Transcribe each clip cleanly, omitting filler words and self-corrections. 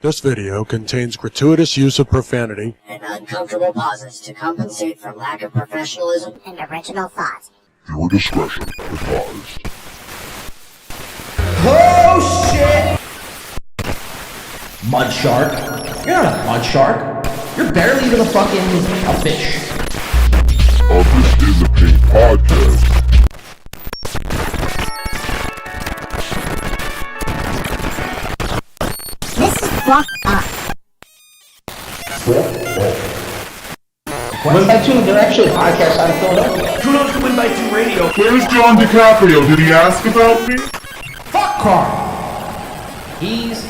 This video contains gratuitous use of profanity and uncomfortable pauses to compensate for lack of professionalism and original thought. Viewer discretion advised. Oh shit! Mud shark. You're not a mud shark. You're barely even a fish. This is a Pink Podcast. Fuck up. Win by Two, they're actually a podcast out of Philadelphia. Kudos to Win by Two Radio. Where's John-DiCaprio? Did he ask about me? Fuck Carl! He's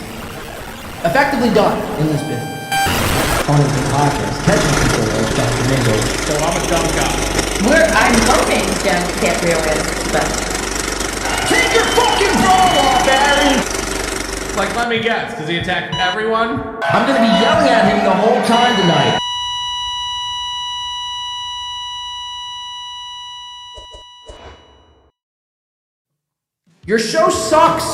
effectively done in this business. On the podcast, catching people like Dr. Mingo. So I'm a dumb guy. I'm hoping John-DiCaprio is, but... Take your fucking ball off, Barry! Like, let me guess, because he attacked everyone? I'm gonna be yelling at him the whole time tonight. Your show sucks!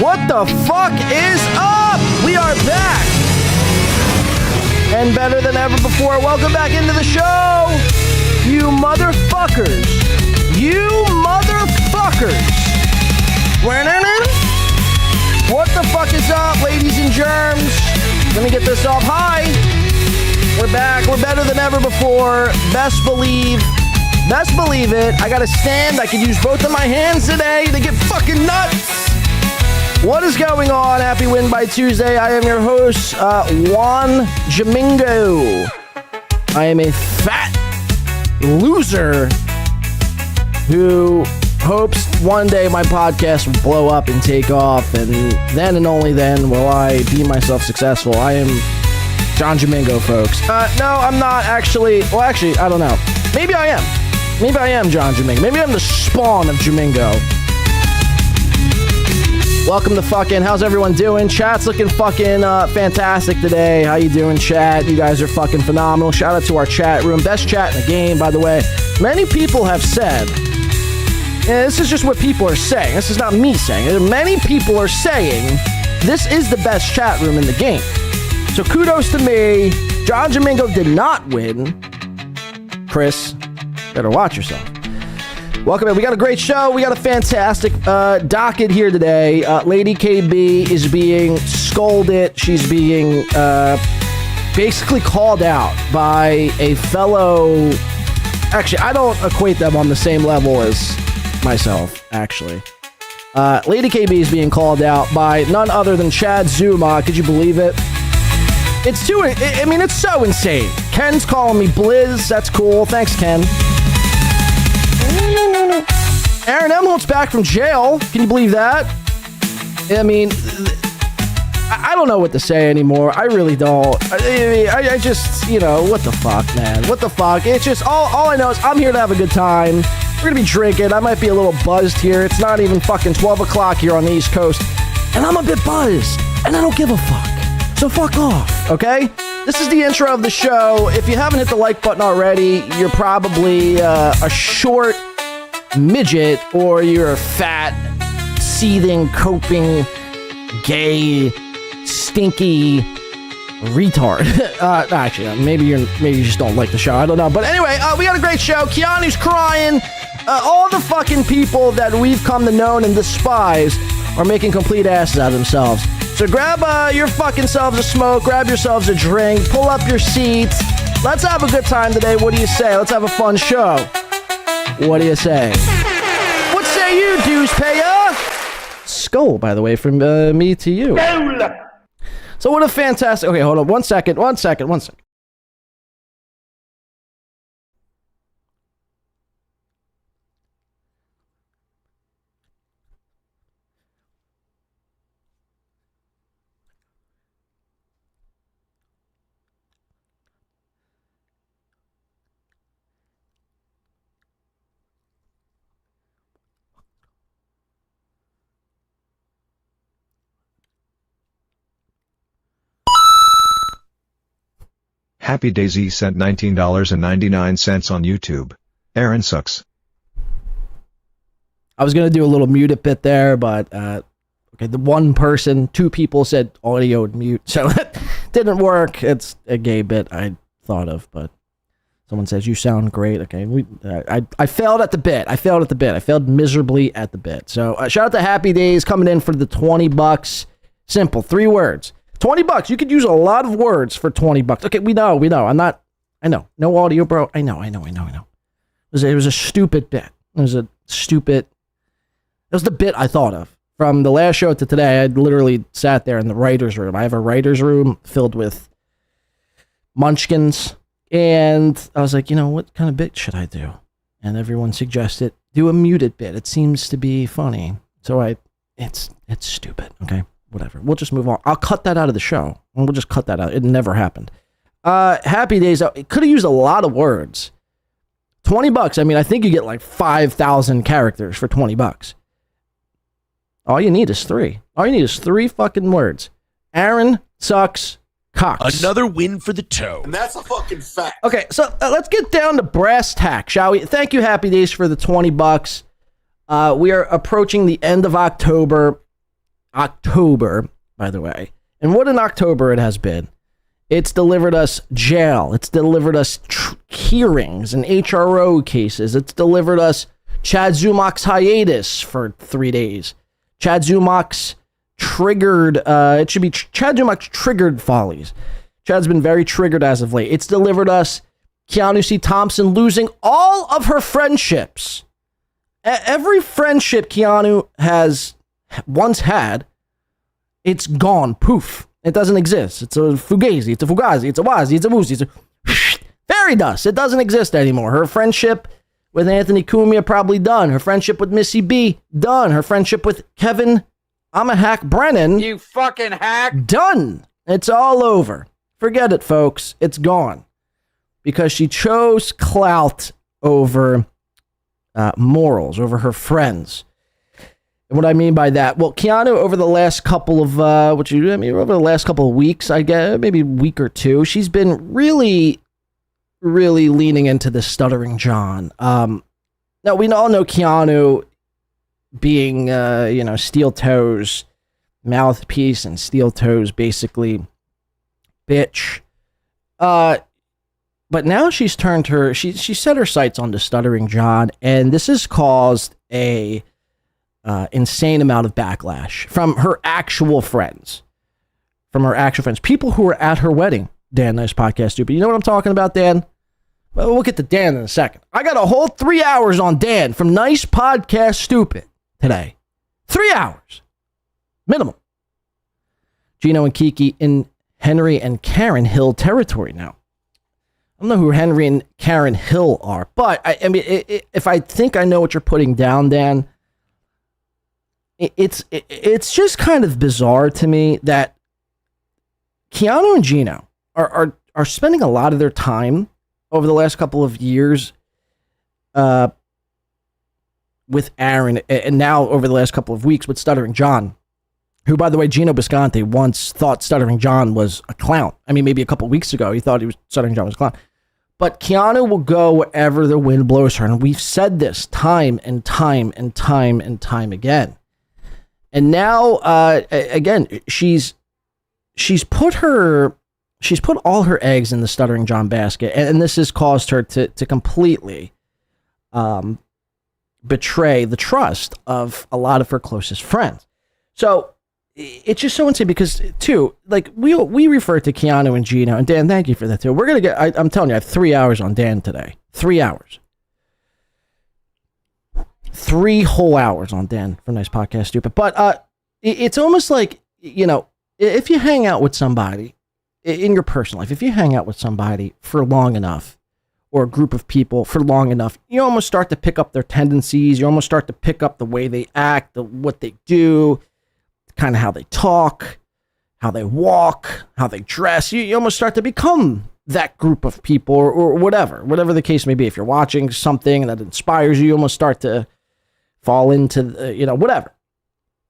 What the fuck is up? We are back. And better than ever before. Welcome back into the show. You motherfuckers. You motherfuckers. What the fuck is up, ladies and germs? Let me get this off. Hi. We're back. We're better than ever before. Best believe it. I got to stand. I can use both of my hands today to get fucking nuts. What is going on? Happy Win by Tuesday. I am your host, Juan Jamingo. I am a fat loser who hopes one day my podcast will blow up and take off, and then and only then will I be myself successful. I am John Jamingo, folks. No, I'm not actually. Well, actually, I don't know. Maybe I am. Maybe I am John Jamingo. Maybe I'm the spawn of Jamingo. Welcome to fucking, how's everyone doing? Chat's looking fucking fantastic today. How you doing, chat? You guys are fucking phenomenal. Shout out to our chat room. Best chat in the game, by the way. Many people have said, and this is just what people are saying. This is not me saying it. Many people are saying this is the best chat room in the game. So kudos to me. John Jamingo did not win. Chris, better watch yourself. Welcome in. We got a great show. We got a fantastic docket here today. Lady KB is being scolded. She's being basically called out by a fellow Actually, I don't equate them on the same level as myself, actually. Lady KB is being called out by none other than Chad Zuma. Could you believe it? It's so insane. Ken's calling me Blizz. That's cool. Thanks, Ken. Aaron Emholt's back from jail. Can you believe that? I mean, I don't know what to say anymore. I really don't. I just, what the fuck, man? What the fuck? It's just, all I know is I'm here to have a good time. We're gonna be drinking. I might be a little buzzed here. It's not even fucking 12 o'clock here on the East Coast. And I'm a bit buzzed. And I don't give a fuck. So fuck off, okay? This is the intro of the show. If you haven't hit the like button already, you're probably a short midget, or you're a fat, seething, coping, gay, stinky retard. Actually, maybe you just don't like the show. I don't know. But anyway, we got a great show. Keanu's crying. All the fucking people that we've come to know and despise are making complete asses out of themselves. So grab your fucking selves a smoke, grab yourselves a drink, pull up your seats. Let's have a good time today. What do you say? Let's have a fun show. What do you say? What say you, dues payer? Skull, by the way, from me to you. So what a fantastic... Okay, hold on. One second. Happy Daisy sent $19.99 on YouTube. Aaron sucks. I was going to do a little mute it bit there, but okay, two people said audio mute, so it didn't work. It's a gay bit I thought of, but someone says you sound great. Okay, I failed at the bit. I failed miserably at the bit. So shout out to Happy Days coming in for the $20. Simple, 3 words. $20. You could use a lot of words for $20. Okay, we know. I know. No audio, bro. I know. It was a stupid bit. It was the bit I thought of. From the last show to today, I literally sat there in the writer's room. I have a writer's room filled with munchkins. And I was like, what kind of bit should I do? And everyone suggested, do a muted bit. It seems to be funny. So it's stupid, okay? Whatever. We'll just move on. I'll cut that out of the show. We'll just cut that out. It never happened. Happy Days. It could have used a lot of words. $20. I mean, I think you get like 5,000 characters for $20. All you need is 3. All you need is 3 fucking words. Aaron sucks cocks. Another win for the toe. And that's a fucking fact. Okay, so let's get down to brass tack, shall we? Thank you, Happy Days, for the $20. We are approaching the end of October, by the way. And what an October it has been. It's delivered us jail. It's delivered us hearings and HRO cases. It's delivered us Chad Zumach's hiatus for 3 days. Chad Zumach's triggered, it should be Chad Zumach's triggered follies. Chad's been very triggered as of late. It's delivered us Keanu C. Thompson losing all of her friendships. Every friendship Keanu has once had, it's gone. Poof. It doesn't exist. It's a fugazi. It's a wazi. It's a woozy. It's a fairy dust. It doesn't exist anymore. Her friendship with Anthony Cumia probably done. Her friendship with Missy B done. Her friendship with Kevin Hack Brennan. You fucking hack. Done. It's all over. Forget it, folks. It's gone. Because she chose clout over morals, over her friends. And what I mean by that, well, Keanu, over the last couple of, over the last couple of weeks, I guess, maybe a week or two, she's been really leaning into the Stuttering John. Now, we all know Keanu being, Steel Toes mouthpiece and Steel Toes basically bitch. But now she's turned she set her sights on the Stuttering John, and this has caused a insane amount of backlash from her actual friends. People who were at her wedding. Dan, nice podcast, dude. But you know what I'm talking about, Dan? Well, we'll get to Dan in a second. I got a whole 3 hours on Dan from Nice Podcast Stupid today. 3 hours. Minimum. Gino and Kiki in Henry and Karen Hill territory now. I don't know who Henry and Karen Hill are, but I mean, if I think I know what you're putting down, Dan, it's just kind of bizarre to me that Keanu and Gino are spending a lot of their time over the last couple of years with Aaron, and now over the last couple of weeks with Stuttering John, who, by the way, Gino Bisconte once thought Stuttering John was a clown. I mean, maybe a couple of weeks ago, he thought Stuttering John was a clown. But Keanu will go wherever the wind blows her, and we've said this time and time and time and time again. And now, again, she's put all her eggs in the Stuttering John basket, and this has caused her to completely betray the trust of a lot of her closest friends. So it's just so insane because, too, like we refer to Keanu and Gino, and Dan, thank you for that too. We're gonna get. I'm telling you, I have 3 hours on Dan today. 3 hours. 3 whole hours on Dan from Nice Podcast Stupid. But it's almost like, you know, if you hang out with somebody in your personal life, if you hang out with somebody for long enough, or a group of people for long enough, you almost start to pick up their tendencies. You almost start to pick up the way they act, what they do, kind of how they talk, how they walk, how they dress. You almost start to become that group of people, or whatever the case may be. If you're watching something that inspires you, you almost start to fall into, whatever.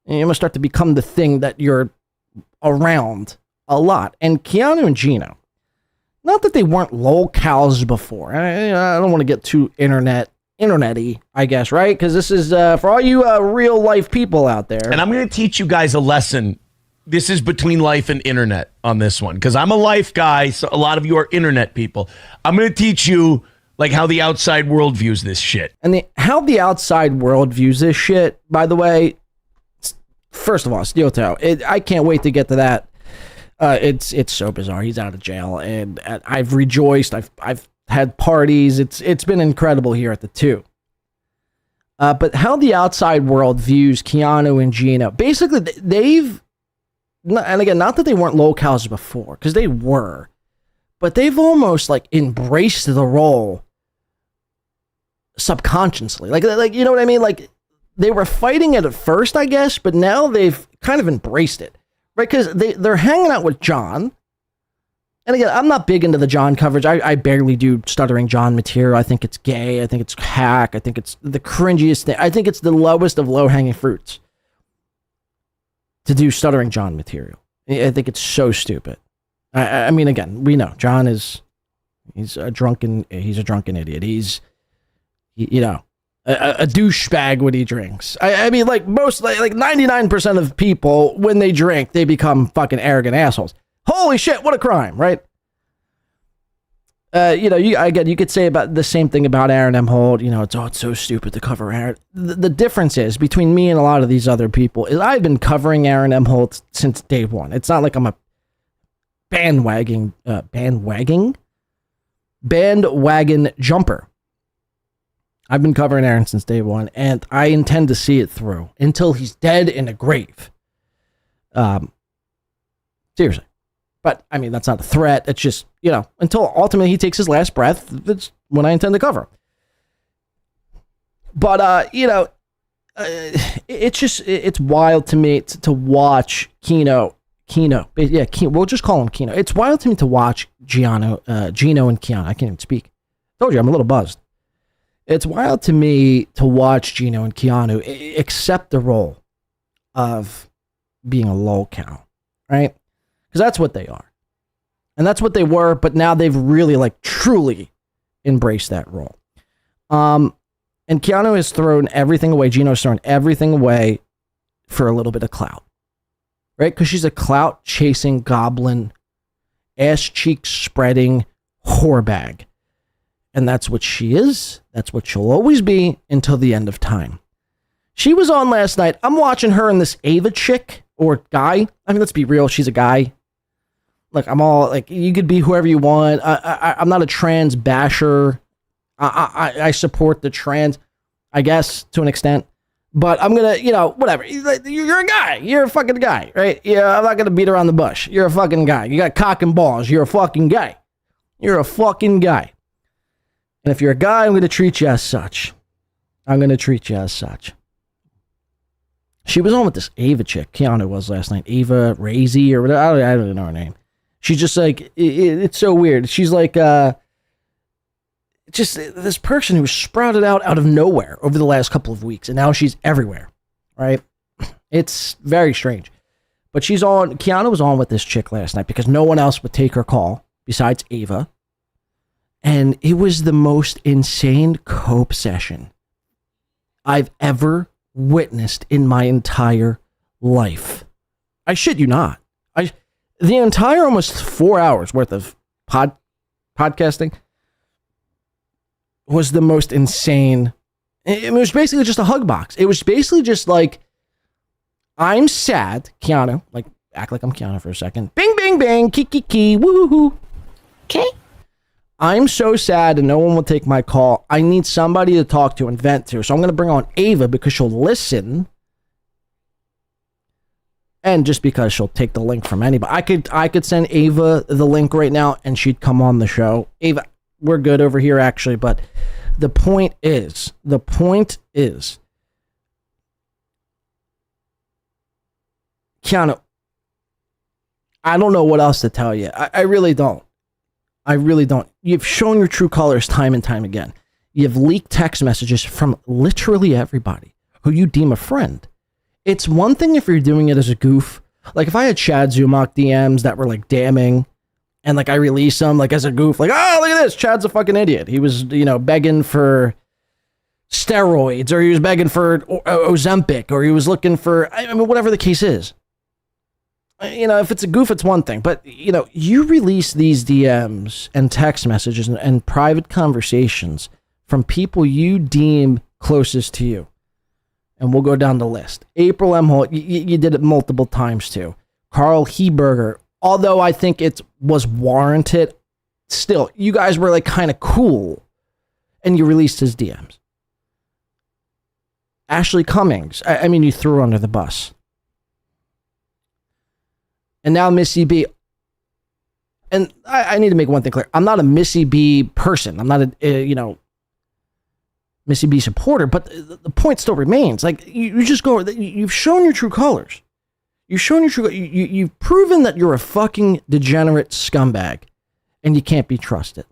And you almost start to become the thing that you're around a lot. And Keanu and Gino, not that they weren't locals before. I don't want to get too internet-y, I guess, right? Because this is for all you real life people out there. And I'm going to teach you guys a lesson. This is between life and internet on this one, because I'm a life guy, so a lot of you are internet people. I'm going to teach you like how the outside world views this shit. And how the outside world views this shit, by the way, first of all, Steel Toe, I can't wait to get to that. It's so bizarre. He's out of jail, and I've rejoiced. I've had parties. It's been incredible here at the 2. But how the outside world views Keanu and Gino, basically they've, and again, not that they weren't locals before, because they were, but they've almost like embraced the role subconsciously. Like you know what I mean? Like they were fighting it at first, I guess, but now they've kind of embraced it. Right, because they're hanging out with John. And again, I'm not big into the John coverage. I barely do Stuttering John material. I think it's gay. I think it's hack. I think it's the cringiest thing. I think it's the lowest of low-hanging fruits to do Stuttering John material. I think it's so stupid. I mean, again, we know John he's a drunken idiot. He's a douchebag when he drinks. I mean, like most, like 99% of people, when they drink, they become fucking arrogant assholes. Holy shit, what a crime, right? You could say about the same thing about Aaron M. Holt. It's so stupid to cover Aaron. The difference is, between me and a lot of these other people, is I've been covering Aaron M. Holt since day one. It's not like I'm a bandwagon jumper. I've been covering Aaron since day one, and I intend to see it through until he's dead in a grave. Seriously. But, I mean, that's not a threat. It's just, until ultimately he takes his last breath, that's when I intend to cover. But, it's wild to me to watch Keno. Yeah, we'll just call him Keno. It's wild to me to watch Gino and Keanu. I can't even speak. Told you, I'm a little buzzed. It's wild to me to watch Gino and Keanu accept the role of being a lolcow, right? Because that's what they are. And that's what they were, but now they've really, like, truly embraced that role. And Keanu has thrown everything away. Gino's thrown everything away for a little bit of clout, right? Because she's a clout-chasing goblin, ass-cheek-spreading whorebag. And that's what she is. That's what she'll always be until the end of time. She was on last night. I'm watching her and this Ava chick or guy. I mean, let's be real. She's a guy. Look, I'm all like, you could be whoever you want. I'm not a trans basher. I support the trans, I guess, to an extent. But I'm going to, whatever. You're a guy. You're a fucking guy, right? Yeah, I'm not going to beat around the bush. You're a fucking guy. You got cock and balls. You're a fucking guy. You're a fucking guy. And if you're a guy, I'm going to treat you as such. She was on with this Ava chick. Keanu was last night. Ava Razy or whatever. I don't even know her name. She's just like, it's so weird. She's like, just this person who sprouted out of nowhere over the last couple of weeks. And now she's everywhere, right? It's very strange. But Keanu was on with this chick last night because no one else would take her call besides Ava. And it was the most insane cope session I've ever witnessed in my entire life. I shit you not. The entire almost 4 hours worth of podcasting was the most insane. It was basically just a hug box. It was basically just like, I'm sad, Keanu. Like, act like I'm Keanu for a second. Bing, bing, bang, key, woo-hoo-hoo. Okay. I'm so sad and no one will take my call. I need somebody to talk to and vent to. So I'm going to bring on Ava because she'll listen. And just because she'll take the link from anybody. I could send Ava the link right now and she'd come on the show. Ava, we're good over here actually, but the point is, Keanu, I don't know what else to tell you. I really don't. You've shown your true colors time and time again. You've leaked text messages from literally everybody who you deem a friend. It's one thing if you're doing it as a goof. Like if I had Chad Zumach DMs that were like damning and like I release them like as a goof, like, oh, look at this, Chad's a fucking idiot. He was, begging for steroids or he was begging for Ozempic or he was looking for, whatever the case is. If it's a goof, it's one thing. But, you release these DMs and text messages and private conversations from people you deem closest to you. And we'll go down the list. April M. Holt, you did it multiple times too. Carl Heberger, although I think it was warranted, still, you guys were like kind of cool. And you released his DMs. Ashley Cummings, you threw her under the bus. And now Missy B. And I need to make one thing clear. I'm not a Missy B person. I'm not a, Missy B supporter. But the point still remains. Like, you just go, you've shown your true colors. You've proven that you're a fucking degenerate scumbag. And you can't be trusted.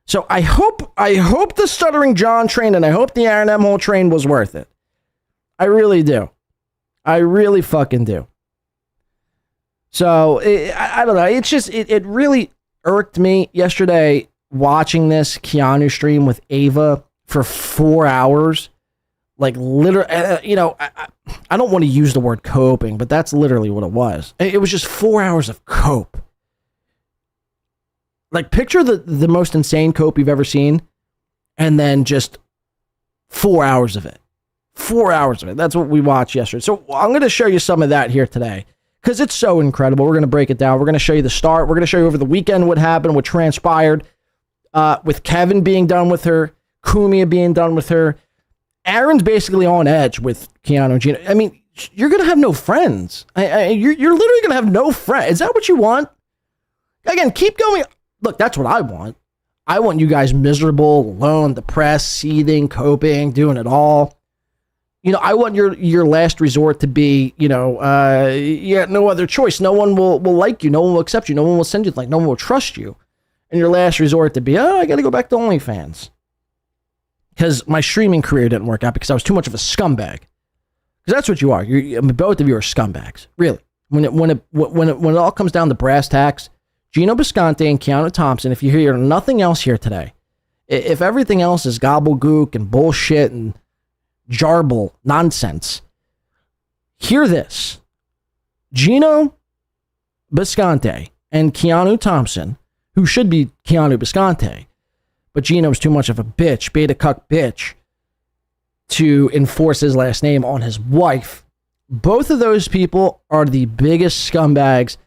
So I hope the Stuttering John train and I hope the Aaron M. Hole train was worth it. I really do. I really fucking do. So, I don't know. It's just, it really irked me yesterday watching this Keanu stream with Ava for 4 hours. Like, literally, I don't want to use the word coping, but that's literally what it was. It was just 4 hours of cope. Like, picture the most insane cope you've ever seen, and then just 4 hours of it. 4 hours of it. That's what we watched yesterday. So, I'm going to show you some of that here today. Because it's so incredible. We're going to break it down. We're going to show you the start. We're going to show you over the weekend what happened, what transpired with Kevin being done with her, Kumia being done with her. Aaron's basically on edge with Keanu and Gina. You're going to have no friends. You're literally going to have no friends. Is that what you want? Again, keep going. Look, that's what I want. I want you guys miserable, alone, depressed, seething, coping, doing it all. I want your last resort to be, no other choice. No one will like you. No one will accept you. No one will send you, no one will trust you. And your last resort to be, I got to go back to OnlyFans. Because my streaming career didn't work out because I was too much of a scumbag. Because that's what you are. Both of you are scumbags. Really. When it all comes down to brass tacks, Gino Bisconte and Keanu Thompson, if you hear nothing else here today, if everything else is gobbledygook and bullshit and jarble nonsense, hear this. Gino Bisconte and Keanu Thompson, who should be Keanu Bisconte, but Gino's too much of a bitch, beta cuck bitch, to enforce his last name on his wife. Both of those people are the biggest scumbags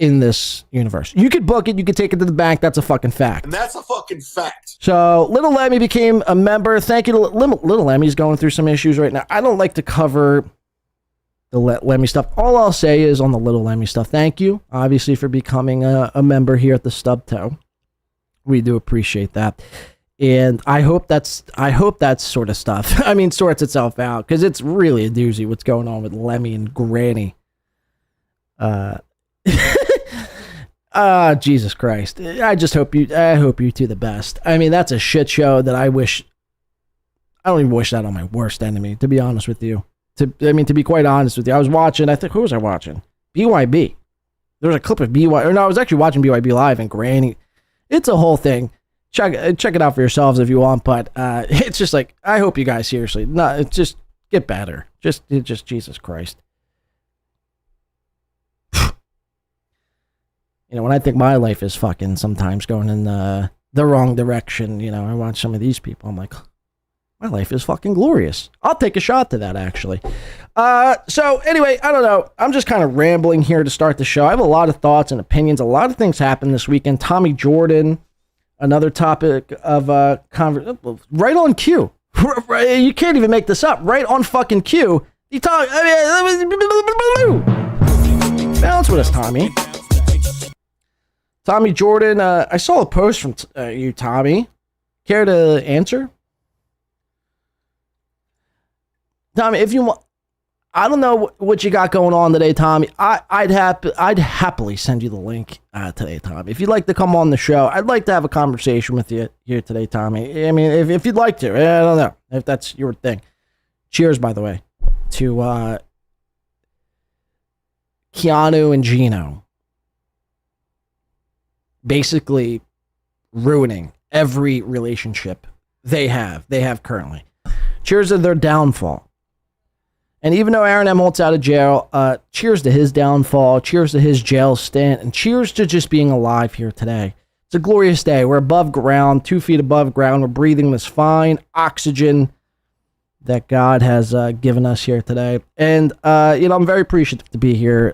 in this universe. You could book it, you could take it to the bank. That's a fucking fact. And that's a fucking fact. So Little Lemmy became a member. Thank you to Little Lemmy's going through some issues right now. I don't like to cover the Lemmy stuff. All I'll say is on the Little Lemmy stuff, thank you, obviously, for becoming a member here at the Stub Toe. We do appreciate that. And I hope that's sort of stuff, I mean, sorts itself out, because it's really a doozy what's going on with Lemmy and Granny. Jesus Christ. I hope you two the best. I mean, that's a shit show that I don't even wish that on my worst enemy, to be honest with you. To be quite honest with you, I was watching, who was I watching? BYB. There was a clip of I was actually watching BYB live, and Granny, it's a whole thing. Check it out for yourselves if you want, but it's just like, I hope you guys seriously, just get better. Just Jesus Christ. When I think my life is fucking sometimes going in the wrong direction, I watch some of these people, I'm like, my life is fucking glorious. I'll take a shot to that, actually. So anyway, I don't know. I'm just kind of rambling here to start the show. I have a lot of thoughts and opinions. A lot of things happened this weekend. Tommy Jordan, another topic of right on cue. You can't even make this up. Right on fucking cue. Balance with us, Tommy. Tommy Jordan, I saw a post from you, Tommy. Care to answer? Tommy, if you want, I don't know what you got going on today, Tommy. I'd happily send you the link today, Tommy. If you'd like to come on the show, I'd like to have a conversation with you here today, Tommy. I mean, if you'd like to, I don't know if that's your thing. Cheers, by the way, to Keanu and Gino. Basically ruining every relationship they have currently. Cheers to their downfall. And even though Aaron M. Holt's out of jail, cheers to his downfall, cheers to his jail stint, and cheers to just being alive here today. It's a glorious day. We're above ground, 2 feet above ground. We're breathing this fine oxygen that God has given us here today. And, I'm very appreciative to be here,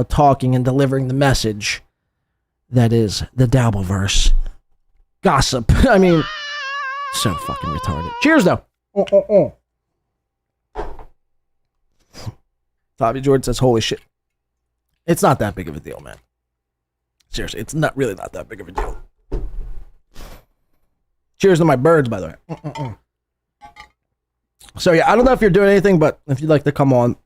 talking and delivering the message that is the Dabbleverse. Gossip. I mean, so fucking retarded. Cheers, though. Tommy Jordan says, holy shit. It's not that big of a deal, man. Seriously, it's really not that big of a deal. Cheers to my birds, by the way. So, yeah, I don't know if you're doing anything, but if you'd like to come on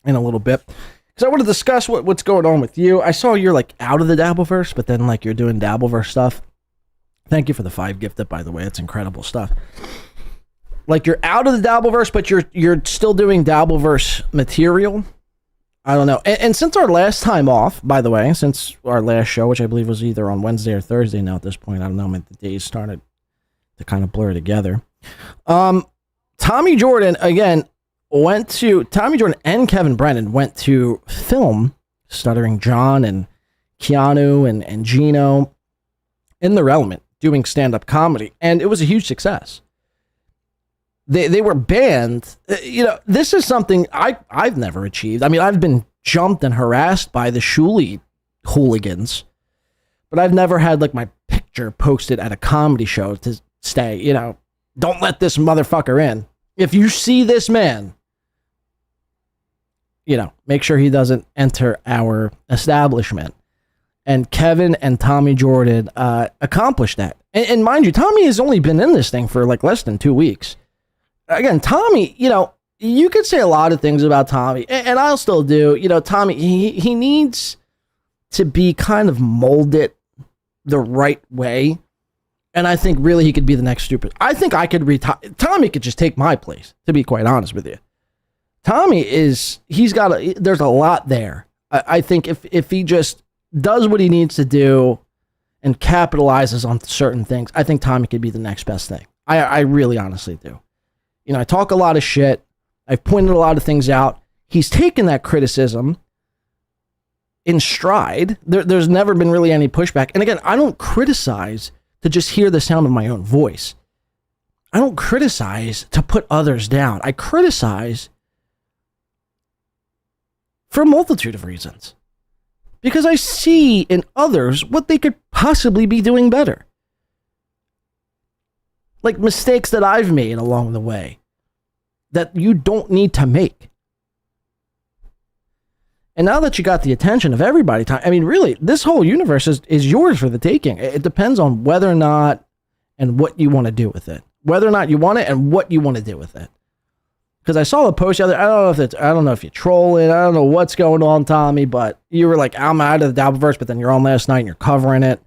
in a little bit. Because I want to discuss what's going on with you. I saw you're, out of the Dabbleverse, but then, you're doing Dabbleverse stuff. Thank you for the 5 gifted, by the way. It's incredible stuff. You're out of the Dabbleverse, but you're still doing Dabbleverse material. I don't know. And since our last time off, by the way, since our last show, which I believe was either on Wednesday or Thursday now at this point, I don't know, the days started to kind of blur together. Tommy Jordan, again, Tommy Jordan and Kevin Brennan went to film Stuttering John and Keanu and Gino in their element doing stand-up comedy, and it was a huge success. They were banned. This is something I've never achieved. I mean, I've been jumped and harassed by the Shuli hooligans, but I've never had my picture posted at a comedy show to say, don't let this motherfucker in. If you see this man, make sure he doesn't enter our establishment. And Kevin and Tommy Jordan accomplished that. And mind you, Tommy has only been in this thing for less than 2 weeks. Again, Tommy, you could say a lot of things about Tommy, and I'll still do. Tommy, he needs to be kind of molded the right way. And I think really he could be the next stupid. I think I could retire. Tommy could just take my place, to be quite honest with you. Tommy there's a lot there. I think if he just does what he needs to do and capitalizes on certain things, I think Tommy could be the next best thing. I really honestly do. I talk a lot of shit. I've pointed a lot of things out. He's taken that criticism in stride. There's never been really any pushback. And again, I don't criticize to just hear the sound of my own voice. I don't criticize to put others down. I criticize for a multitude of reasons. because I see in others what they could possibly be doing better. Like mistakes that I've made along the way that you don't need to make. And now that you got the attention of everybody, I mean, really, this whole universe is yours for the taking. It depends on whether or not and what you want to do with it. Whether or not you want it and what you want to do with it. Because I saw the post the other. I don't know if you're trolling. I don't know what's going on, Tommy. But you were like, I'm out of the Dabbleverse, but then you're on last night and you're covering it.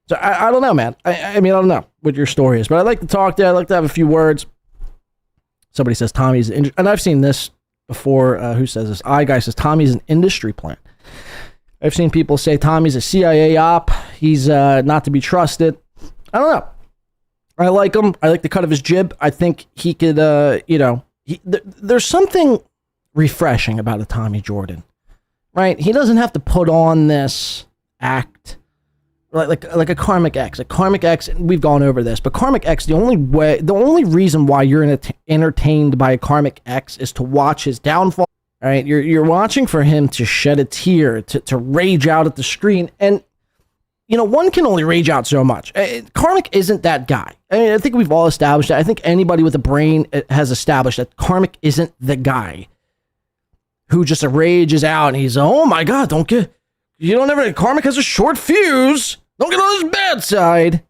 So I don't know, man. I mean, I don't know what your story is, but I'd like to talk to you. I'd like to have a few words. Somebody says Tommy's, and I've seen this before. Who says this? Guy says Tommy's an industry plant. I've seen people say Tommy's a CIA op. He's not to be trusted. I don't know. I like him. I like the cut of his jib. I think he could, there's something refreshing about a Tommy Jordan, right? He doesn't have to put on this act like a Karmic X. A Karmic X, we've gone over this, but Karmic X, the only reason why you're entertained by a Karmic X is to watch his downfall. All right, you're watching for him to shed a tear, to rage out at the screen, and one can only rage out so much. Karmic isn't that guy. I mean, I think we've all established that. I think anybody with a brain has established that Karmic isn't the guy who just rages out and he's, oh my God, Karmic has a short fuse. Don't get on his bad side.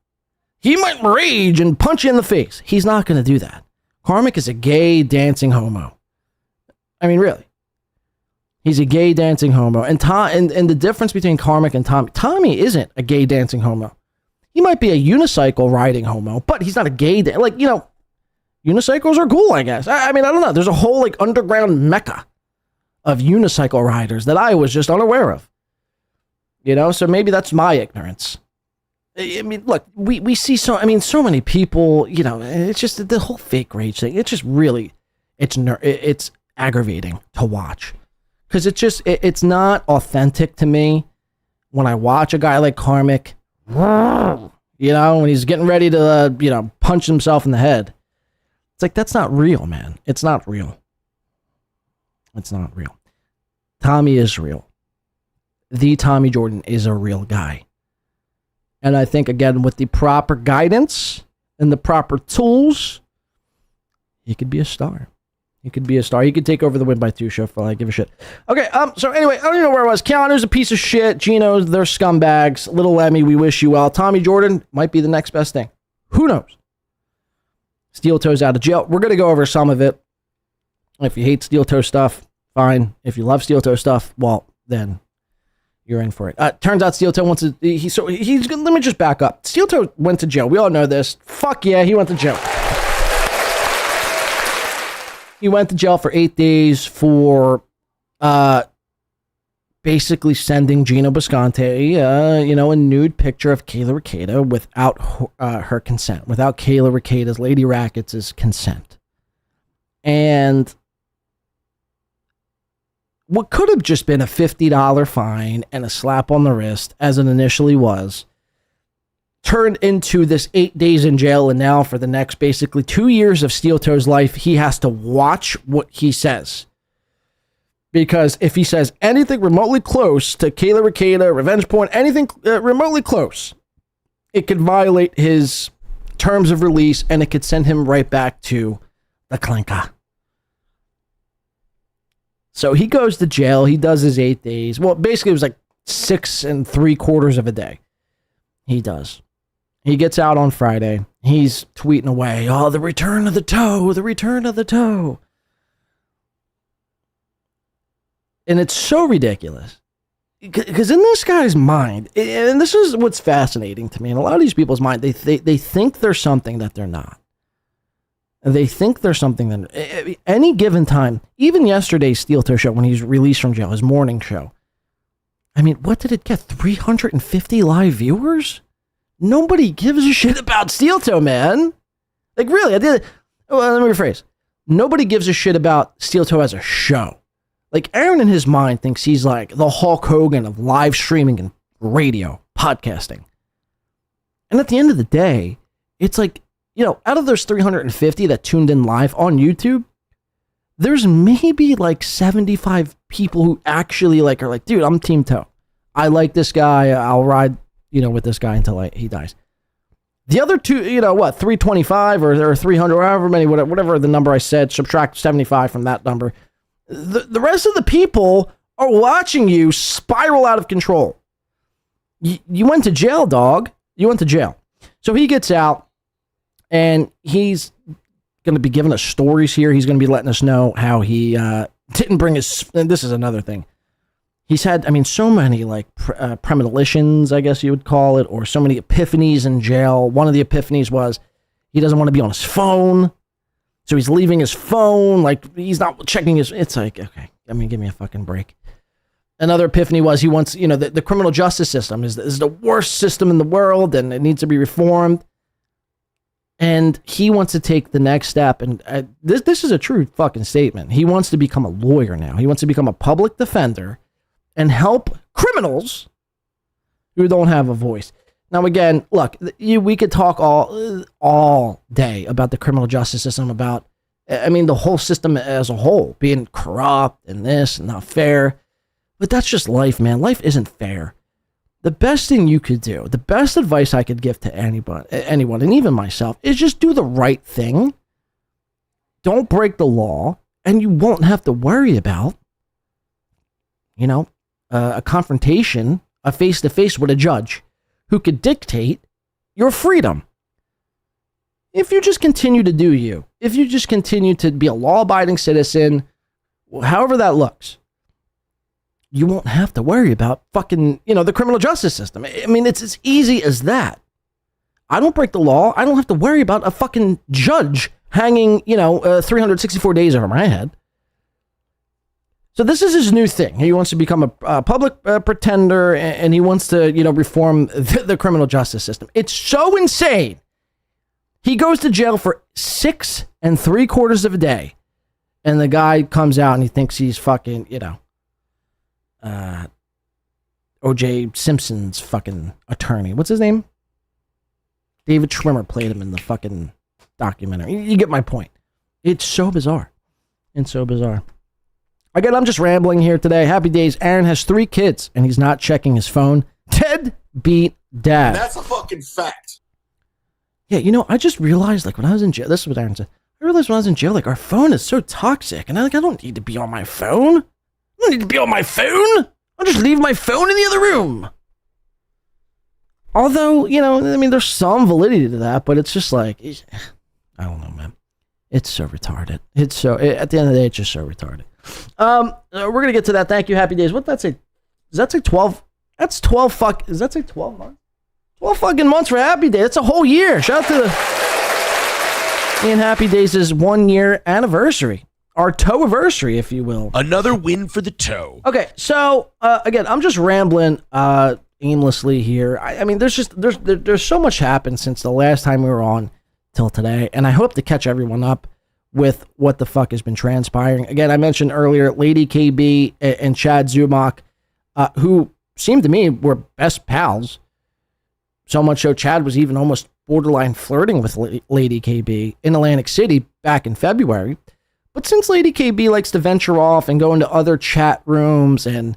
He might rage and punch you in the face. He's not going to do that. Karmic is a gay dancing homo. I mean, really. He's a gay dancing homo. And the difference between Karmic and Tommy isn't a gay dancing homo. He might be a unicycle riding homo, but he's not a gay, unicycles are cool, I guess. I mean, I don't know. There's a whole underground mecca of unicycle riders that I was just unaware of. So maybe that's my ignorance. I mean, look, we see so many people, it's just the whole fake rage thing. It's just really, it's aggravating to watch. Because it's not authentic to me when I watch a guy like Karmic, when he's getting ready to, punch himself in the head. It's like, that's not real, man. It's not real. It's not real. Tommy is real. The Tommy Jordan is a real guy. And I think, again, with the proper guidance and the proper tools, he could be a star. He could be a star. He could take over the Win by Two show for all I give a shit. Okay, so anyway, I don't even know where I was. Keanu's a piece of shit. Gino's, they're scumbags. Little Emmy, we wish you well. Tommy Jordan might be the next best thing. Who knows? Steel Toe's out of jail. We're going to go over some of it. If you hate Steel Toe stuff, fine. If you love Steel Toe stuff, well, then you're in for it. Turns out Steel Toe wants to... let me just back up. Steel Toe went to jail. We all know this. Fuck yeah, he went to jail. He went to jail for 8 days for basically sending Gino Bisconte, a nude picture of Kayla Ricada without her consent, without Kayla Ricada's Lady Rackets' consent. And what could have just been a $50 fine and a slap on the wrist, as it initially was, turned into this 8 days in jail, and now for the next basically 2 years of Steel Toe's life, he has to watch what he says. Because if he says anything remotely close to Kayla Ricada, revenge porn, anything remotely close, it could violate his terms of release, and it could send him right back to the clinker. So he goes to jail. He does his 8 days. Well, basically it was like 6 3/4 of a day. He does. He gets out on Friday. He's tweeting away, oh, the return of the toe, the return of the toe. And it's so ridiculous. Because in this guy's mind, and this is what's fascinating to me, in a lot of these people's mind, they think they're something that they're not. They think there's something that any given time, even yesterday's Steel Toe show when he's released from jail, his morning show. I mean, what did it get? 350 live viewers? Nobody gives a shit about Steel Toe, man. Like, really, let me rephrase. Nobody gives a shit about Steel Toe as a show. Like, Aaron in his mind thinks he's like the Hulk Hogan of live streaming and radio, podcasting. And at the end of the day, it's like, out of those 350 that tuned in live on YouTube, there's maybe like 75 people who actually are like, dude, I'm Team Toe. I like this guy. I'll ride, with this guy until he dies. The other two, 325 or 300, however many, whatever the number I said, subtract 75 from that number. The rest of the people are watching you spiral out of control. You went to jail, dog. You went to jail. So he gets out, and he's going to be giving us stories here. He's going to be letting us know how he didn't bring his... And this is another thing. He's had, so many, premonitions, I guess you would call it, or so many epiphanies in jail. One of the epiphanies was he doesn't want to be on his phone. So he's leaving his phone, he's not checking his... It's like, okay, give me a fucking break. Another epiphany was he wants, the criminal justice system is the worst system in the world, and it needs to be reformed. And he wants to take the next step, and this is a true fucking statement. He wants to become a lawyer now. He wants to become a public defender and help criminals who don't have a voice. Now, again, look, we could talk all day about the criminal justice system, about, the whole system as a whole being corrupt and this and not fair. But that's just life, man. Life isn't fair. The best thing you could do, the best advice I could give to anyone, and even myself, is just do the right thing. Don't break the law, and you won't have to worry about, a confrontation, a face-to-face with a judge who could dictate your freedom. If you just continue to do you, if you just continue to be a law-abiding citizen, however that looks, you won't have to worry about fucking, the criminal justice system. It's as easy as that. I don't break the law. I don't have to worry about a fucking judge hanging, 364 days over my head. So this is his new thing. He wants to become a public pretender, and he wants to, reform the criminal justice system. It's so insane. He goes to jail for 6 3/4 of a day, and the guy comes out and he thinks he's fucking, O.J. Simpson's fucking attorney. What's his name? David Schwimmer played him in the fucking documentary. You get my point. It's so bizarre. It's so bizarre. Again, I'm just rambling here today. Happy days. Aaron has 3 kids, and he's not checking his phone. Ted beat dad. That's a fucking fact. Yeah, I just realized, when I was in jail, this is what Aaron said. I realized when I was in jail, our phone is so toxic, and I don't need to be on my phone. I don't need to be on my phone. I'll just leave my phone in the other room. Although, there's some validity to that, but it's just I don't know, man. It's so retarded. It's so, at the end of the day, it's just so retarded. We're going to get to that. Thank you. Happy days. What did that say? Does that say 12? That's 12 does that say 12 months? 12 fucking months for Happy Day. That's a whole year. Shout out to Ian Happy Days' 1 year anniversary. Our toe-anniversary, if you will. Another win for the toe. Okay, so, again, I'm just rambling aimlessly here. There's so much happened since the last time we were on till today, and I hope to catch everyone up with what the fuck has been transpiring. Again, I mentioned earlier, Lady KB and Chad Zumach, who seemed to me were best pals. So much so Chad was even almost borderline flirting with Lady KB in Atlantic City back in February. But since Lady KB likes to venture off and go into other chat rooms and,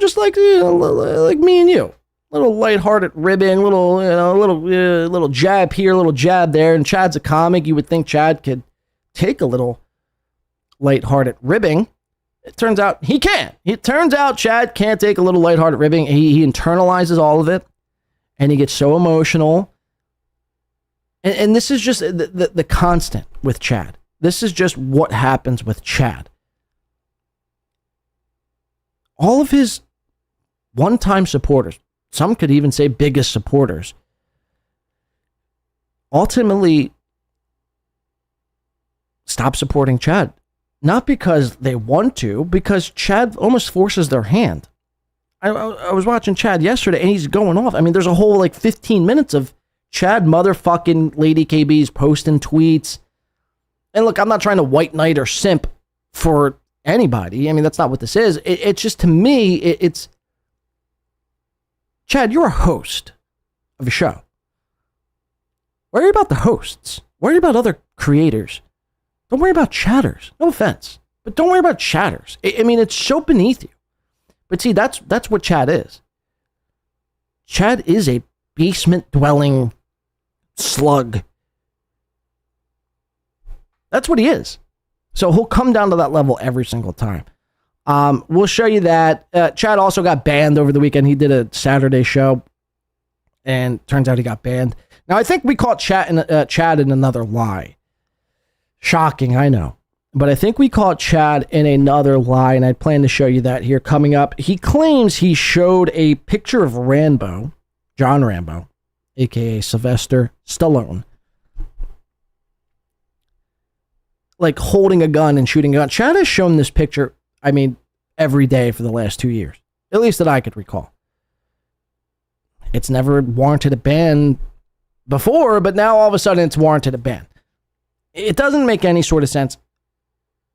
just like me and you, little lighthearted ribbing, little jab here, little jab there. And Chad's a comic. You would think Chad could take a little lighthearted ribbing. It turns out he can't. It turns out Chad can't take a little lighthearted ribbing. He internalizes all of it, and he gets so emotional. And this is just the constant with Chad. This is just what happens with Chad. All of his one-time supporters, some could even say biggest supporters, ultimately stop supporting Chad. Not because they want to, because Chad almost forces their hand. I was watching Chad yesterday, and he's going off. There's a whole 15 minutes of Chad motherfucking Lady KB's posting tweets. And look, I'm not trying to white knight or simp for anybody. That's not what this is. It's just, to me, it's... Chad, you're a host of a show. Worry about the hosts. Worry about other creators. Don't worry about chatters. No offense, but don't worry about chatters. It's so beneath you. But see, that's what Chad is. Chad is a basement-dwelling slug. That's what he is. So he'll come down to that level every single time. We'll show you that. Chad also got banned over the weekend. He did a Saturday show, and turns out he got banned. Now, I think we caught Chad in another lie. Shocking, I know. But I think we caught Chad in another lie, and I plan to show you that here coming up. He claims he showed a picture of Rambo, John Rambo, a.k.a. Sylvester Stallone, like holding a gun and shooting a gun. Chad has shown this picture, I mean, every day for the last 2 years, at least that I could recall. It's never warranted a ban before, but now all of a sudden it's warranted a ban. It doesn't make any sort of sense.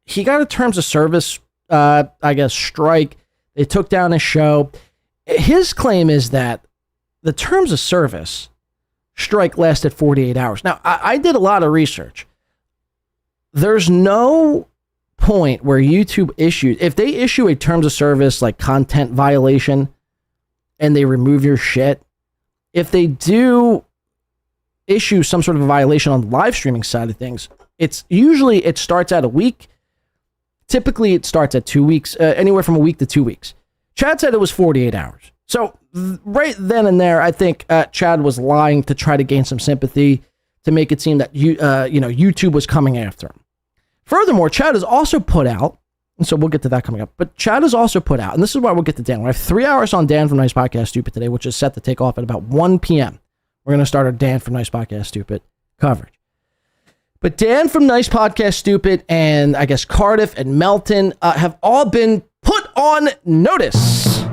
He got a terms of service, I guess, strike. They took down his show. His claim is that the terms of service strike lasted 48 hours. Now, I did a lot of research. There's no point where YouTube issues, if they issue a terms of service like content violation and they remove your shit, if they do issue some sort of a violation on the live streaming side of things, it's usually, it starts at a week. Typically, it starts at 2 weeks, anywhere from a week to 2 weeks. Chad said it was 48 hours. So right then and there, I think Chad was lying to try to gain some sympathy, to make it seem that YouTube was coming after him. Furthermore, Chad has also put out, and so we'll get to that coming up, but Chad has also put out, and this is why we'll get to Dan. We have 3 hours on Dan from Nice Podcast Stupid today, which is set to take off at about 1 p.m. We're going to start our Dan from Nice Podcast Stupid coverage. But Dan from Nice Podcast Stupid and I guess Cardiff and Melton have all been put on notice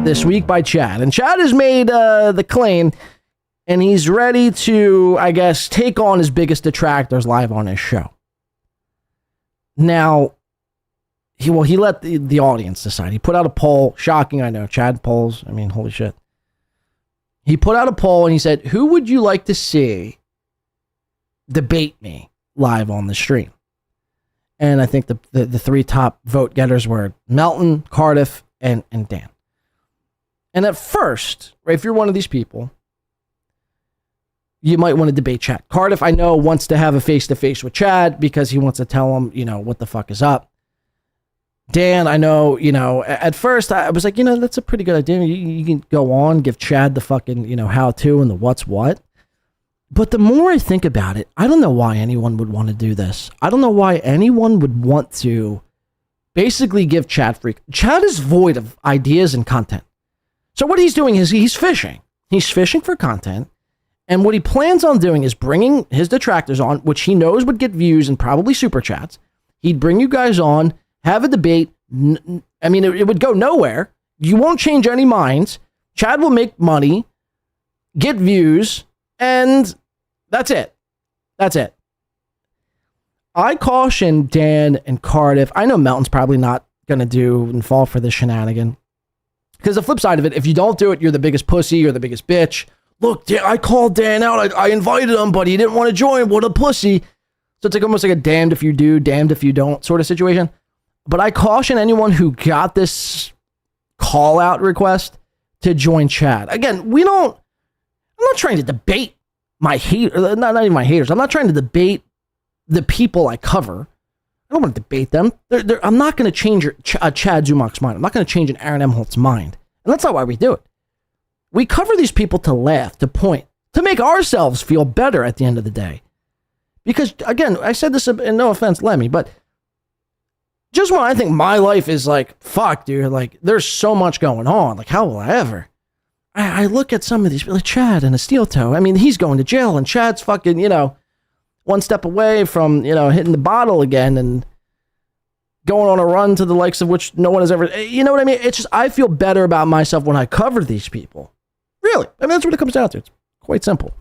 this week by Chad. And Chad has made the claim, and he's ready to, I guess, take on his biggest detractors live on his show. Now, he let the audience decide. He put out a poll. Shocking, I know. Chad polls. I mean, holy shit. He put out a poll and he said, who would you like to see debate me live on the stream? And I think the 3 top vote getters were Melton, Cardiff, and Dan. And at first, right, if you're one of these people, you might want to debate Chad. Cardiff, I know, wants to have a face-to-face with Chad because he wants to tell him, what the fuck is up. Dan, I know, at first I was like, that's a pretty good idea. You can go on, give Chad the fucking, how-to and the what's what. But the more I think about it, I don't know why anyone would want to do this. I don't know why anyone would want to basically give Chad free. Chad is void of ideas and content. So what he's doing is he's fishing. He's fishing for content. And what he plans on doing is bringing his detractors on, which he knows would get views and probably super chats. He'd bring you guys on, have a debate. I mean, it would go nowhere. You won't change any minds. Chad will make money, get views, and that's it. That's it. I caution Dan and Cardiff. I know Melton's probably not going to do and fall for this shenanigan. Because the flip side of it, if you don't do it, you're the biggest pussy, you're the biggest bitch. Look, I called Dan out. I invited him, but he didn't want to join. What a pussy. So it's like almost like a damned if you do, damned if you don't sort of situation. But I caution anyone who got this call out request to join Chad. Again, I'm not trying to debate my haters, not even my haters. I'm not trying to debate the people I cover. I don't want to debate them. I'm not going to change Chad Zumach's mind. I'm not going to change an Aaron Emholt's mind. And that's not why we do it. We cover these people to laugh, to point, to make ourselves feel better at the end of the day. Because, again, I said this, and no offense, Lemmy, but just when I think my life is like, fuck, dude, like, there's so much going on. Like, how will I ever? I look at some of these, like Chad and a steel toe. I mean, he's going to jail, and Chad's fucking, one step away from, hitting the bottle again and going on a run to the likes of which no one has ever, you know what I mean? It's just, I feel better about myself when I cover these people. Really. I mean, that's what it comes down to. It's quite simple.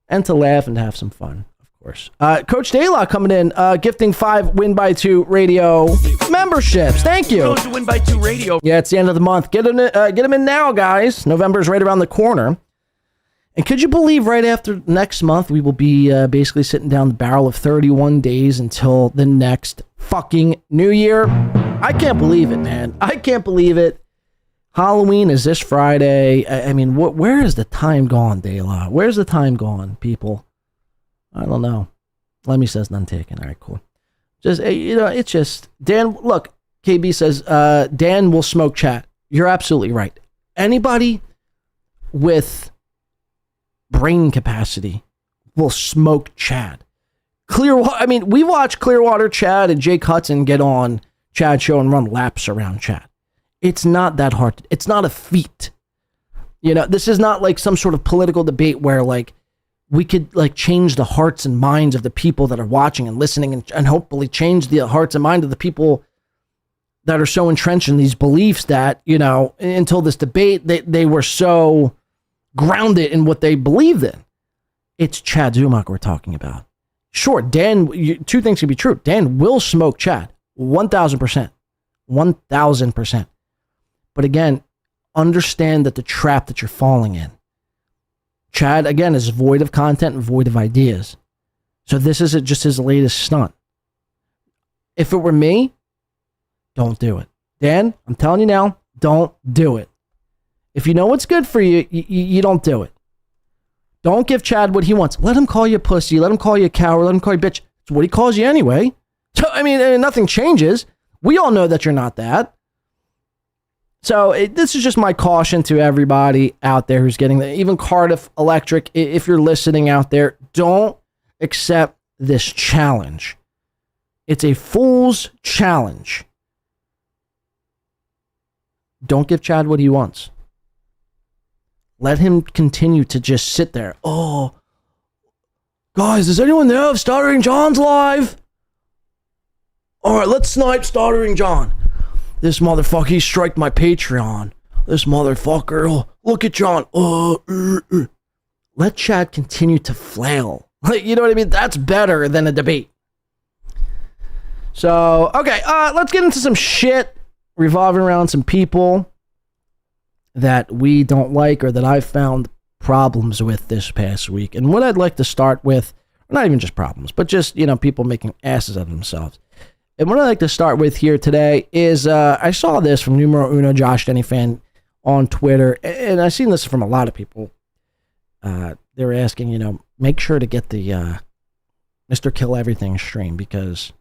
And to laugh and to have some fun, of course. Coach Daylock coming in, gifting 5 Win by 2 radio memberships. Thank you. To Win by 2 radio. Yeah, it's the end of the month. Get them in now, guys. November's right around the corner. And could you believe right after next month, we will be basically sitting down the barrel of 31 days until the next fucking New Year? I can't believe it, man. I can't believe it. Halloween is this Friday. I mean, where is the time gone, De La? Where's the time gone, people? I don't know. Lemmy says none taken. All right, cool. Just, it's just, Dan, look, KB says, Dan will smoke chat. You're absolutely right. Anybody with brain capacity will smoke Chad. Clearwater, I mean, we watch Clearwater Chad and Jake Hudson get on Chad's show and run laps around Chad. It's not that hard. It's not a feat. This is not like some sort of political debate where like we could like change the hearts and minds of the people that are watching and listening and hopefully change the hearts and mind of the people that are so entrenched in these beliefs that, until this debate, they were so grounded in what they believed in. It's Chad Zumock we're talking about. Sure, Dan, two things can be true. Dan will smoke Chad, 1,000%. 1,000%. But again, understand that the trap that you're falling in. Chad, again, is void of content and void of ideas. So this isn't just his latest stunt. If it were me, don't do it. Dan, I'm telling you now, don't do it. If you know what's good for you, you don't do it. Don't give Chad what he wants. Let him call you a pussy. Let him call you a coward. Let him call you a bitch. It's what he calls you anyway. So, I mean, nothing changes. We all know that you're not that. So this is just my caution to everybody out there who's getting even Cardiff Electric. If you're listening out there, don't accept this challenge. It's a fool's challenge. Don't give Chad what he wants. Let him continue to just sit there. Oh, guys, does anyone know if Stuttering John's live? All right, let's snipe Stuttering John. This motherfucker, he striked my Patreon. This motherfucker, oh, look at John. Let Chad continue to flail. You know what I mean? That's better than a debate. So, okay, let's get into some shit revolving around some people that we don't like or that I've found problems with this past week. And what I'd like to start with, not even just problems, but just, people making asses of themselves. And what I'd like to start with here today is I saw this from Numero Uno Josh Denny fan on Twitter, and I've seen this from a lot of people. They were asking, make sure to get the Mr. Kill Everything stream because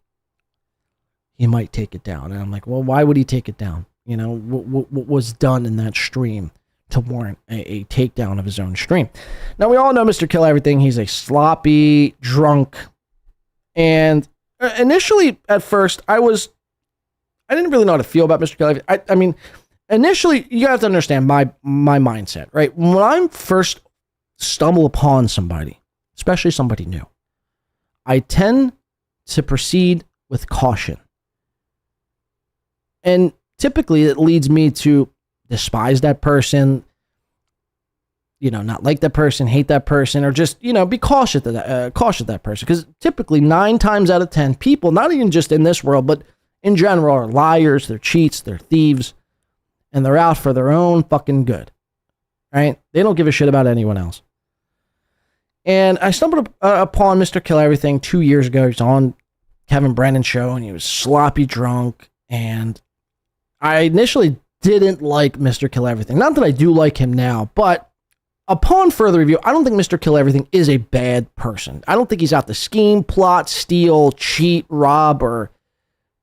he might take it down. And I'm like, well, why would he take it down? What was done in that stream to warrant a takedown of his own stream? Now, we all know Mr. Kill Everything. He's a sloppy, drunk, and initially, at first, I didn't really know how to feel about Mr. Kill Everything. I mean, initially, you have to understand my mindset, right? When I first stumble upon somebody, especially somebody new, I tend to proceed with caution. And typically, it leads me to despise that person, not like that person, hate that person, or just, be cautious of that person. Because typically 9 times out of 10 people, not even just in this world, but in general, are liars, they're cheats, they're thieves, and they're out for their own fucking good. Right? They don't give a shit about anyone else. And I stumbled upon Mr. Kill Everything 2 years ago. He was on Kevin Brennan's show, and he was sloppy drunk, and I initially didn't like Mr. Kill Everything. Not that I do like him now, but upon further review, I don't think Mr. Kill Everything is a bad person. I don't think he's out to scheme, plot, steal, cheat, rob, or,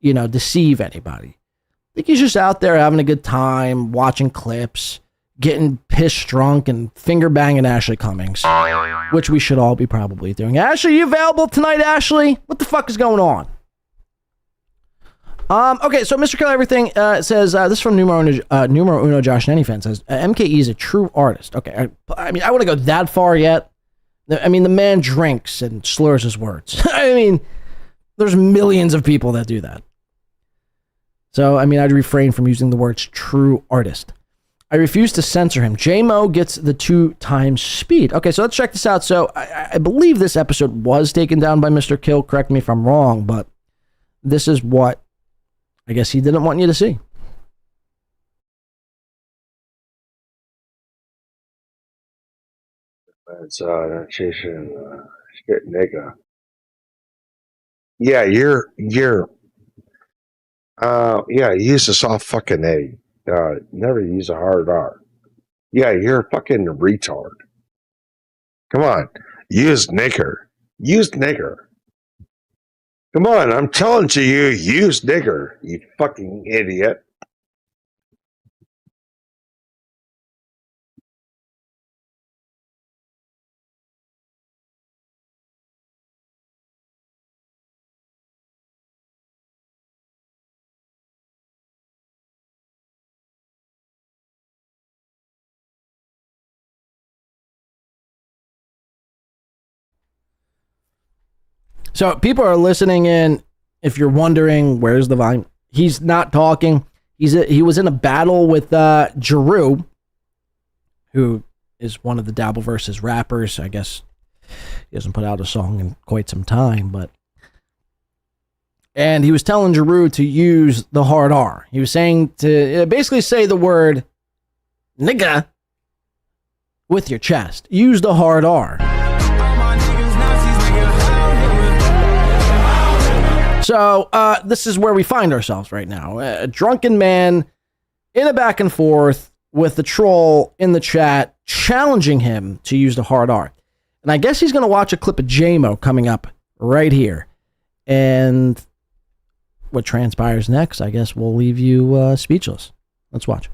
deceive anybody. I think he's just out there having a good time, watching clips, getting pissed drunk, and finger banging Ashley Cummings, which we should all be probably doing. Ashley, you available tonight, Ashley? What the fuck is going on? Okay, so Mr. Kill Everything says, this is from Numero Uno Josh Nenny fan, says, MKE is a true artist. Okay, I mean, I wouldn't go that far yet. I mean, the man drinks and slurs his words. I mean, there's millions of people that do that. So, I mean, I'd refrain from using the words true artist. I refuse to censor him. J-Mo gets the 2 times speed. Okay, so let's check this out. So, I believe this episode was taken down by Mr. Kill. Correct me if I'm wrong, but this is what I guess he didn't want you to see. Yeah, you're yeah, use a soft fucking A. never use a hard R. Yeah, you're a fucking retard. Come on. Use nigger. Use nigger. Come on, I'm telling to you, use nigger, you fucking idiot. So people are listening in. If you're wondering, where's the volume? He's not talking. He was in a battle with Jeru, who is one of the Dabbleverse's rappers. I guess he hasn't put out a song in quite some time, and he was telling Jeru to use the hard R. He was saying to basically say the word nigga with your chest. Use the hard R. So this is where we find ourselves right now. A drunken man in a back and forth with the troll in the chat challenging him to use the hard R. And I guess he's going to watch a clip of J-Mo coming up right here. And what transpires next, I guess we'll leave you speechless. Let's watch.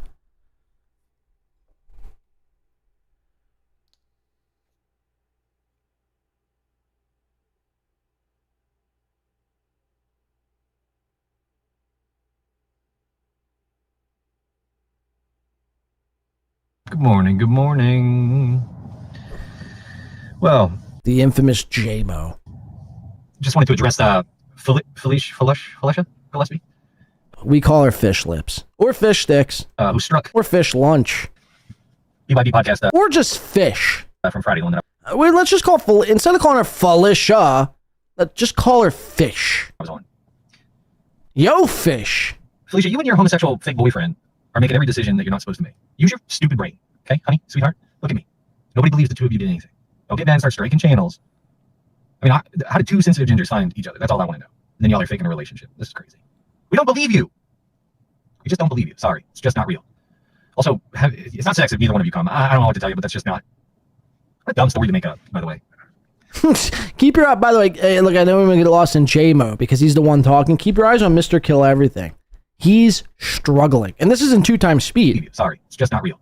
Good morning, good morning. Well, the infamous J-Mo. Just wanted to address Felicia Gillespie. We call her fish lips. Or fish sticks. Who struck. Or fish lunch. BYB podcast. Or just fish. From Friday. Wait, let's just call instead of calling her Felicia, let's just call her Fish. I was on. Yo, Fish. Felicia, you and your homosexual fake boyfriend are making every decision that you're not supposed to make. Use your stupid brain. Okay, honey, sweetheart? Look at me. Nobody believes the two of you did anything. Don't get mad and start striking channels. I mean, how did two sensitive genders find each other? That's all I want to know. And then y'all are faking a relationship. This is crazy. We don't believe you. We just don't believe you. Sorry. It's just not real. Also, it's not sex if neither one of you come. I don't know what to tell you, but that's just not... What a dumb story to make up, by the way. Keep your eye, by the way, hey, look, I know we're going to get lost in J-Mo because he's the one talking. Keep your eyes on Mr. Kill Everything. He's struggling. And this is in 2x speed. Sorry. It's just not real.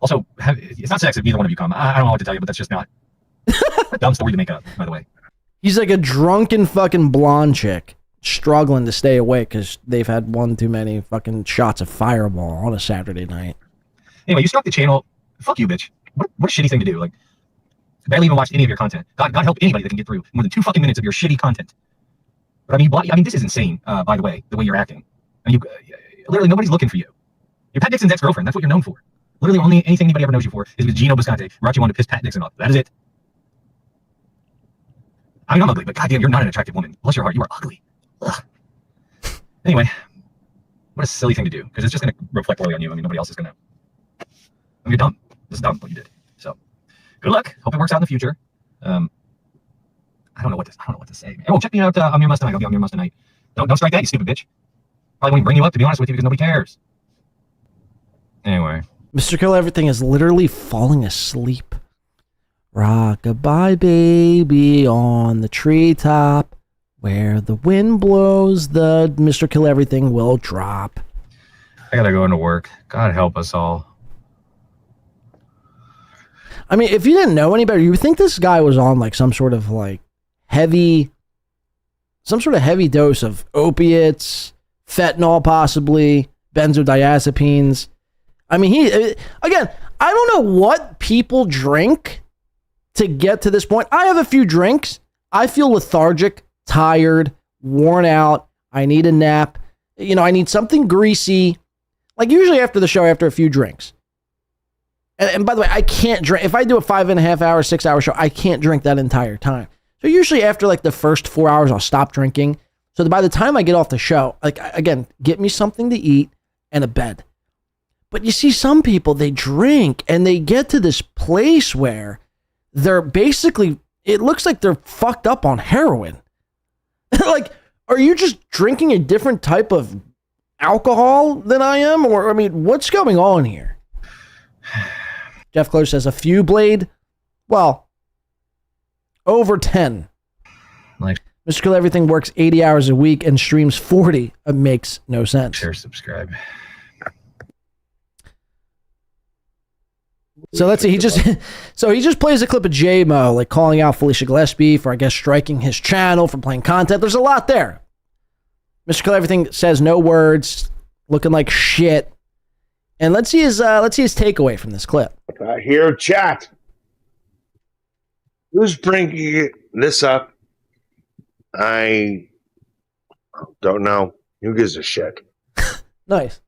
Also, it's not sex if neither one of you come. I don't know what to tell you, but that's just not... What a dumb story to make up, by the way. He's like a drunken fucking blonde chick struggling to stay awake because they've had one too many fucking shots of Fireball on a Saturday night. Anyway, you struck the channel. Fuck you, bitch. What a shitty thing to do. Like, barely even watched any of your content. God help anybody that can get through more than 2 fucking minutes of your shitty content. But I mean, this is insane, by the way way you're acting. I mean, literally nobody's looking for you. You're Pat Dixon's ex-girlfriend. That's what you're known for. Literally only anything anybody ever knows you for is with Gino Bisconte brought you on to piss Pat Dixon off. That is it. I mean, I'm ugly, but goddamn, you're not an attractive woman. Bless your heart, you are ugly. Ugh. Anyway, what a silly thing to do, because it's just going to reflect poorly on you. I mean, nobody else is going to. I mean, you're dumb. This is dumb what you did. So, good luck. Hope it works out in the future. I don't know what to say. Hey, well, check me out on your Must tonight. I'll be on your Must tonight. Don't strike that, you stupid bitch. Probably won't bring you up, to be honest with you, because nobody cares. Anyway. Mr. Kill Everything is literally falling asleep. Rock-a-bye baby on the treetop, where the wind blows, the Mr. Kill Everything will drop. I gotta go into work. God help us all. I mean, if you didn't know any better, you would think this guy was on like some sort of heavy dose of opiates, fentanyl possibly, benzodiazepines. I mean, again, I don't know what people drink to get to this point. I have a few drinks. I feel lethargic, tired, worn out. I need a nap. I need something greasy. Like usually after the show, after a few drinks. And by the way, I can't drink. If I do a 5.5 hour, 6 hour show, I can't drink that entire time. So usually after like the first 4 hours, I'll stop drinking. So that by the time I get off the show, like again, get me something to eat and a bed. But you see some people, they drink and they get to this place where they're basically, it looks like they're fucked up on heroin. Like, are you just drinking a different type of alcohol than I am? Or, I mean, what's going on here? Jeff Close says a few blade. Well, over 10. Like, Mr. Kill Everything works 80 hours a week and streams 40. It makes no sense. share, subscribe. So let's see. He just plays a clip of J-Mo, like calling out Felicia Gillespie for, I guess, striking his channel for playing content. There's a lot there. Mr. Kill Everything says no words, looking like shit. And let's see his takeaway from this clip. Here, chat. Who's bringing this up? I don't know. Who gives a shit? Nice.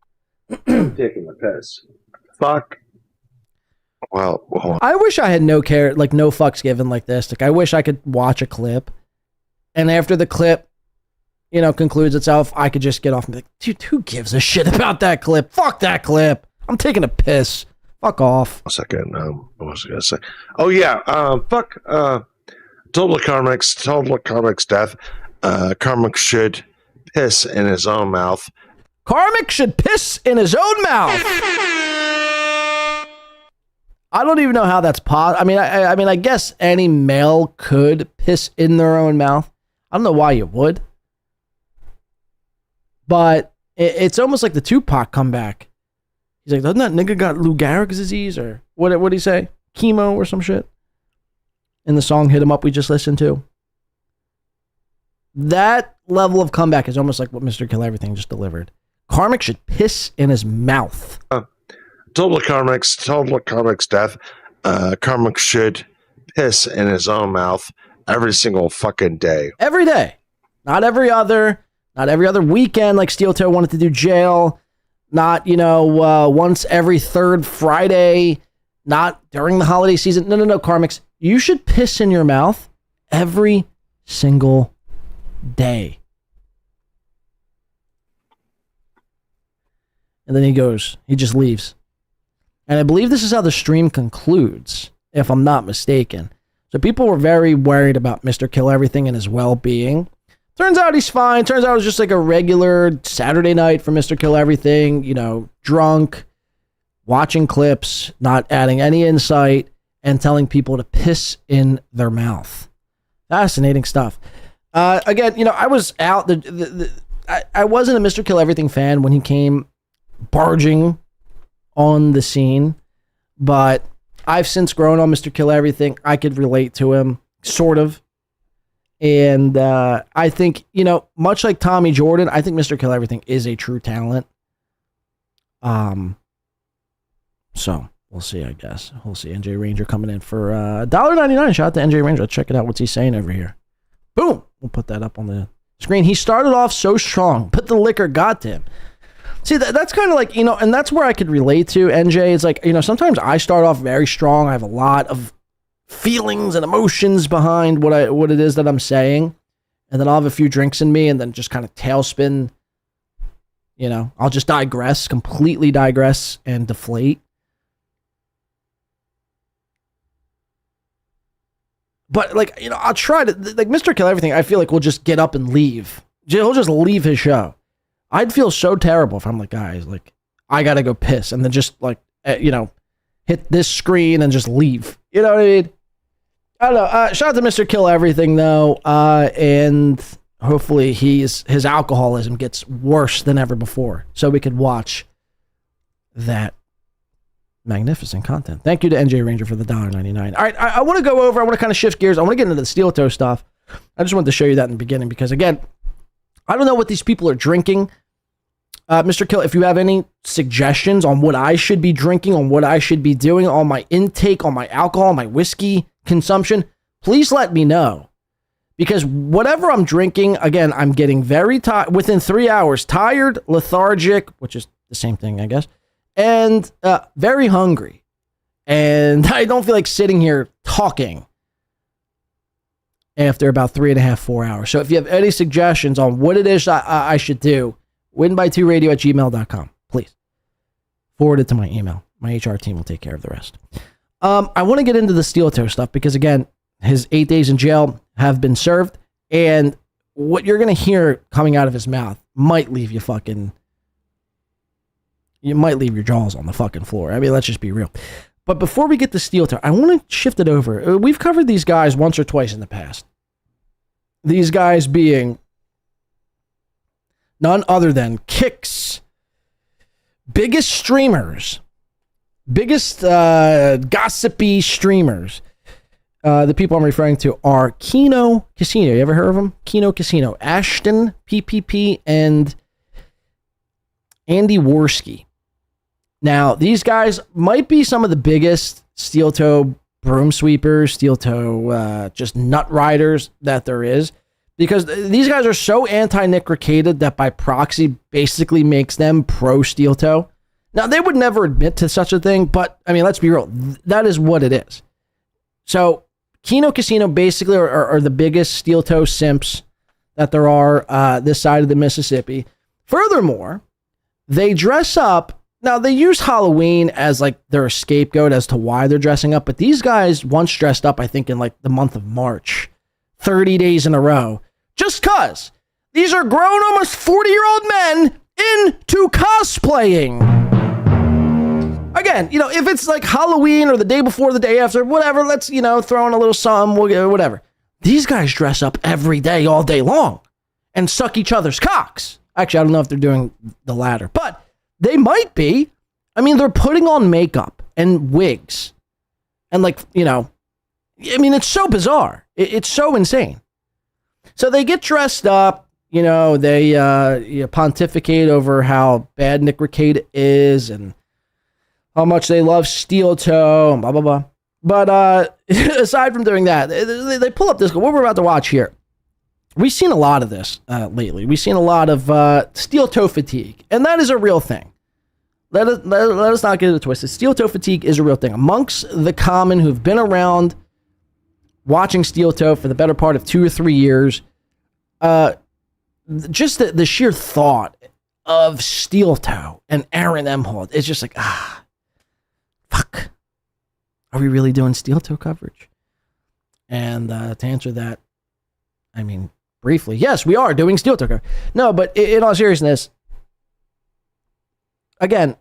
I'm taking the piss. Fuck. Well, hold on. I wish I had no care, like no fucks given like this. Like I wish I could watch a clip, and after the clip, concludes itself, I could just get off and be like, dude, who gives a shit about that clip? Fuck that clip. I'm taking a piss. Fuck off. A second. What was I gonna say? Oh yeah. Fuck. Total Karmic's death. Karmic should piss in his own mouth. Karmic should piss in his own mouth. I don't even know how that's possible. I mean, I guess any male could piss in their own mouth. I don't know why you would, but it's almost like the Tupac comeback. He's like, doesn't that nigga got Lou Gehrig's disease or what'd he say? Chemo or some shit? In the song "Hit 'Em Up" we just listened to. That level of comeback is almost like what Mr. Kill Everything just delivered. Karmic should piss in his mouth. Total Karmic's death. Karmic should piss in his own mouth every single fucking day. Every day. Not every other weekend like Steel Toe wanted to do jail. Not, once every third Friday. Not during the holiday season. No, Karmics. You should piss in your mouth every single day. And then he just leaves. And I believe this is how the stream concludes, if I'm not mistaken. So people were very worried about Mr. Kill Everything and his well-being. Turns out he's fine. Turns out it was just like a regular Saturday night for Mr. Kill Everything, drunk, watching clips, not adding any insight, and telling people to piss in their mouth. Fascinating stuff. Again, I was out. I wasn't a Mr. Kill Everything fan when he came barging on the scene, but I've since grown on Mr. Kill Everything. I could relate to him, sort of. And I think, much like Tommy Jordan, I think Mr. Kill Everything is a true talent. So we'll see, I guess. We'll see. NJ Ranger coming in for $1.99. Shout out to NJ Ranger. Let's check it out. What's he saying over here? Boom. We'll put that up on the screen. He started off so strong, but the liquor got to him. See, that's kind of like, and that's where I could relate to NJ. It's like, sometimes I start off very strong. I have a lot of feelings and emotions behind what it is that I'm saying. And then I'll have a few drinks in me and then just kind of tailspin. I'll just completely digress and deflate. But I'll try to, Mr. Kill Everything, I feel like we'll just get up and leave. He'll just leave his show. I'd feel so terrible if I'm like, guys, I gotta go piss, and then just hit this screen and just leave. You know what I mean? I don't know. Shout out to Mr. Kill Everything though, and hopefully his alcoholism gets worse than ever before, so we could watch that magnificent content. Thank you to NJ Ranger for the $1.99. All right, I want to go over. I want to kind of shift gears. I want to get into the Steel Toe stuff. I just wanted to show you that in the beginning because again, I don't know what these people are drinking. Mr. Kill, if you have any suggestions on what I should be drinking, on what I should be doing, on my intake, on my alcohol, my whiskey consumption, please let me know. Because whatever I'm drinking, again, I'm getting very tired, within 3 hours, tired, lethargic, which is the same thing, I guess, and very hungry. And I don't feel like sitting here talking after about 3.5, 4 hours. So if you have any suggestions on what it is I should do, winby2radio@gmail.com. Please forward it to my email. My HR team will take care of the rest. I want to get into the Steel Toe stuff because, again, his 8 days in jail have been served. And what you're going to hear coming out of his mouth might leave you fucking you might leave your jaws on the fucking floor. I mean, let's just be real. But before we get to steel toe, I want to shift it over. We've covered these guys once or twice in the past. These guys being none other than Kick's biggest streamers, biggest gossipy streamers. The people I'm referring to are Keanu Casino. You ever heard of him? Keanu Casino, Ashton, PPP, and Andy Worski. Now, these guys might be some of the biggest steel toe broom sweepers, steel toe just nut riders that there is, because these guys are so anti-Nick Rekieta that by proxy basically makes them pro steel toe. Now, they would never admit to such a thing, but I mean, let's be real. That is what it is. So, Keanu Casino basically are the biggest steel toe simps that there are this side of the Mississippi. Furthermore, they dress up. Now, they use Halloween as like their scapegoat as to why they're dressing up, but these guys once dressed up, I think, in like the month of March, 30 days in a row, just cause these are grown, almost 40-year-old men into cosplaying. Again, if it's like Halloween or the day before, the day after, whatever, let's, throw in a little something, whatever. These guys dress up every day, all day long, and suck each other's cocks. Actually, I don't know if they're doing the latter, but they might be. I mean, they're putting on makeup and wigs. And it's so bizarre. It's so insane. So they get dressed up, they pontificate over how bad Nick Rekieta is and how much they love steel toe and blah, blah, blah. But aside from doing that, they pull up this, what we're about to watch here. We've seen a lot of this lately. We've seen a lot of steel toe fatigue, and that is a real thing. Let us not get it twisted. Steel toe fatigue is a real thing. Amongst the common who've been around watching steel toe for the better part of 2 or 3 years, just the sheer thought of steel toe and Aaron Emholt, it's just like, fuck. Are we really doing steel toe coverage? And to answer that, I mean, briefly, yes, we are doing steel toe coverage. No, but in all seriousness, again,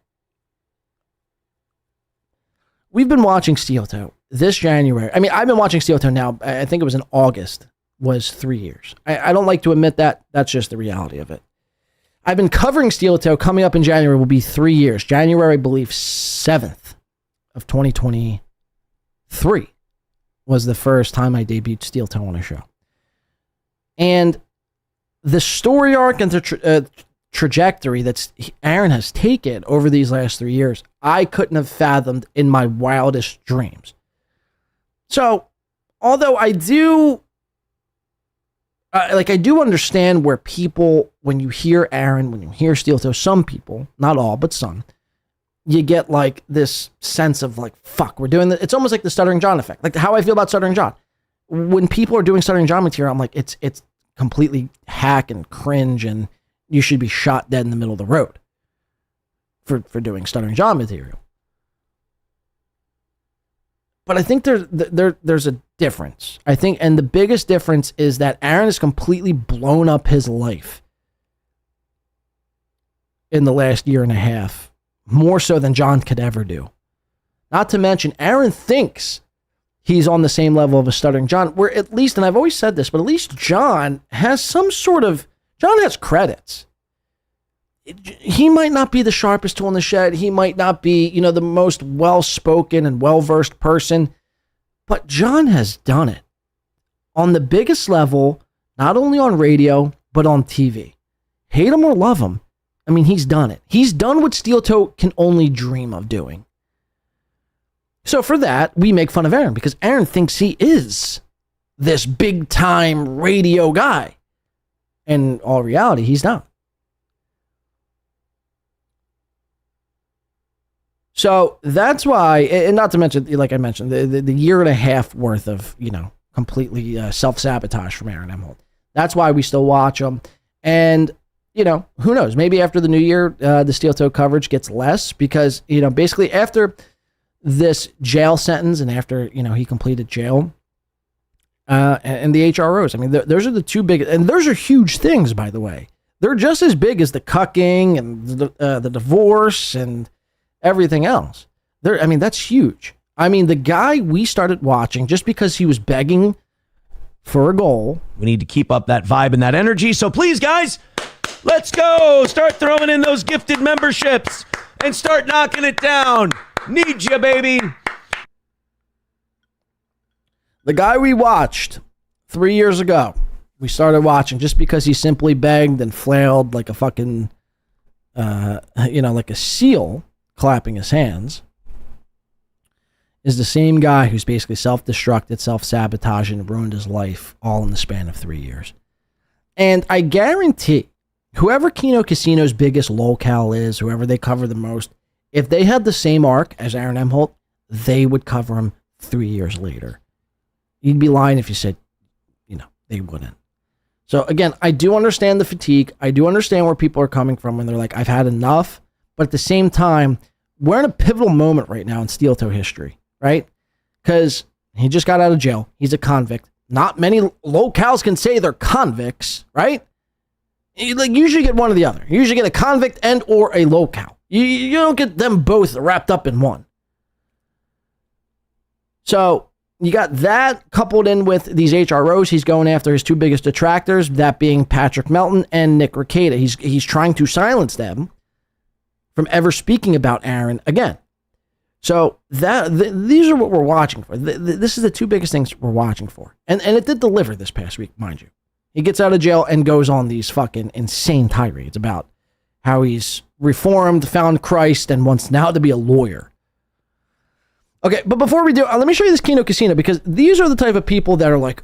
we've been watching steel toe this January. I mean, I've been watching steel toe now. I think it was in August, was 3 years. I don't like to admit that. That's just the reality of it. I've been covering steel toe. Coming up in January will be 3 years. January, I believe, 7th of 2023 was the first time I debuted steel toe on a show. And the story arc and the trajectory that Aaron has taken over these last 3 years, I couldn't have fathomed in my wildest dreams. So, although I do, I do understand where people, when you hear Aaron, when you hear steel toe, some people, not all, but some, you get like this sense of like, fuck, we're doing that. It's almost like the Stuttering John effect. Like how I feel about Stuttering John. When people are doing Stuttering John material, I'm like, it's completely hack and cringe, and you should be shot dead in the middle of the road for doing Stuttering John material. But I think there's a difference. I think, and the biggest difference is that Aaron has completely blown up his life in the last year and a half, more so than John could ever do. Not to mention, Aaron thinks he's on the same level of a Stuttering John, where at least, and I've always said this, but at least John has some sort of, John has credits. He might not be the sharpest tool in the shed. He might not be, the most well-spoken and well-versed person, but John has done it on the biggest level, not only on radio, but on TV. Hate him or love him, I mean, he's done it. He's done what steel toe can only dream of doing. So for that, we make fun of Aaron because Aaron thinks he is this big-time radio guy. In all reality, he's not. So that's why, and not to mention, like I mentioned, the year and a half worth of, completely self-sabotage from Aaron Emholt. That's why we still watch him. And, who knows? Maybe after the new year, the steel toe coverage gets less because, basically after this jail sentence and after, he completed jail and the HROs, I mean, those are the two big, and those are huge things, by the way. They're just as big as the cucking and the divorce and everything else. That's huge. The guy we started watching just because he was begging for a goal. We need to keep up that vibe and that energy. So please, guys, let's go. Start throwing in those gifted memberships and start knocking it down. Need you, baby. The guy we watched 3 years ago, we started watching just because he simply begged and flailed like a fucking, like a seal clapping his hands, is the same guy who's basically self-destructed, self-sabotaged, and ruined his life all in the span of 3 years. And I guarantee, whoever Keno Casino's biggest locale is, whoever they cover the most, if they had the same arc as Aaron Emholt, they would cover him 3 years later. You'd be lying if you said, they wouldn't. So again, I do understand the fatigue. I do understand where people are coming from when they're like, I've had enough. But at the same time, we're in a pivotal moment right now in steel toe history, right? Because he just got out of jail. He's a convict. Not many locales can say they're convicts, right? You usually get one or the other. You usually get a convict and or a locale. You don't get them both wrapped up in one. So you got that coupled in with these HROs. He's going after his two biggest detractors, that being Patrick Melton and Nick Rekieta. He's trying to silence them from ever speaking about Aaron again. So these are what we're watching for. This is the two biggest things we're watching for. And it did deliver this past week, mind you. He gets out of jail and goes on these fucking insane tirades about how he's reformed, found Christ, and wants now to be a lawyer. Okay, but before we do, let me show you this Keno Casino, because these are the type of people that are like,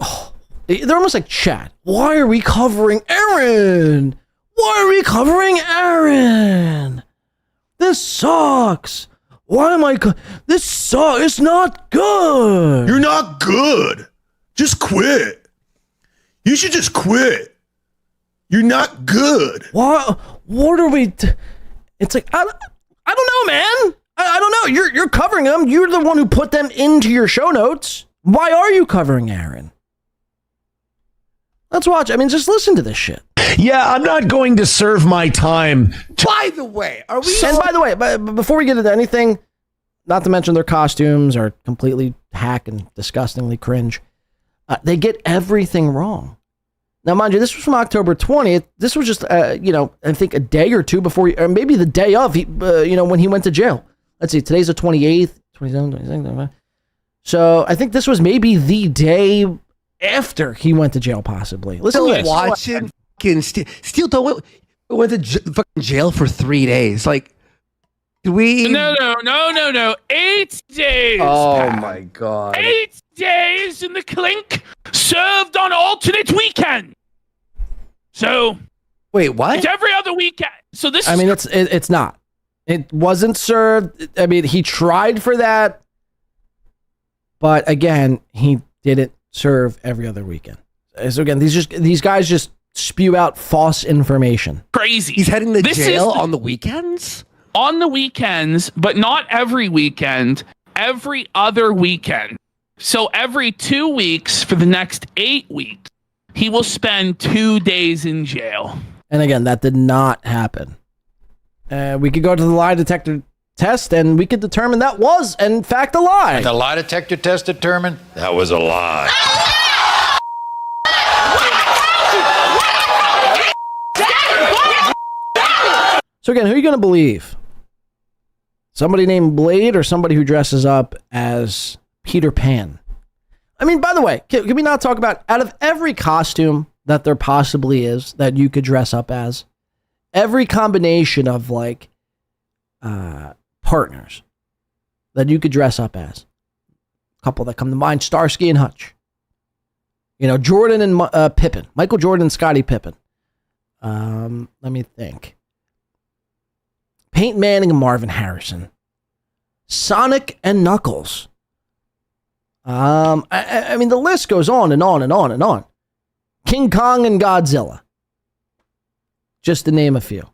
they're almost like Chad. Why are we covering Aaron? Why are we covering Aaron? This sucks. Why am I? This sucks. It's not good. You're not good. Just quit. You should just quit. You're not good. What are we? It's like, I don't know, man. I don't know. You're covering them. You're the one who put them into your show notes. Why are you covering Aaron? Let's watch. Just listen to this shit. Yeah, I'm not going to serve my time. By the way, are we? And by the way, before we get into anything, not to mention their costumes are completely hack and disgustingly cringe. They get everything wrong. Now, mind you, this was from October 20th. This was just, I think a day or two before, or maybe the day of, when he went to jail. Let's see, today's the 28th, 27th, 26th. So I think this was maybe the day after he went to jail, possibly. Listen to this. Watching Steel Toe went to fucking jail for 3 days. Like, did we? No. 8 days. Oh Pat. my God. 8 days in the clink, served on alternate weekend. So, wait, what? It's every other weekend. So this. It's not. It wasn't served. He tried for that, but again, he didn't serve every other weekend. So again, these guys just spew out false information. Crazy. He's heading to jail on the weekends? On the weekends, but not every weekend, every other weekend. So every 2 weeks for the next 8 weeks, he will spend 2 days in jail. And again, that did not happen. We could go to the lie detector test and we could determine that was, in fact, a lie. And the lie detector test determined that was a lie. So again, who are you going to believe? Somebody named Blade or somebody who dresses up as Peter Pan? By the way, can we not talk about, out of every costume that there possibly is that you could dress up as, every combination of partners that you could dress up as, a couple that come to mind, Starsky and Hutch, Jordan and Pippen, Michael Jordan and Scottie Pippen. Let me think. Peyton Manning and Marvin Harrison, Sonic and Knuckles. The list goes on and on and on and on. King Kong and Godzilla. Just to name a few. I'm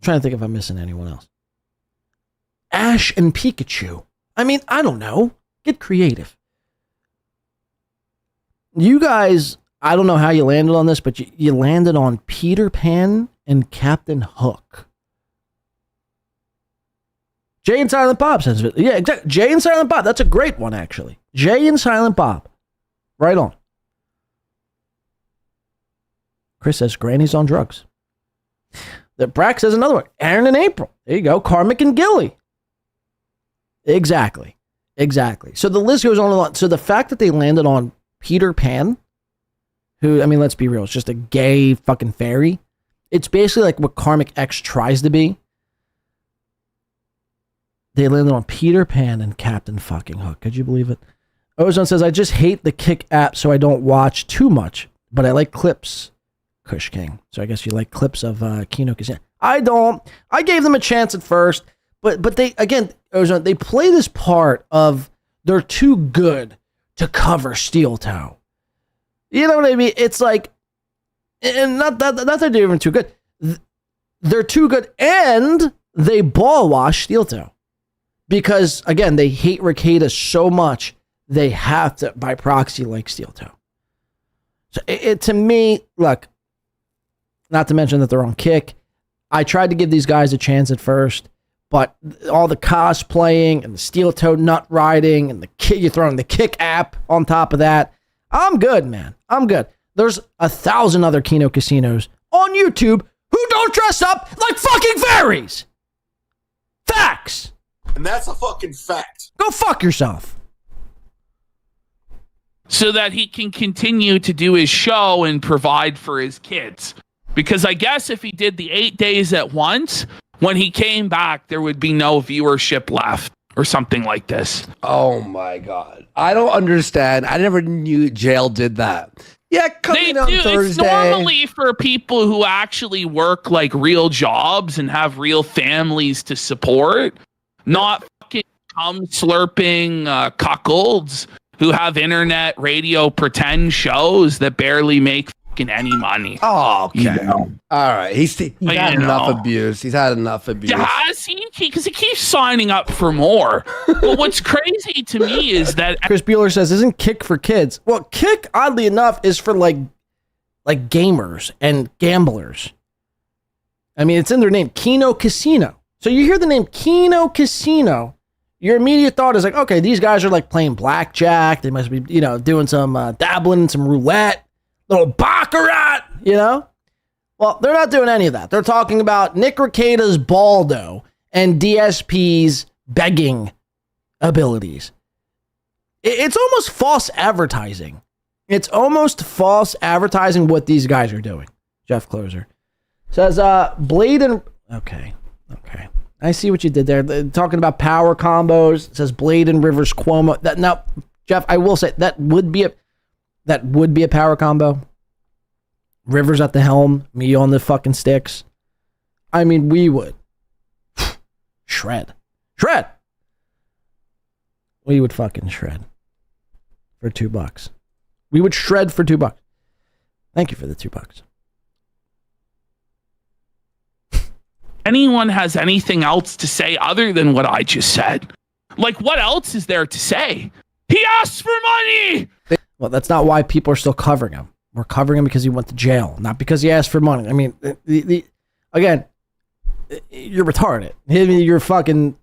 trying to think if I'm missing anyone else. Ash and Pikachu. I don't know. Get creative. You guys I don't know how you landed on this, but you landed on Peter Pan and Captain Hook. Jay and Silent Bob says it. Yeah, exactly. Jay and Silent Bob. That's a great one, actually. Jay and Silent Bob. Right on. Chris says Granny's on drugs. Brack says another one. Aaron and April. There you go. Karmic and Gilly. Exactly. So the list goes on and on. So the fact that they landed on Peter Pan, who, I mean, let's be real, it's just a gay fucking fairy. It's basically like what Karmic X tries to be. They landed on Peter Pan and Captain fucking Hook. Could you believe it? Ozone says, I just hate the Kick app, so I don't watch too much, but I like clips. Kush King. So I guess you like clips of Keanu Casino. I don't. I gave them a chance at first, but they, again, Ozone, they play this part of they're too good to cover Steel Toe. You know what I mean? It's like, and not that they're even too good. They're too good, and they ball wash Steel Toe. Because, again, they hate Ricada so much, they have to, by proxy, like Steel Toe. So, it to me, look, not to mention that they're on Kick. I tried to give these guys a chance at first, but all the cosplaying and the Steel Toe nut riding and you're throwing the Kick app on top of that. I'm good, man. I'm good. There's 1,000 other Kino casinos on YouTube who don't dress up like fucking fairies. Facts. And that's a fucking fact. Go fuck yourself. So that he can continue to do his show and provide for his kids. Because I guess if he did the 8 days at once, when he came back, there would be no viewership left or something like this. Oh my God. I don't understand. I never knew Jail did that. Yeah, coming on Thursday. It's normally for people who actually work like real jobs and have real families to support, not fucking cum slurping cuckolds who have internet radio pretend shows that barely make fucking any money. Oh, okay. You know? All right. He's had enough abuse. He's had enough abuse. Has he? Because he keeps signing up for more. But what's crazy to me is that Chris Bueller says, isn't Kick for kids? Well, Kick, oddly enough, is for like gamers and gamblers. I mean, it's in their name, Kino Casino. So you hear the name Kino Casino, your immediate thought is like, okay, these guys are like playing blackjack. They must be, doing some dabbling in some roulette, little baccarat, Well, they're not doing any of that. They're talking about Nick Rekida's Baldo and DSP's begging abilities. It's almost false advertising. It's almost false advertising what these guys are doing. Jeff Closer says, Blade and... Okay. I see what you did there. They're talking about power combos. It says Blade and Rivers Cuomo. Now, Jeff, I will say that would be a power combo. Rivers at the helm, me on the fucking sticks. I mean, we would shred. We would fucking shred for $2. We would shred for $2. Thank you for the $2. anyone has anything else to say other than what I just said. Like, what else is there to say? He asked for money! Well, that's not why people are still covering him. We're covering him because he went to jail, not because he asked for money. I mean, again, you're retarded. You're fucking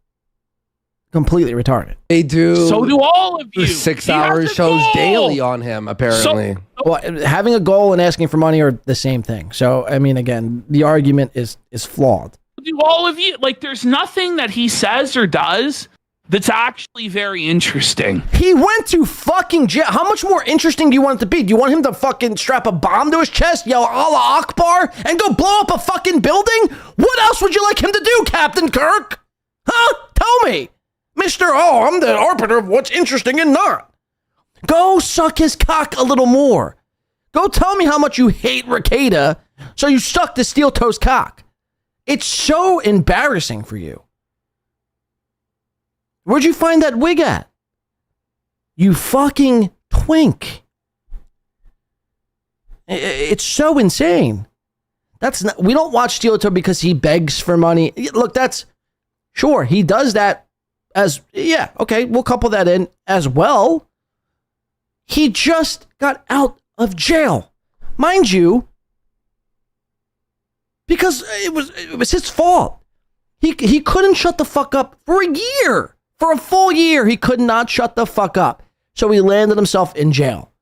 completely retarded. They do. So do all of you. 6 hour shows daily on him, apparently. Well, having a goal and asking for money are the same thing. So, I mean, again, the argument is flawed. Do all of you, like, there's nothing that he says or does that's actually very interesting. He went to fucking jail. How much more interesting do you want it to be? Do you want him to fucking strap a bomb to his chest, yell Allah Akbar, and go blow up a fucking building? What else would you like him to do, Captain Kirk? Huh? Tell me. Mr. Oh, I'm the arbiter of what's interesting and not. Go suck his cock a little more. Go tell me how much you hate Ricada, so you suck the steel toe's cock. It's so embarrassing for you. Where'd you find that wig at? You fucking twink. It's so insane. That's not, we don't watch Steel Toe because he begs for money. Look, that's sure he does that as, yeah, okay, we'll couple that in as well. He just got out of jail. Mind you, because it was his fault. He couldn't shut the fuck up for a year. For a full year, he could not shut the fuck up. So he landed himself in jail.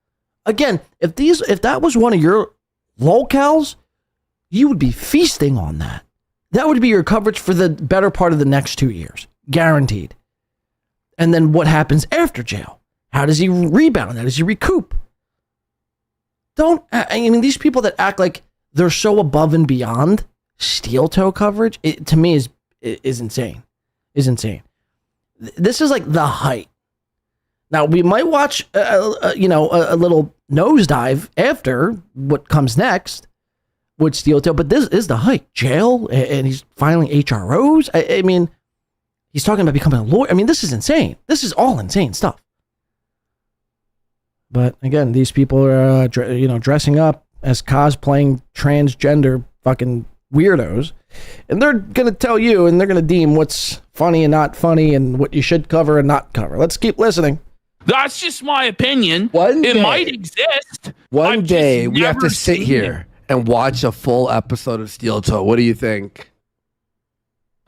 Again, if that was one of your locales, you would be feasting on that. That would be your coverage for the better part of the next 2 years. Guaranteed. And then what happens after jail? How does he rebound? How does he recoup? I mean, these people that act like they're so above and beyond steel toe coverage, to me is insane. Is insane. This is like the height. Now we might watch, a little nosedive after what comes next with steel toe, but this is the height. Jail, and he's filing HROs. I mean, he's talking about becoming a lawyer. I mean, this is insane. This is all insane stuff. But again, these people are, dressing up as cosplaying transgender fucking weirdos, and they're gonna tell you, and they're gonna deem what's funny and not funny, and what you should cover and not cover. Let's keep listening. That's just my opinion. It might exist. One day we have to sit here and watch a full episode of Steel Toe. What do you think?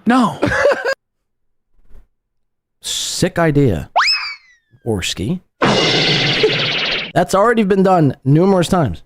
No. Sick idea, Orski. That's already been done numerous times.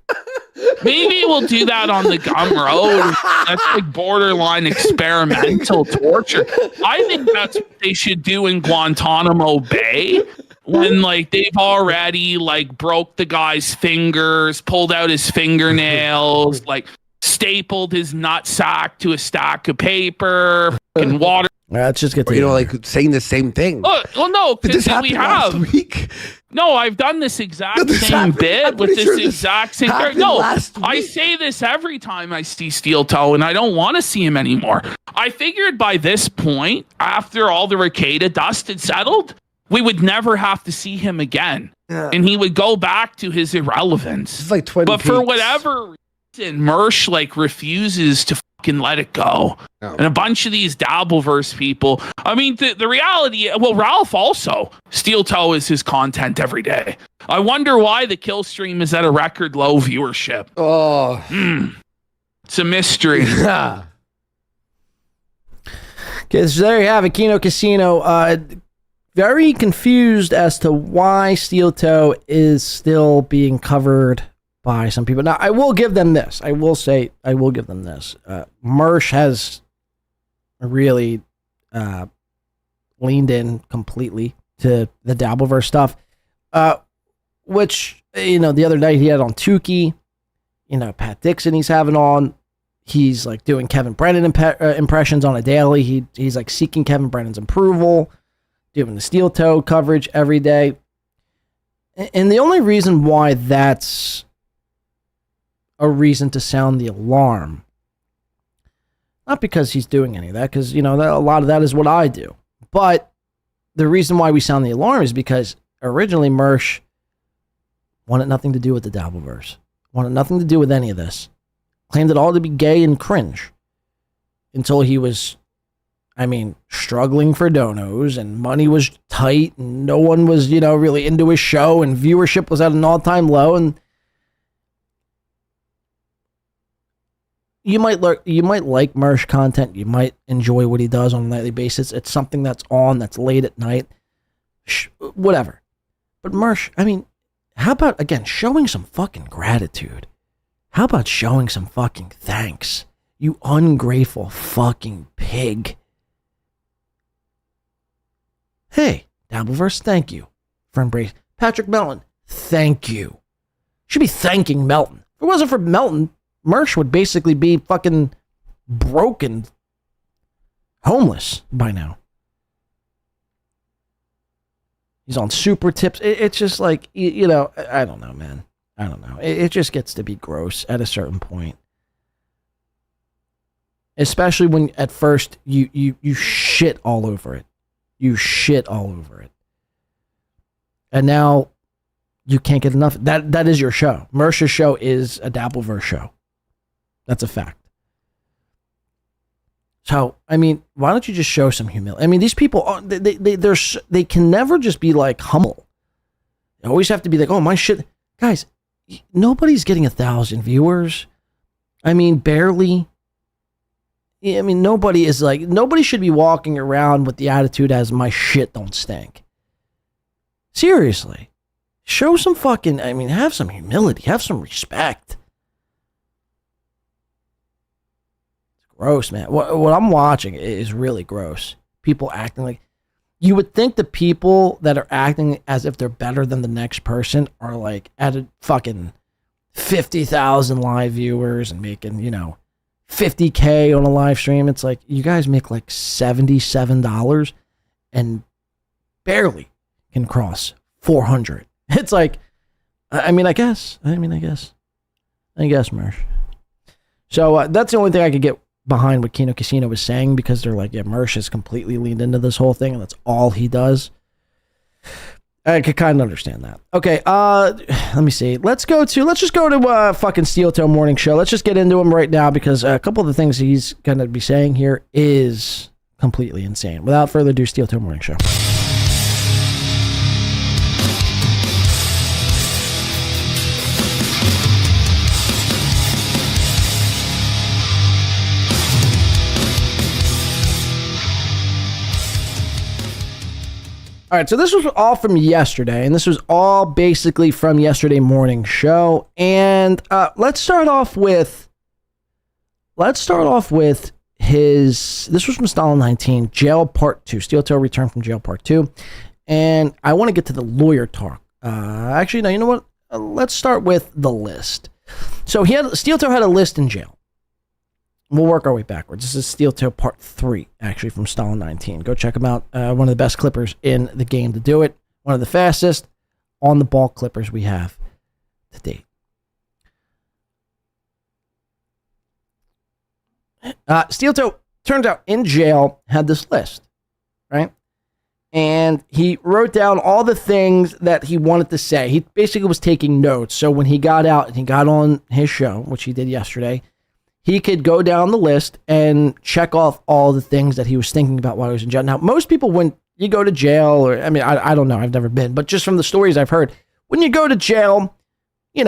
Maybe we'll do that on the Gum Road. That's like borderline experimental torture. I think that's what they should do in Guantanamo Bay, when like they've already like broke the guy's fingers, pulled out his fingernails, like stapled his nutsack to a stack of paper and water. Let's just get to like saying the same thing. Well, no, because we have. Last week? No, I've done this exact same bit with this exact same character. No, I say this every time I see Steel Toe, and I don't want to see him anymore. I figured by this point, after all the Ricada dust had settled, we would never have to see him again. Yeah. And he would go back to his irrelevance. It's like Twin But Peaks. for whatever reason, Mersh like refuses to fucking let it go. No. And a bunch of these Dabbleverse people, I mean, the reality, well, Ralph also, Steel Toe is his content every day. I wonder why the kill stream is at a record low viewership. Oh. It's a mystery. Okay, so there you have it, Keno Casino. Very confused as to why Steel Toe is still being covered by some people. Now, I will give them this. I will give them this. Mersh has really leaned in completely to the Dabbleverse stuff, which, the other night he had on Tukey, Pat Dixon he's having on. He's like doing Kevin Brennan impressions on a daily. He's like seeking Kevin Brennan's approval, doing the Steel Toe coverage every day. And the only reason why that's a reason to sound the alarm, not because he's doing any of that, because, a lot of that is what I do. But the reason why we sound the alarm is because originally Mersh wanted nothing to do with the Dabbleverse, wanted nothing to do with any of this, claimed it all to be gay and cringe until he was, struggling for donos and money was tight and no one was, really into his show and viewership was at an all-time low. And you might like Mersh content. You might enjoy what he does on a nightly basis. It's something that's late at night, whatever. But Mersh, how about, again, showing some fucking gratitude? How about showing some fucking thanks? You ungrateful fucking pig. Hey, Dabbleverse, thank you for embracing. Patrick Melton, thank you. Should be thanking Melton. If it wasn't for Melton, Mersh would basically be fucking broken, homeless by now. He's on super tips. It's just like, I don't know, man. I don't know. It just gets to be gross at a certain point. Especially when at first you shit all over it. You shit all over it. And now you can't get enough. That is your show. Mersh's show is a Dabbleverse show. That's a fact. So, why don't you just show some humility? These people, they can never just be like humble. They always have to be like, oh, my shit. Guys, nobody's getting 1,000 viewers. I mean, barely. I mean, nobody should be walking around with the attitude as my shit don't stink. Seriously. Show some fucking, have some humility, have some respect. It's gross, man. What I'm watching is really gross. People acting like, you would think the people that are acting as if they're better than the next person are like at a fucking 50,000 live viewers and making, $50K on a live stream. It's like, you guys make like $77 and barely can cross 400. It's like, I guess, Mersh. So that's the only thing I could get behind what Kino Casino was saying, because they're like, yeah, Mersh has completely leaned into this whole thing and that's all he does. I could kind of understand that. Okay, let me see. Let's just go to fucking Steel Toe Morning Show. Let's just get into him right now, because a couple of the things he's going to be saying here is completely insane. Without further ado, Steel Toe Morning Show. All right, so this was all from yesterday, and this was all basically from yesterday morning show. And let's start off with his. This was from Stalin 19, Jail Part 2. Steel Toe returned from jail Part 2, and I want to get to the lawyer talk. Actually, no, you know what? Let's start with the list. So Steel Toe had a list in jail. We'll work our way backwards. This is Steel Toe Part 3, actually, from Stalin 19. Go check him out. One of the best clippers in the game to do it. One of the fastest on-the-ball clippers we have to date. Steel Toe, turns out, in jail, had this list, right? And he wrote down all the things that he wanted to say. He basically was taking notes. So when he got out and he got on his show, which he did yesterday, he could go down the list and check off all the things that he was thinking about while he was in jail. Now, most people, when you go to jail, or, I don't know, I've never been, but just from the stories I've heard, when you go to jail, you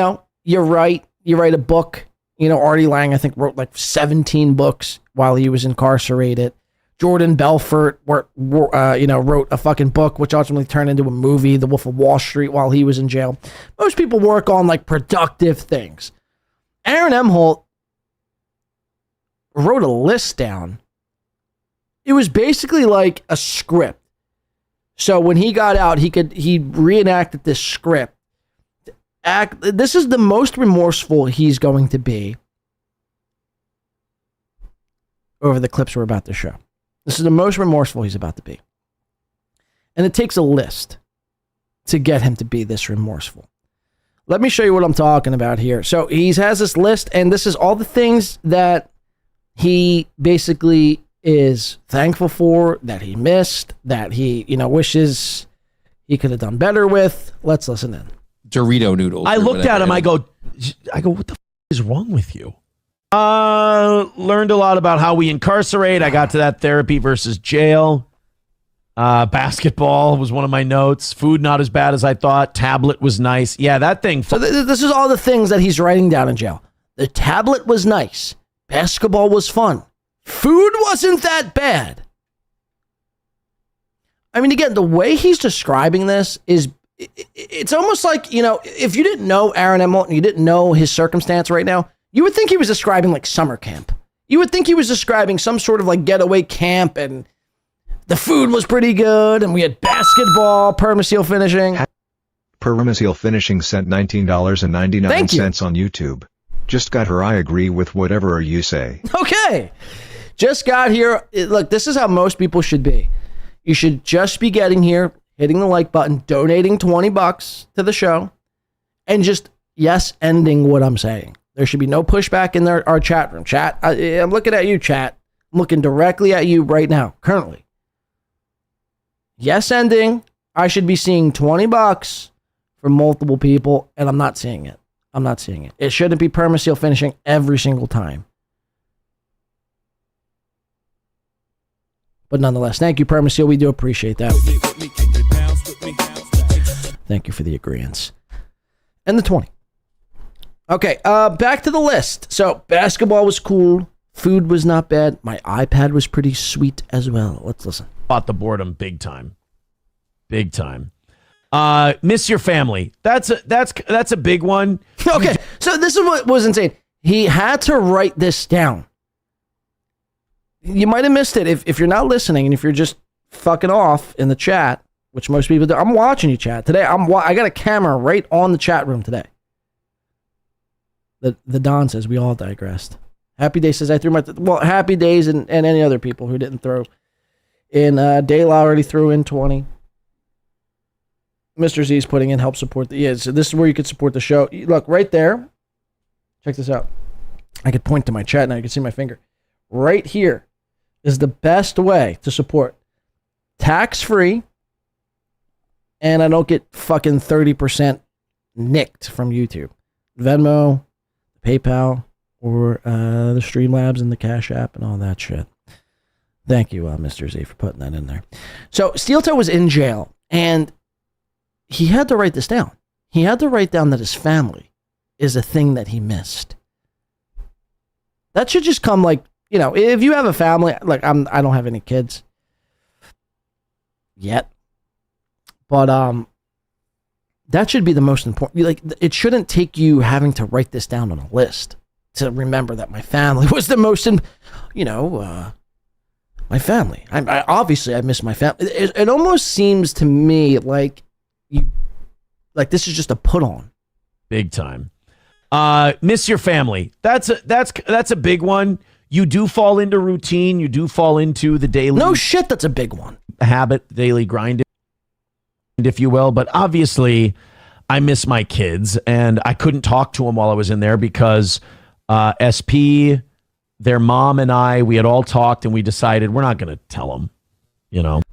write a book. Artie Lang, I think, wrote like 17 books while he was incarcerated. Jordan Belfort, wrote a fucking book, which ultimately turned into a movie, The Wolf of Wall Street, while he was in jail. Most people work on like productive things. Aaron Emholt wrote a list down. It was basically like a script. So when he got out, he reenacted this script. This is the most remorseful he's going to be over the clips we're about to show. This is the most remorseful he's about to be. And it takes a list to get him to be this remorseful. Let me show you what I'm talking about here. So he has this list, and this is all the things that he basically is thankful for, that he missed, that he, wishes he could have done better with. Let's listen in. Dorito noodles. I looked at him. I go, what the is wrong with you? Learned a lot about how we incarcerate. I got to that therapy versus jail. Basketball was one of my notes. Food not as bad as I thought. Tablet was nice. Yeah, that thing. So this is all the things that he's writing down in jail. The tablet was nice. Basketball was fun. Food wasn't that bad. Again, the way he's describing this is, it's almost like, if you didn't know Aaron Emholt and you didn't know his circumstance right now, you would think he was describing like summer camp. You would think he was describing some sort of like getaway camp, and the food was pretty good, and we had basketball, Permaseal Finishing. Permaseal Finishing sent $19.99 on YouTube. Just got her. I agree with whatever you say. Okay. Just got here. Look, this is how most people should be. You should just be getting here, hitting the like button, donating $20 to the show, and just ending what I'm saying. There should be no pushback in our chat room. Chat, I'm looking at you, chat. I'm looking directly at you right now, currently. Ending. I should be seeing $20 from multiple people, and I'm not seeing it. It shouldn't be Permaseal Finishing every single time. But nonetheless, thank you, Permaseal. We do appreciate that. Thank you for the agreeance. And the 20. Okay, back to the list. So basketball was cool. Food was not bad. My iPad was pretty sweet as well. Let's listen. Fought the boredom big time. Big time. Miss your family. That's a big one. Okay, so this is what was insane. He had to write this down. You might have missed it if you're not listening and if you're just fucking off in the chat, which most people do. I'm watching you chat today. I got a camera right on the chat room today. The Don says we all digressed. Happy Day says I threw my Happy Days and any other people who didn't throw in. Dayla already threw in 20. Mr. Z's putting in help support so this is where you could support the show. Look right there. Check this out. I could point to my chat now. You can see my finger. Right here is the best way to support. Tax-free, and I don't get fucking 30% nicked from YouTube. Venmo, PayPal, or the Streamlabs and the Cashapp and all that shit. Thank you, Mr. Z, for putting that in there. So Steel Toe was in jail, and he had to write this down. He had to write down that his family is a thing that he missed. That should just come like, if you have a family, like I don't have any kids yet, but that should be the most important. Like, it shouldn't take you having to write this down on a list to remember that my family was the most, my family. I obviously I miss my family. It almost seems to me like this is just a put on. Big time. Miss your family. That's a big one. You do fall into routine. You do fall into the daily. No shit, that's a big one. Habit, daily grind, if you will. But obviously, I miss my kids, and I couldn't talk to them while I was in there because SP, their mom, and we had all talked, and we decided we're not going to tell them.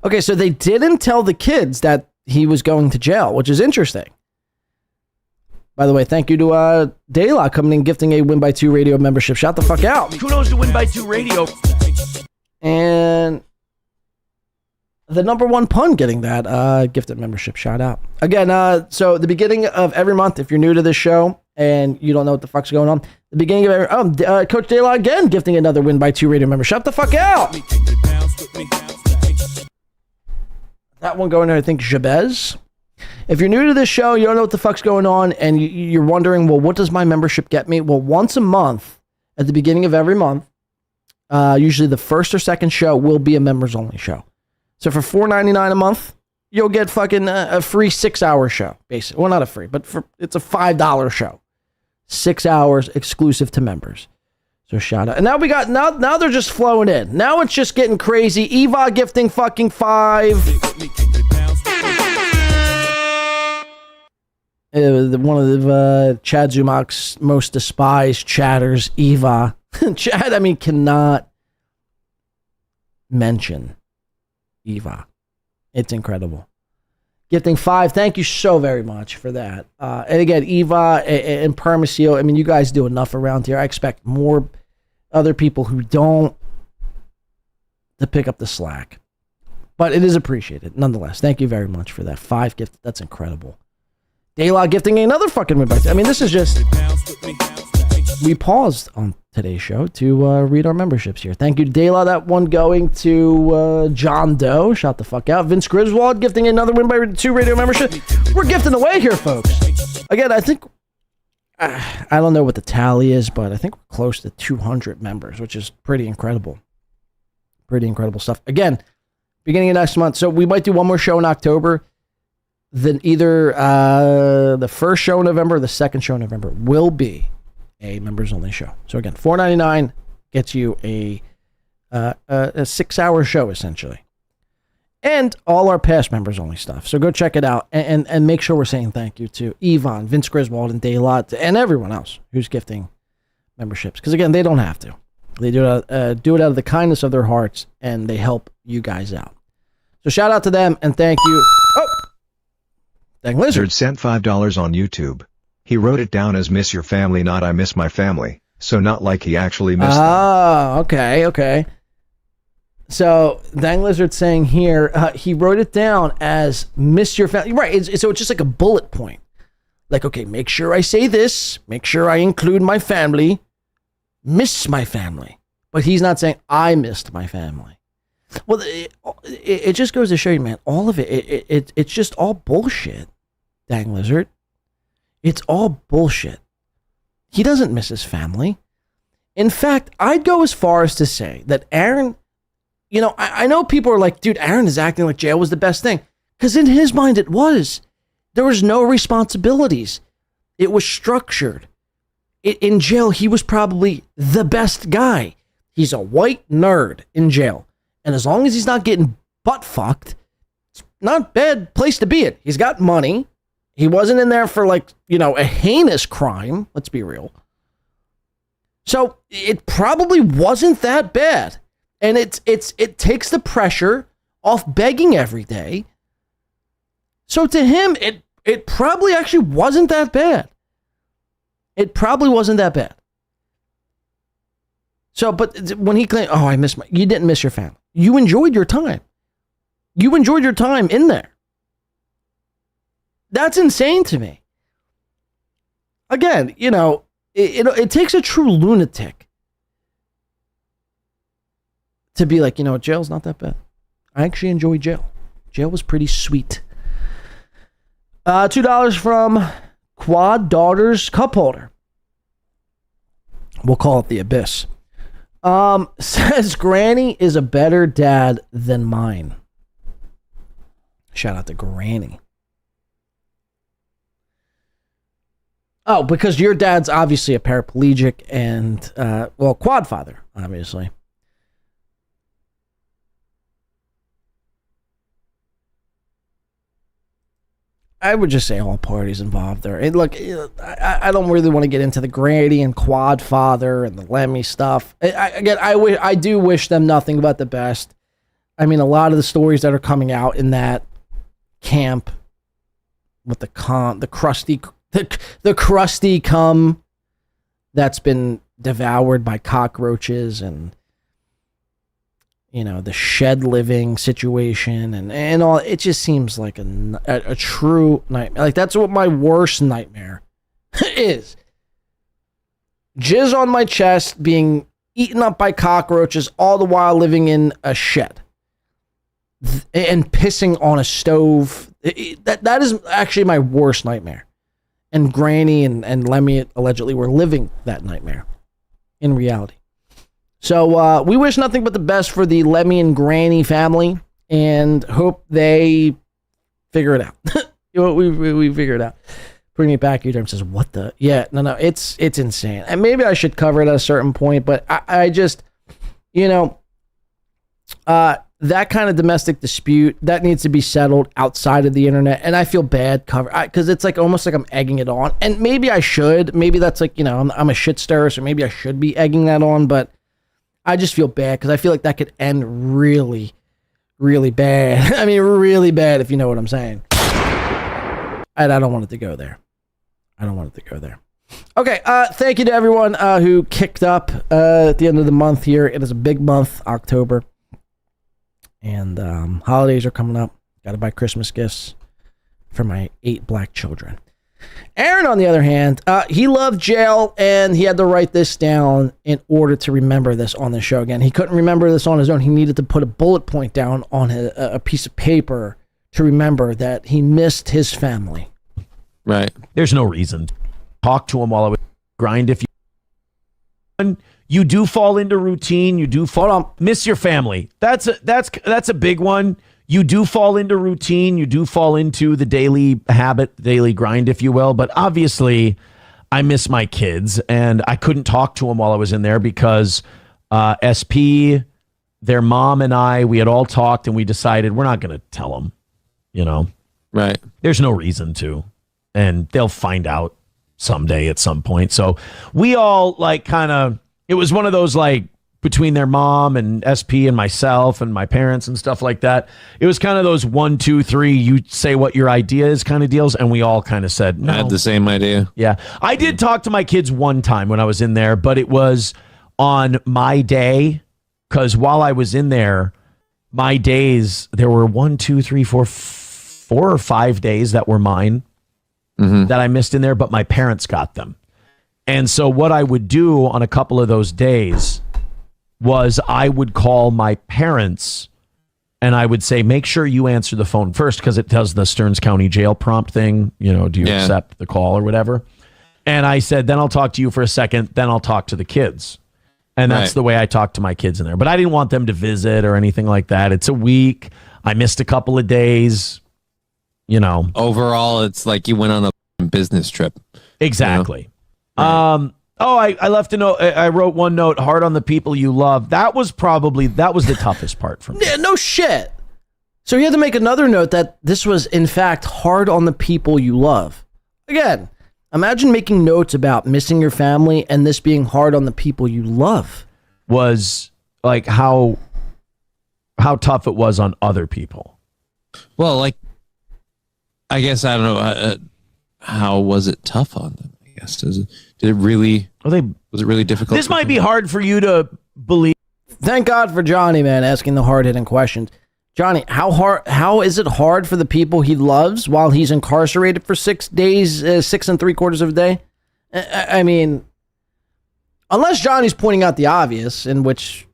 Okay, so they didn't tell the kids that he was going to jail, which is interesting. By the way, thank you to Dayla coming in gifting a Win by 2 radio membership. Shout the fuck out. Kudos to Win by 2 radio. And the number one pun getting that gifted membership. Shout out. Again, so the beginning of every month, if you're new to this show and you don't know what the fuck's going on, the beginning of every... Coach Dayla again gifting another Win by 2 radio membership. Shut the fuck out. That one going to, I think, Jabez. If you're new to this show, you don't know what the fuck's going on, and you're wondering, well, what does my membership get me? Well, once a month, at the beginning of every month, usually the first or second show will be a members-only show. So for $4.99 a month, you'll get fucking a free 6-hour show, basically. Well, not a free, but it's a $5 show. 6 hours exclusive to members. So shout out. And now now they're just flowing in. Now it's just getting crazy. Eva gifting fucking 5. One of Chad Zumach's most despised chatters, Eva. Chad, cannot mention Eva. It's incredible. Gifting 5. Thank you so very much for that. And again, Eva and Permaseal, you guys do enough around here. I expect more other people who don't to pick up the slack. But it is appreciated, nonetheless. Thank you very much for that. 5 gift. That's incredible. Dayla gifting another fucking win by 2. This is just... We paused on today's show to read our memberships here. Thank you to Dayla. That one going to John Doe. Shout the fuck out. Vince Griswold gifting another Win by 2 radio membership. We're gifting away here, folks. Again, I think... I don't know what the tally is, but I think we're close to 200 members, which is pretty incredible. Pretty incredible stuff. Again, beginning of next month. So we might do one more show in October. Then either the first show in November or the second show in November will be a members-only show. So again, $4.99 gets you a 6-hour show, essentially. And all our past members-only stuff. So go check it out. And make sure we're saying thank you to Yvonne, Vince Griswold, and Daylot, and everyone else who's gifting memberships. Because again, they don't have to. They do it out of the kindness of their hearts, and they help you guys out. So shout out to them, and thank you. Oh! Dang Lizard sent $5 on YouTube. He wrote it down as miss your family, not I miss my family. So not like he actually missed them. Oh, okay. So Dang Lizard saying here, he wrote it down as miss your family. Right, so it's just like a bullet point. Like, okay, make sure I say this, make sure I include my family, miss my family. But he's not saying I missed my family. Well, it just goes to show you, man, all of it's just all bullshit, dang lizard. It's all bullshit. He doesn't miss his family. In fact, I'd go as far as to say that Aaron, you know, I know people are like, dude, Aaron is acting like jail was the best thing. Because in his mind, it was. There was no responsibilities. It was structured. In jail, he was probably the best guy. He's a white nerd in jail. And as long as he's not getting butt fucked, it's not a bad place to be in. He's got money. He wasn't in there for like, you know, a heinous crime. Let's be real. So it probably wasn't that bad. And it takes the pressure off begging every day. So to him, it probably actually wasn't that bad. It probably wasn't that bad. So, but when he claimed, oh, you didn't miss your family. You enjoyed your time. You enjoyed your time in there. That's insane to me. Again, you know, it takes a true lunatic to be like, you know, jail's not that bad. I actually enjoy jail. Jail was pretty sweet. $2 from Quad Daughters Cup Holder. We'll call it the Abyss. Says Granny is a better dad than mine. Shout out to Granny. Oh, because your dad's obviously a paraplegic and, well, quad father, obviously. I would just say all parties involved there. And look, I don't really want to get into the Granny and quad father and the Lemmy stuff. I do wish them nothing but the best. I mean, a lot of the stories that are coming out in that camp with the crusty cum that's been devoured by cockroaches and, you know, the shed living situation and all. It just seems like a true nightmare. Like, that's what my worst nightmare is. Jizz on my chest, being eaten up by cockroaches, all the while living in a shed and pissing on a stove. That is actually my worst nightmare. And Granny and Lemmy allegedly were living that nightmare in reality. So we wish nothing but the best for the Lemmy and Granny family and hope they figure it out. we figure it out. Bring it back. Your says, what the? Yeah, no, it's insane. And maybe I should cover it at a certain point, but I just, you know, that kind of domestic dispute, that needs to be settled outside of the internet. And I feel bad because it's like almost like I'm egging it on. And maybe I should. Maybe that's like, you know, I'm a shit stirrer, so maybe I should be egging that on. But I just feel bad because I feel like that could end really, really bad. I mean, really bad, if you know what I'm saying. And I don't want it to go there. Okay, thank you to everyone who kicked up at the end of the month here. It is a big month, October. And holidays are coming up. Got to buy Christmas gifts for my 8 black children. Aaron, on the other hand, he loved jail, and he had to write this down in order to remember this on the show. Again, he couldn't remember this on his own. He needed to put a bullet point down on a piece of paper to remember that he missed his family. Right. There's no reason. Talk to him while I would grind. If you do fall into routine, you do miss your family. That's a big one. You do fall into routine. You do fall into the daily habit, daily grind, if you will. But obviously, I miss my kids, and I couldn't talk to them while I was in there because SP, their mom, and we had all talked, and we decided we're not going to tell them. You know, right? There's no reason to, and they'll find out someday at some point. So we all like kind of. It was one of those like. Between their mom and SP and myself and my parents and stuff like that. It was kind of those 1, 2, 3, you say what your idea is kind of deals. And we all kind of said, no. I had the same idea. Yeah. I did talk to my kids one time when I was in there, but it was on my day. Because while I was in there, my days, there were 4 or 5 days that were mine. that I missed in there, but my parents got them. And so what I would do on a couple of those days was I would call my parents and I would say, make sure you answer the phone first, because it does the Stearns County jail prompt thing. You know, do you accept the call or whatever? And I said, then I'll talk to you for a second. Then I'll talk to the kids. And that's the way I talk to my kids in there. But I didn't want them to visit or anything like that. It's a week. I missed a couple of days. You know, overall, it's like you went on a business trip. Exactly. You know? I left a note. I wrote one note, hard on the people you love. That was the toughest part for me. Yeah, no shit. So he had to make another note that this was, in fact, hard on the people you love. Again, imagine making notes about missing your family and this being hard on the people you love. Was like how tough it was on other people. Well, like, I guess I don't know. How was it tough on them? I guess was it really difficult? This might be hard for you to believe. Thank God for Johnny, man, asking the hard-hitting questions. Johnny, how is it hard for the people he loves while he's incarcerated for 6 days, 6 3/4 of a day? I mean, unless Johnny's pointing out the obvious, in which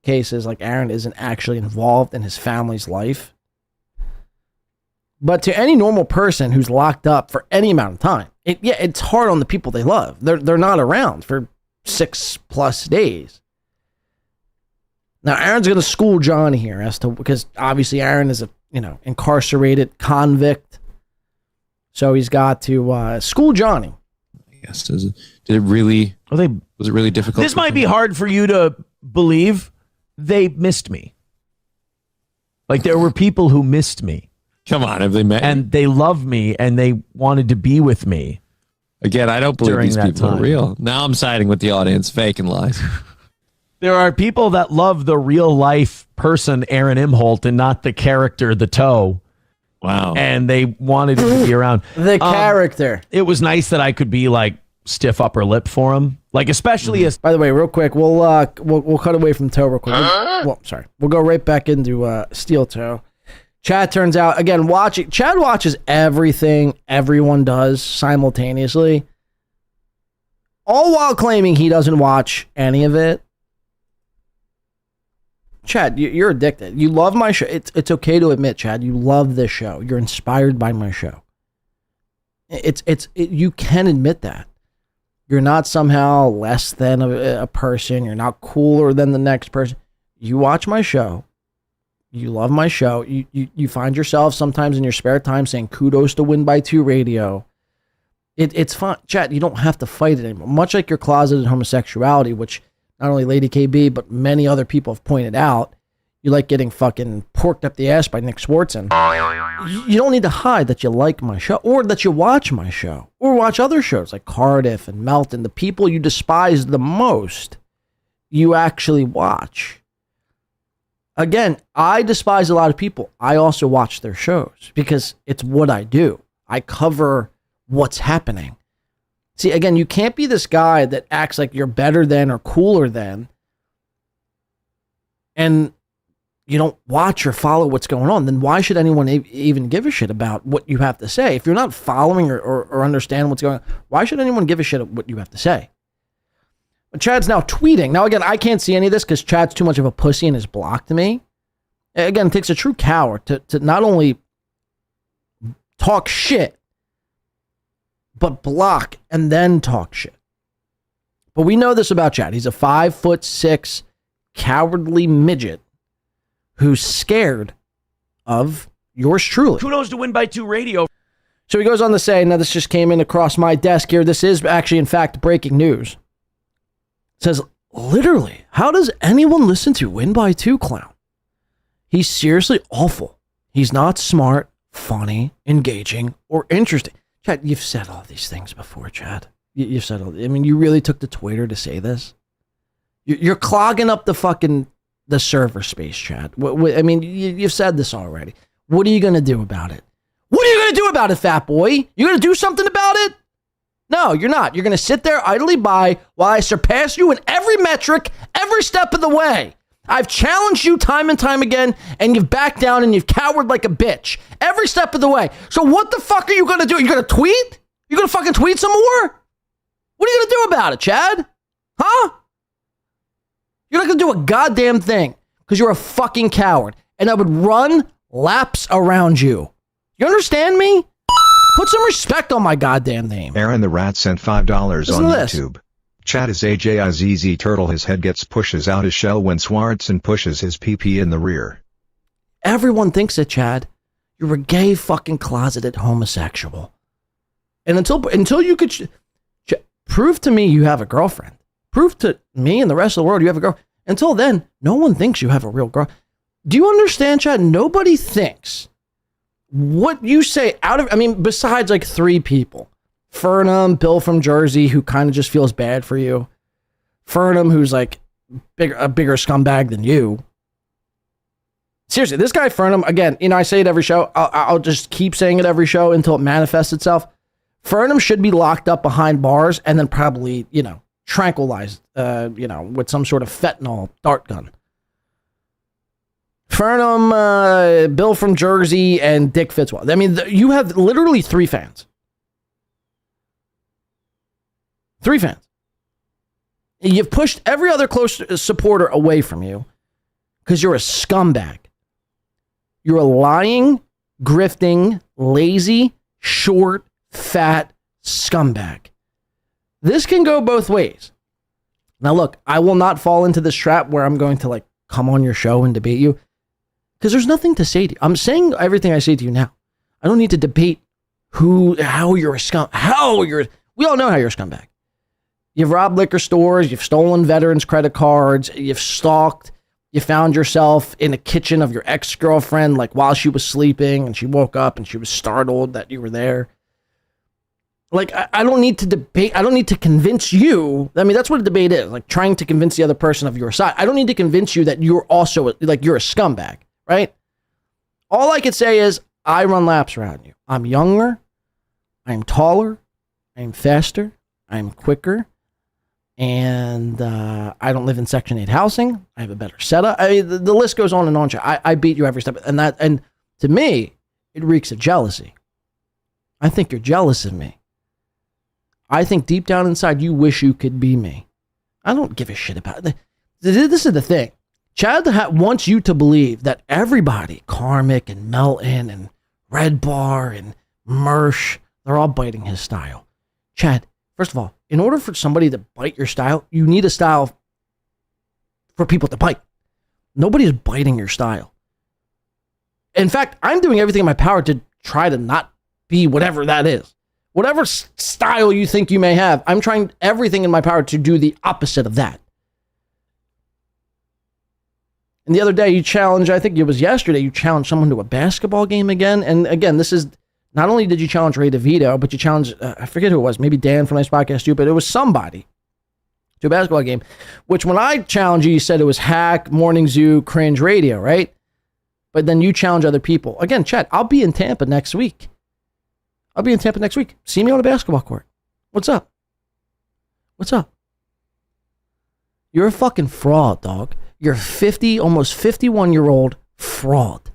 cases like Aaron isn't actually involved in his family's life. But to any normal person who's locked up for any amount of time, it's hard on the people they love. They're not around for 6+ days. Now, Aaron's going to school Johnny here because obviously Aaron is a incarcerated convict, so he's got to school Johnny. I guess was it really difficult? This might be hard for you to believe. They missed me. Like, there were people who missed me. Come on, have they met? And they love me, and they wanted to be with me. Again, I don't believe these people are real. Now I'm siding with the audience, fake and lies. There are people that love the real life person, Aaron Imholt, and not the character, the toe. Wow. And they wanted him to be around. The character. It was nice that I could be like stiff upper lip for him. Like, especially as... By the way, real quick, we'll cut away from toe real quick. We'll go right back into steel toe. Chad turns out, again, Chad watches everything everyone does simultaneously, all while claiming he doesn't watch any of it. Chad, you're addicted. You love my show. It's okay to admit, Chad, you love this show. You're inspired by my show. You can admit that. You're not somehow less than a person. You're not cooler than the next person. You watch my show. You love my show. You find yourself sometimes in your spare time saying kudos to Win by 2 Radio. It's fun. Chat, you don't have to fight it anymore. Much like your closeted homosexuality, which not only Lady KB, but many other people have pointed out, you like getting fucking porked up the ass by Nick Swartzen. You don't need to hide that you like my show or that you watch my show or watch other shows like Cardiff and Melton. The people you despise the most, you actually watch. Again, I despise a lot of people. I also watch their shows because it's what I do. I cover what's happening. See, again, you can't be this guy that acts like you're better than or cooler than, and you don't watch or follow what's going on. Then why should anyone even give a shit about what you have to say? If you're not following or understand what's going on, why should anyone give a shit about what you have to say? But Chad's now tweeting. Now, again, I can't see any of this because Chad's too much of a pussy and has blocked me. Again, it takes a true coward to not only talk shit, but block and then talk shit. But we know this about Chad. He's a 5'6" cowardly midget who's scared of yours truly. Kudos to Win by 2 Radio. So he goes on to say, now this just came in across my desk here. This is actually, in fact, breaking news. It says, literally, how does anyone listen to Win by 2 Clown? He's seriously awful. He's not smart, funny, engaging, or interesting. Chad, you've said all these things before, Chad. You've said all. I mean, you really took to Twitter to say this? You're clogging up the server space, Chad. I mean, you've said this already. What are you going to do about it? What are you going to do about it, fat boy? You going to do something about it? No, you're not. You're going to sit there idly by while I surpass you in every metric, every step of the way. I've challenged you time and time again, and you've backed down and you've cowered like a bitch every step of the way. So what the fuck are you going to do? You're going to tweet? You gonna fucking tweet some more? What are you gonna do about it, Chad? Huh? You're not gonna do a goddamn thing because you're a fucking coward. And I would run laps around you. You understand me? Put some respect on my goddamn name. Aaron the Rat sent $5 Listen on to this. YouTube. Chat is AJIZZ Turtle. His head gets pushes out his shell when Swartzen pushes his PP in the rear. Everyone thinks it, Chad. You're a gay fucking closeted homosexual. And until you could prove to me you have a girlfriend. Prove to me and the rest of the world you have a girl. Until then, no one thinks you have a real girl. Do you understand, Chad? Nobody thinks what you say besides like 3 people. Fernum, Bill from Jersey, who kind of just feels bad for you. Fernum, who's like a bigger scumbag than you. Seriously, this guy Fernum, again, I say it every show. I'll just keep saying it every show until it manifests itself. Fernum should be locked up behind bars and then probably, tranquilized, with some sort of fentanyl dart gun. Fernum, Bill from Jersey, and Dick Fitzwater. I mean, you have literally 3 fans. 3 fans. You've pushed every other close supporter away from you because you're a scumbag. You're a lying, grifting, lazy, short, fat scumbag. This can go both ways. Now, look, I will not fall into this trap where I'm going to come on your show and debate you because there's nothing to say to you. I'm saying everything I say to you now. I don't need to debate how you're a scum. We all know how you're a scumbag. You've robbed liquor stores. You've stolen veterans' credit cards. You've stalked. You found yourself in the kitchen of your ex-girlfriend, while she was sleeping, and she woke up and she was startled that you were there. I don't need to debate. I don't need to convince you. I mean, that's what a debate is, trying to convince the other person of your side. I don't need to convince you that you're also, you're a scumbag, right? All I could say is, I run laps around you. I'm younger. I'm taller. I'm faster. I'm quicker. And I don't live in Section 8 housing. I have a better setup. The list goes on and on. I beat you every step. And to me, it reeks of jealousy. I think you're jealous of me. I think deep down inside, you wish you could be me. I don't give a shit about it. This is the thing. Chad wants you to believe that everybody, Karmic and Melton and Red Bar and Mersh, they're all biting his style. Chad, first of all, in order for somebody to bite your style, you need a style for people to bite. Nobody's biting your style. In fact, I'm doing everything in my power to try to not be whatever that is. Whatever style you think you may have, I'm trying everything in my power to do the opposite of that. And the other day you challenged, I think it was yesterday, you challenged someone to a basketball game again. And again, this is, not only did you challenge Ray DeVito, but you challenged, I forget who it was, maybe Dan from Nice Podcast Stu, but it was somebody to a basketball game, which when I challenged you, you said it was hack, morning zoo, cringe radio, right? But then you challenge other people. Again, Chad, I'll be in Tampa next week. See me on a basketball court. What's up? You're a fucking fraud, dog. You're 50, almost 51-year-old fraud.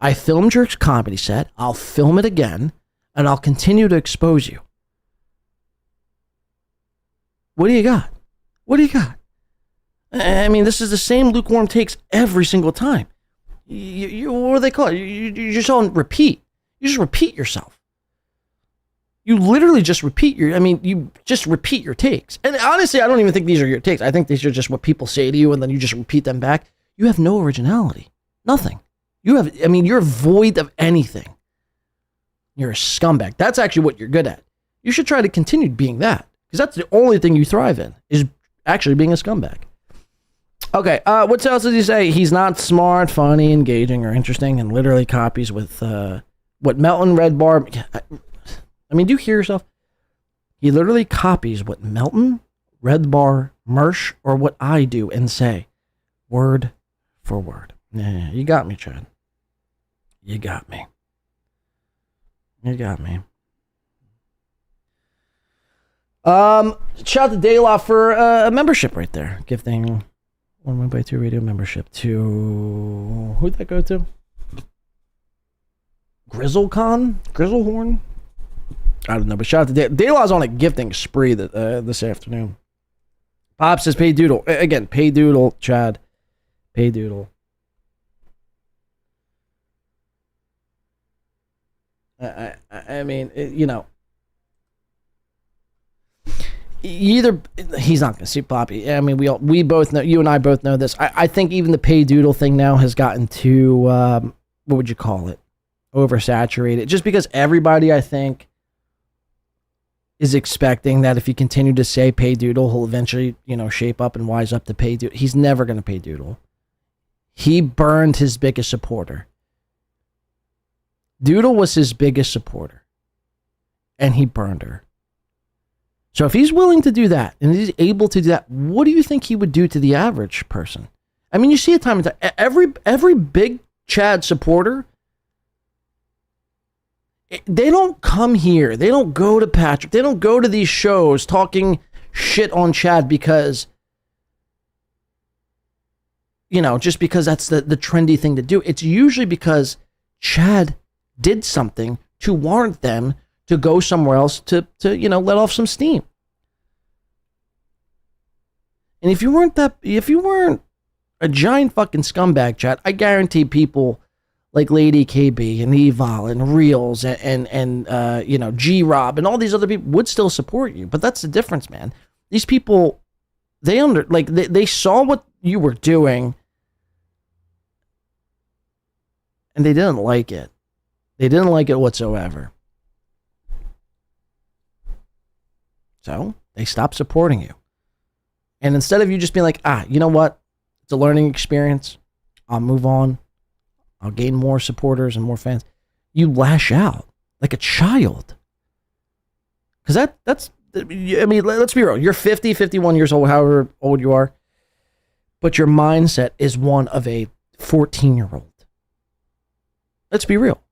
I filmed your comedy set. I'll film it again, and I'll continue to expose you. What do you got? I mean, this is the same lukewarm takes every single time. You what do they call it? You just on repeat. You just repeat yourself. You literally just repeat you just repeat your takes. And honestly, I don't even think these are your takes. I think these are just what people say to you, and then you just repeat them back. You have no originality. Nothing. You're void of anything. You're a scumbag. That's actually what you're good at. You should try to continue being that, because that's the only thing you thrive in, is actually being a scumbag. Okay, what else did he say? He's not smart, funny, engaging, or interesting, and literally copies with what Melton, Red Bar... do you hear yourself? He literally copies what Melton, Red Bar, Mersh, or what I do and say, word for word. Yeah, you got me, Chad. You got me. Shout out to Daylaw for a membership right there. Gifting 1x2 radio membership to... Who'd that go to? Grizzlehorn? I don't know, but shout out to Daylaw's on a gifting spree this afternoon. Pop says pay doodle. Again, pay doodle, Chad. Pay doodle. I mean, either he's not going to see Poppy. I mean, we both know, you and I both know this. I think even the pay doodle thing now has gotten too, what would you call it? Oversaturated. Just because everybody, I think, is expecting that if you continue to say pay doodle, he'll eventually, shape up and wise up to pay doodle. He's never going to pay doodle. He burned his biggest supporter. Doodle was his biggest supporter. And he burned her. So if he's willing to do that, and he's able to do that, what do you think he would do to the average person? I mean, you see it time and time. Every big Chad supporter, they don't come here. They don't go to Patrick. They don't go to these shows talking shit on Chad because, just because that's the trendy thing to do. It's usually because Chad did something to warrant them to go somewhere else to let off some steam. And if you weren't a giant fucking scumbag, Chad, I guarantee people like Lady KB and Eval and Reels and G-Rob and all these other people would still support you. But that's the difference, man. These people, they saw what you were doing and they didn't like it. They didn't like it whatsoever. So they stopped supporting you. And instead of you just being like, you know what? It's a learning experience. I'll move on. I'll gain more supporters and more fans. You lash out like a child. Because that's, I mean, let's be real. You're 50, 51 years old, however old you are. But your mindset is one of a 14-year-old. Let's be real.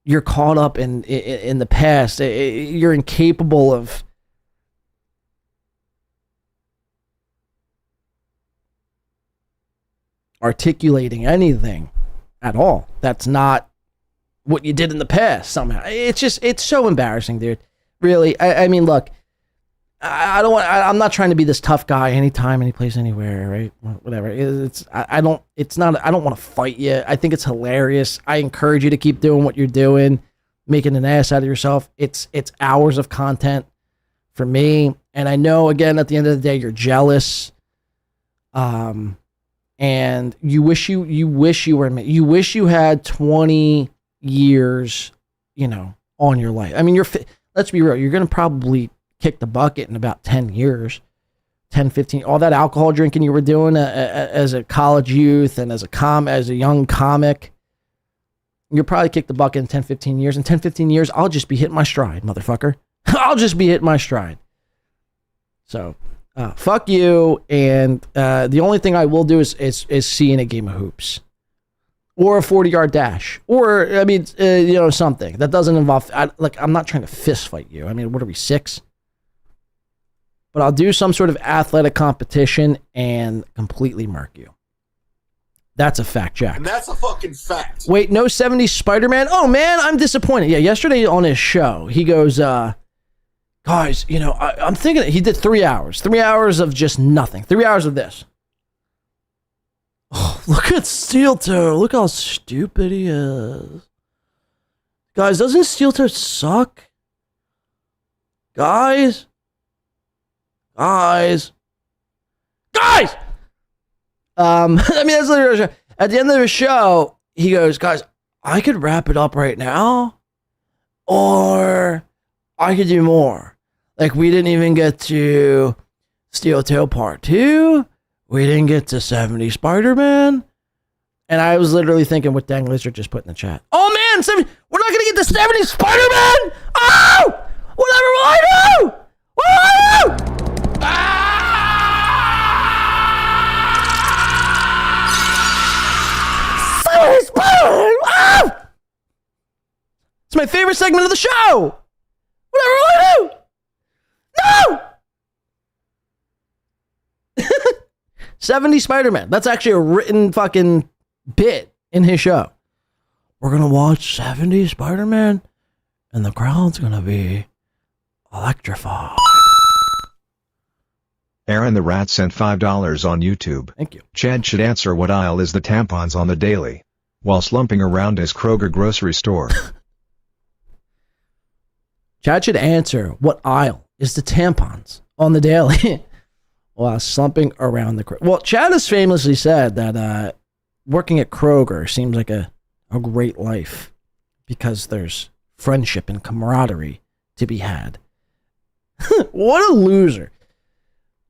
You're caught up in the past. You're incapable of articulating anything at all. That's not what you did in the past somehow. It's so embarrassing, dude. Really. I mean, look, I'm not trying to be this tough guy anytime, any place, anywhere, right? Whatever. I don't want to fight you. I think it's hilarious. I encourage you to keep doing what you're doing, making an ass out of yourself. It's hours of content for me. And I know, again, at the end of the day, you're jealous. And you wish you were me. You wish you had 20 years, on your life. I mean, let's be real. You're going to probably kick the bucket in about 10 years, 10, 15, all that alcohol drinking you were doing as a college youth and as a young comic, you'll probably kick the bucket in 10, 15 years. In 10, 15 years, I'll just be hitting my stride, motherfucker. I'll just be hitting my stride. So, fuck you. And the only thing I will do is see in a game of hoops. Or a 40-yard dash. Or, I mean, something that doesn't involve, I'm not trying to fist fight you. I mean, what are we, 6? But I'll do some sort of athletic competition and completely murk you. That's a fact, Jack. And that's a fucking fact. Wait, no 70s Spider-Man? Oh, man, I'm disappointed. Yeah, yesterday on his show, he goes, guys, I'm thinking he did 3 hours. 3 hours of just nothing. 3 hours of this. Oh, look at Steel Toe. Look how stupid he is. Guys, doesn't Steel Toe suck? Guys! I mean, that's literally at the end of the show, he goes, guys, I could wrap it up right now, or I could do more. Like, we didn't even get to Steel Toe Part 2. We didn't get to 70 Spider-Man. And I was literally thinking what Dang Lizard just put in the chat. Oh, man, we're not going to get to 70 Spider-Man? Oh! Whatever will I do? What will I do? Spider-Man! Ah! It's my favorite segment of the show. Whatever will I do? No! 70 Spider-Man. That's actually a written fucking bit in his show. We're going to watch 70 Spider-Man and the crowd's going to be electrified. Aaron the Rat sent $5 on YouTube. Thank you. Chad should answer what aisle is the tampons on the daily, while slumping around his Kroger grocery store. Chad should answer what aisle is the tampons on the daily while slumping around the... Well, Chad has famously said that working at Kroger seems like a great life because there's friendship and camaraderie to be had. What a loser.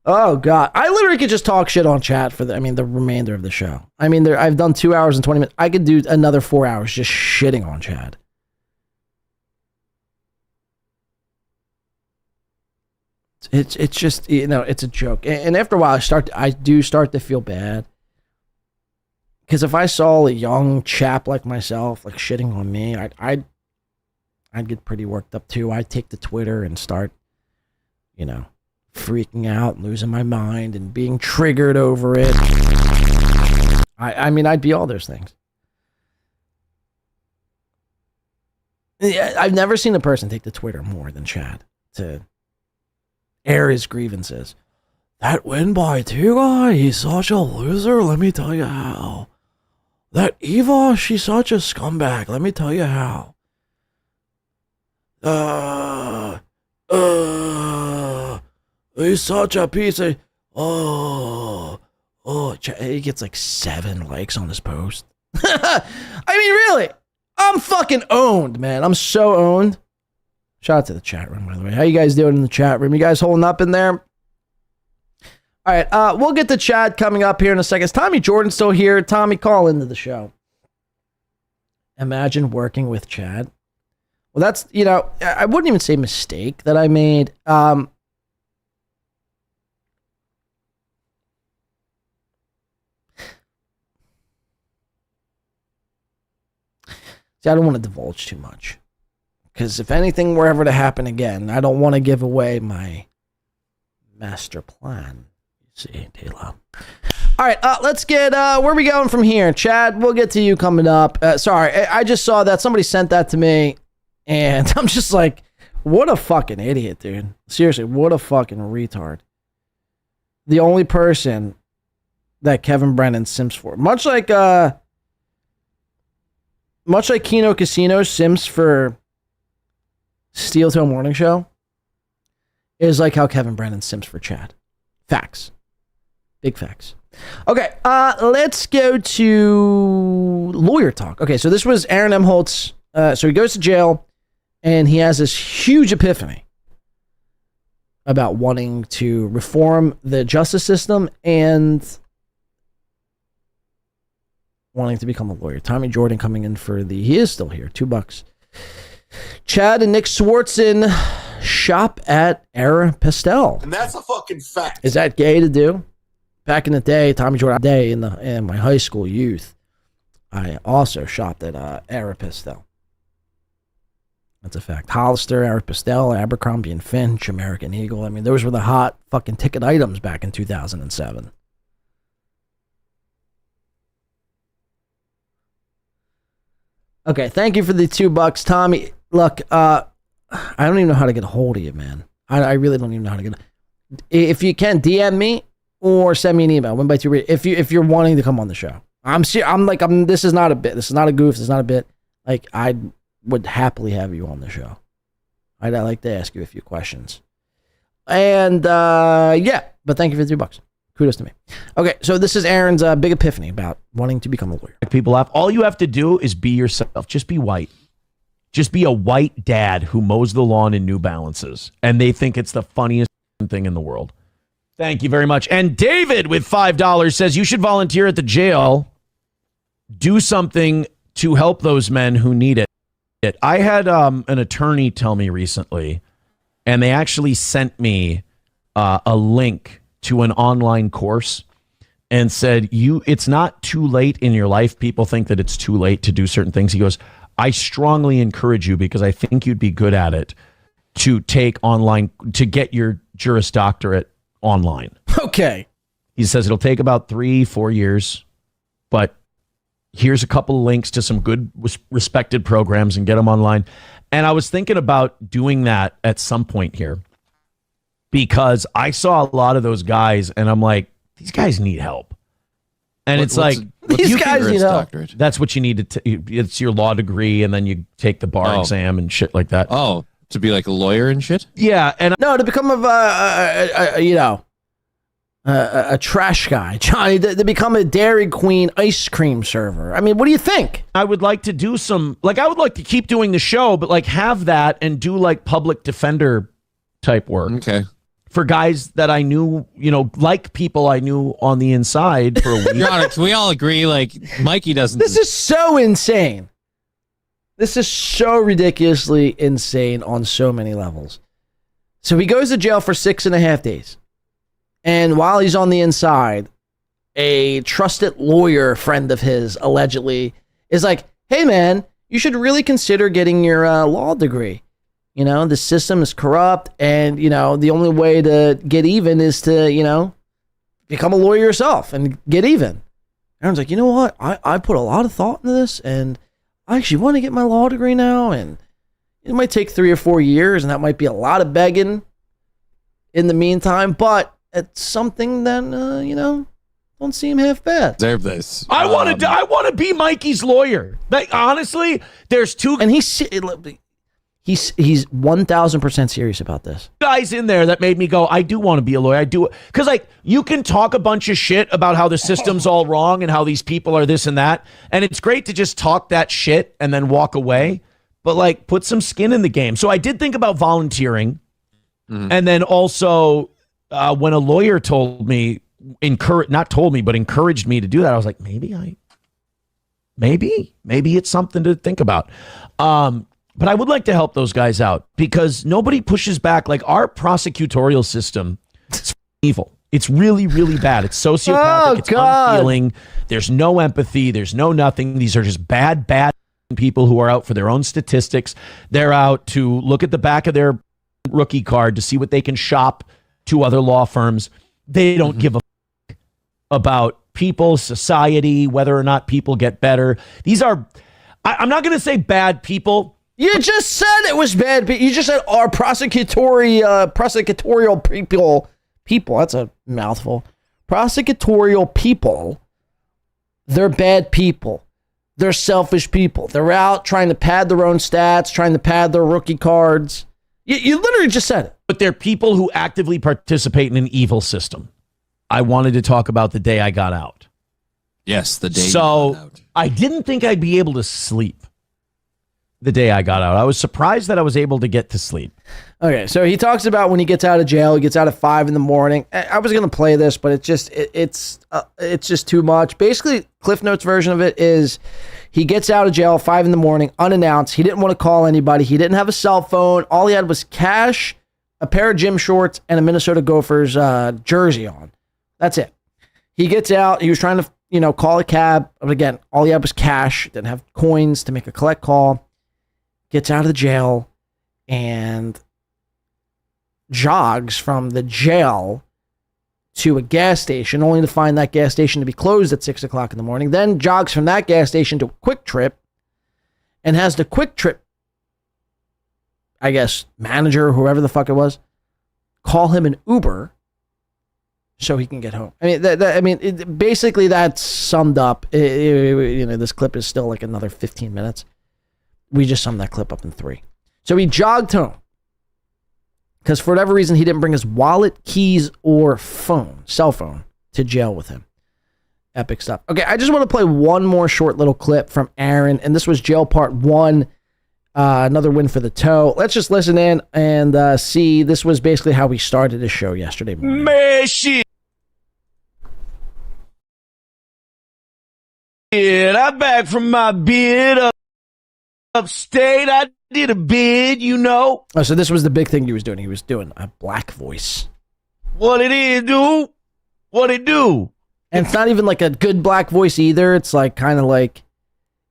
Oh, God. I literally could just talk shit on Chad for the remainder of the show. I've done 2 hours and 20 minutes. I could do another 4 hours just shitting on Chad. It's just, it's a joke. And after a while, I do start to feel bad. Because if I saw a young chap like myself, like shitting on me, I'd get pretty worked up too. I'd take to Twitter and start, freaking out and losing my mind and being triggered over it. I'd be all those things. Yeah, I've never seen a person take to Twitter more than Chad to air his grievances. That win by T-Guy, he's such a loser, let me tell you how. That Eva, she's such a scumbag, let me tell you how. He's such a piece of... He gets like 7 likes on his post. Really, I'm fucking owned, man. I'm so owned. Shout out to the chat room, by the way. How you guys doing in the chat room? You guys holding up in there? All right, we'll get to Chad coming up here in a second. Is Tommy Jordan still here? Tommy, call into the show. Imagine working with Chad. Well, that's, I wouldn't even say mistake that I made. See, I don't want to divulge too much. Because if anything were ever to happen again, I don't want to give away my master plan. You see, Taylor. All right, let's get, where are we going from here? Chad, we'll get to you coming up. Sorry, I just saw that. Somebody sent that to me. And I'm just like, what a fucking idiot, dude. Seriously, what a fucking retard. The only person that Kevin Brennan sims for. Much like Keno Casino sims for Steel Toe Morning Show, is like how Kevin Brennan sims for Chad. Facts. Big facts. Okay, let's go to lawyer talk. Okay, so this was Aaron M. Holtz. So he goes to jail, and he has this huge epiphany about wanting to reform the justice system and wanting to become a lawyer. Tommy Jordan coming in for he is still here, $2. Chad and Nick Swartzen shop at Aeropostale. And that's a fucking fact. Is that gay to do? Back in the day, Tommy Jordan day in my high school youth, I also shopped at Aeropostale. That's a fact. Hollister, Aeropostale, Abercrombie and Finch, American Eagle. Those were the hot fucking ticket items back in 2007. Okay, thank you for the $2, Tommy. Look, I don't even know how to get a hold of you, man. I really don't even know how to get. If you can, DM me or send me an email. Win by 2. If you're wanting to come on the show, this is not a bit. This is not a goof. This is not a bit. Like, I would happily have you on the show. I'd like to ask you a few questions. And yeah, but thank you for the $2. Kudos to me. Okay, so this is Aaron's big epiphany about wanting to become a lawyer. People laugh. All you have to do is be yourself. Just be white. Just be a white dad who mows the lawn in New Balances. And they think it's the funniest thing in the world. Thank you very much. And David with $5 says you should volunteer at the jail. Do something to help those men who need it. I had an attorney tell me recently, and they actually sent me a link to an online course and said, it's not too late in your life. People think that it's too late to do certain things. He goes, I strongly encourage you, because I think you'd be good at it, to take online, to get your Juris Doctorate online. Okay. He says it'll take about 3-4 years, but here's a couple of links to some good respected programs and get them online. And I was thinking about doing that at some point here because I saw a lot of those guys and I'm like, these guys need help. And it's like, these guys need help. That's what you need to, it's your law degree and then you take the bar exam and shit like that. Oh, to be like a lawyer and shit? Yeah. And no, to become a trash guy, Johnny, to become a Dairy Queen ice cream server. I mean, what do you think? I would like to do some, like, I would like to keep doing the show, but like have that and do like public defender type work. Okay. For guys that I knew, like people I knew on the inside for a week. Your Honor, can we all agree, like, Mikey doesn't... This is so insane. This is so ridiculously insane on so many levels. So he goes to jail for 6.5 days. And while he's on the inside, a trusted lawyer friend of his, allegedly, is like, hey, man, you should really consider getting your law degree. The system is corrupt, and, the only way to get even is to, become a lawyer yourself and get even. Aaron's like, you know what? I put a lot of thought into this, and I actually want to get my law degree now, and it might take 3 or 4 years, and that might be a lot of begging in the meantime, but it's something that, don't seem half bad. Deserve this. I want to be Mikey's lawyer. Like, honestly, there's two... And He's 1,000% serious about this. Guys in there that made me go, I do want to be a lawyer. I do. Because, like, you can talk a bunch of shit about how the system's all wrong and how these people are this and that. And it's great to just talk that shit and then walk away. But, like, put some skin in the game. So I did think about volunteering. Mm-hmm. And then also, when a lawyer told me, but encouraged me to do that, I was like, maybe it's something to think about. But I would like to help those guys out because nobody pushes back. Like, our prosecutorial system, it's evil. It's really, really bad. It's sociopathic. It's unfeeling. There's no empathy. There's no nothing. These are just bad people who are out for their own statistics. They're out to look at the back of their rookie card to see what they can shop to other law firms. They don't give a fuck about people, society, whether or not people get better. These are, I'm not going to say bad people. You just said it was bad. You just said our prosecutorial people. That's a mouthful. Prosecutorial people. They're bad people. They're selfish people. They're out trying to pad their own stats, trying to pad their rookie cards. You literally just said it. But they're people who actively participate in an evil system. I wanted to talk about the day I got out. Yes, the day. So you got out. I didn't think I'd be able to sleep the day I got out. I was surprised that I was able to get to sleep. Okay, so he talks about when he gets out of jail. He gets out at 5 a.m. I was going to play this, but it's just too much. Basically, Cliff Notes version of it is he gets out of jail at 5 a.m, unannounced. He didn't want to call anybody. He didn't have a cell phone. All he had was cash, a pair of gym shorts, and a Minnesota Gophers jersey on. That's it. He gets out. He was trying to, call a cab. But again, all he had was cash. Didn't have coins to make a collect call. Gets out of the jail and jogs from the jail to a gas station, only to find that gas station to be closed at 6 o'clock in the morning. Then jogs from that gas station to a Quick Trip and has the Quick Trip, I guess, manager, whoever the fuck it was, call him an Uber so he can get home. I mean, basically that's summed up. This clip is still like another 15 minutes. We just summed that clip up in 3. So he jogged home because for whatever reason, he didn't bring his wallet, keys, or cell phone to jail with him. Epic stuff. Okay, I just want to play one more short little clip from Aaron, and this was jail part 1. Another win for the toe. Let's just listen in and see. This was basically how we started the show yesterday morning. Man, shit. I'm back from my bid upstate. I did a bid, Oh, so this was the big thing he was doing. He was doing a black voice. What it is, dude? What it do? And it's not even like a good black voice either. It's like kind of like,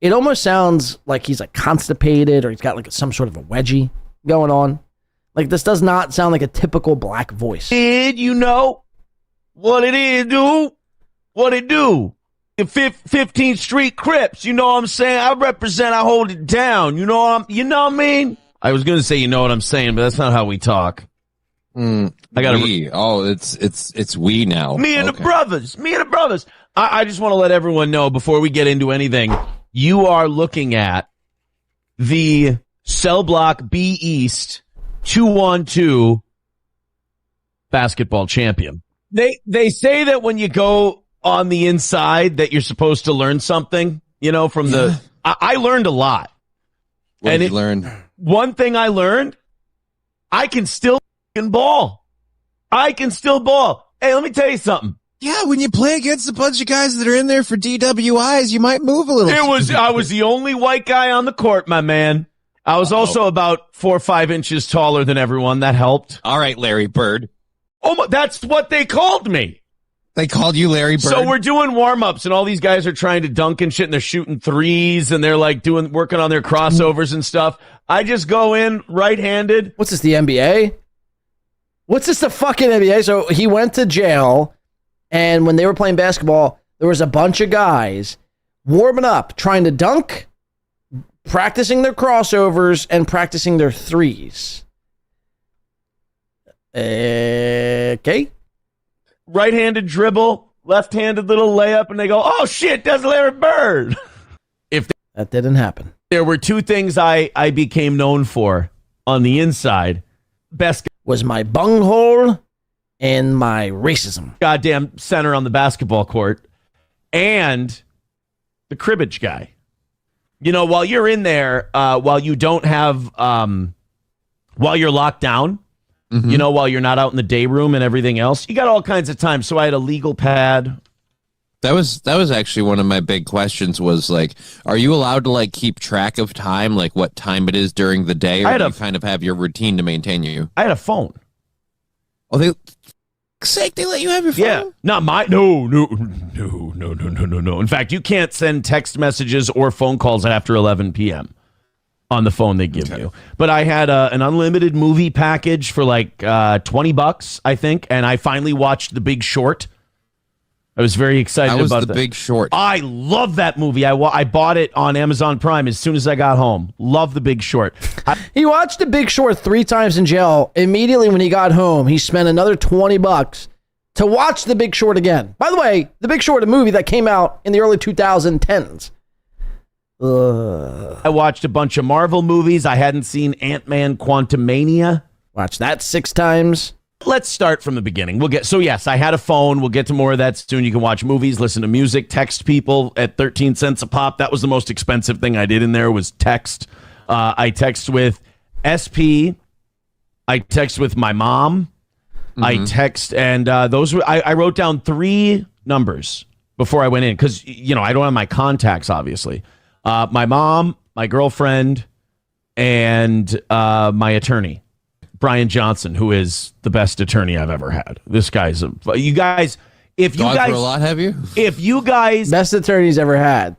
it almost sounds like he's like constipated or he's got like some sort of a wedgie going on. Like this does not sound like a typical black voice. What it is, dude? What it do? The 15th Street Crips, you know what I'm saying? I represent, I hold it down. You know what I mean? I was gonna say you know what I'm saying, but that's not how we talk. I got it's we now. Me and the brothers. I just want to let everyone know before we get into anything, you are looking at the Cell Block B East 2-on-2 basketball champion. They say that when you go on the inside that you're supposed to learn something, you know, from the I learned a lot. What did you learn? One thing I learned, I can still ball. I can still ball. Hey, let me tell you something. Yeah, when you play against a bunch of guys that are in there for DWIs, you might move a little. I was the only white guy on the court, my man. I was also about 4 or 5 inches taller than everyone. That helped. All right, Larry Bird. Oh, that's what they called me. They called you Larry Bird. So we're doing warm-ups, and all these guys are trying to dunk and shit, and they're shooting threes, and they're like working on their crossovers and stuff. I just go in right-handed. What's this, the NBA? What's this, the fucking NBA? So he went to jail, and when they were playing basketball, there was a bunch of guys warming up, trying to dunk, practicing their crossovers, and practicing their threes. Okay. Right-handed dribble, left-handed little layup, and they go, oh, shit, that's Larry Bird. That didn't happen. There were 2 things I became known for on the inside. Best was my bunghole and my racism. Goddamn center on the basketball court. And the cribbage guy. You know, while you're in there, while you don't have, while you're locked down, you know, while you're not out in the day room and everything else, you got all kinds of time. So I had a legal pad. That was actually one of my big questions was like, are you allowed to like keep track of time, like what time it is during the day, or do you kind of have your routine to maintain you? I had a phone. Oh, they let you have your phone? Yeah, not my, no. In fact, you can't send text messages or phone calls after 11 p.m. on the phone they give you. But I had an unlimited movie package for like $20, I think, and I finally watched The Big Short. I was very excited about The Big Short. I love that movie. I bought it on Amazon Prime as soon as I got home. Love The Big Short. He watched The Big Short 3 times in jail. Immediately when he got home, he spent another $20 to watch The Big Short again. By the way, The Big Short, a movie that came out in the early 2010s. I watched a bunch of Marvel movies. I hadn't seen Ant-Man Quantumania. Watched that 6 times. Let's start from the beginning. Yes, I had a phone. We'll get to more of that soon. You can watch movies, listen to music, text people at 13 cents a pop. That was the most expensive thing I did in there was text. I text with SP. I text with my mom. I text, and those were, I wrote down 3 numbers before I went in because, you know, I don't have my contacts, obviously. My mom, my girlfriend, and my attorney. Brian Johnson, who is the best attorney I've ever had. This guy's you guys, if you Gone guys for a lot, have you? If you guys best attorneys ever had.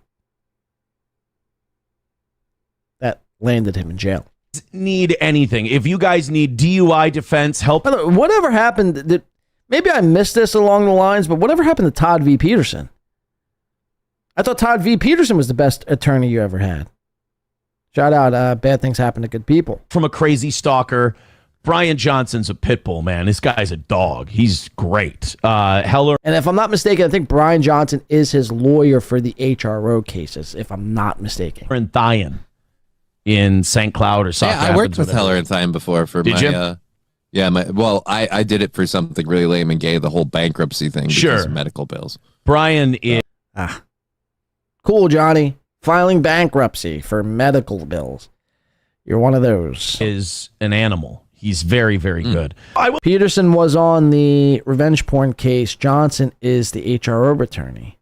That landed him in jail. Need anything. If you guys need DUI defense, help. Whatever happened, maybe I missed this along the lines, but whatever happened to Todd V. Peterson? I thought Todd V. Peterson was the best attorney you ever had. Shout out, bad things happen to good people. From a crazy stalker. Brian Johnson's a pit bull, man. This guy's a dog. He's great. Heller. And if I'm not mistaken, I think Brian Johnson is his lawyer for the HRO cases, if I'm not mistaken. And Thyan in St. Cloud or something. Yeah, I worked with Heller and Thyan before for Did my... you? I did it for something really lame and gay, the whole bankruptcy thing because of medical bills. Brian is... Cool, Johnny. Filing bankruptcy for medical bills. You're one of those. Is an animal. He's very, very good. Peterson was on the revenge porn case. Johnson is the HRO attorney.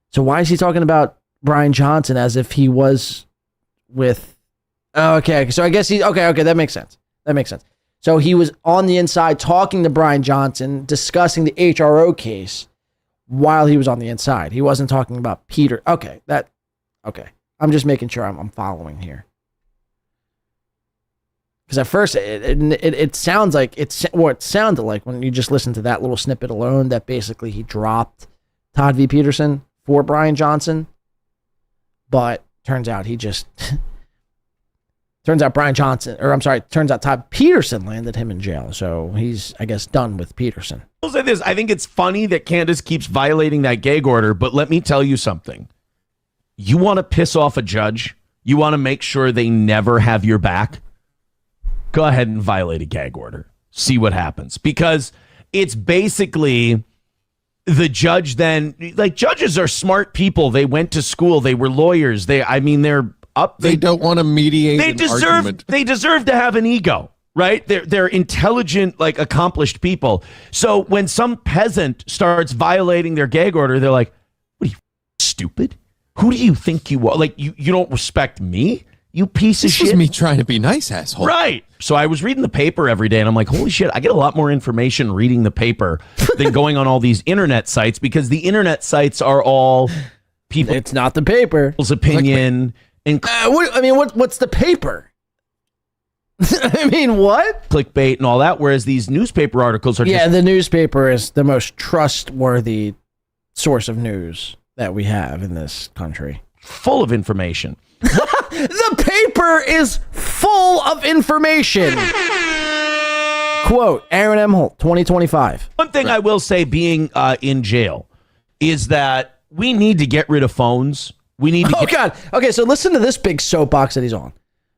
So why is he talking about Brian Johnson as if he was with... Okay, so I guess he... Okay, that makes sense. So he was on the inside talking to Brian Johnson, discussing the HRO case while he was on the inside. He wasn't talking about Peter. Okay. I'm just making sure I'm following here. Because at first it sounds like it sounded like when you just listen to that little snippet alone that basically he dropped Todd V. Peterson for Brian Johnson. But turns out turns out Todd Peterson landed him in jail. So he's, I guess, done with Peterson. I'll say this. I think it's funny that Candace keeps violating that gag order, but let me tell you something. You want to piss off a judge? You want to make sure they never have your back? Go ahead and violate a gag order. See what happens. Because it's basically the judge then, like, judges are smart people. They went to school. They were lawyers. They're up. They don't want to mediate argument. They deserve to have an ego, right? They're intelligent, like, accomplished people. So when some peasant starts violating their gag order, they're like, what are you, stupid? Who do you think you are? Like, you don't respect me? You piece of shit. This is me trying to be nice, asshole. Right. So I was reading the paper every day, and I'm like, holy shit, I get a lot more information reading the paper than going on all these internet sites, because the internet sites are all people. It's not the paper's opinion. What's the paper? I mean, what? Clickbait and all that, whereas these newspaper articles are the newspaper is the most trustworthy source of news that we have in this country. Full of information. The paper is full of information. Quote, Aaron M. Holt, 2025. One thing I will say, being in jail, is that we need to get rid of phones. We need to God. Okay, so listen to this big soapbox that he's on.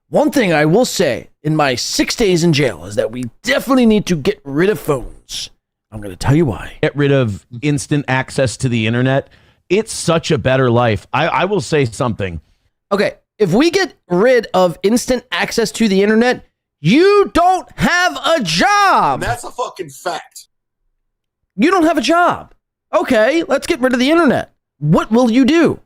One thing I will say in my 6 days in jail is that we definitely need to get rid of phones. I'm going to tell you why. Get rid of instant access to the internet. It's such a better life. I will say something. Okay, if we get rid of instant access to the internet, you don't have a job. And that's a fucking fact. You don't have a job. Okay, let's get rid of the internet. What will you do?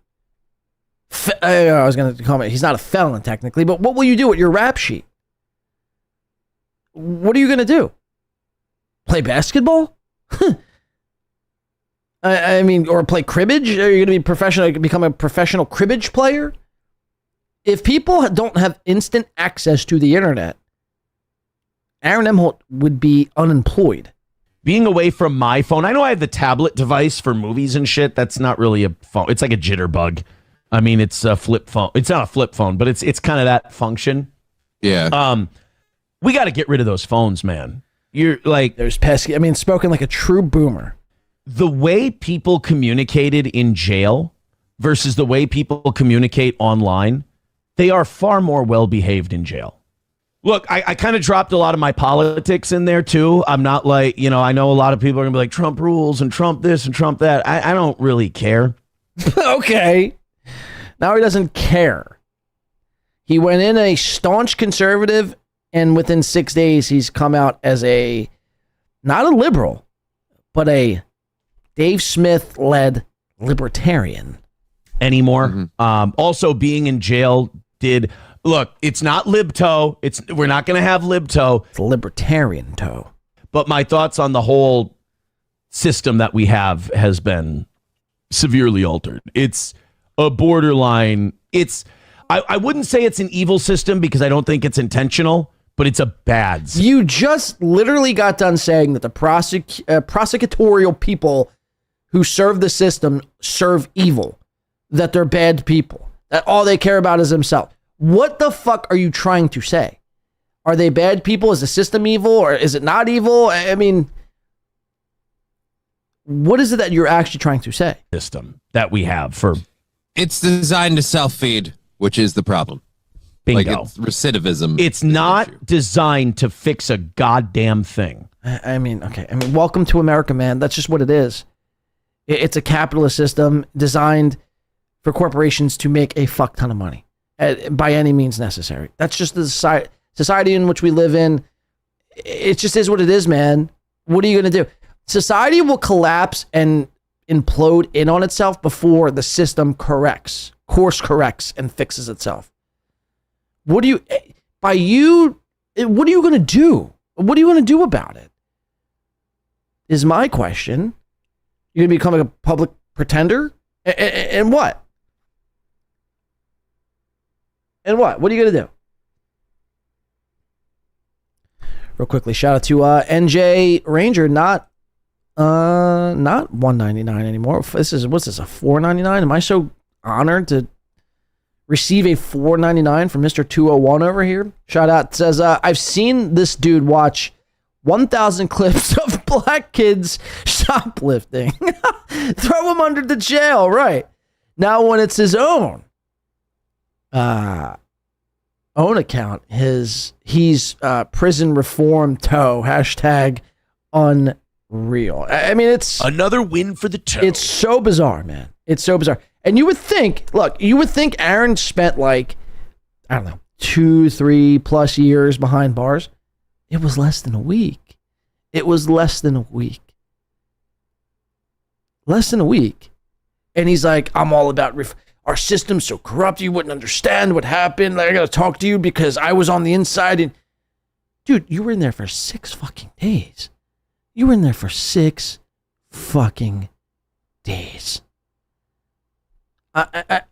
I was going to comment, he's not a felon technically, but what will you do with your rap sheet? What are you going to do? Play basketball? I mean, or play cribbage? Are you going to become a professional cribbage player? If people don't have instant access to the internet, Aaron M. Holt would be unemployed. Being away from my phone, I know I have the tablet device for movies and shit. That's not really a phone. It's like a jitterbug. I mean, it's a flip phone. It's not a flip phone, but it's kind of that function. Yeah. We got to get rid of those phones, man. You're like, there's pesky. I mean, spoken like a true boomer. The way people communicated in jail versus the way people communicate online, they are far more well-behaved in jail. Look, I kind of dropped a lot of my politics in there too. I'm not like, I know a lot of people are going to be like, Trump rules and Trump this and Trump that. I don't really care. Okay. Now he doesn't care. He went in a staunch conservative, and within 6 days, he's come out as not a liberal, but a Dave Smith-led libertarian. Anymore. Mm-hmm. Also, being in jail look, it's not libto. We're not going to have libto. It's libertarian toe. But my thoughts on the whole system that we have has been severely altered. It's a borderline. I wouldn't say it's an evil system because I don't think it's intentional, but it's a bad system. You just literally got done saying that the prosecutorial people who serve the system serve evil, that they're bad people, that all they care about is themselves. What the fuck are you trying to say? Are they bad people? Is the system evil or is it not evil? I mean, what is it that you're actually trying to say? System that we have for... It's designed to self-feed, which is the problem. Bingo. Like, it's recidivism. It's not designed to fix a goddamn thing. I mean, okay. I mean, welcome to America, man. That's just what it is. It's a capitalist system designed for corporations to make a fuck ton of money by any means necessary. That's just the society in which we live in. It just is what it is, man. What are you going to do? Society will collapse and implode in on itself before the system course corrects and fixes itself. What are you going to do? What are you going to do about it? Is my question. You're going to become a public pretender? And what? And what? What are you going to do? Real quickly, shout out to NJ Ranger, not Not $199 anymore. What's this, a $4.99? Am I so honored to receive a $4.99 from Mr. 201 over here? Shout out. Says, I've seen this dude watch 1,000 clips of black kids shoplifting. Throw him under the jail, right? Now when it's his own account, he's prison reform toe, hashtag unreal. I mean, it's another win for the toe. It's so bizarre, man. It's so bizarre. And you would think Aaron spent like, I don't know, 2-3+ years behind bars. It was less than a week. Less than a week. And he's like, I'm all about our system's so corrupt, you wouldn't understand what happened. Like, I gotta talk to you because I was on the inside. And dude, you were in there for 6 fucking days. You were in there for 6 fucking days. I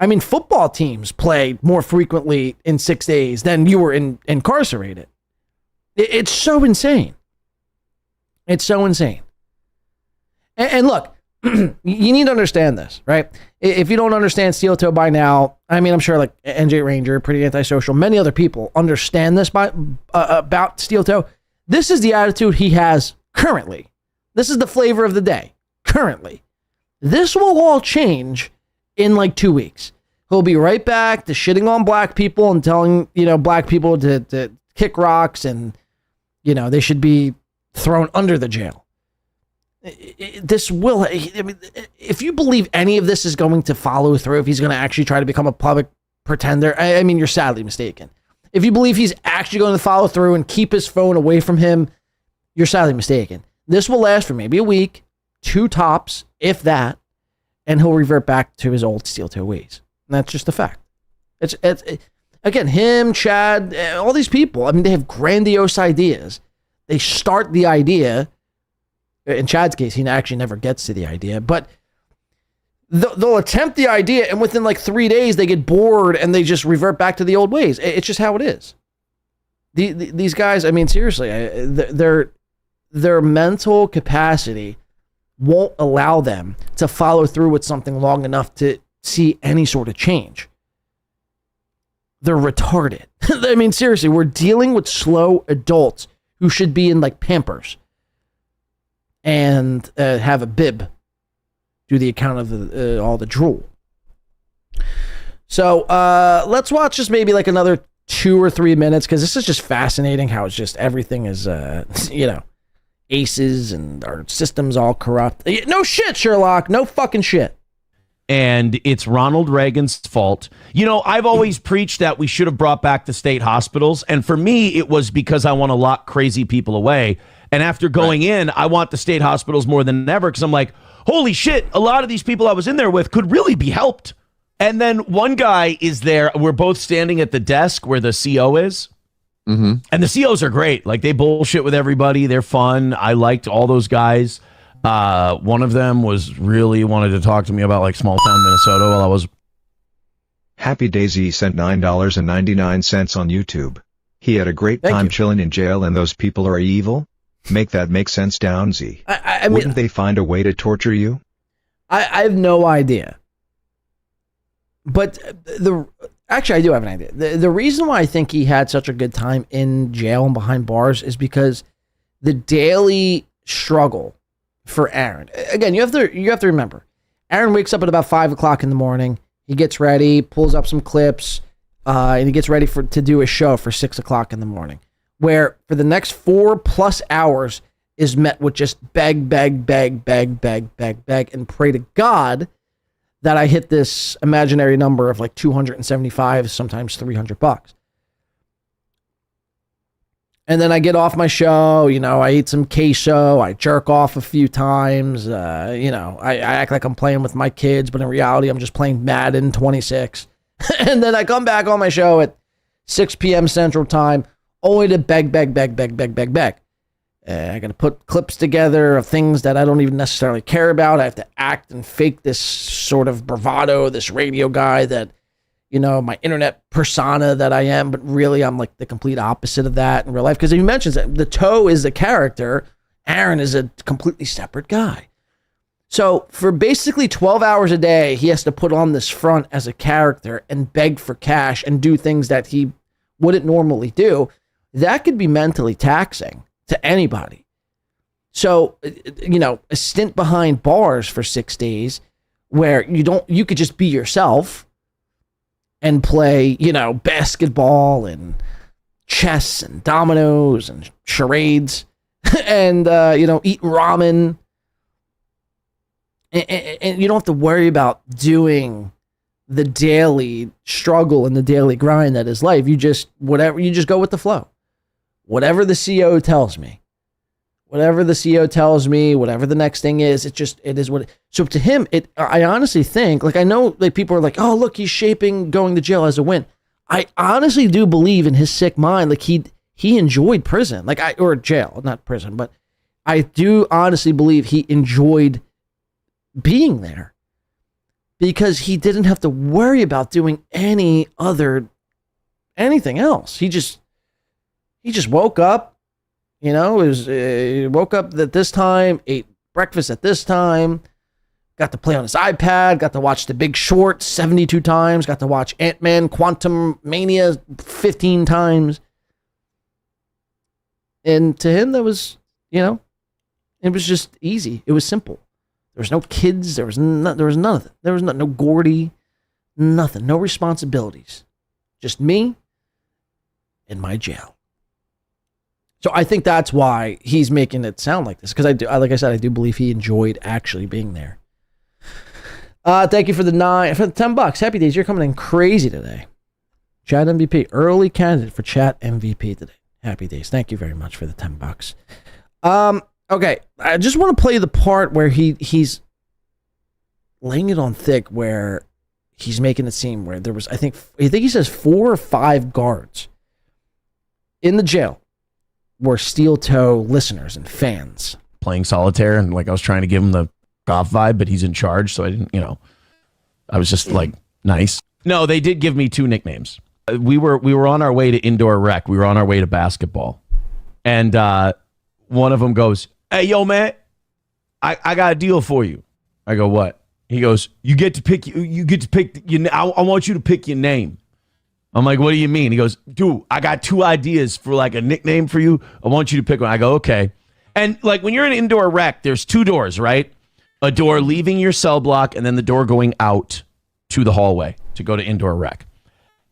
mean, football teams play more frequently in 6 days than you were incarcerated. It's so insane. It's so insane. And look, you need to understand this, right? If you don't understand steel toe by now, I mean, I'm sure like NJ Ranger, Pretty Antisocial, many other people understand this about steel toe. This is the attitude he has currently. This is the flavor of the day currently. This will all change in like 2 weeks. He'll be right back to shitting on black people and telling, black people to kick rocks and, they should be thrown under the jail. This will, I mean, if you believe any of this is going to follow through, if he's going to actually try to become a public pretender, I mean, you're sadly mistaken. If you believe he's actually going to follow through and keep his phone away from him, you're sadly mistaken. This will last for maybe a week, 2 tops, if that, and he'll revert back to his old steel toe ways. And that's just a fact. It's again, him, Chad, all these people, I mean, they have grandiose ideas. They start the idea. In Chad's case, he actually never gets to the idea, but they'll attempt the idea, and within like 3 days, they get bored and they just revert back to the old ways. It's just how it is. These guys, I mean, seriously, their mental capacity won't allow them to follow through with something long enough to see any sort of change. They're retarded. I mean, seriously, we're dealing with slow adults who should be in like Pampers and have a bib do the account of all the drool. So let's watch just maybe like another 2 or 3 minutes, because this is just fascinating how it's just everything is, aces and our system's all corrupt. No shit, Sherlock. No fucking shit. And it's Ronald Reagan's fault. I've always preached that we should have brought back the state hospitals. And for me, it was because I want to lock crazy people away. And after going in, I want the state hospitals more than ever, because I'm like, holy shit, a lot of these people I was in there with could really be helped. And then one guy is there. We're both standing at the desk where the CO is. Mm-hmm. And the COs are great. Like, they bullshit with everybody. They're fun. I liked all those guys. One of them was really wanted to talk to me about like small town Minnesota while I was. Happy Daisy sent $9.99 on YouTube. He had a great time chilling in jail, and those people are evil. Make that make sense, Downsy. I mean, wouldn't they find a way to torture you? I have no idea. But actually, I do have an idea. The reason why I think he had such a good time in jail and behind bars is because the daily struggle for Aaron. Again, you have to remember, Aaron wakes up at about 5 o'clock in the morning. He gets ready, pulls up some clips, and he gets ready to do a show for 6 o'clock in the morning, where for the next 4+ hours is met with just beg, and pray to God that I hit this imaginary number of like 275, sometimes $300. And then I get off my show, I eat some queso, I jerk off a few times, I act like I'm playing with my kids, but in reality, I'm just playing Madden 26. And then I come back on my show at 6 p.m. Central Time, only to beg. I got to put clips together of things that I don't even necessarily care about. I have to act and fake this sort of bravado, this radio guy that, my internet persona that I am, but really I'm like the complete opposite of that in real life. Because he mentions that the toe is the character Aaron is a completely separate guy. So for basically 12 hours a day, he has to put on this front as a character and beg for cash and do things that he wouldn't normally do. That could be mentally taxing to anybody. So, a stint behind bars for 6 days where you could just be yourself and play, basketball and chess and dominoes and charades and, eat ramen. And you don't have to worry about doing the daily struggle and the daily grind that is life. You just go with the flow. Whatever the CEO tells me, whatever the next thing is, it is what. So to him, I honestly think, I know people are like, oh, look, he's shaping going to jail as a win. I honestly do believe in his sick mind. He enjoyed prison, or jail, not prison, but I do honestly believe he enjoyed being there because he didn't have to worry about doing anything else. He just woke up, he woke up at this time, ate breakfast at this time, got to play on his iPad, got to watch The Big Short 72 times, got to watch Ant-Man Quantum Mania 15 times. And to him, that was, it was just easy. It was simple. There was no kids. There was none of it. There was no Gordy, nothing. No responsibilities. Just me and my jail. So I think that's why he's making it sound like this. Because like I said, I do believe he enjoyed actually being there. Thank you for the $10. Happy days. You're coming in crazy today. Chat MVP, early candidate for chat MVP today. Happy days. Thank you very much for the $10. Okay, I just want to play the part where he's laying it on thick, where he's making it seem where there was, I think he says 4 or 5 guards in the jail were steel toe listeners and fans. Playing solitaire, and I was trying to give him the cop vibe, but he's in charge, so I didn't, I was just nice. No, they did give me 2 nicknames. We were on our way to indoor rec. We were on our way to basketball, and one of them goes, "Hey, yo, man, I got a deal for you." I go, "What?" He goes, "You get to pick. I want you to pick your name." I'm like, "What do you mean?" He goes, "Dude, I got 2 ideas for a nickname for you. I want you to pick one." I go, "Okay." And when you're in indoor rec, there's 2 doors, right? A door leaving your cell block, and then the door going out to the hallway to go to indoor rec.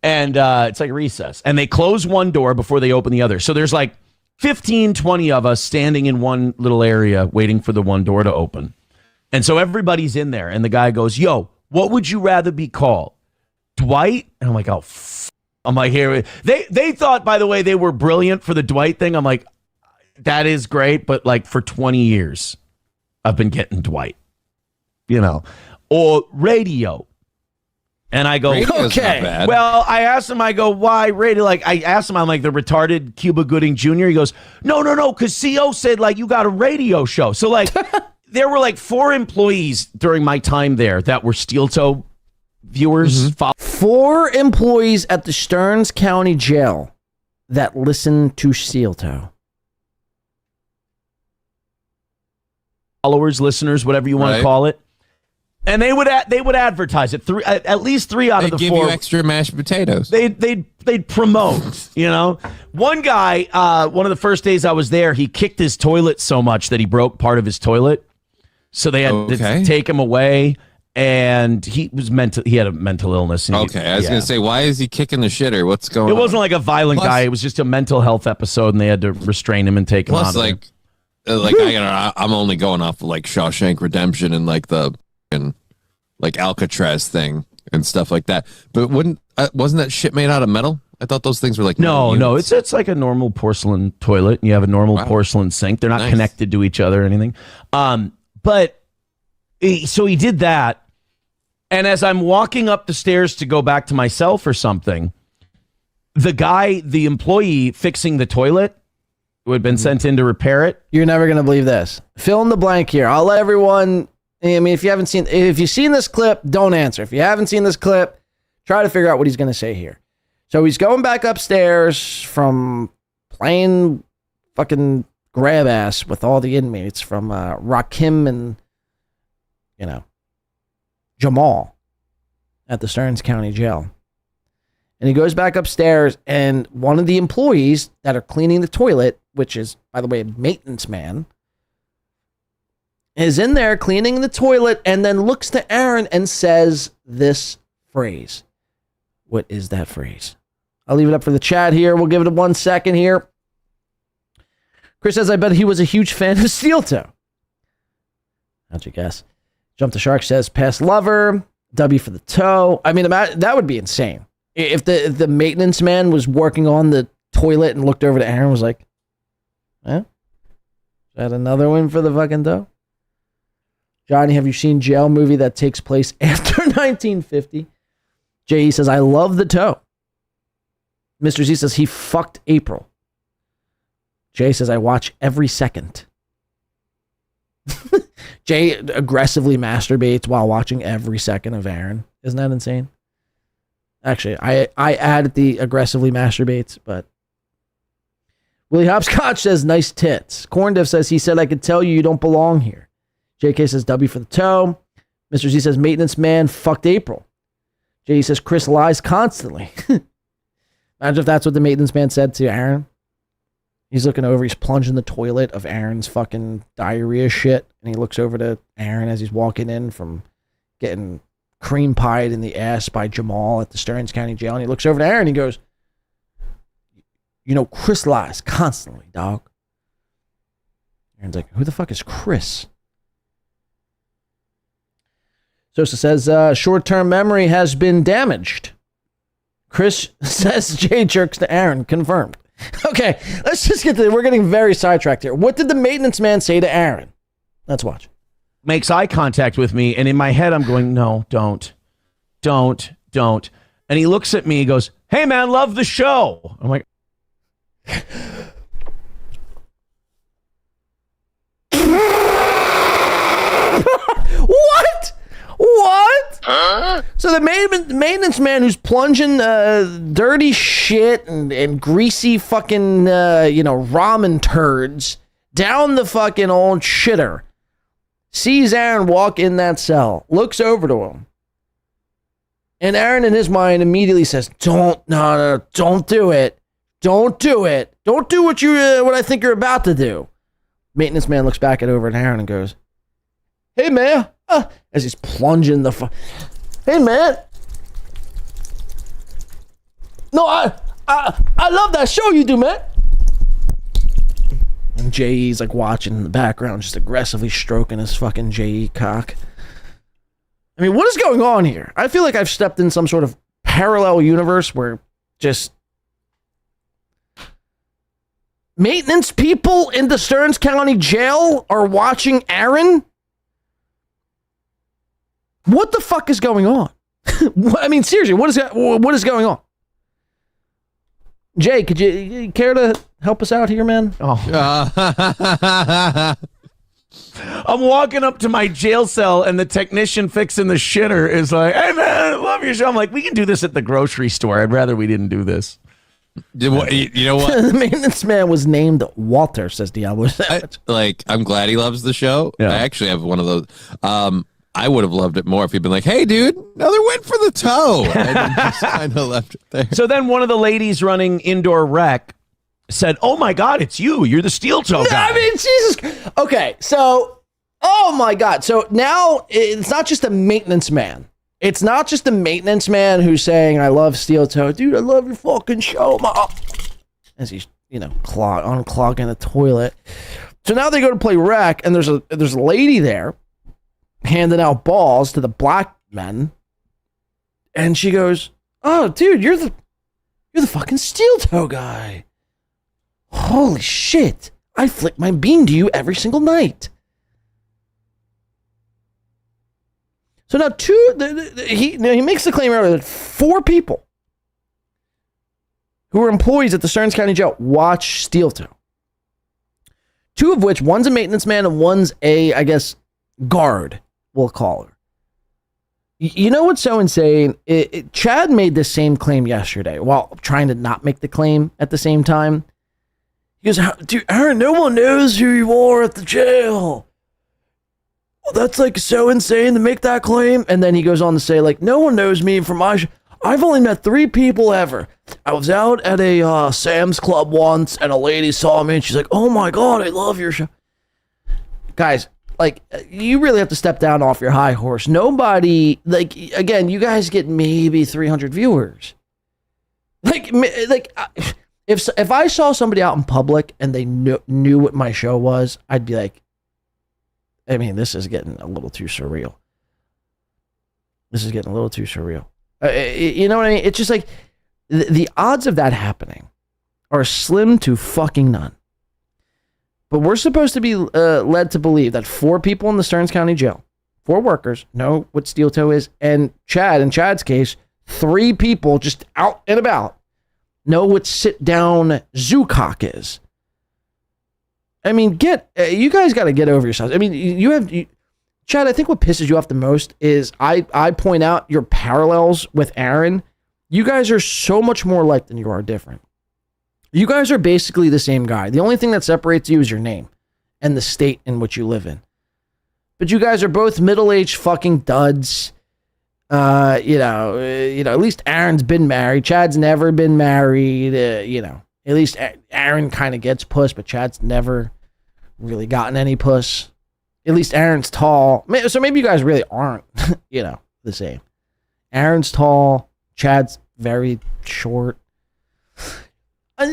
And it's like a recess. And they close one door before they open the other. So there's 15, 20 of us standing in one little area waiting for the one door to open. And so everybody's in there. And the guy goes, "Yo, what would you rather be called? Dwight?" And I'm like, "Oh, I'm like, here." They thought, by the way, they were brilliant for the Dwight thing. I'm like, that is great. But for 20 years, I've been getting Dwight, or Radio. And I go, Radio's okay. not bad. Well, I asked him, I go, "Why radio?" I asked him, I'm like the retarded Cuba Gooding Jr. He goes, no, because CO said you got a radio show. So there were 4 employees during my time there that were steel toe viewers. Mm-hmm. 4 employees at the Stearns County Jail that listen to steel toe. Followers, listeners, whatever you want to call it. And they would advertise it. At least 3 out of the 4. They'd give you extra mashed potatoes. They'd promote. One guy. One of the first days I was there, he kicked his toilet so much that he broke part of his toilet. So they had to take him away, and he had a mental illness. Okay, I was gonna say, why is he kicking the shitter? What's going on? It wasn't a violent guy. It was just a mental health episode, and they had to restrain him and take him out. I'm only going off of Shawshank Redemption and the Alcatraz thing and stuff like that. But wasn't that shit made out of metal? I thought those things were no, it's like a normal porcelain toilet. And you have a normal porcelain sink. They're not connected to each other or anything. But so he did that, and as I'm walking up the stairs to go back to my cell for something, the employee fixing the toilet, who had been sent in to repair it. You're never gonna believe this. Fill in the blank here. I'll let everyone. If you've seen this clip, don't answer. If you haven't seen this clip, try to figure out what he's going to say here. So he's going back upstairs from playing fucking grab ass with all the inmates from Rakim and, Jamal at the Stearns County Jail. And he goes back upstairs, and one of the employees that are cleaning the toilet, which is, by the way, a maintenance man, is in there cleaning the toilet and then looks to Aaron and says this phrase. What is that phrase? I'll leave it up for the chat here. We'll give it 1 second here. Chris says, I bet he was a huge fan of Steel Toe. How'd you guess? Jump the Shark says, past lover. W for the toe. I mean, that would be insane. If the maintenance man was working on the toilet and looked over to Aaron and was like, is that another one for the fucking toe? Johnny, have you seen Jail movie that takes place after 1950? J.E. says, I love the toe. Mr. Z says, he fucked April. Jay says, I watch every second. Jay aggressively masturbates while watching every second of Aaron. Isn't that insane? Actually, I added the aggressively masturbates, but Willie Hopscotch says, nice tits. Corndiff says, he said, I could tell you don't belong here. JK says, W for the toe. Mr. Z says, maintenance man fucked April. JE says, Chris lies constantly. Imagine if that's what the maintenance man said to Aaron. He's looking over, he's plunging the toilet of Aaron's fucking diarrhea shit, and he looks over to Aaron as he's walking in from getting cream pied in the ass by Jamal at the Stearns County Jail, and he looks over to Aaron and he goes, Chris lies constantly, dog. Aaron's like, who the fuck is Chris? Sosa says, short-term memory has been damaged. Chris says Jay jerks to Aaron. Confirmed. Okay, let's just get to we're getting very sidetracked here. What did the maintenance man say to Aaron? Let's watch. Makes eye contact with me, and in my head I'm going, no, don't. And he looks at me, he goes, hey man, love the show. I'm like, What? Huh? So the maintenance man who's plunging dirty shit and greasy fucking, ramen turds down the fucking old shitter, sees Aaron walk in that cell, looks over to him, and Aaron in his mind immediately says, don't do it. Don't do it. Don't do what I think you're about to do. Maintenance man looks back over at Aaron and goes, hey man, as he's plunging the hey man, no, I love that show you do, man. And J.E.'s like watching in the background, just aggressively stroking his fucking J.E. cock. I mean, what is going on here? I feel like I've stepped in some sort of parallel universe where just maintenance people in the Stearns County Jail are watching Aaron. What the fuck is going on? I mean, seriously, what is going on? Jay, could you care to help us out here, man? Oh. I'm walking up to my jail cell, and the technician fixing the shitter is like, hey, man, I love your show. I'm like, we can do this at the grocery store. I'd rather we didn't do this. You know what? The maintenance man was named Walter, says Diablo. I'm glad he loves the show. Yeah. I actually have one of those. I would have loved it more if he'd been like, hey, dude, another win for the toe. And just kind of left it there. So then one of the ladies running indoor rec said, oh, my God, it's you. You're the steel toe guy. I mean, Jesus. Okay, so, oh, my God. So now it's not just a maintenance man. It's not just the maintenance man who's saying, I love steel toe. Dude, I love your fucking show, Mom. As he's, unclogging the toilet. So now they go to play rec, and there's a lady there handing out balls to the black men, and she goes, oh dude, you're the fucking steel toe guy. Holy shit, I flick my bean to you every single night. So now he makes the claim earlier that 4 people who are employees at the Stearns County Jail watch steel toe, 2 of which, one's a maintenance man and one's a, I guess, guard, we'll call her. You know what's so insane? Chad made the same claim yesterday while trying to not make the claim at the same time. He goes, dude, Aaron, no one knows who you are at the jail. Well, that's like so insane to make that claim. And then he goes on to say, like, no one knows me from my I've only met 3 people ever. I was out at a Sam's Club once, and a lady saw me, and she's like, oh my God, I love your show. Guys, like, you really have to step down off your high horse. Nobody, like, again, you guys get maybe 300 viewers. Like, if I saw somebody out in public and they knew what my show was, I'd be like, I mean, this is getting a little too surreal. This is getting a little too surreal. You know what I mean? It's just like the odds of that happening are slim to fucking none. But we're supposed to be led to believe that 4 people in the Stearns County Jail, 4 workers, know what steel toe is, and Chad, in Chad's case, 3 people just out and about know what sit down Zoocock is. I mean, you guys got to get over yourselves. I mean, Chad, I think what pisses you off the most is I point out your parallels with Aaron. You guys are so much more alike than you are different. You guys are basically the same guy. The only thing that separates you is your name and the state in which you live in. But you guys are both middle-aged fucking duds. At least Aaron's been married. Chad's never been married. At least Aaron kind of gets puss, but Chad's never really gotten any puss. At least Aaron's tall. So maybe you guys really aren't, the same. Aaron's tall. Chad's very short.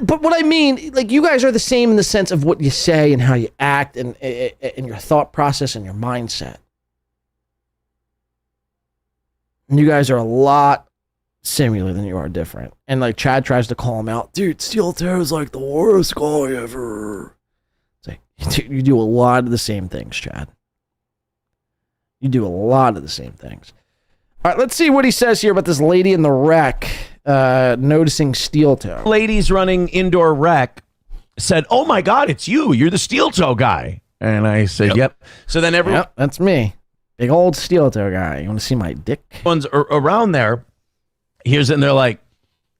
But what I mean, like, you guys are the same in the sense of what you say and how you act and your thought process and your mindset. And you guys are a lot similar than you are different. And like Chad tries to call him out, dude, Steel Toe is like the worst guy ever. It's like, you do a lot of the same things, Chad. You do a lot of the same things. All right, let's see what he says here about this lady in the wreck noticing Steel Toe. Ladies running indoor rec said, oh my God, it's you. You're the Steel Toe guy. And I said, yep. So then everyone... Yep, that's me. Big old Steel Toe guy. You want to see my dick? One's around there. And they're like,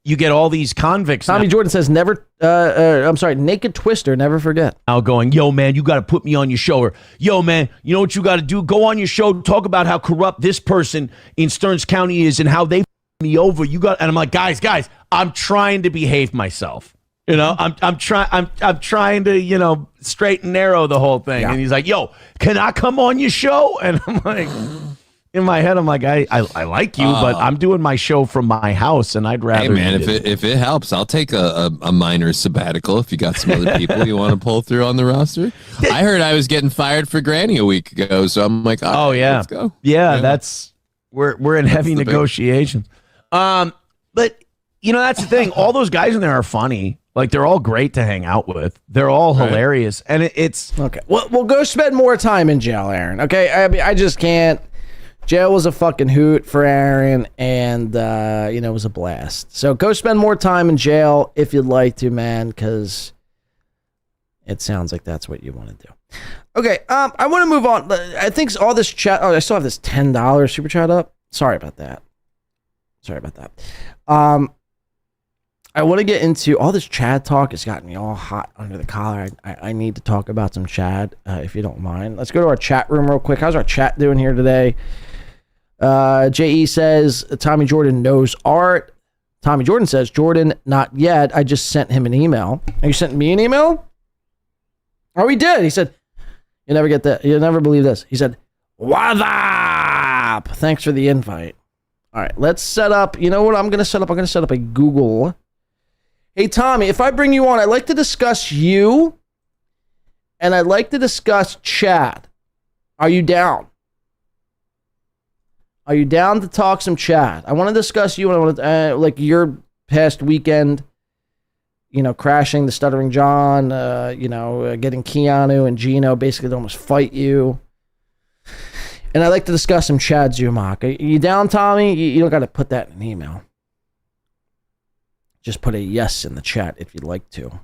you get all these convicts. Tommy Jordan says, Naked Twister, never forget. Now going, yo, man, you got to put me on your show. Or, yo, man, you know what you got to do? Go on your show, talk about how corrupt this person in Stearns County is and how they me over. And I'm like, guys, I'm trying to behave myself. I'm trying to, straight and narrow the whole thing. Yeah. And he's like, yo, can I come on your show? And I'm like, in my head, I'm like, I like you, but I'm doing my show from my house, and I'd rather. Hey man, if it helps, I'll take a minor sabbatical if you got some other people you want to pull through on the roster. I heard I was getting fired for Granny a week ago, so I'm like, all right, yeah, let's go. Yeah, that's we're in heavy negotiations. But that's the thing. All those guys in there are funny. Like, they're all great to hang out with. They're all hilarious, and it's okay. Well, we'll go spend more time in jail, Aaron. Okay, I mean, I just can't. Jail was a fucking hoot for Aaron, and it was a blast. So go spend more time in jail if you'd like to, man, because it sounds like that's what you want to do. Okay, I want to move on. I think all this chat. Oh, I still have this $10 super chat up. Sorry about that. I want to get into all this Chad talk. It's gotten me all hot under the collar. I need to talk about some Chad, if you don't mind. Let's go to our chat room real quick. How's our chat doing here today? JE says, Tommy Jordan knows art. Tommy Jordan says, Jordan, not yet. I just sent him an email. Are you sending me an email? Oh, he did. He said, you'll never get that. You'll never believe this. He said, what's up? Thanks for the invite. All right, let's set up. You know what I'm going to set up? I'm going to set up a Google. Hey, Tommy, if I bring you on, I'd like to discuss you, and I'd like to discuss Chad. Are you down? Are you down to talk some Chad? I want to discuss you, and I want to, like your past weekend, crashing the Stuttering John, getting Keanu and Gino basically to almost fight you. And I'd like to discuss some Chad Zumock. Are you down, Tommy? You don't got to put that in an email. Just put a yes in the chat if you'd like to.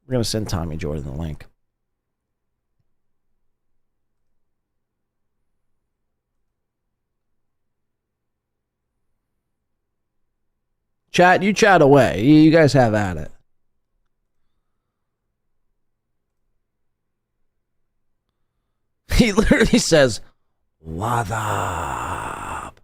We're going to send Tommy Jordan the link. Chat, you chat away. You guys have at it. He literally says, "What up?"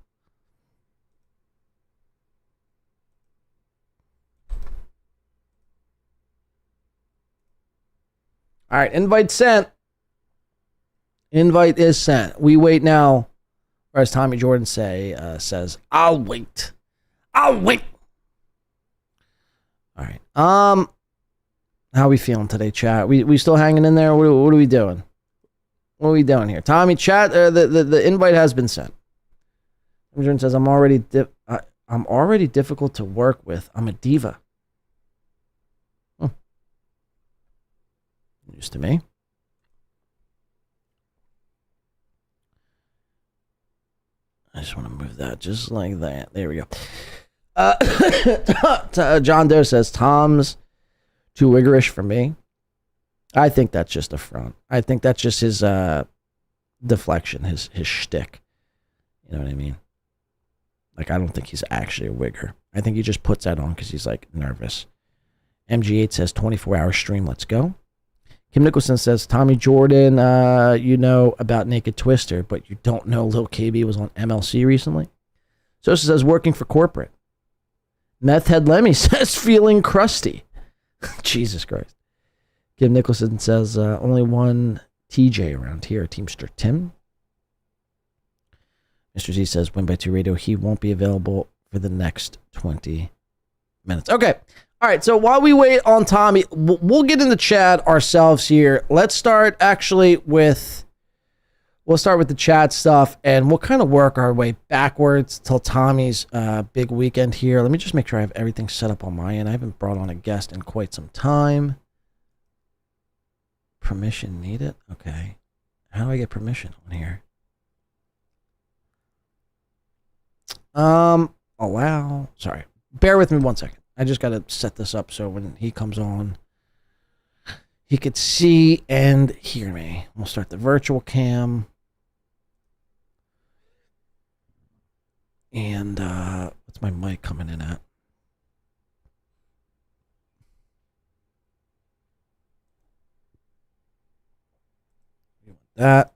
All right, invite sent. Invite is sent. We wait now, or as Tommy Jordan says, "I'll wait. I'll wait." All right. How are we feeling today, chat? We still hanging in there? What are we doing? What are we doing here? Tommy, chat. The invite has been sent. Tommy Jordan says, "I'm already difficult to work with. I'm a diva." News to me. I just want to move that just like that. There we go. John Doe says, "Tom's too rigorous for me." I think that's just a front. I think that's just his deflection, his shtick. You know what I mean? Like, I don't think he's actually a wigger. I think he just puts that on because he's, like, nervous. MG8 says, 24-hour stream, let's go. Kim Nicholson says, Tommy Jordan, you know about Naked Twister, but you don't know Lil KB was on MLC recently. Sosa says, working for corporate. Meth Head Lemmy says, feeling crusty. Jesus Christ. Kim Nicholson says, only one TJ around here, Teamster Tim. Mr. Z says, Win by 2 Radio, he won't be available for the next 20 minutes. Okay. All right. So while we wait on Tommy, we'll get into Chad ourselves here. Let's start actually with, we'll start with the Chad stuff and we'll kind of work our way backwards till Tommy's big weekend here. Let me just make sure I have everything set up on my end. I haven't brought on a guest in quite some time. Permission needed? Okay. How do I get permission on here? Allow. Sorry. Bear with me 1 second. I just got to set this up so when he comes on, he could see and hear me. We'll start the virtual cam. And, what's my mic coming in at? We want that.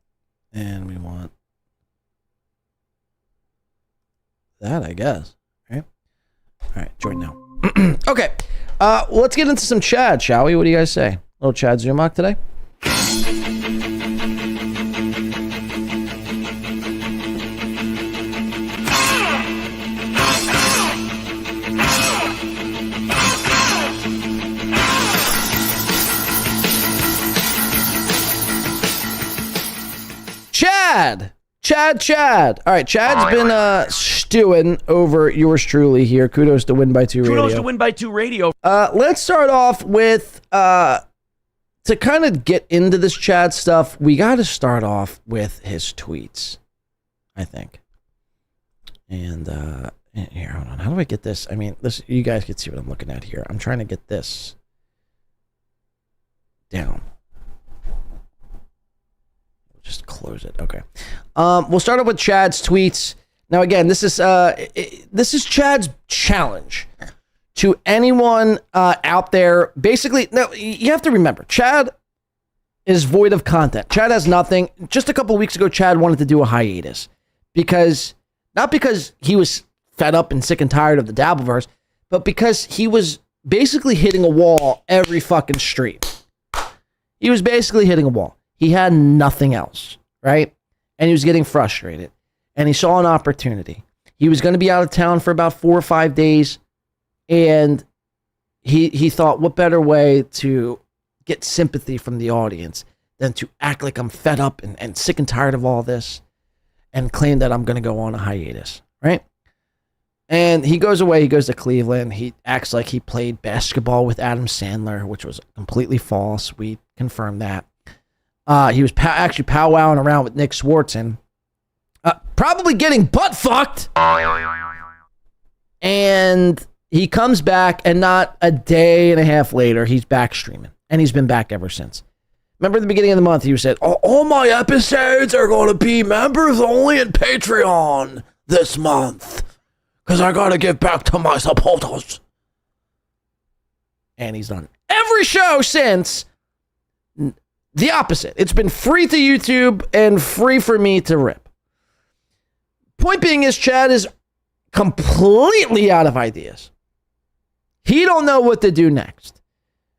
And we want that, I guess. All right, join now. Okay, let's get into some Chad, shall we? What do you guys say? Little Chad Zumach today? Chad. All right, Chad's been stewing over yours truly here. Kudos to Win by 2 Radio. Kudos to Win by 2 Radio. Let's start off with, to kind of get into this Chad stuff, we got to start off with his tweets, I think. And here, hold on. How do I get this? I mean, this, you guys can see what I'm looking at here. I'm trying to get this down. Just close it. Okay. We'll start off with Chad's tweets. Now, again, this is Chad's challenge to anyone out there. Basically, now you have to remember, Chad is void of content. Chad has nothing. Just a couple of weeks ago, Chad wanted to do a hiatus not because he was fed up and sick and tired of the Dabbleverse, but because he was basically hitting a wall every fucking stream. He was basically hitting a wall. He had nothing else, right? And he was getting frustrated. And he saw an opportunity. He was going to be out of town for about 4 or 5 days. And he thought, what better way to get sympathy from the audience than to act like I'm fed up and sick and tired of all this and claim that I'm going to go on a hiatus, right? And he goes away. He goes to Cleveland. He acts like he played basketball with Adam Sandler, which was completely false. We confirmed that. He was actually powwowing around with Nick Swartzen, probably getting butt fucked. And he comes back, and not a day and a half later, he's back streaming. And he's been back ever since. Remember at the beginning of the month, he said, all my episodes are going to be members only at Patreon this month. because I got to give back to my supporters. And he's done every show since the opposite. It's been free to YouTube and free for me to rip. Point being is Chad is completely out of ideas. He don't know what to do next.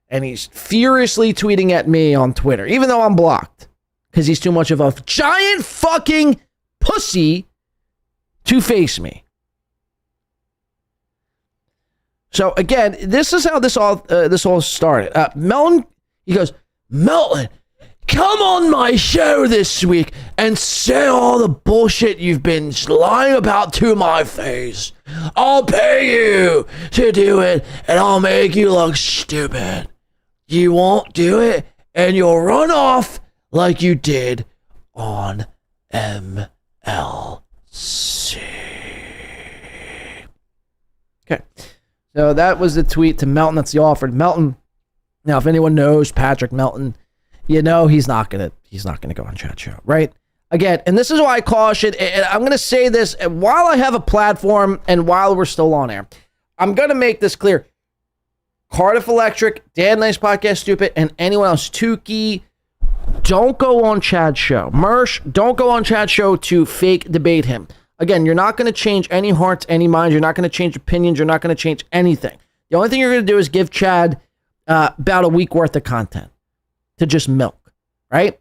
And he's furiously tweeting at me on Twitter, even though I'm blocked, because he's too much of a giant fucking pussy to face me. So again, this is how this all started. Melton, he goes, Melton, come on my show this week and say all the bullshit you've been lying about to my face. I'll pay you to do it, and I'll make you look stupid. You won't do it, and you'll run off like you did on MLC. Okay. So that was the tweet to Melton. That's the offer to Melton. Now, if anyone knows Patrick Melton, you know he's not gonna go on Chat Show, right? Again, and this is why I caution, and I'm gonna say this while I have a platform and while we're still on air. I'm gonna make this clear. Cardiff Electric, Dan Nice Podcast Stupid, and anyone else, Tukey, don't go on Chad's show. Mersh, don't go on Chad's show to fake debate him. Again, you're not going to change any hearts, any minds. You're not going to change opinions. You're not going to change anything. The only thing you're going to do is give Chad about a week worth of content to just milk, right?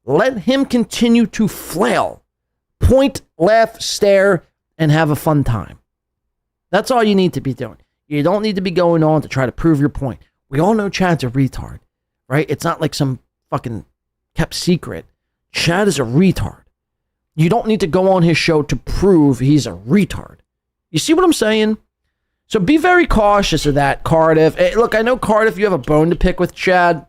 Let him continue to flail, point, laugh, stare, and have a fun time. That's all you need to be doing. You don't need to be going on to try to prove your point. We all know Chad's a retard, right? It's not like some fucking kept secret. Chad is a retard. You don't need to go on his show to prove he's a retard. You see what I'm saying? So be very cautious of that, Cardiff. Hey, look, I know, Cardiff, you have a bone to pick with Chad.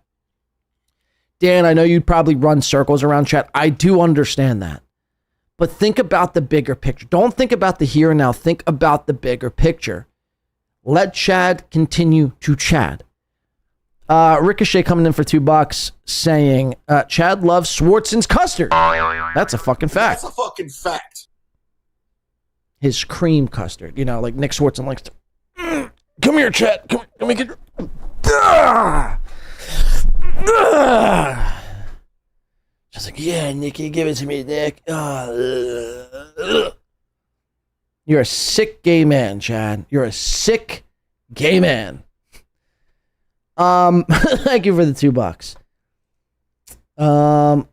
Dan, I know you'd probably run circles around Chad. I do understand that. But think about the bigger picture. Don't think about the here and now. Think about the bigger picture. Let Chad continue to Chad. Ricochet coming in for $2 saying, Chad loves Swartzen's custard. That's a fucking fact. That's a fucking fact. His cream custard. You know, like Nick Swartzen likes to. Come here, Chad. Come here, get. Just like, yeah, Nicky, give it to me, Nick. You're a sick gay man, Chad. You're a sick gay man. Thank you for the $2.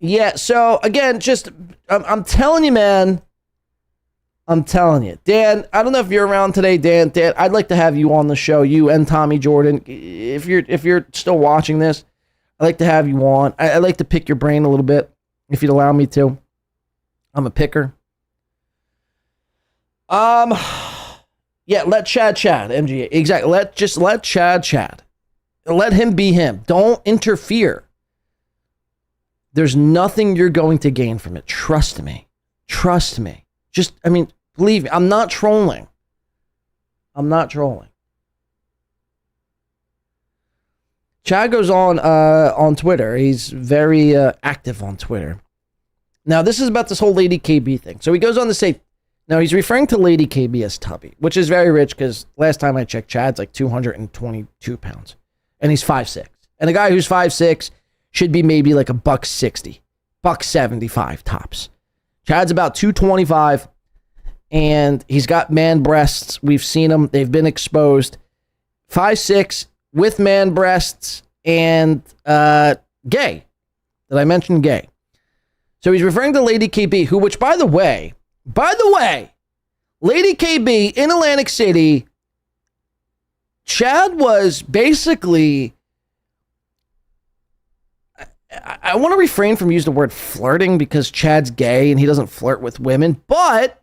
Yeah, so again, just I'm telling you, man. I'm telling you. Dan, I don't know if you're around today, Dan. Dan, I'd like to have you on the show, you and Tommy Jordan. If you're still watching this, I'd like to have you on. I'd like to pick your brain a little bit, if you'd allow me to. I'm a picker. Yeah, let Chad, MGA. Exactly. Let Chad. Let him be him. Don't interfere. There's nothing you're going to gain from it. Trust me. Just, believe me, I'm not trolling. Chad goes on Twitter. He's very active on Twitter. Now, this is about this whole Lady KB thing. So he goes on to say, now he's referring to Lady KB as Tubby, which is very rich because last time I checked, Chad's like 222 pounds. And he's 5'6". And a guy who's 5'6" should be maybe like $160, $175 tops. Chad's about 225, and he's got man breasts. We've seen them. They've been exposed. 5'6", with man breasts, and gay. Did I mention gay? So he's referring to Lady KB, which by the way, Lady KB in Atlantic City, Chad was basically, I want to refrain from using the word flirting because Chad's gay and he doesn't flirt with women, but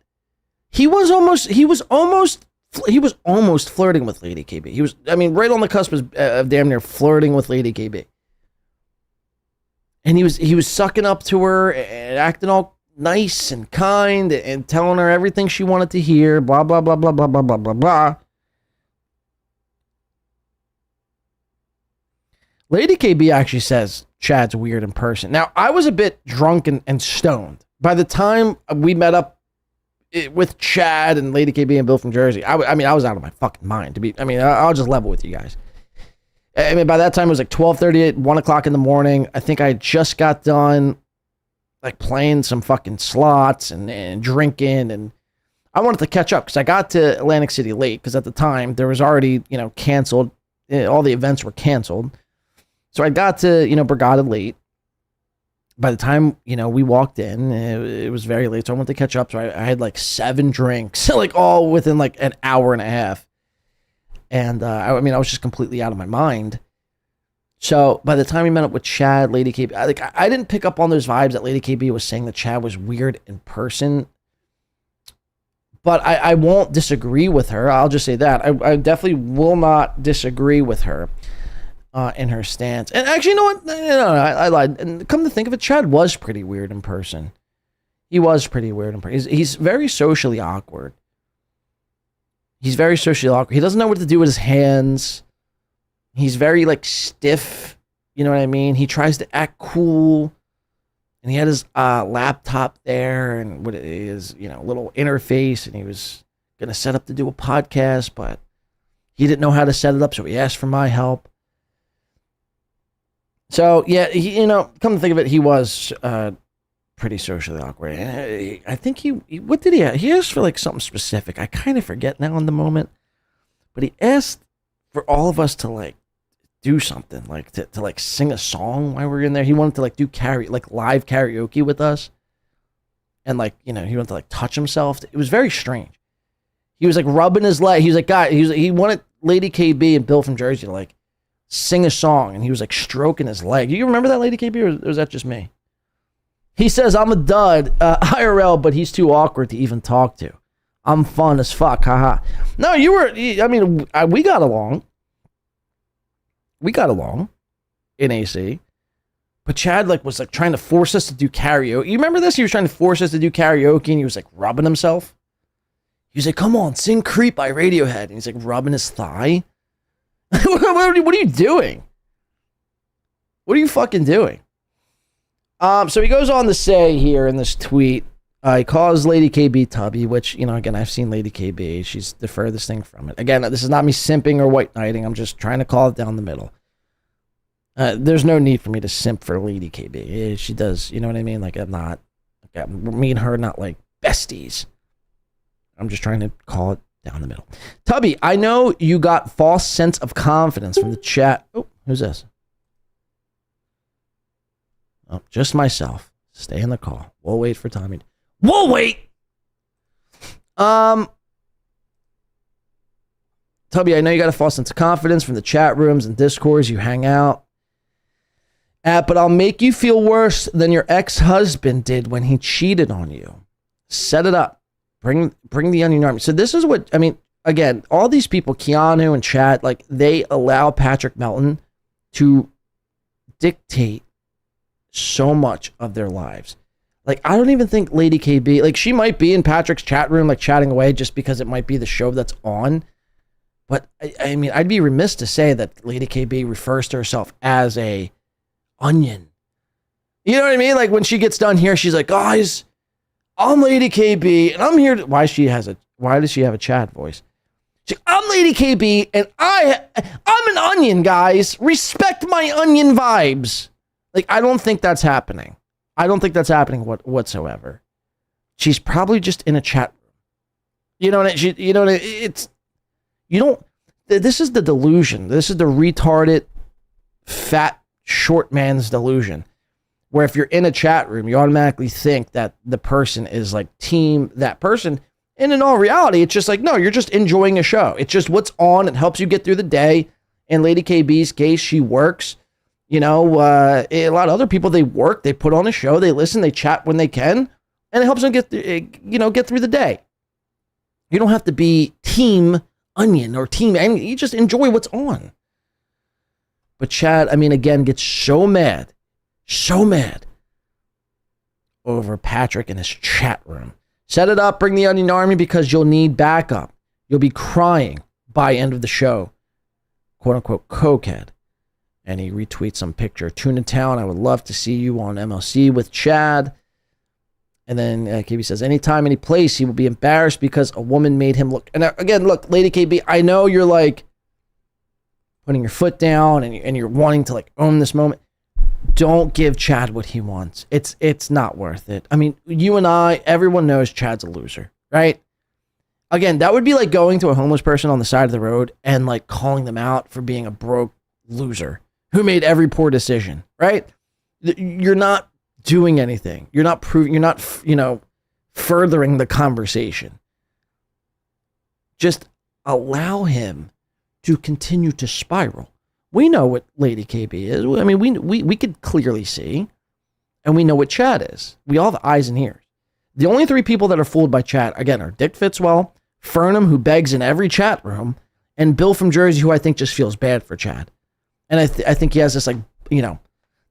he was almost flirting with Lady KB. He was, right on the cusp of damn near flirting with Lady KB. And he was sucking up to her and acting all nice and kind and telling her everything she wanted to hear, blah, blah, blah, blah, blah, blah, blah, blah, blah. Lady KB actually says Chad's weird in person. Now, I was a bit drunk and stoned. By the time we met up with Chad and Lady KB and Bill from Jersey, I mean, I was out of my fucking mind. I'll just level with you guys. I mean, by that time it was like 12:38, 1 o'clock in the morning. I think I just got done like playing some fucking slots and drinking, and I wanted to catch up because I got to Atlantic City late because at the time there was already, canceled. All the events were canceled. So I got to, Borgata late. By the time, we walked in, it was very late. So I wanted to catch up. So I had like 7 drinks, like all within like an hour and a half. And I was just completely out of my mind. So by the time we met up with Chad, Lady KB, I didn't pick up on those vibes that Lady KB was saying that Chad was weird in person. But I won't disagree with her. I'll just say that. I definitely will not disagree with her in her stance. And actually, you know what? No, I lied. And come to think of it, Chad was pretty weird in person. He was pretty weird in person. He's very socially awkward. He doesn't know what to do with his hands. He's very, like, stiff. You know what I mean? He tries to act cool. And he had his laptop there and what it is, little interface. And he was going to set up to do a podcast, but he didn't know how to set it up. So he asked for my help. So, yeah, come to think of it, he was pretty socially awkward. And I think what did he ask? He asked for like something specific. I kind of forget now in the moment. But he asked for all of us to like do something, like to like sing a song while we were in there. He wanted to like do live karaoke with us. And like, he wanted to like touch himself. It was very strange. He was like rubbing his leg. He was like, he wanted Lady KB and Bill from Jersey to like sing a song. And he was like stroking his leg. You remember that, Lady KB, or was that just me? He says, I'm a dud, IRL, but he's too awkward to even talk to. I'm fun as fuck, haha. No, we got along. We got along in AC. But Chad was trying to force us to do karaoke. You remember this? He was trying to force us to do karaoke and he was like rubbing himself. He was like, come on, sing Creep by Radiohead. And he's like rubbing his thigh. What are you doing? What are you fucking doing? So he goes on to say here in this tweet, he calls Lady KB Tubby, which, again, I've seen Lady KB. She's the furthest thing from it. Again, this is not me simping or white knighting. I'm just trying to call it down the middle. There's no need for me to simp for Lady KB. She does, you know what I mean? Like, me and her are not like besties. I'm just trying to call it down the middle. Tubby, I know you got false sense of confidence from the chat. Oh, who's this? Oh, just myself. Stay in the call. We'll wait for Tommy. We'll wait! Tubby, I know you got a false sense of confidence from the chat rooms and discords you hang out at, but I'll make you feel worse than your ex-husband did when he cheated on you. Set it up. Bring the onion army. So this is what, again, all these people, Keanu and Chad, like, they allow Patrick Melton to dictate so much of their lives. Like, I don't even think Lady KB, like, she might be in Patrick's chat room, like, chatting away just because it might be the show that's on. But, I'd be remiss to say that Lady KB refers to herself as a onion. You know what I mean? Like, when she gets done here, she's like, guys, I'm Lady KB, and I'm here to... Why does she have a Chad voice? I'm Lady KB, and I'm an onion, guys. Respect my onion vibes. Like, I don't think that's happening. I don't think that's happening whatsoever. She's probably just in a chat room. You know what this is the delusion. This is the retarded, fat, short man's delusion. Where if you're in a chat room, you automatically think that the person is like team that person. And in all reality, it's just like, no, you're just enjoying a show. It's just what's on. It helps you get through the day. In Lady KB's case, she works. A lot of other people, they work, they put on a show, they listen, they chat when they can, and it helps them get through the day. You don't have to be team onion or team, and you just enjoy what's on. But Chad, again, gets so mad over Patrick in his chat room. Set it up, bring the onion army because you'll need backup. You'll be crying by end of the show. Quote unquote, cokehead. And he retweets some picture. Tuna Town, I would love to see you on MLC with Chad. And then KB says, anytime, any place, he will be embarrassed because a woman made him look. And again, look, Lady KB, I know you're like putting your foot down and you're wanting to like own this moment. Don't give Chad what he wants. It's not worth it. I mean, you and I, everyone knows Chad's a loser, right? Again, that would be like going to a homeless person on the side of the road and like calling them out for being a broke loser who made every poor decision, right? You're not doing anything. You're not proving, you're not, furthering the conversation. Just allow him to continue to spiral. We know what Lady KB is. I mean, we could clearly see, and we know what Chad is. We all have eyes and ears. The only three people that are fooled by Chad, again, are Dick Fitzwell, Fernham, who begs in every chat room, and Bill from Jersey, who I think just feels bad for Chad. And I think he has this, like,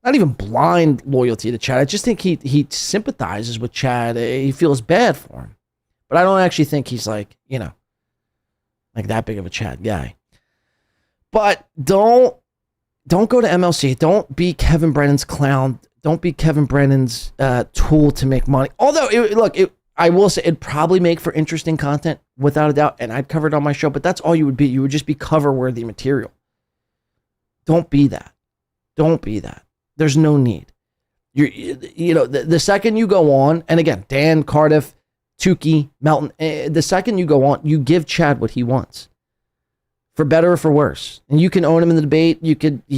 not even blind loyalty to Chad. I just think he sympathizes with Chad. He feels bad for him. But I don't actually think he's like that big of a Chad guy. But don't go to MLC. Don't be Kevin Brennan's clown. Don't be Kevin Brennan's tool to make money. Although, I will say it'd probably make for interesting content, without a doubt, and I'd cover it on my show, but that's all you would be. You would just be cover-worthy material. Don't be that. Don't be that. There's no need. The second you go on, and again, Dan, Cardiff, Tukey, Melton, the second you go on, you give Chad what he wants. For better or for worse. And you can own him in the debate. He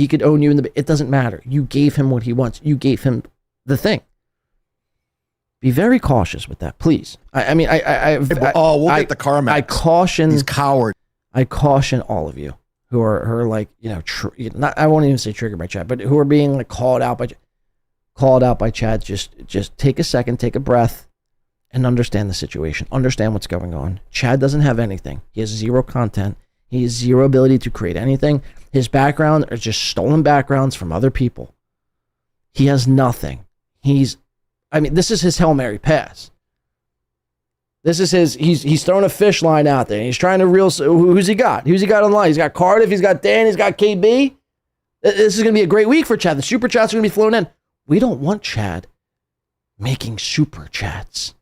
could own you in the debate. It doesn't matter. You gave him what he wants. You gave him the thing. Be very cautious with that, please. We'll get the karma. I caution. He's coward. I caution all of you who are like, I won't even say triggered by Chad, but who are being like called out by Chad. Just take a second, take a breath, and understand the situation. Understand what's going on. Chad doesn't have anything. He has zero content. He has zero ability to create anything. His background are just stolen backgrounds from other people. He has nothing. This is his Hail Mary pass. This is he's throwing a fish line out there. And he's trying to reel, who's he got? Who's he got online? He's got Cardiff, he's got Dan, he's got KB. This is going to be a great week for Chad. The super chats are going to be flowing in. We don't want Chad making super chats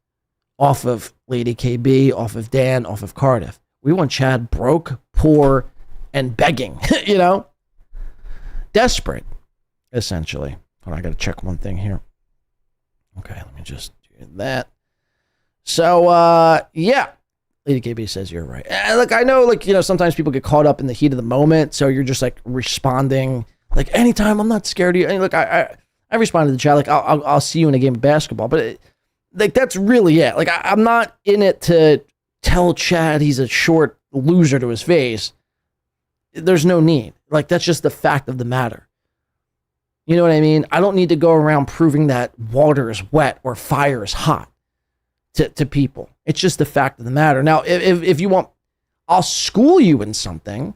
off of Lady KB, off of Dan, off of Cardiff. We want Chad broke, poor, and begging, desperate, essentially. Hold on, I got to check one thing here. Okay, let me just do that. So, Lady KB says you're right. Look, I know, sometimes people get caught up in the heat of the moment, so you're just, responding. Anytime, I'm not scared of you. And look, I responded to Chad, I'll see you in a game of basketball. But, that's really it. I'm not in it to tell Chad he's a short loser to his face. There's no need. That's just the fact of the matter. You know what I mean? I don't need to go around proving that water is wet or fire is hot to people. It's just the fact of the matter. Now, if you want, I'll school you in something.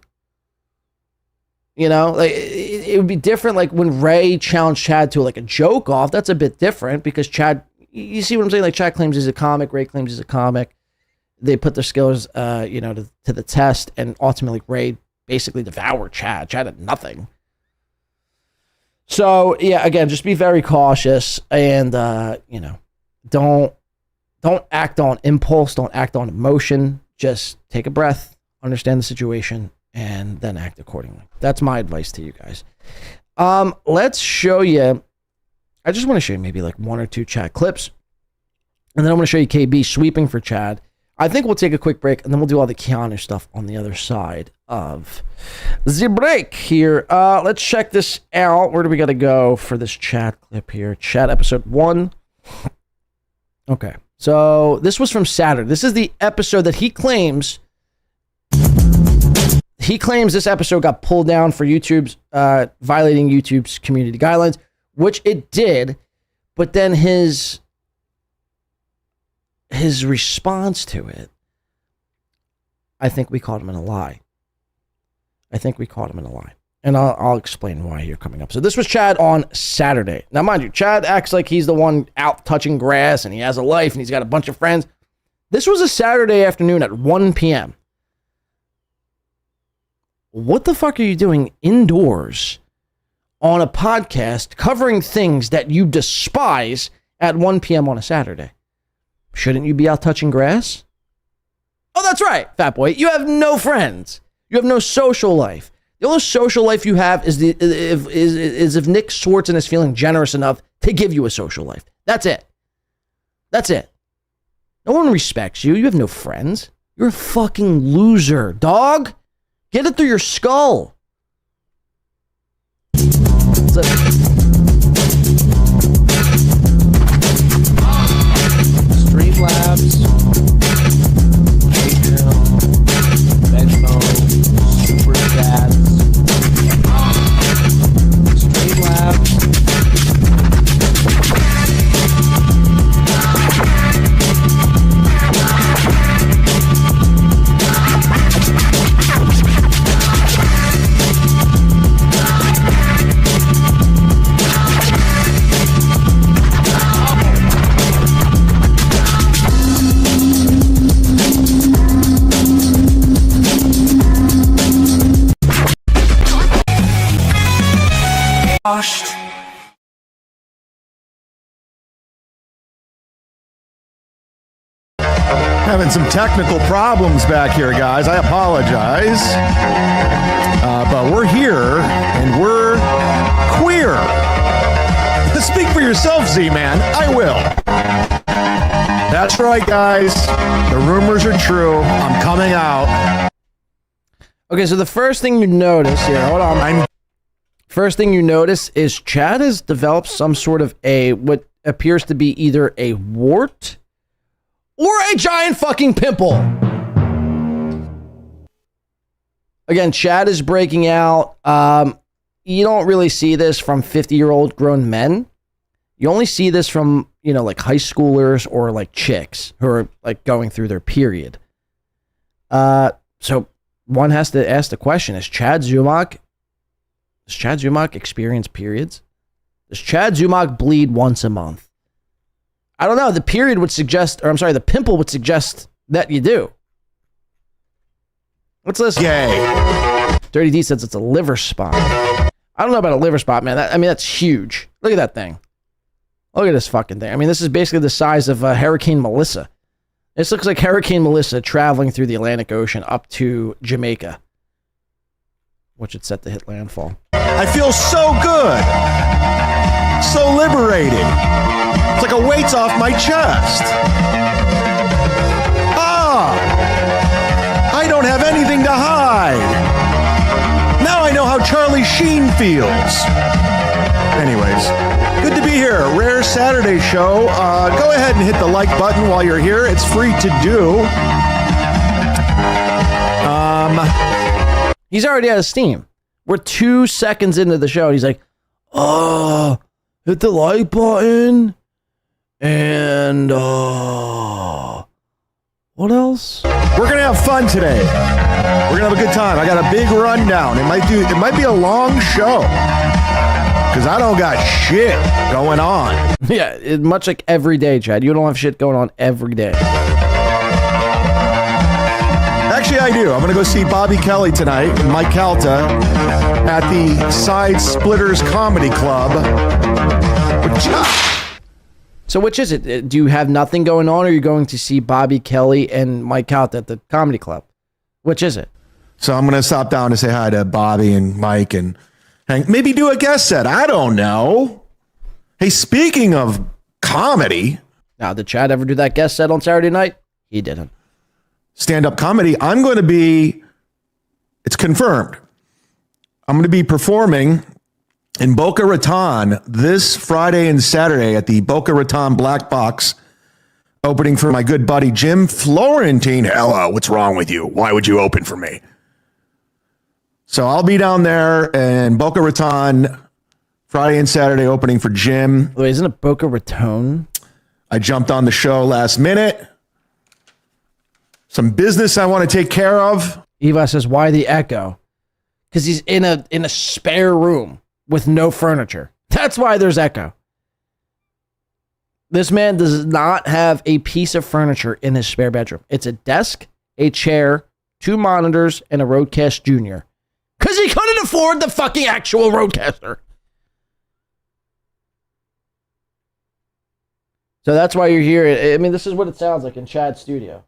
It would be different. When Ray challenged Chad to a joke off, that's a bit different because Chad, you see what I'm saying? Chad claims he's a comic, Ray claims he's a comic. They put their skills, to the test, and ultimately Ray basically devoured Chad. Chad had nothing. So yeah, again, just be very cautious, and don't act on impulse, don't act on emotion. Just take a breath, understand the situation, and then act accordingly. That's my advice to you guys. Let's show you. I just want to show you maybe one or two Chad clips, and then I'm going to show you KB sweeping for Chad. I think we'll take a quick break, and then we'll do all the Keanu stuff on the other side of the break here. Let's check this out. Where do we got to go for this Chad clip here? Chad episode 1. Okay, so this was from Saturday. This is the episode that he claims this episode got pulled down for YouTube's violating YouTube's community guidelines, which it did, but then his response to it, I think we caught him in a lie. And I'll explain why here coming up. So this was Chad on Saturday. Now, mind you, Chad acts like he's the one out touching grass and he has a life and he's got a bunch of friends. This was a Saturday afternoon at 1 p.m. What the fuck are you doing indoors on a podcast covering things that you despise at 1 p.m. on a Saturday? Shouldn't you be out touching grass? Oh, that's right, fat boy. You have no friends. You have no social life. The only social life you have is if Nick Swartzen is feeling generous enough to give you a social life. That's it. That's it. No one respects you. You have no friends. You're a fucking loser, dog. Get it through your skull. Streamlabs, PayPal, Venmo, Super Chats, Streamlabs. Having some technical problems back here, guys. I apologize. But we're here and we're queer. Speak for yourself, Z-Man. I will. That's right, guys. The rumors are true. I'm coming out. Okay, so the first thing you notice here, hold on. First thing you notice is Chad has developed some sort of what appears to be either a wart or a giant fucking pimple. Again, Chad is breaking out. You don't really see this from 50-year-old grown men. You only see this from, like high schoolers or like chicks who are like going through their period. So one has to ask the question, does Chad Zumock experience periods? Does Chad Zumock bleed once a month? I don't know. The period would suggest, the pimple would suggest that you do. Let's listen. Yay. Dirty D says it's a liver spot. I don't know about a liver spot, man. That's huge. Look at that thing. Look at this fucking thing. This is basically the size of Hurricane Melissa. This looks like Hurricane Melissa traveling through the Atlantic Ocean up to Jamaica, which it's set to hit landfall. I feel so good. So liberating. It's like a weight's off my chest. I don't have anything to hide. Now I know how Charlie Sheen feels. Anyways, good to be here. Rare Saturday show. Go ahead and hit the like button while you're here. It's free to do. He's already out of steam. We're 2 seconds into the show. And he's like, hit the like button. And, what else? We're going to have fun today. We're going to have a good time. I got a big rundown. It might be a long show. Because I don't got shit going on. Yeah, much like every day, Chad. You don't have shit going on every day. Actually, I do. I'm going to go see Bobby Kelly tonight and Mike Calta at the Side Splitters Comedy Club. So which is it? Do you have nothing going on, or are you going to see Bobby Kelly and Mike Calta at the Comedy Club? Which is it? So I'm going to stop down to say hi to Bobby and Mike and maybe do a guest set. I don't know. Hey, speaking of comedy. Now, did Chad ever do that guest set on Saturday night? He didn't. Stand-up comedy. It's confirmed. I'm going to be performing in Boca Raton this Friday and Saturday at the Boca Raton Black Box, opening for my good buddy Jim Florentine. Hello, what's wrong with you? Why would you open for me? So I'll be down there in Boca Raton Friday and Saturday, opening for Jim. Wait, isn't it Boca Raton? I jumped on the show last minute. Some business I want to take care of. Eva says, why the echo? Because he's in a spare room with no furniture. That's why there's echo. This man does not have a piece of furniture in his spare bedroom. It's a desk, a chair, 2 monitors, and a Rodecaster Junior. Because he couldn't afford the fucking actual Rodecaster. So that's why you're here. I mean, this is what it sounds like in Chad's studio.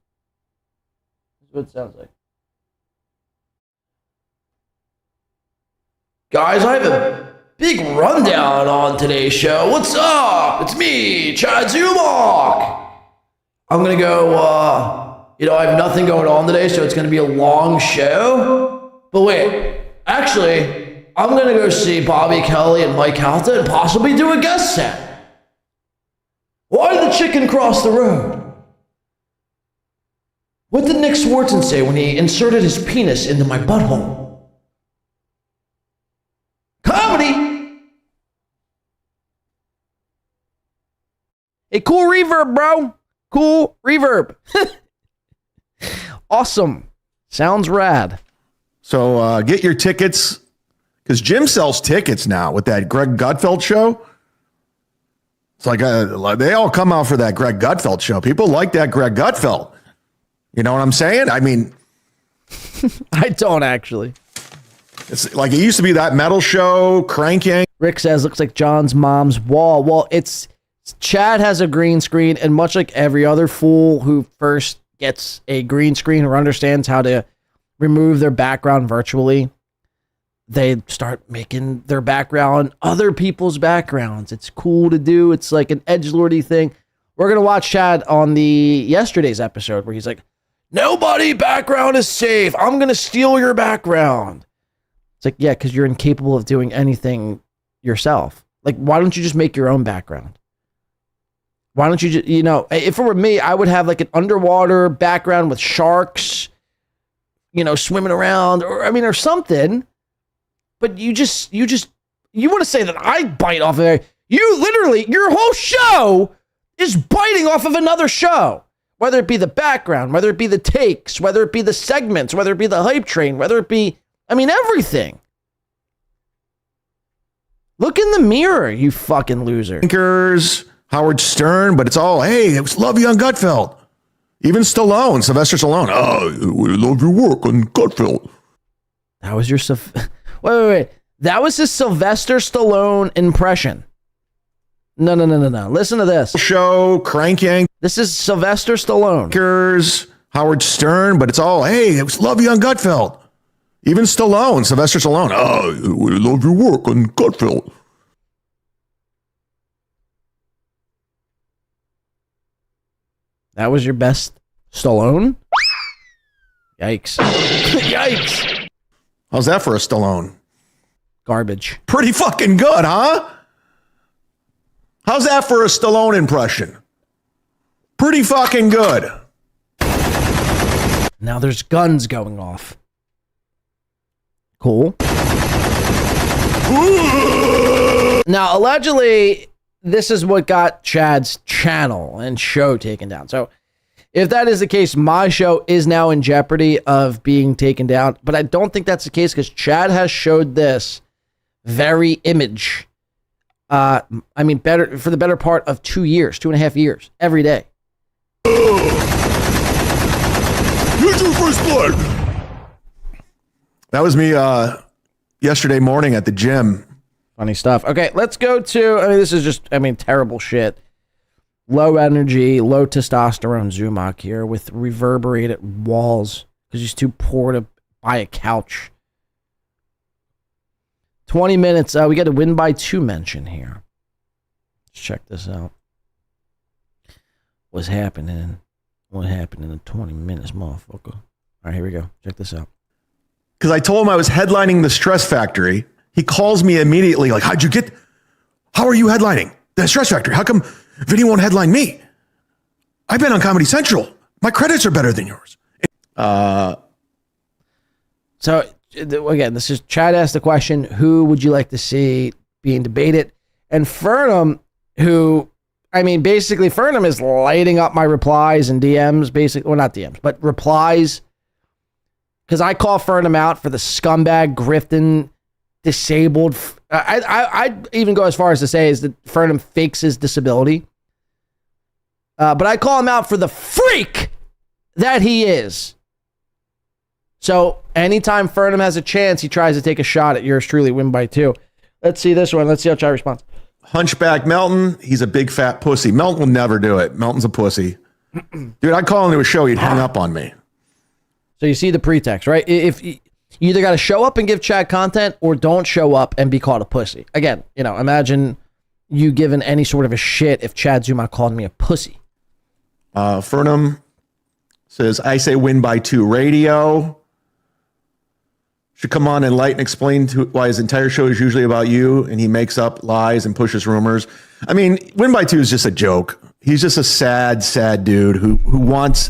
This is what it sounds like. Guys, I have a big rundown on today's show. What's up? It's me, Chad Zumach. I'm going to go, I have nothing going on today, so it's going to be a long show. But wait, actually, I'm going to go see Bobby Kelly and Mike Calta and possibly do a guest set. Why did the chicken cross the road? What did Nick Swartzen say when he inserted his penis into my butthole? Comedy! Hey, cool reverb, bro. Cool reverb. Awesome. Sounds rad. So get your tickets, because Jim sells tickets now with that Greg Gutfeld show. It's like they all come out for that Greg Gutfeld show. People like that Greg Gutfeld. You know what I'm saying? I mean, I don't actually. It's like it used to be that metal show, Cranking. Rick says, looks like John's mom's wall. Well, Chad has a green screen, and much like every other fool who first gets a green screen or understands how to remove their background virtually, they start making their background other people's backgrounds. It's cool to do. It's like an edgelordy thing. We're going to watch Chad on yesterday's episode where he's like, nobody background is safe. I'm going to steal your background. It's like, yeah, because you're incapable of doing anything yourself. Like, why don't you just make your own background? Why don't you just, if it were me, I would have like an underwater background with sharks, swimming around or something. But you want to say that I bite off of there. You literally, your whole show is biting off of another show. Whether it be the background, whether it be the takes, whether it be the segments, whether it be the hype train, whether it be, everything. Look in the mirror, you fucking loser. Howard Stern, but it's all, hey, it was love you on Gutfeld. Even Stallone, Sylvester Stallone. Oh, we love your work on Gutfeld. That was your... Wait. That was his Sylvester Stallone impression. No. Listen to this. Show, Cranking. This is Sylvester Stallone. Howard Stern, but it's all, hey, it was love you on Gutfeld. Even Stallone, Sylvester Stallone. Oh, we love your work on Gutfeld. That was your best Stallone? Yikes. Yikes. How's that for a Stallone? Garbage. Pretty fucking good, huh? How's that for a Stallone impression? Pretty fucking good. Now there's guns going off. Cool. Now, allegedly, this is what got Chad's channel and show taken down. So if that is the case, my show is now in jeopardy of being taken down. But I don't think that's the case because Chad has showed this very image. Better for the better part of 2 years, 2.5 years, every day. Here's your first blood. That was me yesterday morning at the gym. Funny stuff. Okay, let's go to, this is just, terrible shit. Low energy, low testosterone Zumach here with reverberated walls because he's too poor to buy a couch. 20 minutes. We got a win by 2 mention here. Let's check this out. What's happening? What happened in the 20 minutes, motherfucker? All right, here we go. Check this out. Because I told him I was headlining the Stress Factory. He calls me immediately like, how are you headlining the Stress Factory? How come Vinny won't headline me? I've been on Comedy Central. My credits are better than yours. So again, this is Chad asked the question, who would you like to see being debated? And Fernum, basically Fernum is lighting up my replies and DMs, basically, well, not DMs, but replies. Because I call Fernum out for the scumbag, grifting, disabled. I'd even go as far as to say is that Fernum fakes his disability. But I call him out for the freak that he is. So anytime Fernum has a chance, he tries to take a shot at yours truly, win by 2. Let's see this one. Let's see how Chad responds. Hunchback Melton, he's a big fat pussy. Melton will never do it. Melton's a pussy. Dude, I'd call him to a show, he'd hang up on me. So you see the pretext, right? If you either got to show up and give Chad content or don't show up and be called a pussy. Again, imagine you giving any sort of a shit if Chad Zuma called me a pussy. Fernham says, I say win by 2 radio. Should come on and light and explain why his entire show is usually about you and he makes up lies and pushes rumors. I mean, win by 2 is just a joke. He's just a sad, sad dude who wants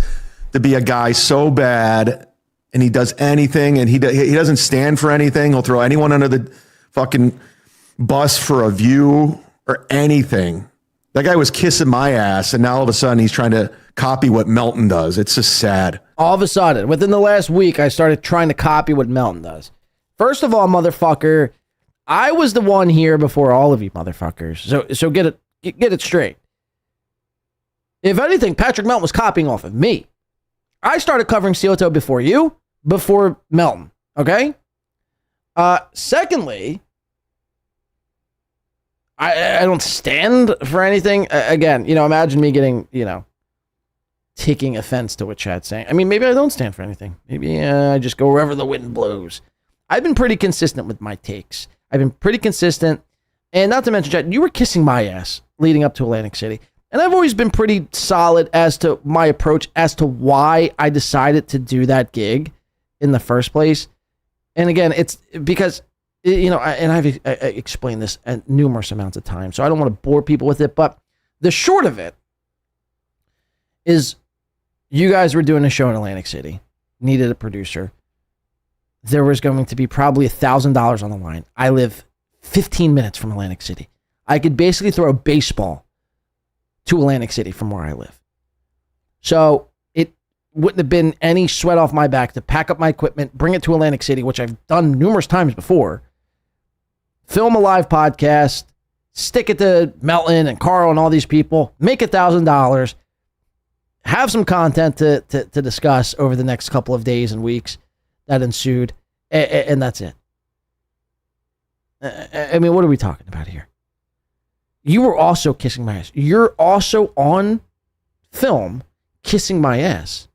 to be a guy so bad, and he does anything, and he doesn't stand for anything. He'll throw anyone under the fucking bus for a view or anything. That guy was kissing my ass, and now all of a sudden he's trying to copy what Melton does. It's just sad. All of a sudden, within the last week, I started trying to copy what Melton does. First of all, motherfucker, I was the one here before all of you motherfuckers. So get it straight. If anything, Patrick Melton was copying off of me. I started covering Steel Toe before you, before Melton. Okay? Secondly, I don't stand for anything. Again, imagine me getting, taking offense to what Chad's saying. I mean, maybe I don't stand for anything. Maybe I just go wherever the wind blows. I've been pretty consistent with my takes. I've been pretty consistent. And not to mention, Chad, you were kissing my ass leading up to Atlantic City. And I've always been pretty solid as to my approach as to why I decided to do that gig in the first place. And again, it's because, I've explained this numerous amounts of times, so I don't want to bore people with it. But the short of it is you guys were doing a show in Atlantic City, needed a producer. There was going to be probably $1,000 on the line. I live 15 minutes from Atlantic City. I could basically throw a baseball to Atlantic City from where I live. So it wouldn't have been any sweat off my back to pack up my equipment, bring it to Atlantic City, which I've done numerous times before, film a live podcast, stick it to Melton and Carl and all these people, make $1,000, have some content to discuss over the next couple of days and weeks that ensued, and that's it. I mean, what are we talking about here? You were also kissing my ass. You're also on film kissing my ass.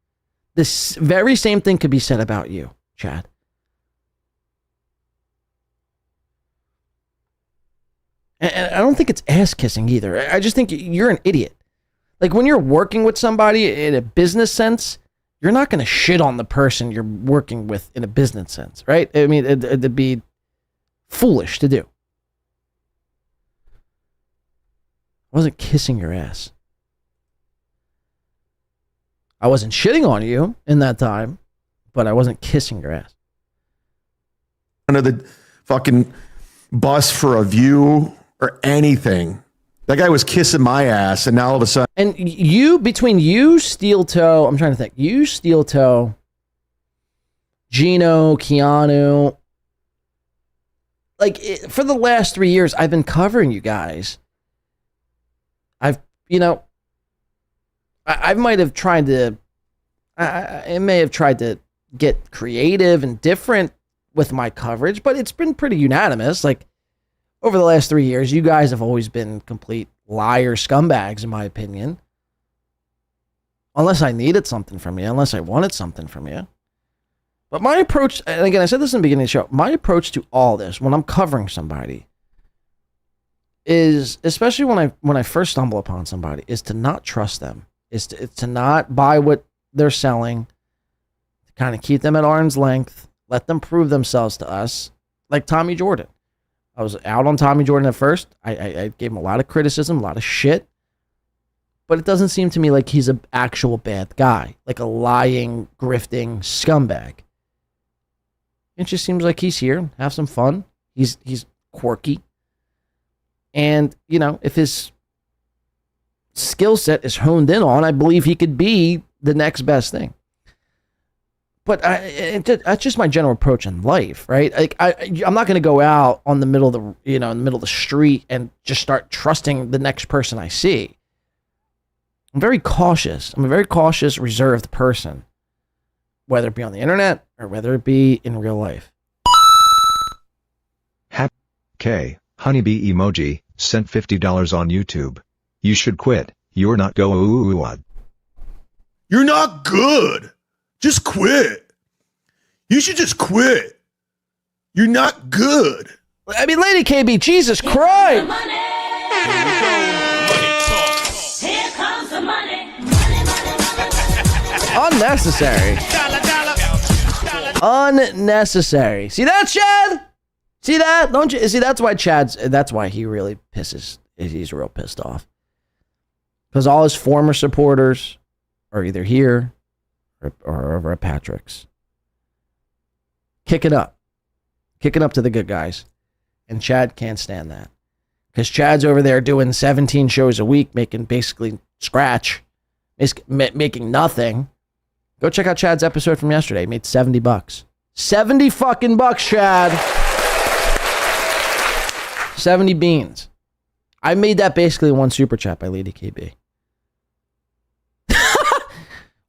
This very same thing could be said about you, Chad. And I don't think it's ass kissing either. I just think you're an idiot. Like when you're working with somebody in a business sense, you're not going to shit on the person you're working with in a business sense, right? I mean, it'd be foolish to do. I wasn't kissing your ass. I wasn't shitting on you in that time, but I wasn't kissing your ass. Under the fucking bus for a view or anything. That guy was kissing my ass, and now all of a sudden... And between you, Steel Toe, I'm trying to think. You, Steel Toe, Gino, Keanu... for the last 3 years, I've been covering you guys. I might have tried to, I may have tried to get creative and different with my coverage, but it's been pretty unanimous. Like over the last 3 years, you guys have always been complete liar scumbags, in my opinion. Unless I needed something from you, unless I wanted something from you. But my approach, and again, I said this in the beginning of the show, my approach to all this, when I'm covering somebody, is, especially when I first stumble upon somebody, is to not trust them, is to not buy what they're selling, to kind of keep them at arm's length, let them prove themselves to us, like Tommy Jordan. I was out on Tommy Jordan at first. I gave him a lot of criticism, a lot of shit, but it doesn't seem to me like he's an actual bad guy, like a lying, grifting scumbag. It just seems like he's here, have some fun. He's quirky. And, if his skill set is honed in on, I believe he could be the next best thing. But that's just my general approach in life, right? Like I'm not going to go out on the middle of the, in the middle of the street and just start trusting the next person I see. I'm very cautious. I'm a very cautious, reserved person, whether it be on the internet or whether it be in real life. K. Honeybee emoji, sent $50 on YouTube. You should quit. You're not good. You're not good. Just quit. You should just quit. You're not good. I mean, Lady KB, Jesus Christ. Here comes the money. Unnecessary. Unnecessary. See that, Chad? See that? Don't you see? That's why he really pisses. He's real pissed off. Because all his former supporters are either here or over at Patrick's. Kicking up to the good guys. And Chad can't stand that. Because Chad's over there doing 17 shows a week, making basically scratch, making nothing. Go check out Chad's episode from yesterday. He made $70. 70 fucking bucks, Chad. 70 beans. I made that basically one super chat by Lady KB.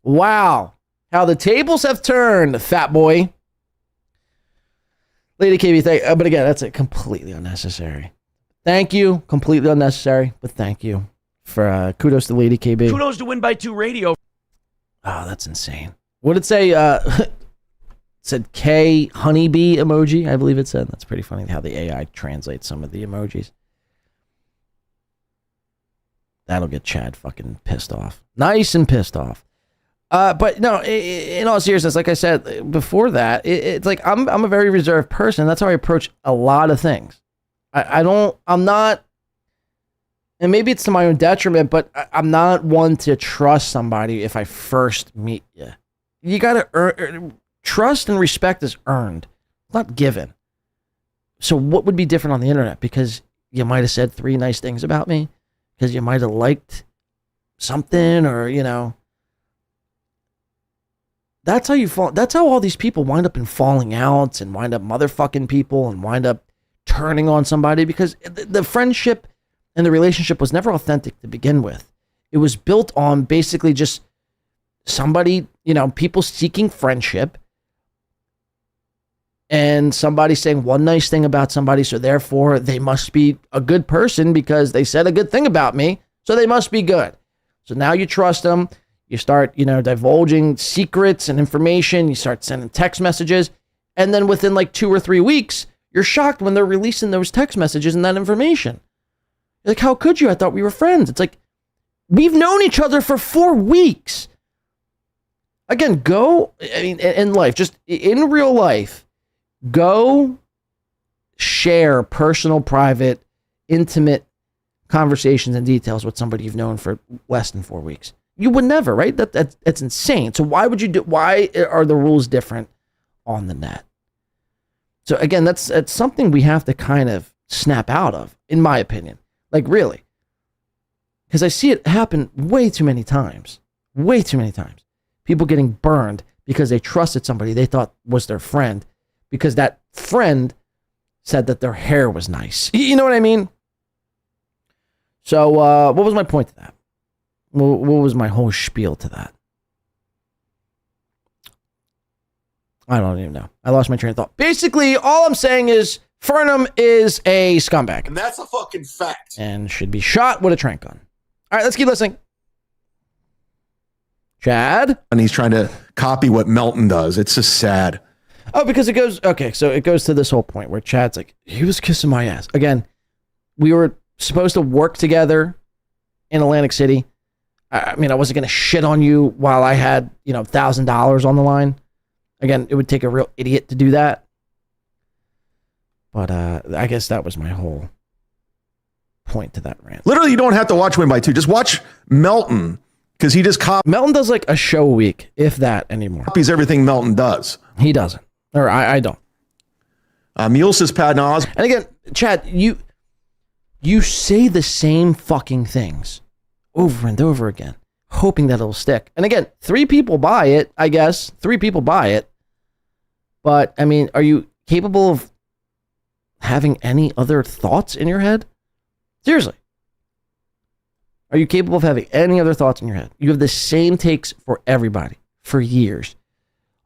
Wow. How the tables have turned, fat boy. Lady KB, but again, that's completely unnecessary. Thank you. Completely unnecessary, but thank you. For kudos to Lady KB. Kudos to Win by 2 Radio. Oh, that's insane. What did it say? It said K honeybee emoji, I believe it said. That's pretty funny how the AI translates some of the emojis. That'll get Chad fucking pissed off. Nice and pissed off. But no, in all seriousness, like I said before that, it's like I'm a very reserved person. That's how I approach a lot of things. I'm not, and maybe it's to my own detriment, but I'm not one to trust somebody if I first meet you. You gotta earn, trust and respect is earned, not given. So what would be different on the internet? Because you might have said 3 nice things about me, because you might have liked something, or, you know. That's how you fall. That's how all these people wind up in falling outs and wind up motherfucking people and wind up turning on somebody, because the friendship and the relationship was never authentic to begin with. It was built on basically just somebody, you know, people seeking friendship and somebody saying one nice thing about somebody, so therefore they must be a good person because they said a good thing about me, so they must be good. So now you trust them. You start, you know, divulging secrets and information. You start sending text messages. And then within like 2 or 3 weeks, you're shocked when they're releasing those text messages and that information. You're like, how could you? I thought we were friends. It's like, we've known each other for 4 weeks. Again, go, I mean, in life, just in real life, go share personal, private, intimate conversations and details with somebody you've known for less than 4 weeks. You would never, right? That's insane. So why would you do? Why are the rules different on the net? So again, that's something we have to kind of snap out of, in my opinion. Like, really, because I see it happen way too many times. Way too many times. People getting burned because they trusted somebody they thought was their friend, because that friend said that their hair was nice. You know what I mean? So what was my point to that? What was my whole spiel to that? I don't even know. I lost my train of thought. Basically, all I'm saying is Fernum is a scumbag. And that's a fucking fact. And should be shot with a tranq gun. All right, let's keep listening. Chad? And he's trying to copy what Melton does. It's just sad. Oh, because it goes, okay, so it goes to this whole point where Chad's like, he was kissing my ass. Again, we were supposed to work together in Atlantic City. I mean, I wasn't going to shit on you while I had, you know, $1,000 on the line. Again, it would take a real idiot to do that. But I guess that was my whole point to that rant. Literally, you don't have to watch Win by 2. Just watch Melton, because he just Melton does like a show a week, if that anymore. Copies everything Melton does. He doesn't. Or I don't. Mule says Pat Nas. And again, Chad, you say the same fucking things over and over again, hoping that it'll stick. And again, 3 people buy it, I guess. 3 people buy it. But, I mean, are you capable of having any other thoughts in your head? Seriously. Are you capable of having any other thoughts in your head? You have the same takes for everybody for years.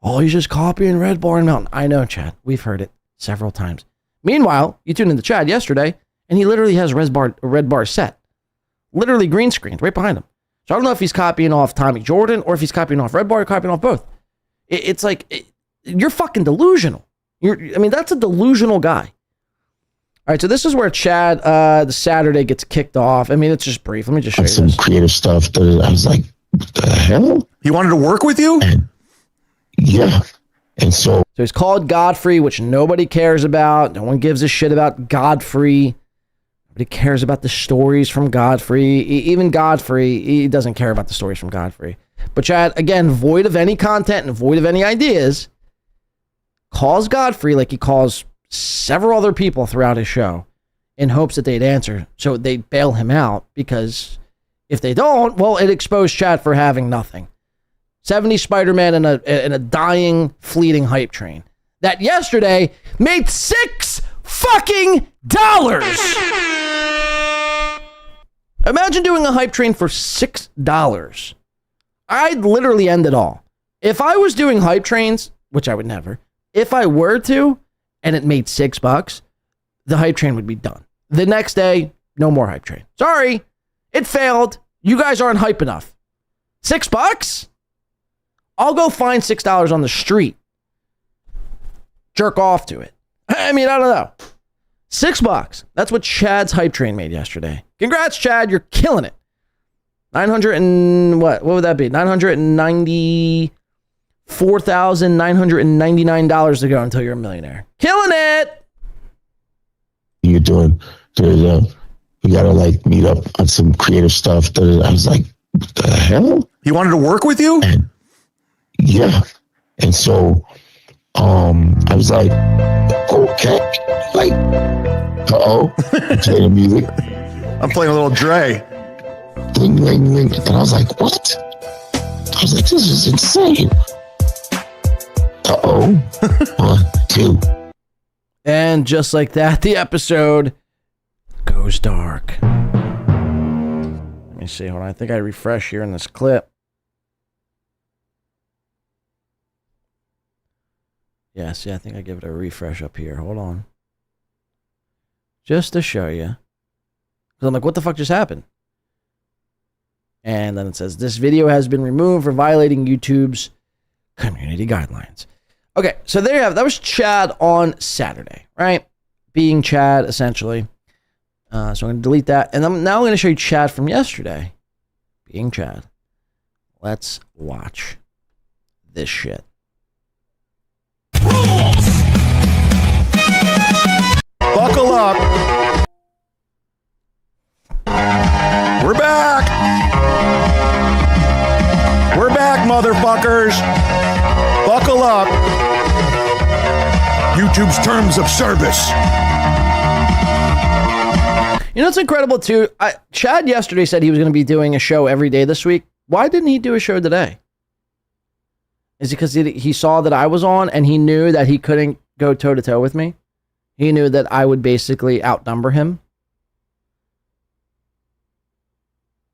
Oh, he's just copying Red Bar and Mountain. I know, Chad. We've heard it several times. Meanwhile, you tuned into Chad yesterday, And he literally has a red bar set. Literally green screened right behind him. So I don't know if he's copying off Tommy Jordan or if he's copying off Red Bar or copying off both. It's like, you're fucking delusional. That's a delusional guy. All right, so this is where Chad, the Saturday gets kicked off. It's just brief. Let me just show you some this. creative stuff that I was like, what the hell? He wanted to work with you? Yeah. And so he's called Godfrey, which nobody cares about. No one gives a shit about Godfrey. Nobody cares about the stories from Godfrey. Even Godfrey, he doesn't care about the stories from Godfrey. But Chad, again, void of any content and void of any ideas, calls Godfrey like he calls several other people throughout his show in hopes that they'd answer. So they bail him out, because if they don't, well, it exposed Chad for having nothing. 70 Spider-Man and a dying, fleeting hype train that yesterday made $6 fucking dollars. Imagine doing a hype train for $6. I'd literally end it all. If I was doing hype trains, which I would never, if I were to, and it made $6, the hype train would be done. The next day, no more hype train. Sorry, it failed. You guys aren't hype enough. $6? I'll go find $6 on the street. Jerk off to it. I don't know. $6. That's what Chad's hype train made yesterday. Congrats, Chad. You're killing it. 900 and what would that be? $994,999 to go until you're a millionaire. Killing it. you're doing, we gotta like meet up on some creative stuff. I was like, what the hell? He wanted to work with you? And yeah. And so I was like, okay. Like, I'm playing the music. I'm playing a little Dre. Ding, ding, ding. And I was like, what? I was like, this is insane. 1, 2. And just like that, the episode goes dark. Let me see. Hold on. I think I refresh here in this clip. Yes, I think I give it a refresh up here. Hold on. Just to show you. Because I'm like, what the fuck just happened? And then it says, this video has been removed for violating YouTube's community guidelines. Okay, so there you have it. That was Chad on Saturday, right? Being Chad, essentially. So I'm going to delete that. And I'm now going to show you Chad from yesterday. Being Chad. Let's watch this shit. Buckle up. We're back. We're back, motherfuckers. Buckle up. YouTube's terms of service. You know what's incredible too? Chad yesterday said he was going to be doing a show every day this week. Why didn't he do a show today? Is it because he saw that I was on and he knew that he couldn't go toe-to-toe with me? He knew that I would basically outnumber him?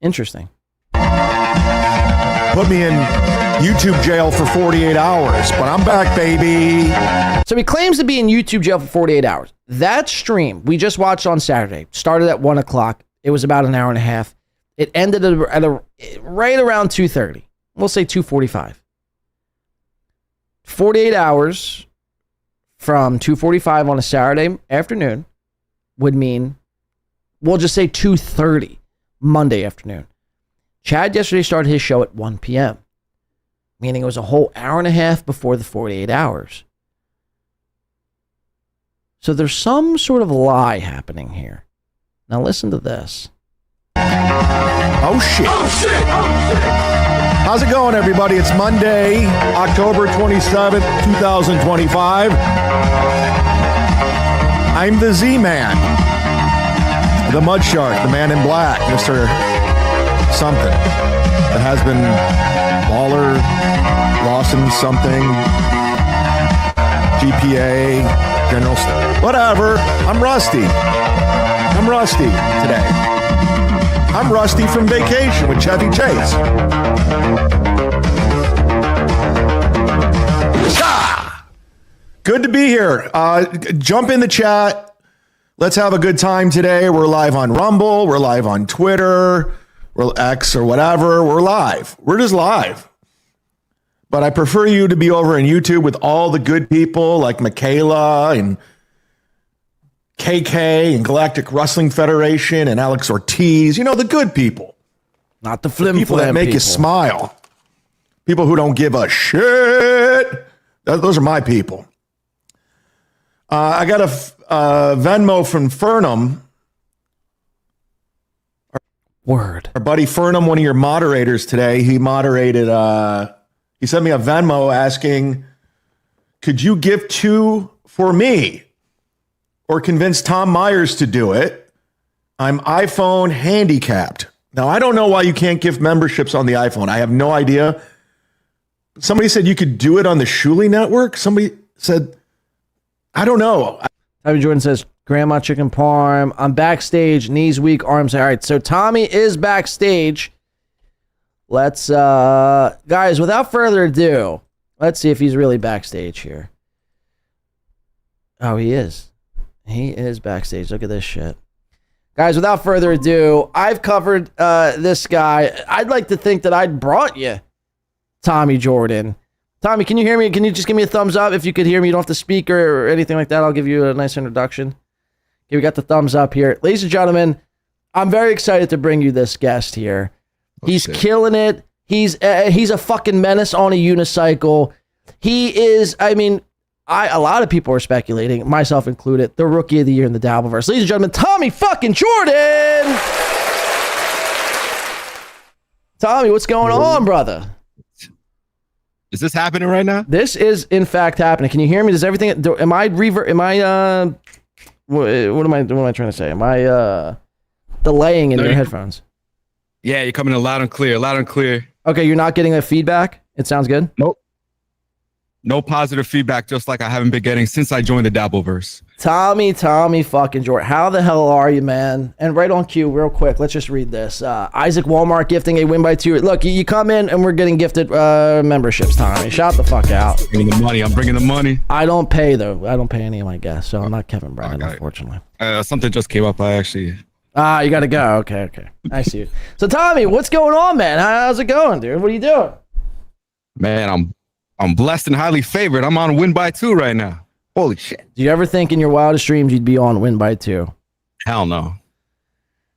Interesting. Put me in YouTube jail for 48 hours, but I'm back, baby. So he claims to be in YouTube jail for 48 hours. That stream we just watched on Saturday started at 1 o'clock. It was about an hour and a half. It ended at right around 2:30. We'll say 2:45. 48 hours from 2:45 on a Saturday afternoon would mean, we'll just say 2:30 Monday afternoon. Chad yesterday started his show at 1 p.m., meaning it was a whole hour and a half before the 48 hours. So there's some sort of lie happening here. Now listen to this. Oh shit. Oh shit. Oh shit. How's it going, everybody? It's Monday, October 27th, 2025. I'm the Z-Man, the Mud Shark, the Man in Black, Mr. Something. That has been Baller, Lawson something, GPA, General, whatever. I'm rusty. I'm rusty today. I'm rusty from vacation with Chevy Chase. Good to be here. Jump in the chat. Let's have a good time today. We're live on Rumble. We're live on Twitter. We're X or whatever. We're live. We're just live. But I prefer you to be over on YouTube with all the good people like Michaela and KK and Galactic Wrestling Federation and Alex Ortiz. You know, the good people. Not the flim people that make you smile. People who don't give a shit. Those are my people. I got a Venmo from Fernum. Word. Our buddy Fernum, one of your moderators today, he moderated, he sent me a Venmo asking, could you give 2 for me? Or convince Tom Myers to do it? I'm iPhone handicapped. Now, I don't know why you can't give memberships on the iPhone. I have no idea. Somebody said you could do it on the Shuli network. Somebody said, I don't know. Tommy Jordan says, Grandma Chicken Parm. I'm backstage, knees weak, arms. All right, so Tommy is backstage. Let's, guys, without further ado, let's see if he's really backstage here. Oh, he is. He is backstage. Look at this shit. Guys, without further ado, I've covered this guy. I'd like to think that I'd brought you Tommy Jordan. Tommy, can you hear me? Can you just give me a thumbs up if you could hear me? You don't have to speak or anything like that. I'll give you a nice introduction. Okay, we got the thumbs up here. Ladies and gentlemen, I'm very excited to bring you this guest here. He's killing it. He's a fucking menace on a unicycle. He is, I mean, a lot of people are speculating, myself included, the rookie of the year in the Dabbleverse. Ladies and gentlemen, Tommy fucking Jordan! Tommy, what's going on, brother? Is this happening right now? This is, in fact, happening. Can you hear me? Does everything... Am I... What am I trying to say? Am I delaying in your headphones? Yeah, you're coming in loud and clear. Loud and clear. Okay, you're not getting a feedback? It sounds good? Nope. No positive feedback, just like I haven't been getting since I joined the Dabbleverse. Tommy fucking Jordan. How the hell are you, man? And right on cue, real quick, let's just read this. Isaac Walmart gifting a win by 2. Look, you come in and we're getting gifted memberships, Tommy. Shout the fuck out. Bringing the money. I'm bringing the money. I don't pay, though. I don't pay any of my guests, so I'm not Kevin Brennan, unfortunately. Something just came up. I actually... you got to go. Okay. I see you. So, Tommy, what's going on, man? How's it going, dude? What are you doing? Man, I'm blessed and highly favored. I'm on win by 2 right now. Holy shit. Do you ever think in your wildest dreams you'd be on win by 2? Hell no.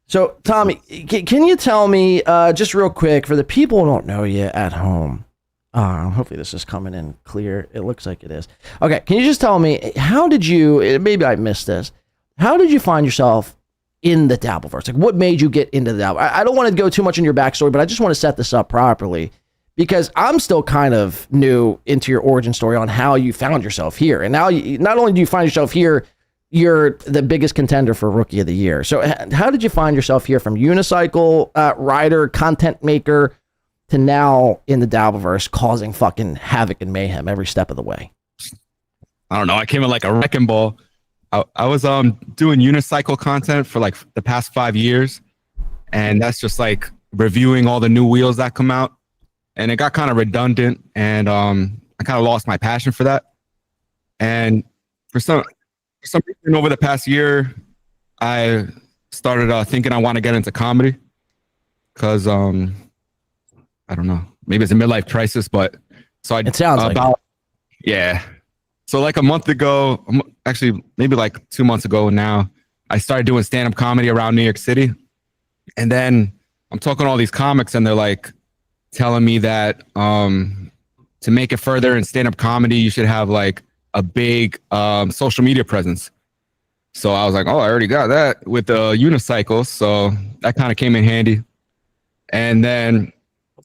So, Tommy, can you tell me, just real quick, for the people who don't know you at home, hopefully this is coming in clear. It looks like it is. Okay, can you just tell me, how did you, maybe I missed this, how did you find yourself in the Dabbleverse? Like, what made you get into the Dabble? I don't want to go too much in your backstory, but I just want to set this up properly. Because I'm still kind of new into your origin story on how you found yourself here. And now, not only do you find yourself here, you're the biggest contender for Rookie of the Year. So how did you find yourself here from unicycle rider, content maker, to now in the Dabbleverse causing fucking havoc and mayhem every step of the way? I don't know. I came in like a wrecking ball. I was doing unicycle content for like the past 5 years. And that's just like reviewing all the new wheels that come out. And it got kind of redundant, and I kind of lost my passion for that. And for some reason over the past year, I started thinking I want to get into comedy because I don't know, maybe it's a midlife crisis, but so it sounds like it. Yeah. So like a month ago, actually maybe like 2 months ago now, I started doing stand-up comedy around New York City, and then I'm talking to all these comics, and they're like telling me that to make it further in stand-up comedy, you should have like a big social media presence. So I was like, oh, I already got that with the unicycles. So that kind of came in handy. And then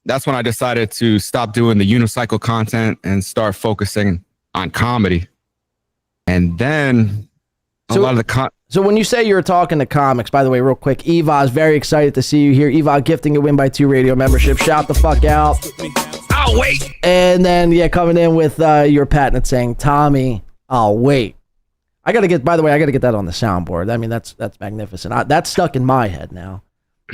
that's when I decided to stop doing the unicycle content and start focusing on comedy. And then a lot of the So when you say you're talking to comics, by the way, real quick, Eva is very excited to see you here. Eva gifting a win by 2 radio membership. Shout the fuck out. I'll wait. And then, coming in with your patent saying, Tommy, I'll wait. I got to get that on the soundboard. I mean, that's magnificent. That's stuck in my head now.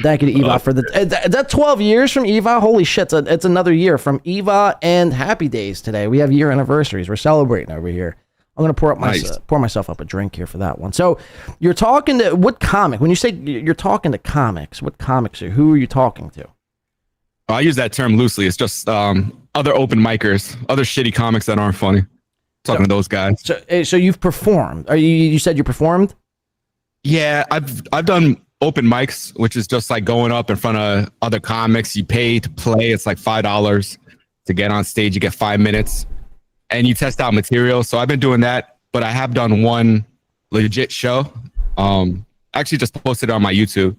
Thank you to Eva for is that 12 years from Eva? Holy shit. It's another year from Eva and Happy Days today. We have year anniversaries. We're celebrating over here I'm gonna pour myself up a drink here for that one. So, you're talking to what comic? When you say you're talking to comics, what comics are? Who are you talking to? I use that term loosely. It's just other open micers, other shitty comics that aren't funny. Talking to those guys. So you've performed. You said you performed? Yeah, I've done open mics, which is just like going up in front of other comics. You pay to play. It's like $5 to get on stage. You get 5 minutes, and you test out material. So I've been doing that, but I have done one legit show. I actually just posted it on my YouTube.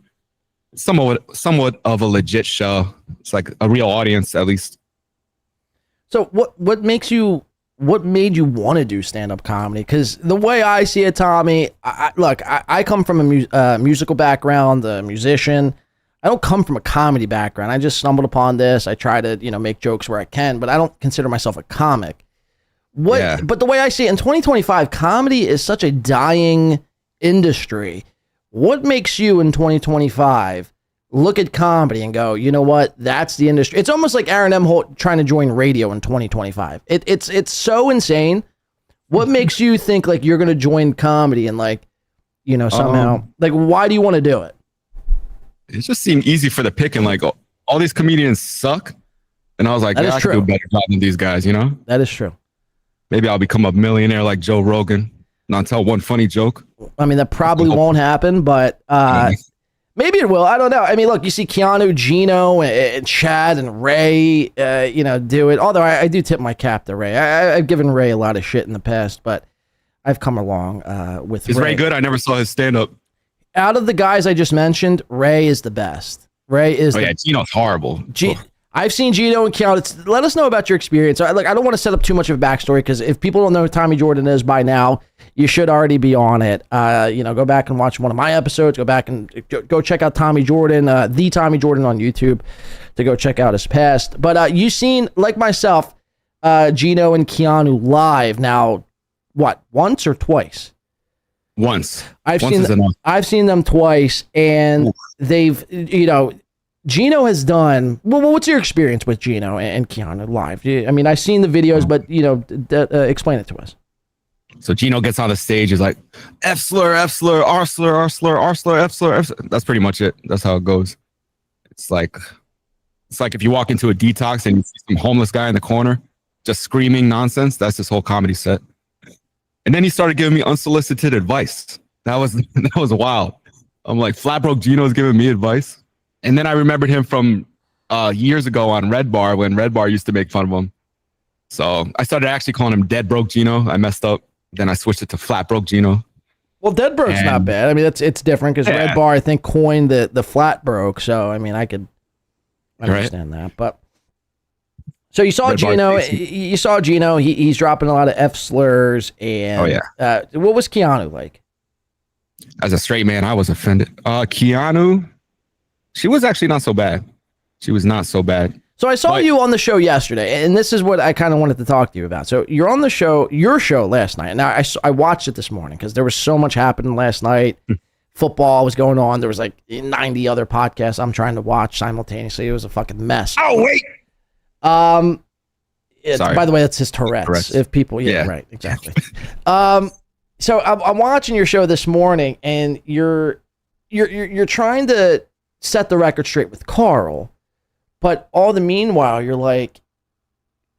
Somewhat of a legit show. It's like a real audience, at least. So what made you want to do stand-up comedy? Because the way I see it, Tommy, I come from a musical background, a musician. I don't come from a comedy background. I just stumbled upon this. I try to, make jokes where I can, but I don't consider myself a comic. But the way I see it, in 2025, comedy is such a dying industry. What makes you in 2025 look at comedy and go, you know what? That's the industry. It's almost like Aaron M. Holt trying to join radio in 2025. It's so insane. What makes you think like you're going to join comedy and somehow why do you want to do it? It just seemed easy for the picking. Like all these comedians suck, and I was like, I can do a better job than these guys. That is true. Maybe I'll become a millionaire like Joe Rogan. Not tell one funny joke. I mean, that probably won't happen, but maybe it will. I don't know. I mean, look, you see Keanu, Gino, and Chad and Ray, do it. Although I do tip my cap to Ray. I've given Ray a lot of shit in the past, but I've come along with Is Ray good? I never saw his stand-up. Out of the guys I just mentioned, Ray is the best. Ray is Gino's horrible. I've seen Gino and Keanu. Let us know about your experience. I don't want to set up too much of a backstory because if people don't know who Tommy Jordan is by now, you should already be on it. Go back and watch one of my episodes. Go back and go check out Tommy Jordan, the Tommy Jordan on YouTube, to go check out his past. But you've seen, like myself, Gino and Keanu live now. What, once or twice? Once. I've seen them twice, and they've Gino has done well. What's your experience with Gino and Keanu live? I mean, I've seen the videos, but explain it to us. So Gino gets on the stage, is like F slur, R slur, R slur, F slur, F slur. That's pretty much it. That's how it goes. It's like if you walk into a detox and you see some homeless guy in the corner just screaming nonsense. That's his whole comedy set. And then he started giving me unsolicited advice. That was wild. I'm like, Flat Broke Gino's giving me advice. And then I remembered him from years ago on Red Bar when Red Bar used to make fun of him. So I started actually calling him Dead Broke Gino. I messed up. Then I switched it to Flat Broke Gino. Well, Dead Broke's not bad. I mean, it's different because Red Bar, I think, coined the Flat Broke. So, I mean, I could understand that. But so you saw Gino. You saw Gino. He's dropping a lot of F slurs. And what was Keanu like? As a straight man, I was offended. Keanu, she was actually not so bad. She was not so bad. So I saw you on the show yesterday, and this is what I kind of wanted to talk to you about. So you're on the show, your show last night. Now I watched it this morning because there was so much happening last night. Football was going on. There was like 90 other podcasts I'm trying to watch simultaneously. It was a fucking mess. Oh wait. Sorry. By the way, that's his Tourette's. If people, right, exactly. So I'm watching your show this morning, and you're trying to set the record straight with Carl. But all the meanwhile, you're like,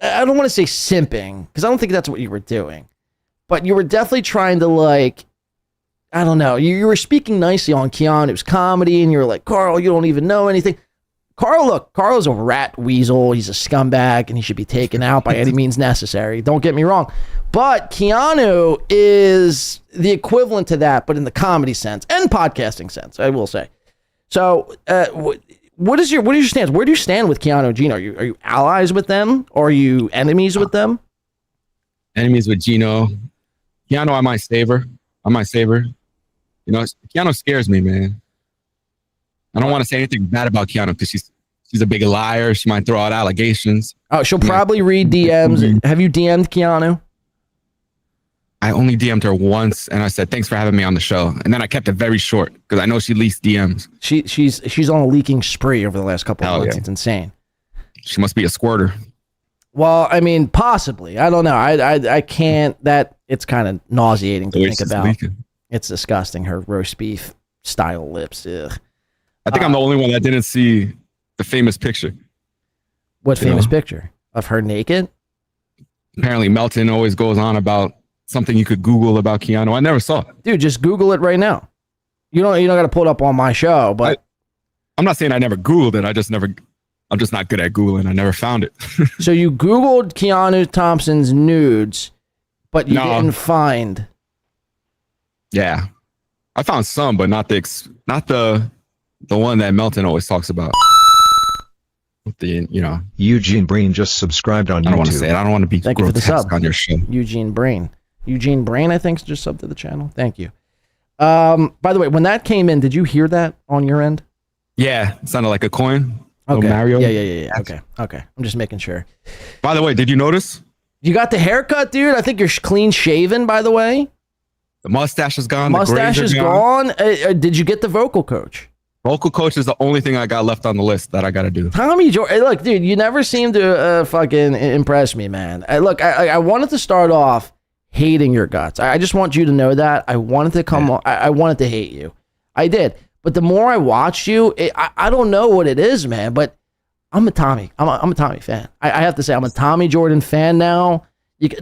I don't want to say simping, because I don't think that's what you were doing. But you were definitely trying to, like, I don't know. You were speaking nicely on Keanu's comedy, and you're like, Carl, you don't even know anything. Carl's a rat weasel. He's a scumbag, and he should be taken out by any means necessary. Don't get me wrong. But Keanu is the equivalent to that, but in the comedy sense and podcasting sense, I will say. So, what is your stance? Where do you stand with Keanu and Gino? Are you allies with them, or are you enemies with them? Enemies with Gino. Keanu, I might save her. Keanu scares me, man. I don't want to say anything bad about Keanu because she's a big liar. She might throw out allegations. Oh, she'll probably read DMs. Have you DM'd Keanu? I only DM'd her once, and I said, thanks for having me on the show. And then I kept it very short because I know she leaks DMs. She's on a leaking spree over the last couple of months. Yeah. It's insane. She must be a squirter. Well, I mean, possibly. I don't know. I can't. That it's kind of nauseating to think about. It's disgusting. Her roast beef style lips. Ugh. I think I'm the only one that didn't see the famous picture. What famous picture of her naked? Apparently, Melton always goes on about something you could Google about Keanu. I never saw it. Dude, just Google it right now. You don't got to pull it up on my show, but I'm not saying I never Googled it. I'm just not good at Googling. I never found it. So you Googled Keanu Thompson's nudes, but you didn't find. Yeah, I found some, but not the one that Melton always talks about. Eugene Breen just subscribed on YouTube. I don't want to say it. I don't want to be Thank you for the grotesque sub on your show. Eugene Brain, I think, just subbed to the channel. Thank you. By the way, when that came in, did you hear that on your end? Yeah, it sounded like a coin. Okay. Mario. Yeah. Okay. I'm just making sure. By the way, did you notice? You got the haircut, dude. I think you're clean shaven, by the way. The mustache is gone. Mustache is gone. Did you get the vocal coach? Vocal coach is the only thing I got left on the list that I got to do. Tommy Jordan. Look, dude, you never seem to fucking impress me, man. I wanted to start off hating your guts. I just want you to know that. I wanted to I wanted to hate you. I did. But the more I watch you, I don't know what it is, man. But I'm a Tommy. I'm a Tommy fan. I have to say, I'm a Tommy Jordan fan now.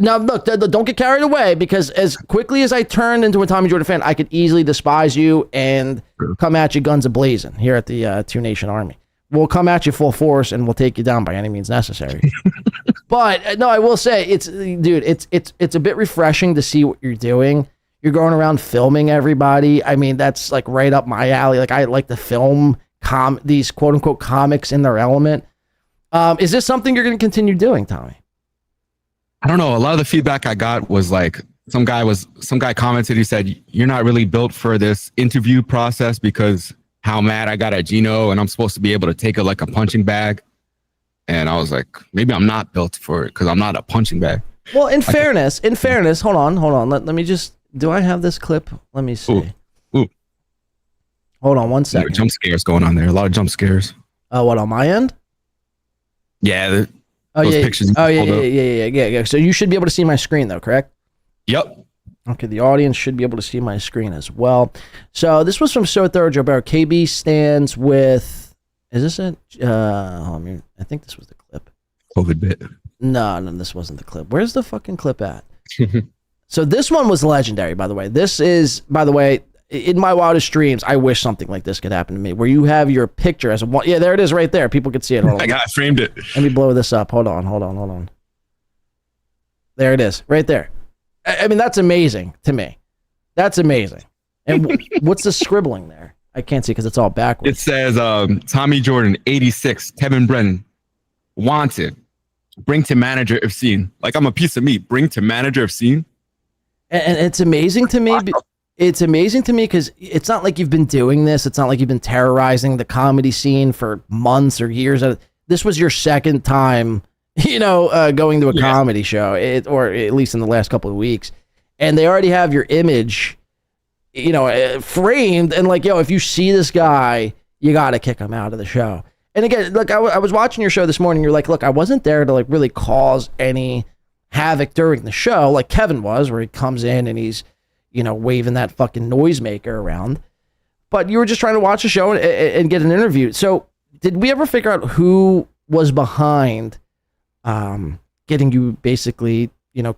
Now, look, don't get carried away, because as quickly as I turned into a Tommy Jordan fan, I could easily despise you and come at you guns a-blazing here at the Two Nation Army. We'll come at you full force and we'll take you down by any means necessary. But no, I will say, it's a bit refreshing to see what you're doing. You're going around filming everybody. I mean, that's like right up my alley. Like, I like to film these quote unquote comics in their element. Is this something you're going to continue doing, Tommy? I don't know. A lot of the feedback I got was like, some guy commented, he said, "You're not really built for this interview process because how mad I got at Gino, and I'm supposed to be able to take it like a punching bag." And I was like, maybe I'm not built for it because I'm not a punching bag. Well, in fairness, hold on. Let me just, do I have this clip? Let me see. Ooh. Hold on one second. Jump scares going on there. A lot of jump scares. What, on my end? Yeah. Those pictures. Yeah. So you should be able to see my screen though, correct? Yep. Okay, the audience should be able to see my screen as well. So this was from So Thorough Joe Barrow. KB stands with, is this it? I think this was the clip. COVID bit. No, this wasn't the clip. Where's the fucking clip at? So this one was legendary, by the way. This is, by the way, in my wildest dreams, I wish something like this could happen to me, where you have your picture as a one. Yeah, there it is right there. People could see it. Hold on. I framed it. Let me blow this up. Hold on. There it is, right there. I mean, that's amazing to me. That's amazing. And what's the scribbling there? I can't see because it's all backwards. It says Tommy Jordan, 86, Kevin Brennan, wanted. Bring to manager if seen. Like, I'm a piece of meat. Bring to manager if seen. And it's amazing to me. It's amazing to me because it's not like you've been doing this. It's not like you've been terrorizing the comedy scene for months or years. This was your second time, going to a comedy show, or at least in the last couple of weeks. And they already have your image, framed. And like, if you see this guy, you got to kick him out of the show. And again, look, I was watching your show this morning. You're like, look, I wasn't there to like really cause any havoc during the show like Kevin was, where he comes in and he's, waving that fucking noisemaker around. But you were just trying to watch the show and get an interview. So did we ever figure out who was behind getting you basically,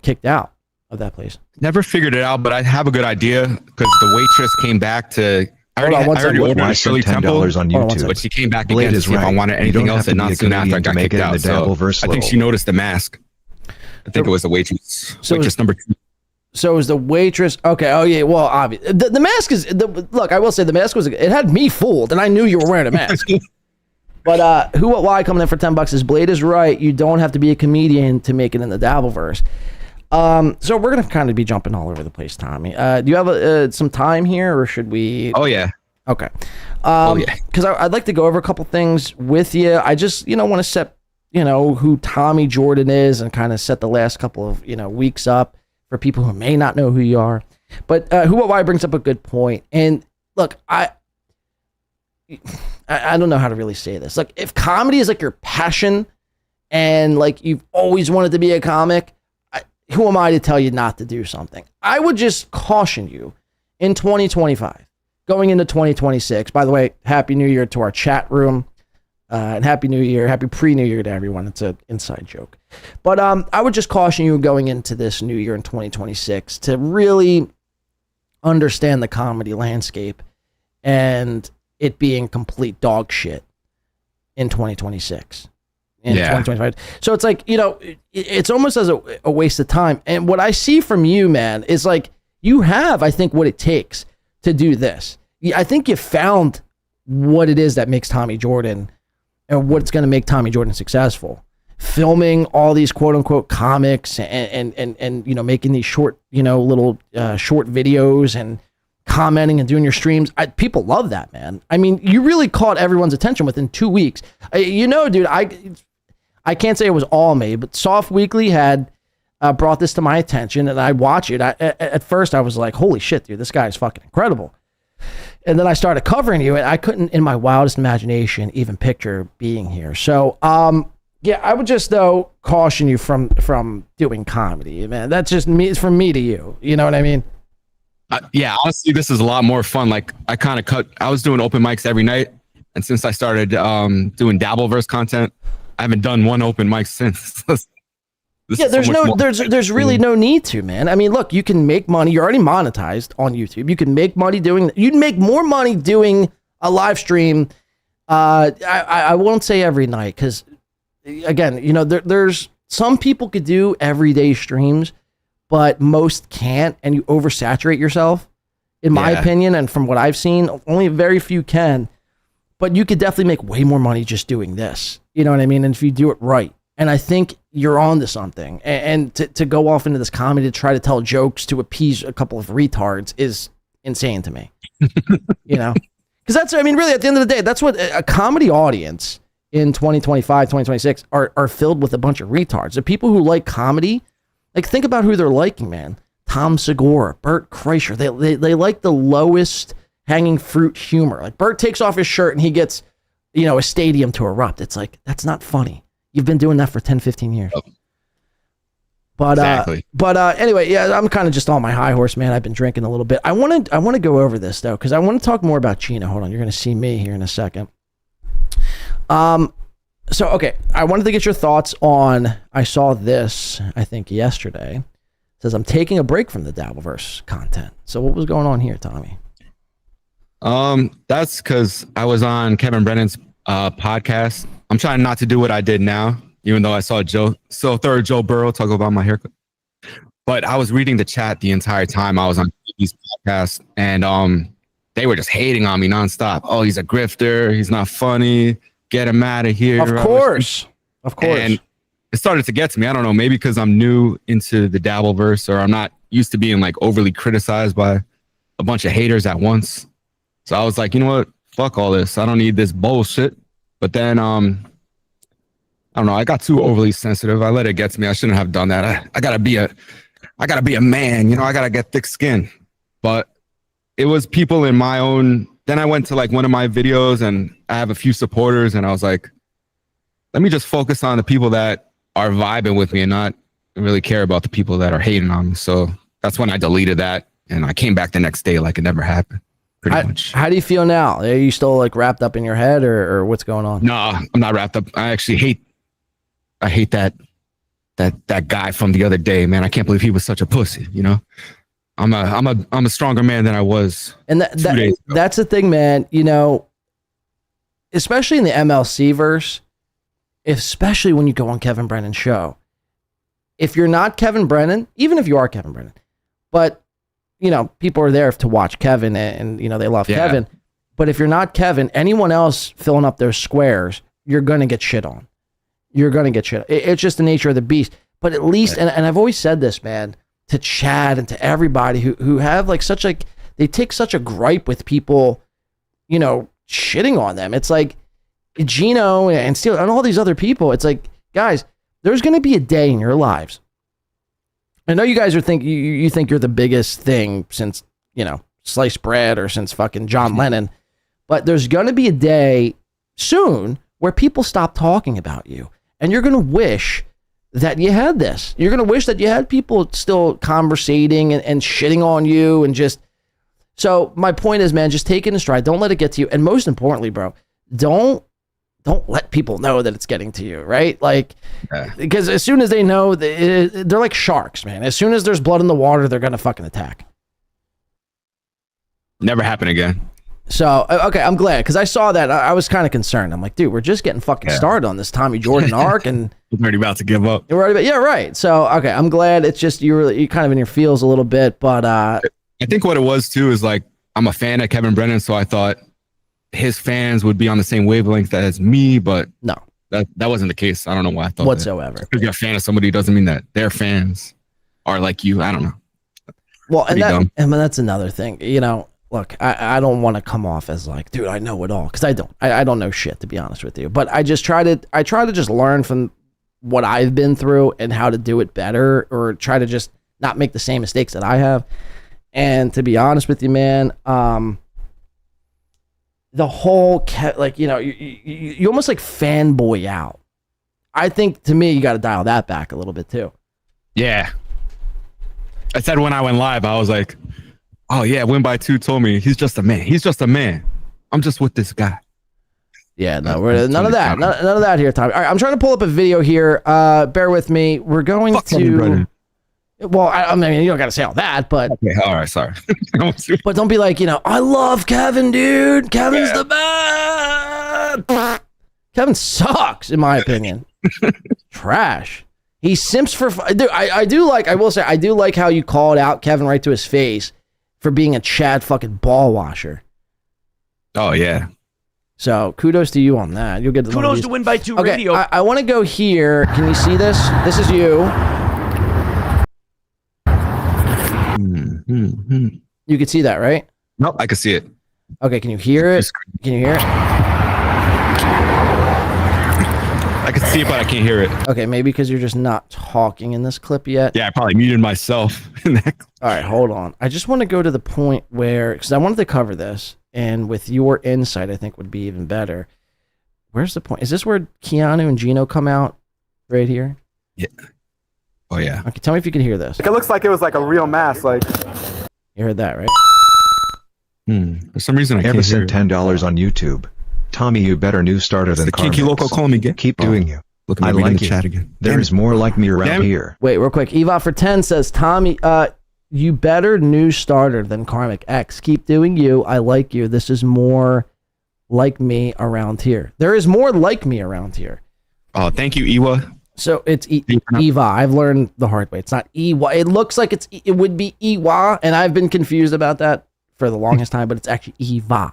kicked out of that place? Never figured it out, but I have a good idea because the waitress came back to... I already ordered a Shirley Temple on YouTube. But she came back again to see if I wanted anything else, and not soon after I got kicked out. So I think she noticed the mask. I think it was the waitress. Waitress number 2. So it was the waitress. Okay. Oh yeah. Well, obviously the mask is look. I will say the mask it had me fooled, and I knew you were wearing a mask. But who, what, why coming in for $10 is Blade is right. You don't have to be a comedian to make it in the Dabbleverse. So we're gonna kind of be jumping all over the place, Tommy. Do you have some time here, or should we? Oh yeah. Okay. Because I'd like to go over a couple things with you. I just want to set who Tommy Jordan is and kind of set the last couple of weeks up for people who may not know who you are. But who, what, why brings up a good point. And look, I don't know how to really say this. Like, if comedy is like your passion and like you've always wanted to be a comic, who am I to tell you not to do something? I would just caution you in 2025, going into 2026. By the way, Happy New Year to our chat room. And Happy New Year, Happy pre-New Year to everyone. It's an inside joke. But I would just caution you going into this new year in 2026 to really understand the comedy landscape and it being complete dog shit in 2026. In 2025. So it's like, it's almost as a waste of time. And what I see from you, man, is like you have, I think, what it takes to do this. I think you found what it is that makes Tommy Jordan and what's going to make Tommy Jordan successful. Filming all these quote unquote comics and making these short, little short videos and commenting and doing your streams. People love that, man. I mean, you really caught everyone's attention within 2 weeks. Dude, I can't say it was all me, but Soft Weekly had brought this to my attention and I watch it. At first I was like, holy shit, dude, this guy is fucking incredible. And then I started covering you, and I couldn't, in my wildest imagination, even picture being here. So, I would just though caution you from doing comedy, man. That's just me. It's from me to you. You know what I mean? Yeah, honestly, this is a lot more fun. Like I was doing open mics every night, and since I started doing Dabbleverse content, I haven't done one open mic since. There's really no need to, man. I mean, look, you can make money. You're already monetized on YouTube. You can make money you'd make more money doing a live stream. I won't say every night because, again, there's some people could do everyday streams, but most can't, and you oversaturate yourself, in my opinion. And from what I've seen, only very few can. But you could definitely make way more money just doing this. You know what I mean? And if you do it right. And I think you're on to something. And to go off into this comedy to try to tell jokes to appease a couple of retards is insane to me. Because that's, I mean, really, at the end of the day, that's what a comedy audience in 2025, 2026 are filled with a bunch of retards. The people who like comedy, like, think about who they're liking, man. Tom Segura, Bert Kreischer. They like the lowest hanging fruit humor. Like, Bert takes off his shirt and he gets, a stadium to erupt. It's like, that's not funny. You've been doing that for 10, 15 years. But exactly. Anyway, I'm kind of just on my high horse, man. I've been drinking a little bit. I want to go over this though, because I want to talk more about Gina. Hold on, you're going to see me here in a second. Okay, I wanted to get your thoughts on. I saw this, I think yesterday. It says I'm taking a break from the Dabbleverse content. So what was going on here, Tommy? That's because I was on Kevin Brennan's podcast. I'm trying not to do what I did now, even though I saw Joe Burrow talk about my haircut. But I was reading the chat the entire time I was on these podcasts, and they were just hating on me nonstop. Oh, he's a grifter. He's not funny. Get him out of here. Of course. And it started to get to me. I don't know, maybe because I'm new into the Dabbleverse, or I'm not used to being like overly criticized by a bunch of haters at once. So I was like, you know what? Fuck all this. I don't need this bullshit. But then, I don't know. I got too overly sensitive. I let it get to me. I shouldn't have done that. I gotta be a man. I gotta get thick skin. But it was people in my own. Then I went to like one of my videos, and I have a few supporters, and I was like, let me just focus on the people that are vibing with me and not really care about the people that are hating on me. So that's when I deleted that, and I came back the next day like it never happened. Pretty much. How do you feel now? Are you still like wrapped up in your head, or what's going on? No, I'm not wrapped up. I actually hate that guy from the other day, man. I can't believe he was such a pussy. I'm a stronger man than I was. And that's the thing, man. Especially in the MLC verse, especially when you go on Kevin Brennan's show. If you're not Kevin Brennan, even if you are Kevin Brennan, but people are there to watch Kevin and they love Kevin. But if you're not Kevin, anyone else filling up those squares, you're going to get shit on. You're going to get shit on. It's just the nature of the beast. But at least, and I've always said this, man, to Chad and to everybody who have like they take such a gripe with people, shitting on them. It's like Gino and Steele and all these other people. It's like, guys, there's going to be a day in your lives. I know you guys are you think you're the biggest thing since, sliced bread or since fucking John Lennon, but there's going to be a day soon where people stop talking about you. And you're going to wish that you had this. You're going to wish that you had people still conversating and shitting on you and just. So my point is, man, just take it in stride. Don't let it get to you. And most importantly, bro, don't let people know that it's getting to you, right? Like, because as soon as they know, they're like sharks, man. As soon as there's blood in the water, they're going to fucking attack. Never happen again. So, okay, I'm glad, because I saw that. I was kind of concerned. I'm like, dude, we're just getting fucking started on this Tommy Jordan arc, and I'm already about to give up. You're already, yeah, right. So, okay, I'm glad. It's just you're kind of in your feels a little bit, but I think what it was too is like I'm a fan of Kevin Brennan, so I thought his fans would be on the same wavelength as me, but no, that wasn't the case. I don't know why I thought whatsoever. Because you're a fan of somebody doesn't mean that their fans are like you. I don't know. Well, and that's another thing. You know, look, I don't want to come off as like, dude, I know it all, because I don't. I don't know shit, to be honest with you. But I try to just learn from what I've been through and how to do it better, or try to just not make the same mistakes that I have. And to be honest with you, man, the whole you almost like fanboy out. I think, to me, you got to dial that back a little bit too. Yeah. I said when I went live, I was like, oh yeah, Win by 2 told me he's just a man. He's just a man. I'm just with this guy. Yeah, no, none of that. None of that here, Tommy. All right, I'm trying to pull up a video here. Bear with me. We're going to. Well, I mean, you don't got to say all that, but. Okay, all right, sorry. But don't be like, I love Kevin, dude. Kevin's the best. Kevin sucks, in my opinion. Trash. He simps for. Dude, I will say, I do like how you called out Kevin right to his face for being a Chad fucking ball washer. Oh, yeah. So kudos to you on that. You'll get the kudos to Win by 2 okay, radio. I want to go here. Can you see this? This is you. You can see that, right? Nope, I can see it. Okay, can you hear it? Can you hear it? I can see it, but I can't hear it. Okay, maybe because you're just not talking in this clip yet. Yeah, I probably muted myself. All right, hold on. I just want to go to the point where, because I wanted to cover this, and with your insight, I think would be even better. Where's the point? Is this where Keanu and Gino come out? Right here? Yeah. Oh, yeah. Okay, tell me if you can hear this. It looks like it was like a real mask. Like, you heard that, right? For some reason, I can't Ever hear sent $10 on YouTube. Tommy, you better new starter than the Kiki Carmix. Loco call me again. Keep doing you. Look at I me reading like the you. chat again. There's more like me around here. Wait, real quick. Eva for 10 says, Tommy, you better new starter than Karmic X. Keep doing you. I like you. This is more like me around here. There is more like me around here. Oh, thank you, Ewa. So it's Eva. I've learned the hard way. It's not Ewa. It looks like it would be Ewa, and I've been confused about that for the longest time, but it's actually Eva.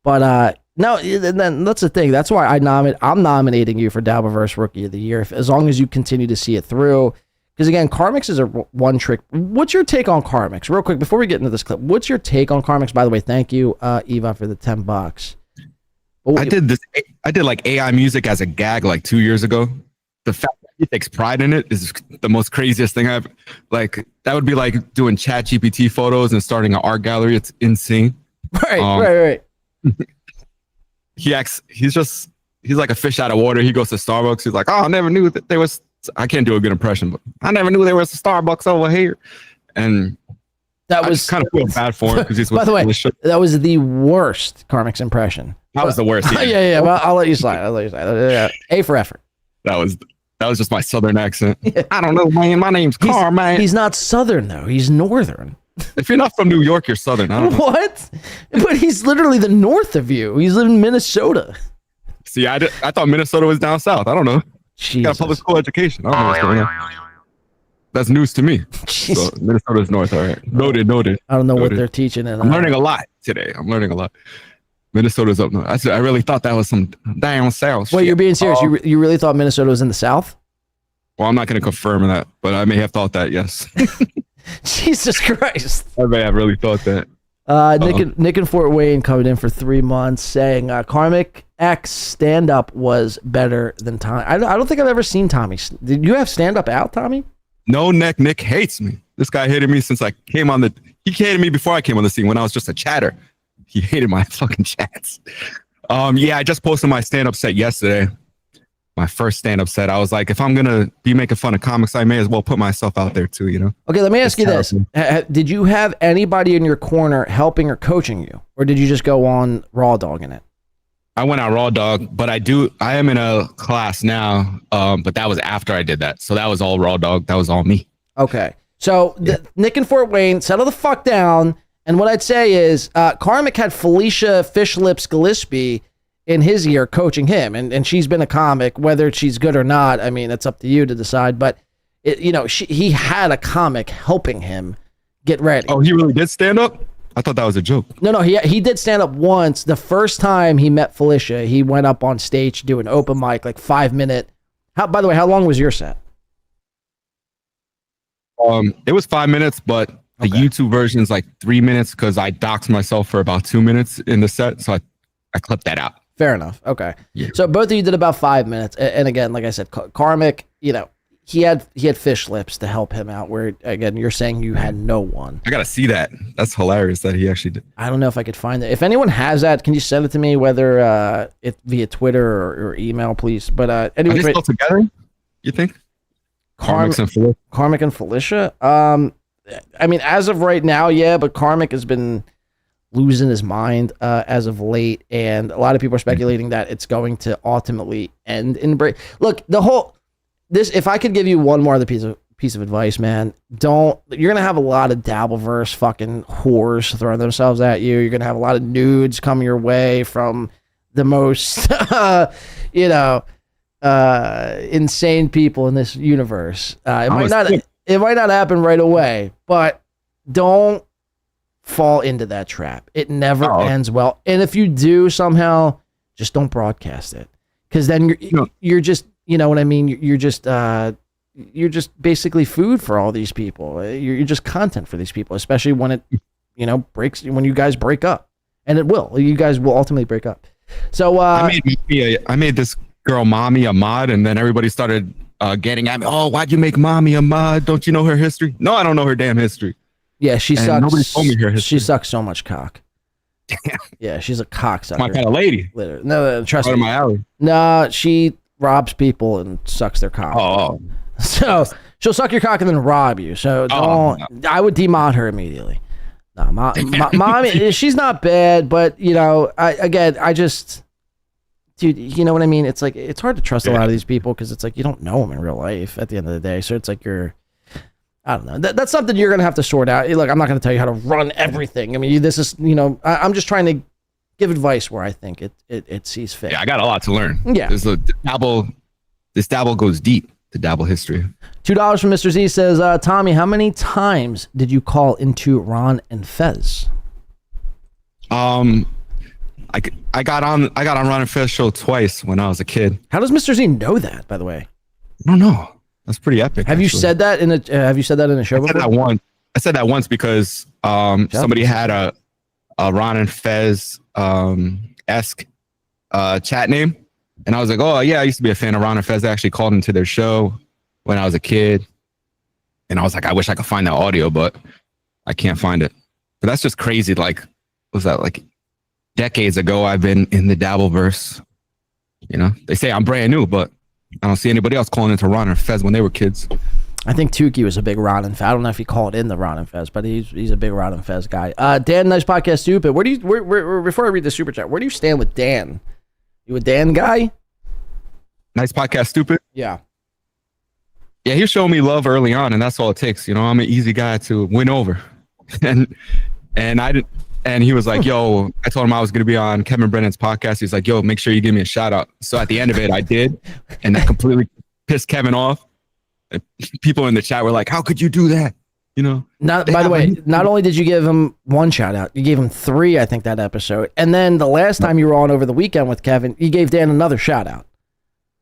But no, and then that's the thing. That's why I'm nominating you for Dabbleverse Rookie of the Year, as long as you continue to see it through. Because again, Karmix is a one trick. What's your take on Karmix? Real quick, before we get into this clip, what's your take on Karmix? By the way, thank you, Eva, for the $10. I did like AI music as a gag like 2 years ago. The fact that he takes pride in it is the most craziest thing I've like. That would be like doing ChatGPT photos and starting an art gallery. It's insane. Right. He's like a fish out of water. He goes to Starbucks. He's like, oh, I never knew that there was. I can't do a good impression, but I never knew there was a Starbucks over here. And that was kind of feel bad for him because he's. By the way, that was the worst Karmix impression. That was the worst. Yeah. Well, I'll let you slide. A for effort. That was just my southern accent. I don't know, man. My name's Carl, man. He's not southern though. He's northern. If you're not from New York, you're southern. I don't know. What? But he's literally the north of you. He's in Minnesota. See, I thought Minnesota was down south. I don't know. Got a public school education. I don't know what's going on. That's news to me. So Minnesota's north. All right. Noted. I don't know what they're teaching. I'm learning a lot today. Minnesota's up north. I really thought that was some down south. Wait, you're being serious? You really thought Minnesota was in the south? Well, I'm not going to confirm that, but I may have thought that. Yes. Jesus Christ! I may have really thought that. Nick in Fort Wayne coming in for 3 months saying Karmic X stand up was better than Tommy. I don't think I've ever seen Tommy. Did you have stand up out, Tommy? No, Nick hates me. This guy hated me since I came on he hated me before I came on the scene when I was just a chatter. He hated my fucking chats. Yeah, I just posted my stand up set yesterday. my first stand-up set. I was like, if I'm gonna be making fun of comics, I may as well put myself out there too, you know? Okay, let me ask you this. Did you have anybody in your corner helping or coaching you? Or did you just go on raw dogging it? I went out raw dog, but I am in a class now, but that was after I did that. So that was all raw dog. That was all me. Okay. So Nick in Fort Wayne, settle the fuck down. And what I'd say is Karmic had Felicia Fish Lips Gillespie in his ear coaching him. And she's been a comic, whether she's good or not. I mean, it's up to you to decide. But, he had a comic helping him get ready. Oh, he really did stand up? I thought that was a joke. No, he did stand up once. The first time he met Felicia, he went up on stage to do an open mic, like 5 minute. By the way, how long was your set? It was 5 minutes, but the YouTube version is like 3 minutes because I doxed myself for about 2 minutes in the set. So I clipped that out. Fair enough. Okay. Yeah. So both of you did about 5 minutes. And again, like I said, Karmic, he had fish lips to help him out, where again, you're saying you had no one. I got to see that. That's hilarious that he actually did. I don't know if I could find it. If anyone has that, can you send it to me, whether it's via Twitter or email, please? But anyway. Are they still together, you think? Karmic and Felicia? I mean, as of right now, yeah, but Karmic has been losing his mind as of late, and a lot of people are speculating that it's going to ultimately end in break. Look, if I could give you one more other piece of advice, man, you're gonna have a lot of Dabbleverse fucking whores throwing themselves at you. You're gonna have a lot of nudes coming your way from the most insane people in this universe. It might not happen right away, but don't fall into that trap. It never ends well. And if you do somehow, just don't broadcast it, because then you're just, you know what I mean? You're just basically food for all these people. You're just content for these people, especially when it breaks, when you guys break up, and it will. You guys will ultimately break up. So I made this girl Mommy a mod, and then everybody started getting at me. Oh, why'd you make Mommy a mod? Don't you know her history? No, I don't know her damn history. Yeah, she sucks. Nobody told me her history. She sucks so much cock. Damn. Yeah, she's a cocksucker. My kind of lady. Literally. No, trust me. Right in my alley. No, she robs people and sucks their cock. Oh. So she'll suck your cock and then rob you. So don't. No. I would demod her immediately. No, Mommy, she's not bad, but I just. Dude, you know what I mean? It's like, it's hard to trust a lot of these people because it's like you don't know them in real life at the end of the day. So it's like I don't know. That's something you're going to have to sort out. Look, I'm not going to tell you how to run everything. I mean, this is, I'm just trying to give advice where I think it sees fit. Yeah, I got a lot to learn. Yeah. This dabble goes deep, the dabble history. $2 from Mr. Z says, Tommy, how many times did you call into Ron and Fez? I got on Ron and Fez show twice when I was a kid. How does Mr. Z know that, by the way? I don't know. That's pretty epic. Have you said that in a show before? I said that once because somebody had a Ron and Fez esque chat name, and I was like, oh yeah, I used to be a fan of Ron and Fez. I actually called into their show when I was a kid, and I was like, I wish I could find that audio, but I can't find it. But that's just crazy. Like, what was that, like decades ago? I've been in the Dabbleverse. They say I'm brand new, but I don't see anybody else calling into Ron and Fez when they were kids. I think Tukey was a big Ron and Fez. I don't know if he called in the Ron and Fez, but he's a big Ron and Fez guy. Dan, nice podcast, stupid. Where before I read the super chat, where do you stand with Dan? You a Dan guy? Nice podcast, stupid. Yeah. Yeah, he showed me love early on, and that's all it takes. I'm an easy guy to win over, and I didn't. And he was like, yo, I told him I was going to be on Kevin Brennan's podcast. He's like, yo, make sure you give me a shout out. So at the end of it, I did. And that completely pissed Kevin off. And people in the chat were like, how could you do that? By the way, not only did you give him one shout out, you gave him 3, I think, that episode. And then the last time you were on over the weekend with Kevin, you gave Dan another shout out.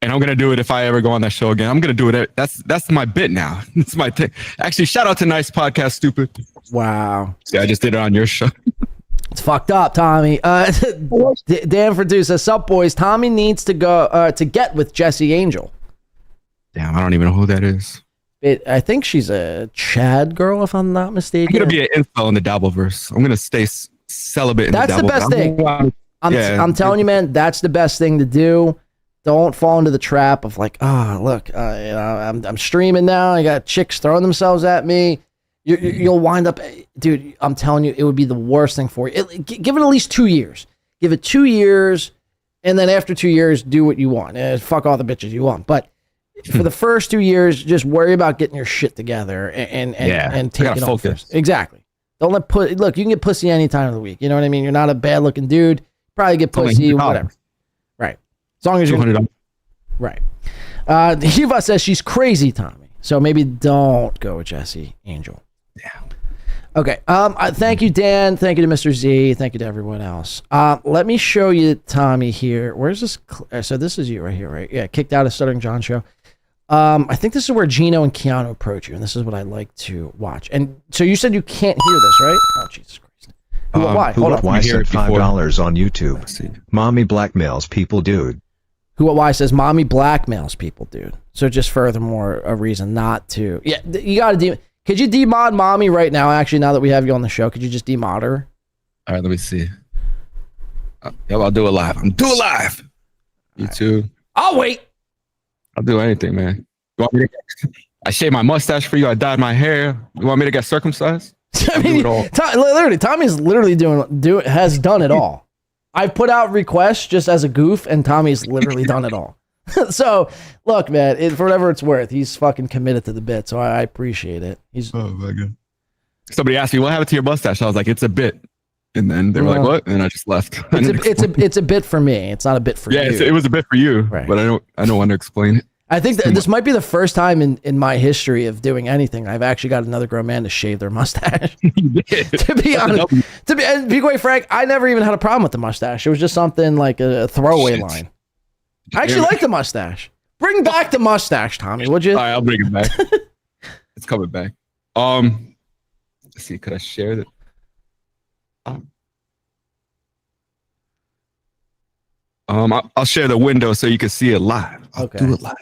And I'm going to do it if I ever go on that show again. I'm going to do it. That's my bit now. It's my thing. Actually, shout out to Nice Podcast, stupid. Wow. See, I just did it on your show. It's fucked up, Tommy. Dan Fordu says, sup, boys? Tommy needs to go to get with Jesse Angel. Damn, I don't even know who that is. I think she's a Chad girl, if I'm not mistaken. I'm going to be an info in the Dabbleverse. I'm going to stay celibate in That's the Dabbleverse. That's the best thing. I'm telling you, man, that's the best thing to do. don't fall into the trap of like, oh, look, I'm streaming now. I got chicks throwing themselves at me. You'll wind up, dude. I'm telling you, it would be the worst thing for you. Give it at least 2 years. Give it 2 years, and then after 2 years, do what you want. Fuck all the bitches you want. But for the first 2 years, just worry about getting your shit together and taking off first. Exactly. Don't look. You can get pussy any time of the week. You know what I mean? You're not a bad looking dude. Probably get pussy, whatever. Right. As long as you're right. Eva says she's crazy, Tommy. So maybe don't go with Jesse Angel. Yeah. Okay. Thank you, Dan. Thank you to Mr. Z. Thank you to everyone else. Let me show you Tommy here. Where's this? So this is you right here, right? Yeah. Kicked out of Stuttering John show. I think this is where Gino and Keanu approach you, and this is what I like to watch. And so you said you can't hear this, right? Oh, Jesus Christ. Why? Hold on. Why said $5 on YouTube? Mommy blackmails people, dude. Who What Why says mommy blackmails people, dude. So just furthermore a reason not to. Yeah, you got to could you demod mommy right now? Actually, now that we have you on the show, could you just demod her? All right, let me see. I'll do it live. I'm do it live. You too. I'll wait. I'll do anything, man. You want me to I shaved my mustache for you. I dyed my hair. You want me to get circumcised? I mean, literally, Tommy's literally has done it all. I've put out requests just as a goof, and Tommy's literally done it all. So, look, man, for whatever it's worth, he's fucking committed to the bit, so I appreciate it. Oh, my God. Somebody asked me, what happened to your mustache? I was like, it's a bit. And then they were like, what? And I just left. It's a bit for me. It's not a bit for you. Yeah, it was a bit for you, right. But I don't want to explain it. I think that this might be the first time in my history of doing anything I've actually got another grown man to shave their mustache. To be honest, to be quite frank, I never even had a problem with the mustache. It was just something like a throwaway line. I actually like the mustache. Bring back the mustache, Tommy, would you? All right, I'll bring it back. It's coming back. Let's see, could I share it? I'll share the window so you can see it live. I'll do it live.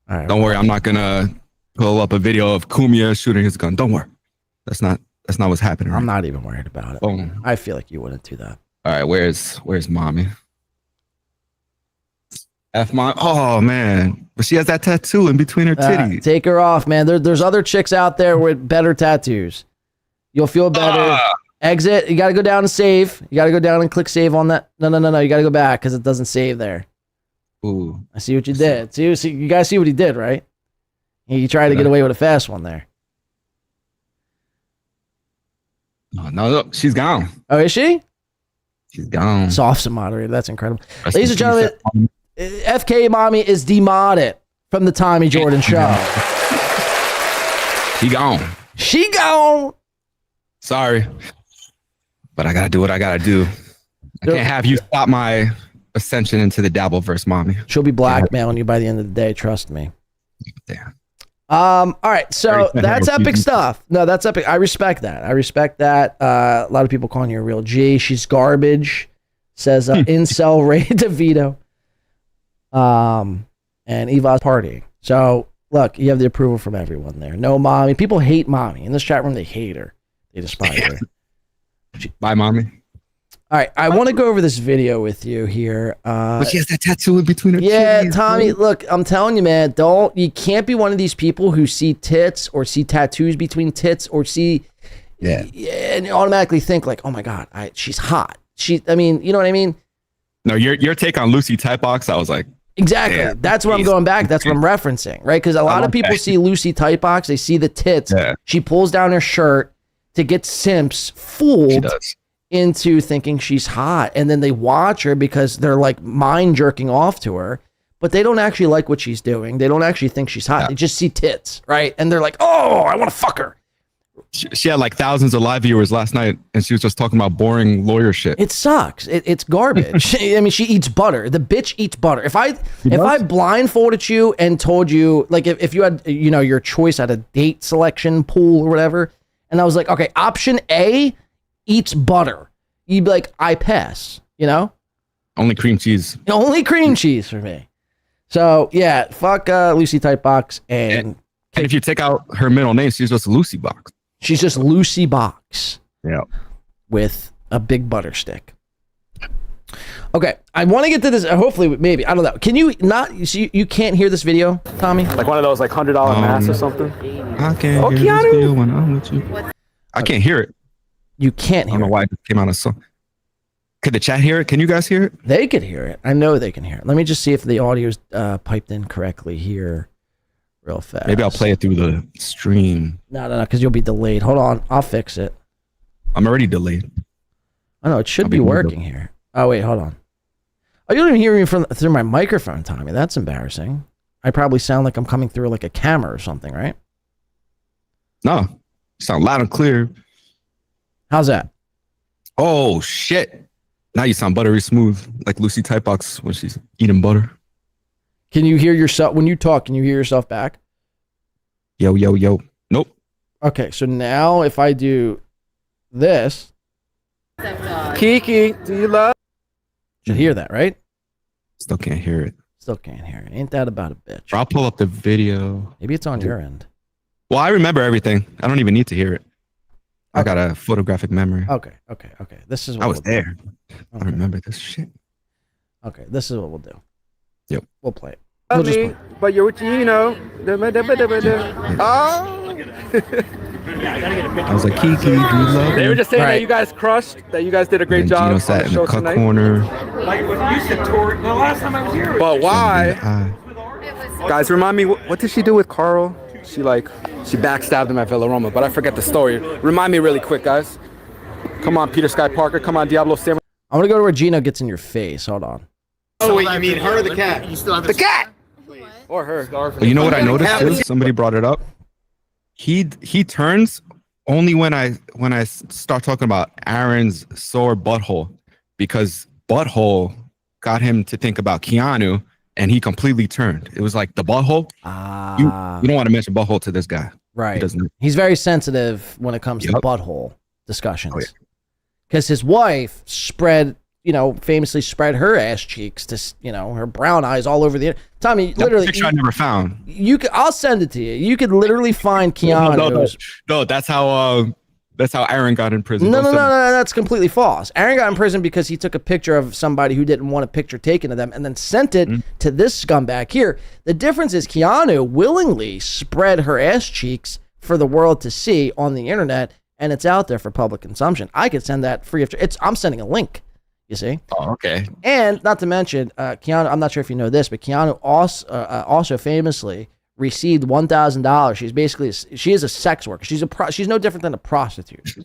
All right, don't worry, I'm not gonna pull up a video of Kumia shooting his gun. Don't worry. That's not what's happening. I'm not even worried about it. Boom. I feel like you wouldn't do that. All right, where's mommy? F mom. Oh man, but she has that tattoo in between her titties. Take her off, man. There's other chicks out there with better tattoos. You'll feel better. Exit. You got to go down and save. You got to go down and click save on that. No. You got to go back because it doesn't save there. Ooh. I see what you did. See, you guys see what he did, right? He tried to get away with a fast one there. No, look, she's gone. Oh, is she? She's gone. Soft moderator. That's incredible. Ladies and gentlemen, FK Mommy is demodded from the Tommy Jordan Show. She gone. She gone. Sorry. But I gotta do what I gotta do. I can't have you stop my ascension into the Dabbleverse, mommy. She'll be blackmailing you by the end of the day. Trust me. Yeah. All right. So that's epic stuff. No, that's epic. I respect that. A lot of people calling you a real G. She's garbage. Says incel Ray DeVito. And Eva's partying. So look, you have the approval from everyone there. No mommy. People hate mommy in this chat room. They hate her. They despise her. Bye, mommy. All right, I want to go over this video with you here. But she has that tattoo in between her titties, Tommy, look, I'm telling you, man, you can't be one of these people who see tits or see tattoos between tits or see and automatically think like, oh my God, she's hot. I mean, you know what I mean? No, your take on Lucy Tightbox, I was like, exactly. Damn, that's what I'm going back. That's what I'm referencing, right? Because a lot of people see Lucy Tightbox, they see the tits. Yeah. She pulls down her shirt to get simps fooled into thinking she's hot. And then they watch her because they're like mind jerking off to her, but they don't actually like what she's doing. They don't actually think she's hot. Yeah. They just see tits, right? And they're like, oh, I want to fuck her. She had like thousands of live viewers last night and she was just talking about boring lawyer shit. It sucks. It's garbage. I mean, she eats butter. The bitch eats butter. If I blindfolded you and told you, like if you had, your choice at a date selection pool or whatever, and I was like, okay, option A eats butter, you'd be like, I pass, Only cream cheese. Only cream cheese for me. So, yeah, fuck Lucy Tightbox. And if you take out her middle name, she's just Lucy Box. She's just Lucy Box. Yeah. With a big butter stick. Okay, I want to get to this. Hopefully, maybe I don't know. Can you not? You can't hear this video, Tommy? Like one of those like $100 masks or something. I can't hear this video when I'm with you. I can't hear it. You can't hear I don't know why it came out of song. Could the chat hear it? Can you guys hear it? They could hear it. I know they can hear it. Let me just see if the audio's piped in correctly here real fast. Maybe I'll play it through the stream. No, because you'll be delayed. Hold on. I'll fix it. I'm already delayed. I know. It should be working here. Oh, wait. Hold on. Oh, you don't even hear me through my microphone, Tommy. That's embarrassing. I probably sound like I'm coming through like a camera or something, right? No. You sound loud and clear. How's that? Oh, shit. Now you sound buttery smooth, like Lucy Typebox when she's eating butter. Can you hear yourself when you talk? Can you hear yourself back? Yo, yo, yo. Nope. Okay, so now if I do this, Kiki, do you love? Should hear that, right? Still can't hear it. Still can't hear it. Ain't that about a bitch? I'll pull up the video. Maybe it's on your end. Well, I remember everything. I don't even need to hear it. I got a photographic memory. Okay. This is what I was we'll there. Do. I remember this shit. Okay, this is what we'll do. Yep. We'll play it. Love We'll just me, play it. but you're what you know. Oh. I was like, Kiki, do you love They were me? just saying that you guys crushed, that you guys did a great And job. Gino on sat the in show the cut tonight. corner. Like when you said Tori, the last time I was here. But why? Eye. Guys, remind me, what did she do with Carl? She backstabbed him at Villaroma, but I forget the story. Remind me really quick, guys. Come on, Peter Sky Parker. Come on, Diablo Samurai. I'm gonna go to where Gino gets in your face. Hold on. Oh wait, you mean her or the cat? You still have the cat. Or her. But you know what I noticed too? Somebody brought it up. He turns only when I start talking about Aaron's sore butthole, because butthole got him to think about Keanu, and he completely turned. It was like the butthole. You don't want to mention butthole to this guy. Right. He doesn't. He's very sensitive when it comes to butthole discussions. Because his wife famously spread her ass cheeks to, her brown eyes all over the. Tommy, literally. Picture I never found. I'll send it to you. You could literally find Keanu. No, that's how Aaron got in prison. No, that's completely false. Aaron got in prison because he took a picture of somebody who didn't want a picture taken of them and then sent it to this scumbag here. The difference is Keanu willingly spread her ass cheeks for the world to see on the internet, and it's out there for public consumption. I could send that free of charge. I'm sending a link, you see? Oh, okay. And not to mention, Keanu, I'm not sure if you know this, but Keanu also famously received $1,000. She is a sex worker. She's no different than a prostitute.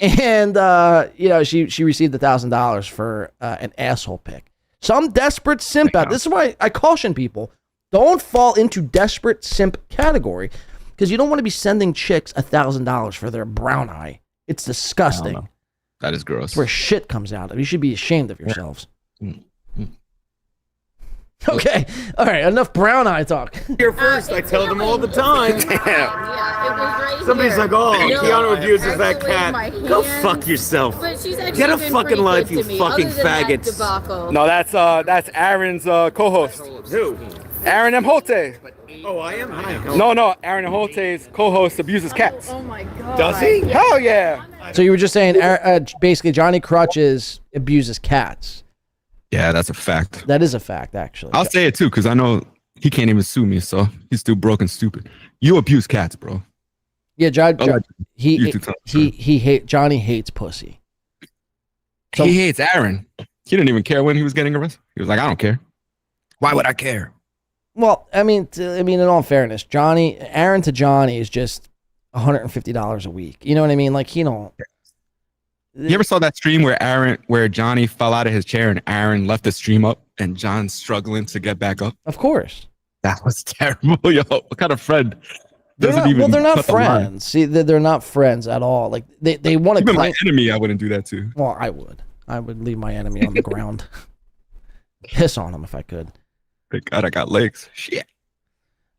And she received $1,000 for an asshole pic. Some desperate simp out. This is why I caution people: don't fall into desperate simp category, because you don't want to be sending chicks $1,000 for their brown eye. It's disgusting. That is gross. It's where shit comes out of. You should be ashamed of yourselves. Okay, all right, enough brown eye talk. Here first, I tell them all the time. Damn. Somebody's like, oh, Keanu abuses that cat. Go fuck yourself. Get a fucking life, you fucking faggots. No, that's Aaron's co-host. Who? Aaron M. Holte. Oh, I am? No, Aaron M. Holte's co-host abuses cats. Oh my god. Does he? Hell yeah. So you were just saying, basically, Johnny Crutches abuses cats. Yeah, that's a fact. That is a fact, actually. I'll say it too, because I know he can't even sue me, so he's too broke and stupid. You abuse cats, bro. Yeah, Johnny hates pussy. So, he hates Aaron. He didn't even care when he was getting arrested. He was like, I don't care. Why would I care? Well, I mean, in all fairness, Aaron to Johnny is just $150 a week. You know what I mean? Like, he don't. You ever saw that stream where Johnny fell out of his chair and Aaron left the stream up and John's struggling to get back up? Of course. That was terrible, yo. What kind of friend they're not friends. See, they're not friends at all. Like they want to. Even my enemy, I wouldn't do that to. Well, I would. I would leave my enemy on the ground. Piss on him if I could. Thank God I got legs. Shit.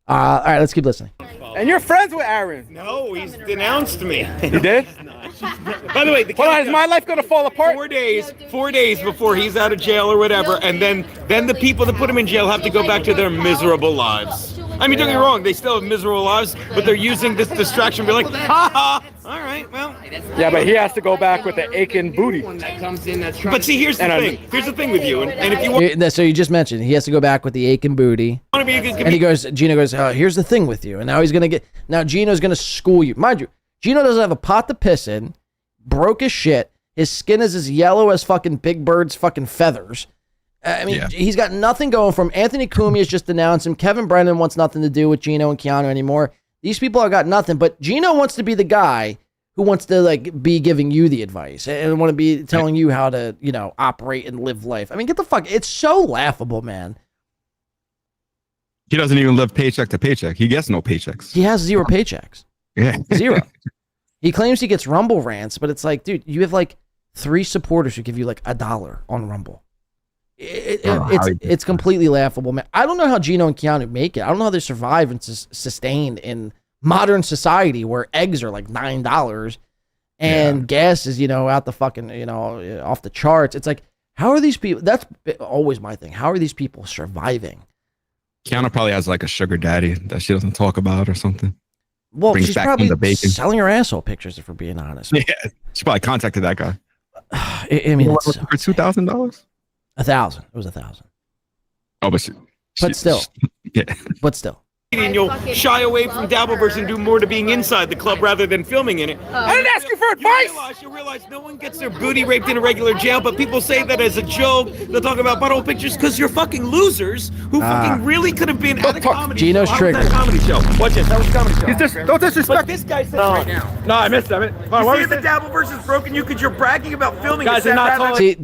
All right, let's keep listening. And you're friends with Aaron. No, he's denounced me. He did? By the way, is my life gonna fall apart? 4 days before he's out of jail or whatever, and then the people that put him in jail have to go back to their miserable lives. I mean, don't get me wrong, they still have miserable lives, but they're using this distraction to be like, ha ha, all right, well. Yeah, but he has to go back with the aching booty. But see, here's the thing. Here's the thing with you, and if you want So you just mentioned he has to go back with the aching booty. to be, And Gino goes, here's the thing with you. And now Gino's going to school you. Mind you, Gino doesn't have a pot to piss in, broke as shit. His skin is as yellow as fucking Big Bird's fucking feathers. I mean, he's got nothing going for him. Anthony Cumia has just announced him. Kevin Brennan wants nothing to do with Gino and Keanu anymore. These people have got nothing, but Gino wants to be the guy who wants to like be giving you the advice and want to be telling you how to, operate and live life. I mean, get the fuck. It's so laughable, man. He doesn't even live paycheck to paycheck. He gets no paychecks. He has 0 paychecks. Yeah. 0. He claims he gets Rumble rants, but it's like, dude, you have like 3 supporters who give you like $1 on Rumble. It's completely laughable, man. I don't know how Gino and Keanu make it. I don't know how they survive and sustain in modern society where eggs are like $9 and gas is, out the fucking, off the charts. It's like, how are these people? That's always my thing. How are these people surviving? Keanu probably has like a sugar daddy that she doesn't talk about or something. Well, Brings she's back probably the bacon. selling her asshole pictures, if we're being honest. Yeah, she probably contacted that guy. I mean, for $2,000. $1,000. It was $1,000. Oh, but still. Yeah. But still. and you'll shy away from Dabbleverse and do more to being inside the club rather than filming in it. I didn't ask you for advice! You realize no one gets their booty raped in a regular jail, but people say that as a joke. They'll talk about butthole pictures because you're fucking losers who fucking really could have been at a comedy Gino's show. triggered. Comedy show. Watch this. That was a comedy show. Don't disrespect. But this guy says right now. No, I missed that. You see the Dabbleverse is broken you because you're bragging about filming Guys, it. they're not See,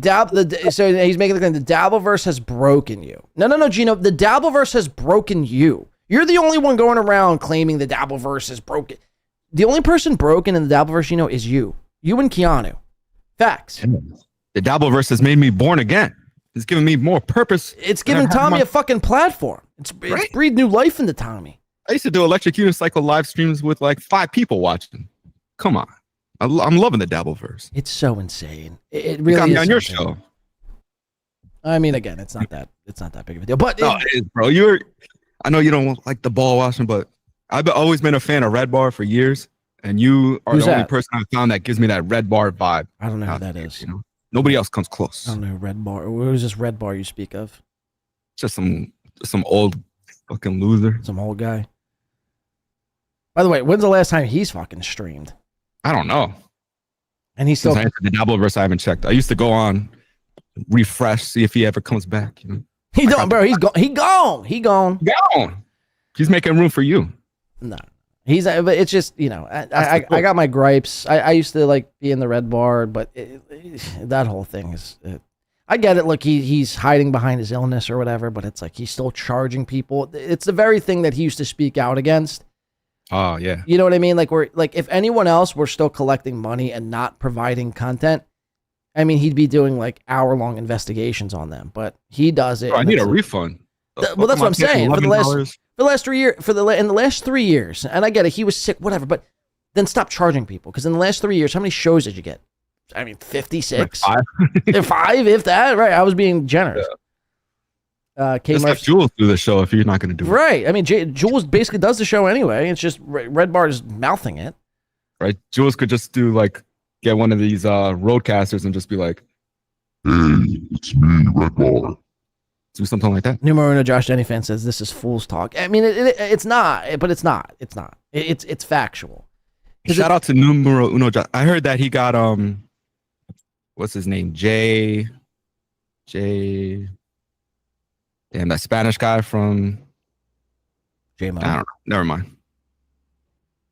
so he's making the claim the Dabbleverse has broken you. No, Gino. The Dabbleverse has broken you. You're the only one going around claiming the Dabbleverse is broken. The only person broken in the Dabbleverse, is you. You and Keanu. Facts. The Dabbleverse has made me born again. It's given me more purpose. It's given Tommy a fucking platform. It's breathed new life into Tommy. I used to do Electric Unicycle live streams with like 5 people watching. Come on. I'm loving the Dabbleverse. It's so insane. It really got me is on your insane. show. I mean, again, it's not that big of a deal. But No, it is, bro. I know you don't like the ball washing, but I've always been a fan of Red Bar for years, and you are Who's the only that? person I've found that gives me that Red Bar vibe. I don't know who that is. Nobody else comes close. I don't know Red Bar. Who's this Red Bar you speak of? Just some old fucking loser. Some old guy. By the way, when's the last time he's fucking streamed? I don't know. And he's still Since I entered the Dabbleverse, I haven't checked. I used to go on, refresh, see if he ever comes back. He don't, bro. He's gone. He gone. Gone. He's making room for you. No, he's. But it's just I got my gripes. I used to like be in the Red Bar, but that whole thing is. I get it. Look, he's hiding behind his illness or whatever, but it's like he's still charging people. It's the very thing that he used to speak out against. Oh yeah. You know what I mean? Like if anyone else were still collecting money and not providing content, I mean, he'd be doing like hour-long investigations on them. But he does it. Bro, I need a refund. Well, that's what I'm saying. In the last 3 years, and I get it, he was sick, whatever. But then stop charging people, because in the last 3 years, how many shows did you get? I mean, 56, like 5. 5, if that. Right? I was being generous. Just have Jules do the show if you're not going to do it. Right. I mean, Jules basically does the show anyway. It's just Red Bar is mouthing it. Right. Jules could just do get one of these roadcasters and just be like, "Hey, it's me, Red Bar." Do something like that. Numero Uno Josh Denny fan says this is fool's talk. I mean, it's not, but it's not. It's not. It's factual. Shout out to Numero Uno Josh. I heard that he got what's his name? J. Damn, that Spanish guy from J-Mo. I don't know. Never mind.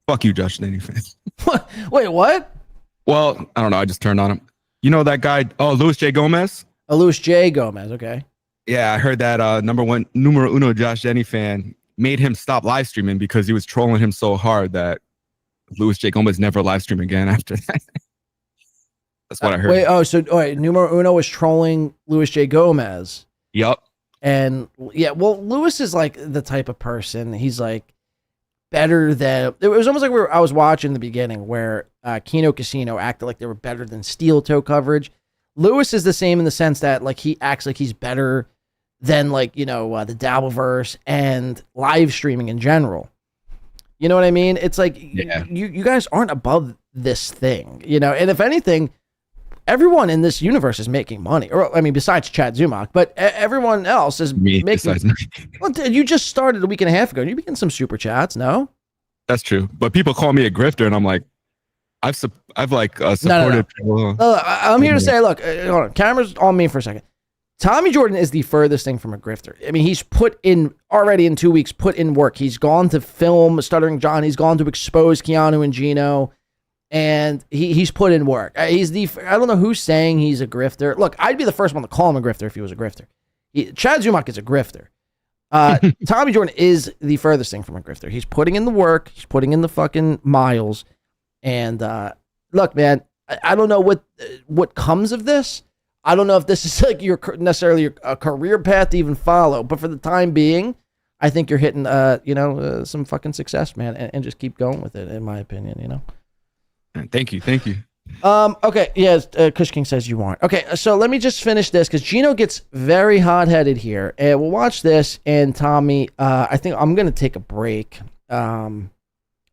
Fuck you, Josh Denny fan. Wait, what? Well, I don't know. I just turned on him. You know that guy? Oh, Luis J. Gomez. Luis J. Gomez. Okay. Yeah, I heard that numero uno Josh Denny fan made him stop live streaming because he was trolling him so hard that Luis J. Gomez never live stream again after that. That's what I heard. Wait, numero uno was trolling Luis J. Gomez. Yup. And yeah, well, Luis is like the type of person. He's like better than. It was almost like I was watching the beginning where Kino Casino acted like they were better than Steel Toe coverage. Luis is the same in the sense that like he acts like he's better than like, the Dabbleverse and live streaming in general. You know what I mean? It's like you guys aren't above this thing, and if anything, everyone in this universe is making money. Or I mean, besides Chad Zumach, but everyone else is making. Well, you just started a week and a half ago. You begin some super chats, no? That's true, but people call me a grifter, and I'm like, I've supported. No. I'm here to say, look, hold on, camera's on me for a second. Tommy Jordan is the furthest thing from a grifter. I mean, he's put in already in 2 weeks, put in work. He's gone to film Stuttering John. He's gone to expose Keanu and Gino, and he's put in work. I don't know who's saying he's a grifter. Look, I'd be the first one to call him a grifter if he was a grifter. Chad Zumach is a grifter. Tommy Jordan is the furthest thing from a grifter. He's putting in the work. He's putting in the fucking miles. And look, man, I don't know what comes of this. I don't know if this is like necessarily a career path to even follow, but for the time being, I think you're hitting, some fucking success, man, and just keep going with it, in my opinion, Thank you. Okay, yes, Kush King says you aren't. Okay, so let me just finish this, because Gino gets very hot-headed here, and we'll watch this, and Tommy, I think I'm going to take a break. I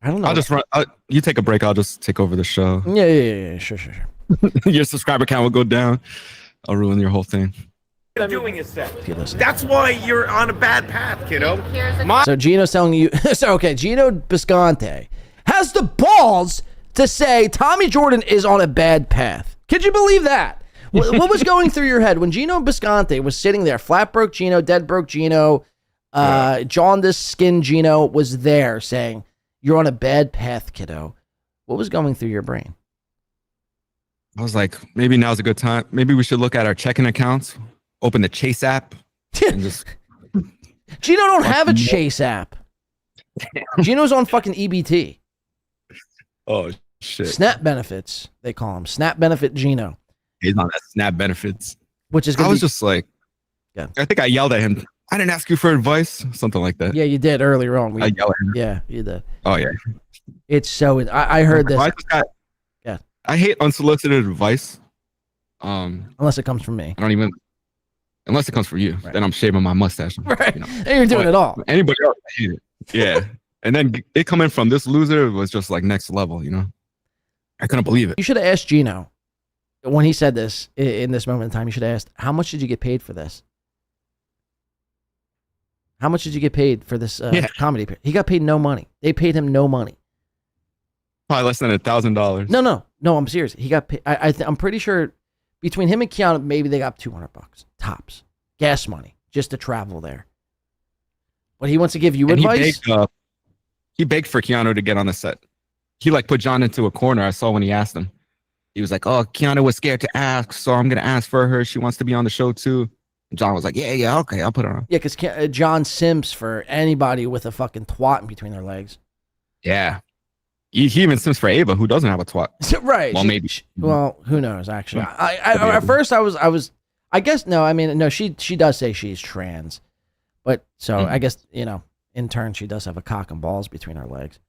don't know. I'll just run. You take a break. I'll just take over the show. Yeah. Sure. Your subscriber count will go down. I'll ruin your whole thing. Doing a set. That's why you're on a bad path, kiddo. So Gino's telling you. Gino Bisconte has the balls to say Tommy Jordan is on a bad path. Could you believe that? What was going through your head when Gino Bisconte was sitting there, flat broke Gino, dead broke Gino, jaundice skin Gino was there saying, "You're on a bad path, kiddo." What was going through your brain? I was like, maybe now's a good time. Maybe we should look at our checking accounts, open the Chase app, and just. Gino don't have a Chase app. Gino's on fucking EBT. Oh shit! Snap benefits, they call him. Snap benefit Gino. He's on that Snap benefits. Which is. I was just like, I think I yelled at him. I didn't ask you for advice, something like that. Yeah, you did earlier on. I yelled at him. Yeah, you did. Oh yeah. It's so. I heard this. Yeah. I hate unsolicited advice. Unless it comes from me. I don't even. Unless it comes from you, then I'm shaving my mustache. Right. And you're doing it all. Anybody else, I hate it. Yeah. And then it coming from this loser was just like next level, I couldn't believe it. You should have asked Gino when he said this in this moment in time. You should have asked, how much did you get paid for this? How much did you get paid for this comedy? He got paid no money. They paid him no money. Probably less than $1,000. No, I'm serious. He got paid. I'm pretty sure between him and Keanu, maybe they got $200 tops. Gas money just to travel there. But he wants to give you advice. He begged for Keanu to get on the set. He put John into a corner. I saw when he asked him. He was like, "Oh, Keanu was scared to ask, so I'm gonna ask for her. She wants to be on the show too." And John was like, "Yeah, okay, I'll put her on." Yeah, because John simps for anybody with a fucking twat in between their legs. Yeah, he even simps for Ava, who doesn't have a twat. Right. Well, maybe. Well, who knows? Actually, at first I was. I guess no. I mean, no. She does say she's trans, but so I guess in turn she does have a cock and balls between her legs.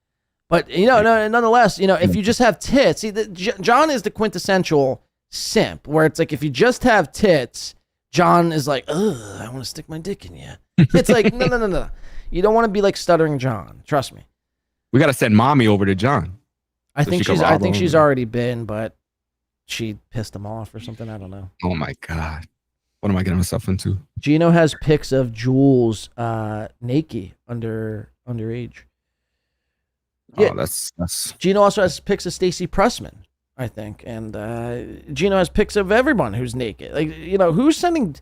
But nonetheless, if you just have tits, see, John is the quintessential simp, where it's like if you just have tits, John is like, "Ugh, I want to stick my dick in you." It's like no. You don't want to be like Stuttering John. Trust me. We got to send mommy over to John. I think she's already been, but she pissed him off or something. I don't know. Oh my god. What am I getting myself into? Gino has pics of Jules naked underage. Yeah. Oh, that's. Gino also has pics of Stacey Pressman, I think, and Gino has pics of everyone who's naked. Like who's sending?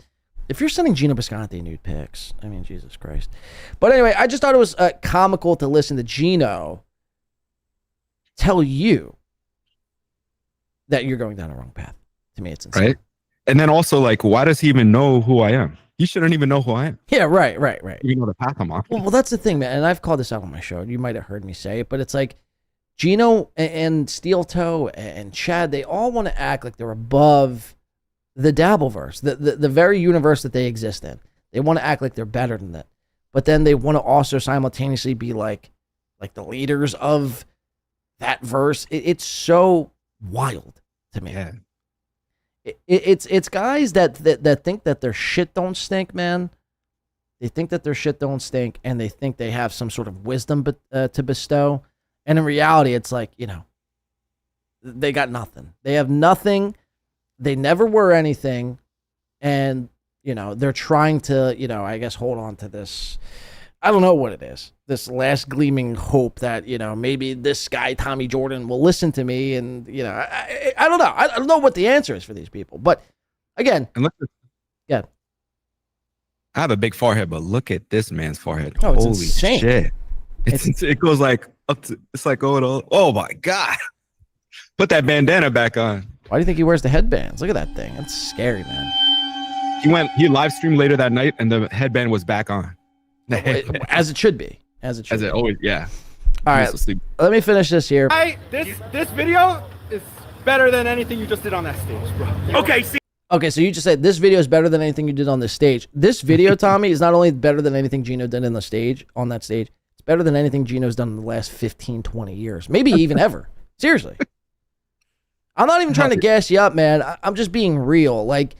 If you're sending Gino Bisconte nude pics, I mean Jesus Christ. But anyway, I just thought it was comical to listen to Gino tell you that you're going down the wrong path. To me, it's insane. Right. And then also, why does he even know who I am? He shouldn't even know who I am. Yeah, right. You know the path I'm on. Well, that's the thing, man. And I've called this out on my show. You might have heard me say it, but it's like Gino and Steel Toe and Chad, they all want to act like they're above the Dabbleverse, the very universe that they exist in. They want to act like they're better than that. But then they want to also simultaneously be like the leaders of that verse. It's so wild to me. Yeah. It's guys that think that their shit don't stink, man. They think that their shit don't stink, and they think they have some sort of wisdom to bestow. And in reality, it's like, they got nothing. They have nothing. They never were anything. And, they're trying to, I guess, hold on to this. I don't know what it is. This last gleaming hope that, maybe this guy, Tommy Jordan, will listen to me. And, I don't know. I don't know what the answer is for these people. But again, and look, yeah. I have a big forehead, but look at this man's forehead. Oh, it's Holy insane. shit. It goes like up to, it's like going all, oh my God. Put that bandana back on. Why do you think he wears the headbands? Look at that thing. That's scary, man. He live streamed later that night and the headband was back on. As it should be. As it always, yeah. All right. Let me finish this here. This video is better than anything you just did on that stage, bro. Okay, so you just said this video is better than anything you did on this stage. This video, Tommy, is not only better than anything Gino did on that stage, it's better than anything Gino's done in the last 15, 20 years. Maybe even ever. Seriously. I'm not even trying to gas you up, man. I'm just being real. Like,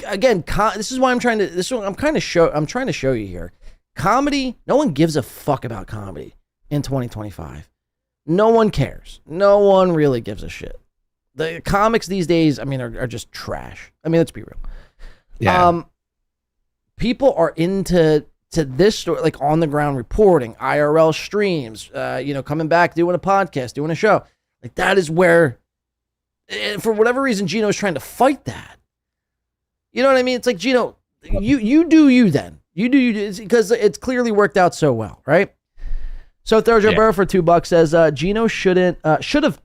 again, this is why I'm trying to show you here. Comedy, no one gives a fuck about comedy in 2025. No one cares. No one really gives a shit. The comics these days, are just trash. Let's be real. Yeah. People are into this story, like on the ground reporting, IRL streams, coming back, doing a podcast, doing a show. Like that is where, for whatever reason, Gino's trying to fight that. You know what I mean? It's like, Gino, you do you then. You do you, because it's clearly worked out so well, right? So Thoroughbred Burr for $2 says Gino should have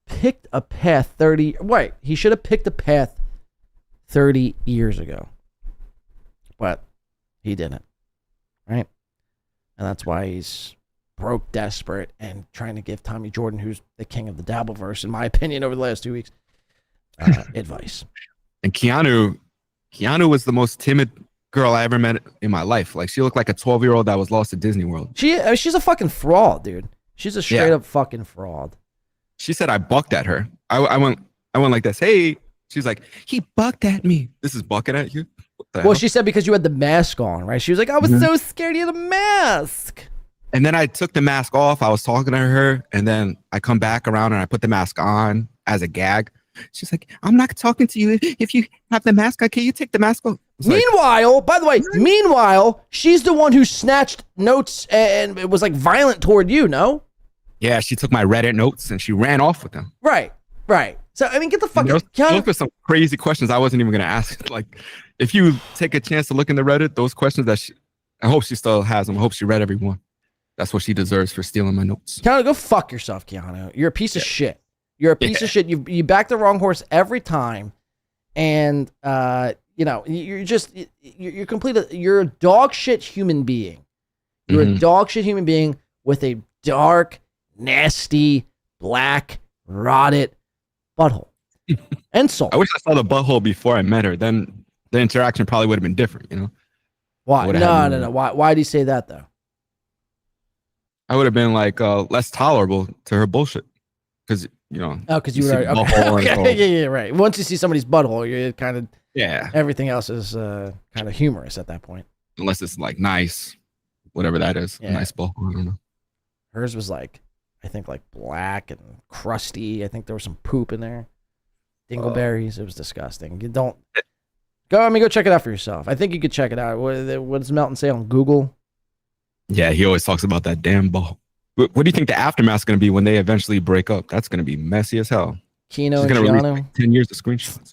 picked a path 30. Right, he should have picked a path 30 years ago, but he didn't. Right, and that's why he's broke, desperate, and trying to give Tommy Jordan, who's the king of the Dabbleverse, in my opinion, over the last 2 weeks, advice. And Keanu was the most timid girl I ever met in my life. Like she looked like a 12-year-old that was lost at Disney World. She's a fucking fraud, dude. She's a straight up fucking fraud. She said I bucked at her. I went like this. Hey, she's like, he bucked at me. This is bucking at you? Well, she said because you had the mask on, right? She was like, I was so scared you had a mask. And then I took the mask off. I was talking to her, and then I come back around and I put the mask on as a gag. She's like, I'm not talking to you if you have the mask on. Can you take the mask off? Meanwhile, by the way, she's the one who snatched notes and it was like violent toward you, no? Yeah, she took my Reddit notes and she ran off with them. Right. So, get the fuck out. Those were some crazy questions I wasn't even going to ask. Like, if you take a chance to look in the Reddit, those questions I hope she still has them. I hope she read every one. That's what she deserves for stealing my notes. Keanu, go fuck yourself, Keanu. You're a piece of shit. You're a piece of shit. You back the wrong horse every time. And, you're a dog shit human being. You're a dog shit human being with a dark, nasty, black, rotted butthole. And soul. I wish I saw the butthole before I met her. Then the interaction probably would have been different, Why? No. Why do you say that, though? I would have been like less tolerable to her bullshit. Because, because you were okay. Yeah, right. Once you see somebody's butthole, you're kind of everything else is kind of humorous at that point. Unless it's like nice, whatever that is, a nice butthole. I don't know. Hers was like, I think like black and crusty. I think there was some poop in there, dingleberries. It was disgusting. You don't go check it out for yourself. I think you could check it out. What does Melton say on Google? Yeah, he always talks about that damn ball. What do you think the aftermath is going to be when they eventually break up? That's going to be messy as hell. Keanu and Keanu. Keanu. 10 years of screenshots.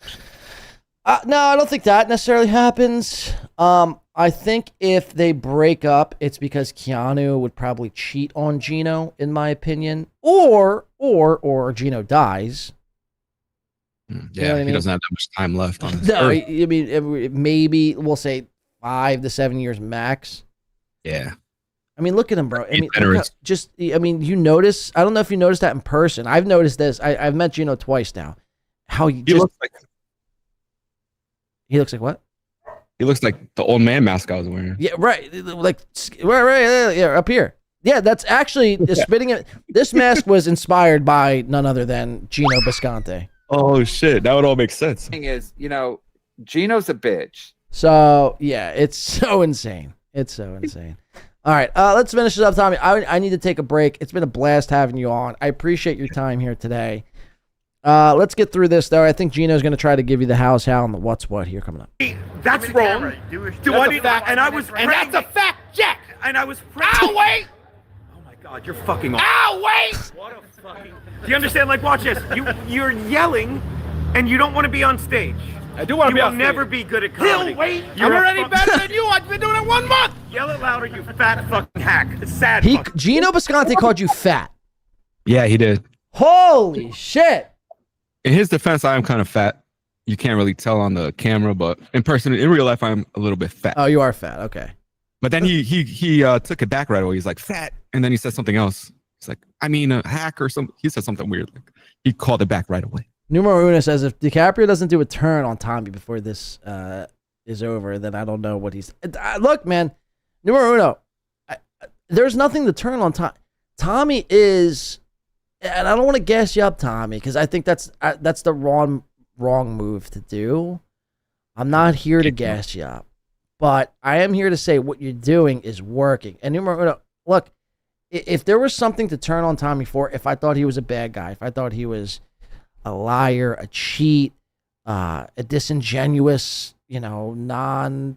No, I don't think that necessarily happens. I think if they break up, it's because Keanu would probably cheat on Gino, in my opinion, or Gino dies. Yeah, you know what I mean? He doesn't have that much time left on this No, earth. I mean, maybe we'll say 5 to 7 years max. Yeah. I mean, look at him, bro. I mean, you notice, I don't know if you noticed that in person. I've noticed this. I've met Gino twice now. He looks like what? He looks like the old man mask I was wearing. Yeah, right. Like, right, yeah, up here. Yeah, that's actually spitting. This mask was inspired by none other than Gino Bisconte. Oh, shit. That would all make sense. Thing is, Gino's a bitch. So, yeah, it's so insane. It's so insane. All right, let's finish this up, Tommy. I need to take a break. It's been a blast having you on. I appreciate your time here today. Let's get through this, though. I think Gino's going to try to give you the how's how and the what's what here coming up. That's wrong. Do I need that? And I was And that's a fact, Jack. And I was Ow, wait! Oh my God, you're fucking. Ow, wait! What a fucking. Do you understand? Like, watch this. You're yelling, and you don't want to be on stage. I do want to be on You will never stage. be good at comedy. Hill, wait! You're I'm a already better than you. I've been doing it 1 month. Yell it louder, you fat fucking hack. It's sad. Gino Bisconte called you fat. Yeah, he did. Holy shit. In his defense, I am kind of fat. You can't really tell on the camera, but in person, in real life, I'm a little bit fat. Oh, you are fat. Okay. But then he took it back right away. He's like, fat. And then he said something else. He's like, I mean, a hack or something. He said something weird. Like, he called it back right away. Numero Uno says, if DiCaprio doesn't do a turn on Tommy before this is over, then I don't know what he's... Look, man, Numero Uno, there's nothing to turn on Tommy. Tommy is... And I don't want to gas you up, Tommy, because I think that's the wrong move to do. I'm not here to gas you up. But I am here to say what you're doing is working. And numero uno, look, if there was something to turn on Tommy for, if I thought he was a bad guy, if I thought he was a liar, a cheat, a disingenuous, whatever.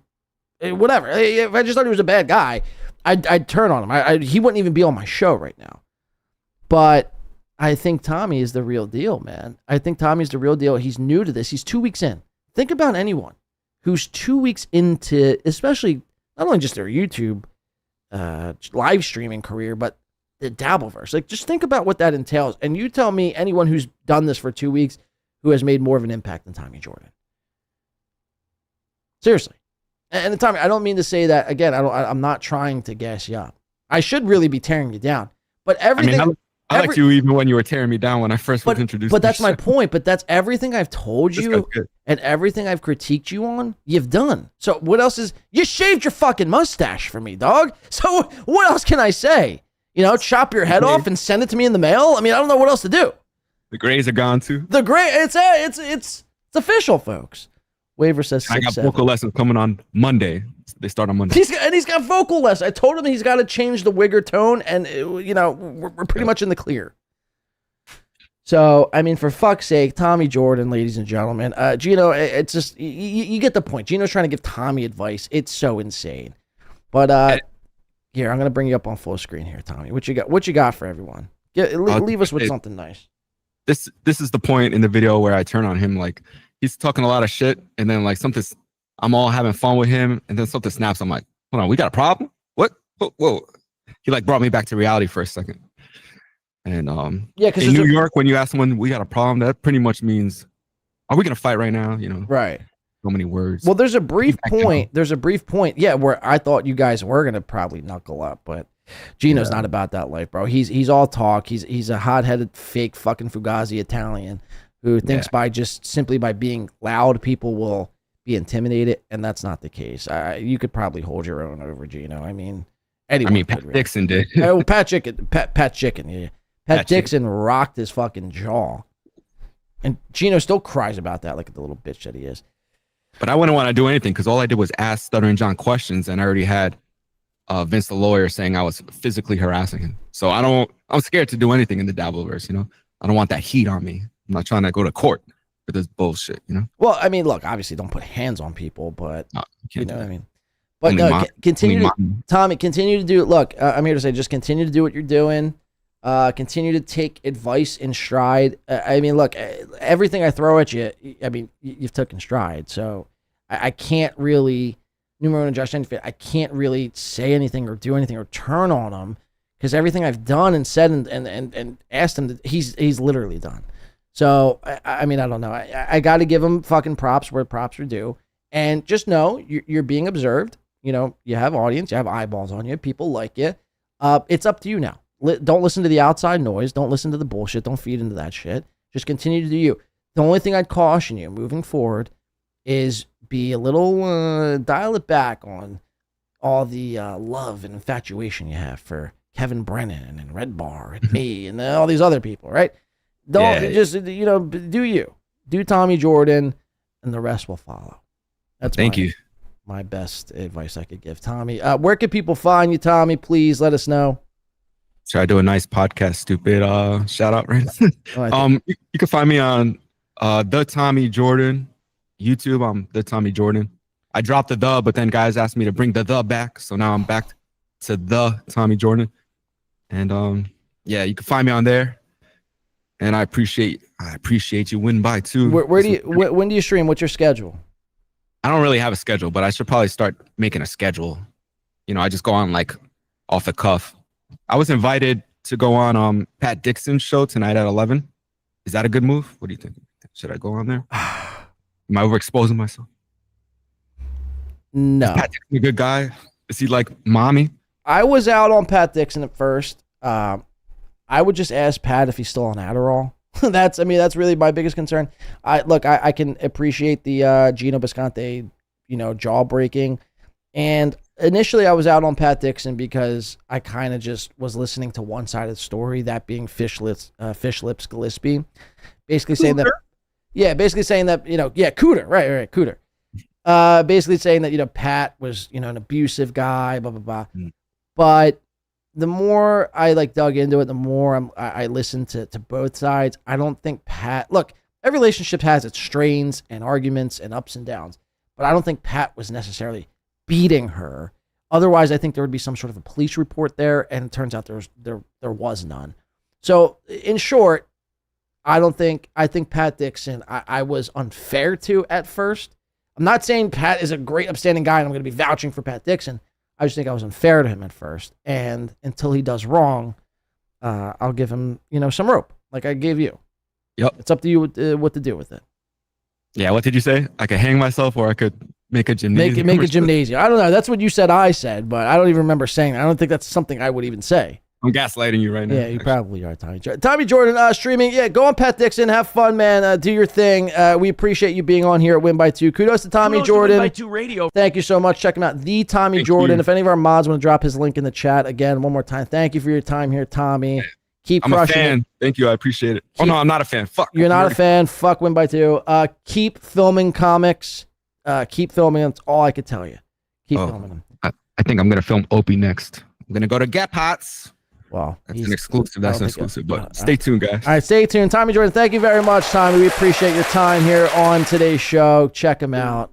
If I just thought he was a bad guy, I'd turn on him. He wouldn't even be on my show right now. But I think Tommy is the real deal, man. I think Tommy's the real deal. He's new to this. He's 2 weeks in. Think about anyone who's 2 weeks into, especially not only just their YouTube live streaming career, but the Dabbleverse. Like, just think about what that entails. And you tell me anyone who's done this for 2 weeks who has made more of an impact than Tommy Jordan. Seriously. And Tommy, I don't mean to say that, again, I'm not trying to gas you up. I should really be tearing you down. But everything... I liked you even when you were tearing me down when I first was introduced. But that's my point. But that's everything I've told you and everything I've critiqued you on, you've done. So what else is... You shaved your fucking mustache for me, dog. So what else can I say? Chop your head off and send it to me in the mail? I mean, I don't know what else to do. The grays are gone too. The gray... It's official, folks. Waiver says 6-7. I got vocal lessons coming on Monday. They start on Monday. He's got vocal lessons. I told him he's got to change the wigger tone, and we're pretty much in the clear. So, I mean, for fuck's sake, Tommy Jordan, ladies and gentlemen, Gino, it's just you get the point. Gino's trying to give Tommy advice. It's so insane. But here, I'm gonna bring you up on full screen here, Tommy. What you got? What you got for everyone? Leave us with something nice. This is the point in the video where I turn on him. Like, he's talking a lot of shit, and then like I'm all having fun with him, and then something snaps. I'm like, hold on, we got a problem? What? Whoa. He like brought me back to reality for a second. And because in New York, when you ask someone we got a problem, that pretty much means, are we gonna fight right now? Right. So many words. Well, there's a brief point. Yeah, where I thought you guys were gonna probably knuckle up, but Gino's not about that life, bro. He's all talk. He's a hot-headed, fake fucking Fugazi Italian who thinks simply by being loud, people will be intimidated, and that's not the case. You could probably hold your own over Gino. I mean, Pat Dixon did. Oh, Pat Chicken. Yeah. Pat Dixon rocked his fucking jaw. And Gino still cries about that like the little bitch that he is. But I wouldn't want to do anything because all I did was ask Stuttering John questions, and I already had Vince the lawyer saying I was physically harassing him. So I'm scared to do anything in the Dabbleverse, I don't want that heat on me. I'm not trying to go to court for this bullshit, Well, I mean, look, obviously don't put hands on people, but what I mean. But Only no, Tommy, continue to do it. Look, I'm here to say, just continue to do what you're doing. Continue to take advice in stride. I mean, look, everything I throw at you, I mean, you've taken stride. So I can't really, Numero and Josh, I can't really say anything or do anything or turn on him because everything I've done and said and asked him, he's literally done. So, I mean, I don't know. I got to give him fucking props where props are due. And just know you're being observed. You have audience, you have eyeballs on you. People like you. It's up to you now. Don't listen to the outside noise. Don't listen to the bullshit. Don't feed into that shit. Just continue to do you. The only thing I'd caution you moving forward is be a little, dial it back on all the love and infatuation you have for Kevin Brennan and Red Bar and me and all these other people, right? Just, do you. Do Tommy Jordan and the rest will follow. Thank you. my best advice I could give. Tommy, where can people find you, Tommy? Please let us know. Should I do a nice podcast, stupid shout out right now? You can find me on The Tommy Jordan, YouTube. I'm The Tommy Jordan. I dropped the, but then guys asked me to bring the back. So now I'm back to The Tommy Jordan. And yeah, you can find me on there. And I appreciate you. Win by 2. When do you stream? What's your schedule? I don't really have a schedule, but I should probably start making a schedule. I just go on like off the cuff. I was invited to go on Pat Dixon's show tonight at 11. Is that a good move? What do you think? Should I go on there? Am I overexposing myself? No. Is Pat Dixon a good guy? Is he like mommy? I was out on Pat Dixon at first. I would just ask Pat if he's still on Adderall. That's really my biggest concern. I can appreciate the Gino Bisconte, jaw breaking. And initially I was out on Pat Dixon because I kind of just was listening to one side of the story, that being Fish Lips Gillespie. Basically saying that, Cooter, right, Cooter. Basically saying that, Pat was, an abusive guy, blah, blah, blah. But the more I dug into it, the more I listened to both sides. I don't think Pat, look, every relationship has its strains and arguments and ups and downs, but I don't think Pat was necessarily beating her. Otherwise, I think there would be some sort of a police report there, and it turns out there was none. So in short, I think Pat Dixon, I was unfair to at first. I'm not saying Pat is a great upstanding guy and I'm going to be vouching for Pat Dixon. I just think I was unfair to him at first. And until he does wrong, I'll give him, some rope like I gave you. Yep. It's up to you what to do with it. Yeah. What did you say? I could hang myself or I could make a gymnasium. Make a gymnasium. I don't know. That's what you said I said, but I don't even remember saying that. I don't think that's something I would even say. I'm gaslighting you right now. Yeah, you probably are, Tommy. Tommy Jordan, streaming. Yeah, go on Pat Dixon. Have fun, man. Do your thing. We appreciate you being on here at Win by 2. Kudos to Tommy Jordan. Win by 2 Radio. Thank you so much. Check him out. The Tommy Jordan. If any of our mods want to drop his link in the chat again, one more time. Thank you for your time here, Tommy. Keep crushing. I'm a fan. Thank you. I appreciate it. No, I'm not a fan. Fuck. You're not a fan. Fuck Win by 2. Keep filming comics. Keep filming them. That's all I could tell you. Keep filming them. I think I'm going to film Opie next. I'm going to go to Gap Hots. Wow. That's an exclusive. That's an exclusive. But stay tuned, guys. All right, stay tuned. Tommy Jordan, thank you very much, Tommy. We appreciate your time here on today's show. Check him out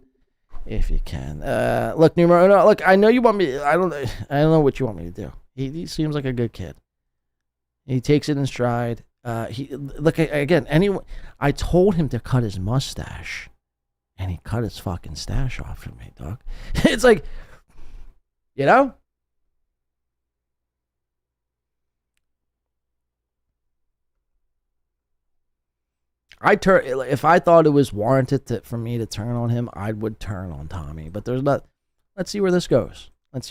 if you can. Look, Numero. No, look, I know you want me. I don't know what you want me to do. He seems like a good kid. He takes it in stride. I told him to cut his mustache, and he cut his fucking stash off for me, dog. It's like, if I thought it was warranted for me to turn on him, I would turn on Tommy. But there's not. Let's see where this goes. It's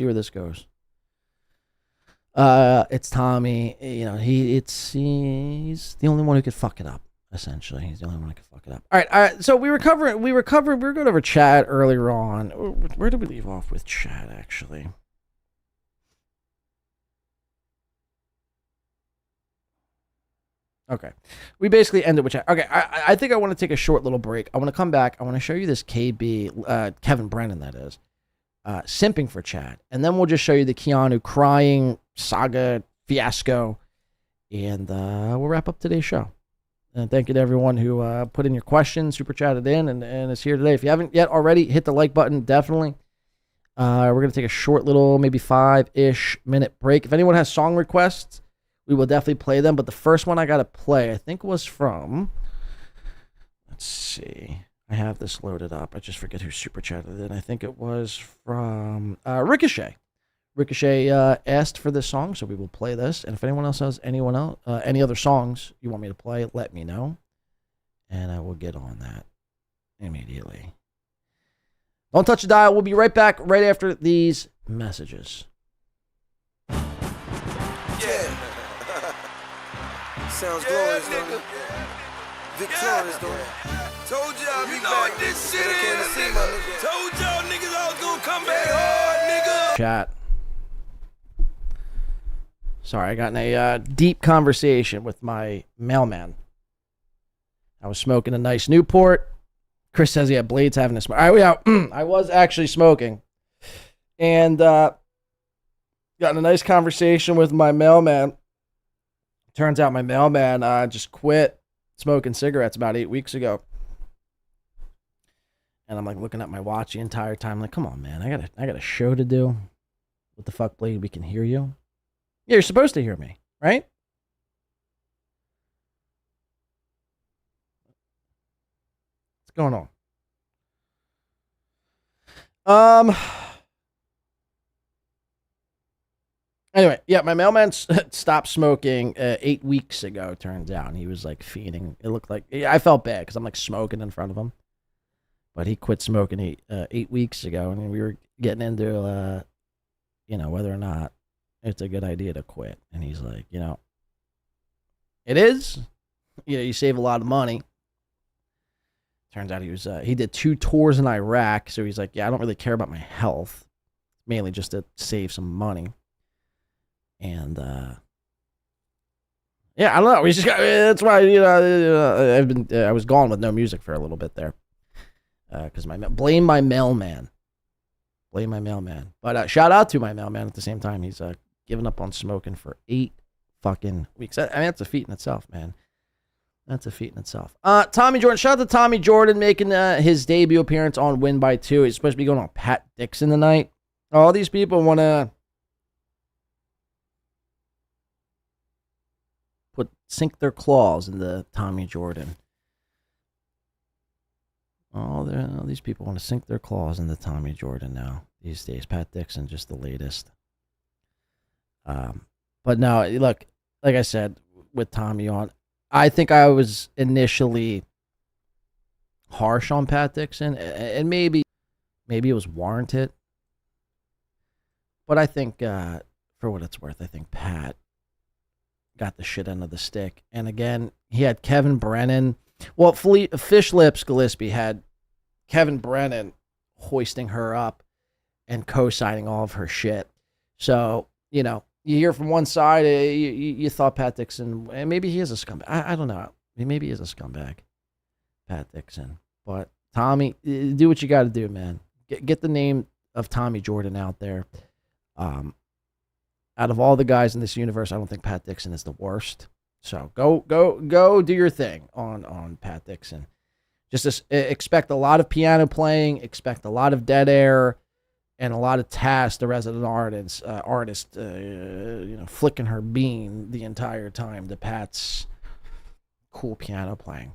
Tommy. He's the only one who could fuck it up. Essentially, he's the only one who could fuck it up. All right. So we were going over chat earlier on. Where did we leave off with chat? Actually. Okay. We basically ended with chat. Okay, I think I want to take a short little break. I want to come back. I want to show you this KB, Kevin Brennan, that is, simping for chat. And then we'll just show you the Keanu crying saga fiasco. And we'll wrap up today's show. And thank you to everyone who put in your questions, super chatted in, and is here today. If you haven't yet already, hit the like button, definitely. We're going to take a short little, maybe 5-ish minute break. If anyone has song requests, we will definitely play them, but the first one I got to play, I think, was from, let's see, I have this loaded up. I just forget who super chatted it. I think it was from Ricochet. Ricochet asked for this song, so we will play this. And if anyone else has any other songs you want me to play, let me know, and I will get on that immediately. Don't touch the dial. We'll be right back right after these messages. Sounds glorious, don't it? Victorious, don't it? Told y'all be back. This shit is, nigga. Told y'all niggas I was gonna come back hard, nigga. Chat. Sorry, I got in a deep conversation with my mailman. I was smoking a nice Newport, Chris says, yeah, Blade's having a smoke. All right, yeah, I was actually smoking. And got in a nice conversation with my mailman. Turns out my mailman just quit smoking cigarettes about 8 weeks ago. And I'm like looking at my watch the entire time, like, come on, man, I got a show to do. What the fuck, Blade? We can hear you. Yeah, you're supposed to hear me, right? What's going on? Anyway, yeah, my mailman stopped smoking 8 weeks ago, turns out. And he was like fiending. It looked like, I felt bad because I'm like smoking in front of him. But he quit smoking 8 weeks ago. And we were getting into, whether or not it's a good idea to quit. And he's like, it is. You save a lot of money. Turns out he did 2 tours in Iraq. So he's like, yeah, I don't really care about my health. Mainly just to save some money. And yeah, I don't know. We just got, that's why I was gone with no music for a little bit there, because blame my mailman. But shout out to my mailman at the same time. He's given up on smoking for 8 fucking weeks. I mean, that's a feat in itself, man. That's a feat in itself. Tommy Jordan. Shout out to Tommy Jordan making his debut appearance on Win by 2. He's supposed to be going on Pat Dixon tonight. All these people want to sink their claws into Tommy Jordan. All these people want to sink their claws into Tommy Jordan now these days. Pat Dixon, just the latest. But no, look, like I said, with Tommy on, I think I was initially harsh on Pat Dixon, and maybe it was warranted. But I think, for what it's worth, I think Pat got the shit end of the stick. And again, he had Kevin Brennan. Well, Fish Lips Gillespie had Kevin Brennan hoisting her up and co-signing all of her shit. So, you hear from one side, you thought Pat Dixon, and maybe he is a scumbag. I don't know. Maybe he is a scumbag, Pat Dixon. But Tommy, do what you got to do, man. Get the name of Tommy Jordan out there. Out of all the guys in this universe, I don't think Pat Dixon is the worst. So go do your thing on Pat Dixon. Just expect a lot of piano playing, expect a lot of dead air, and a lot of Tass, the resident artist, flicking her bean the entire time to Pat's cool piano playing.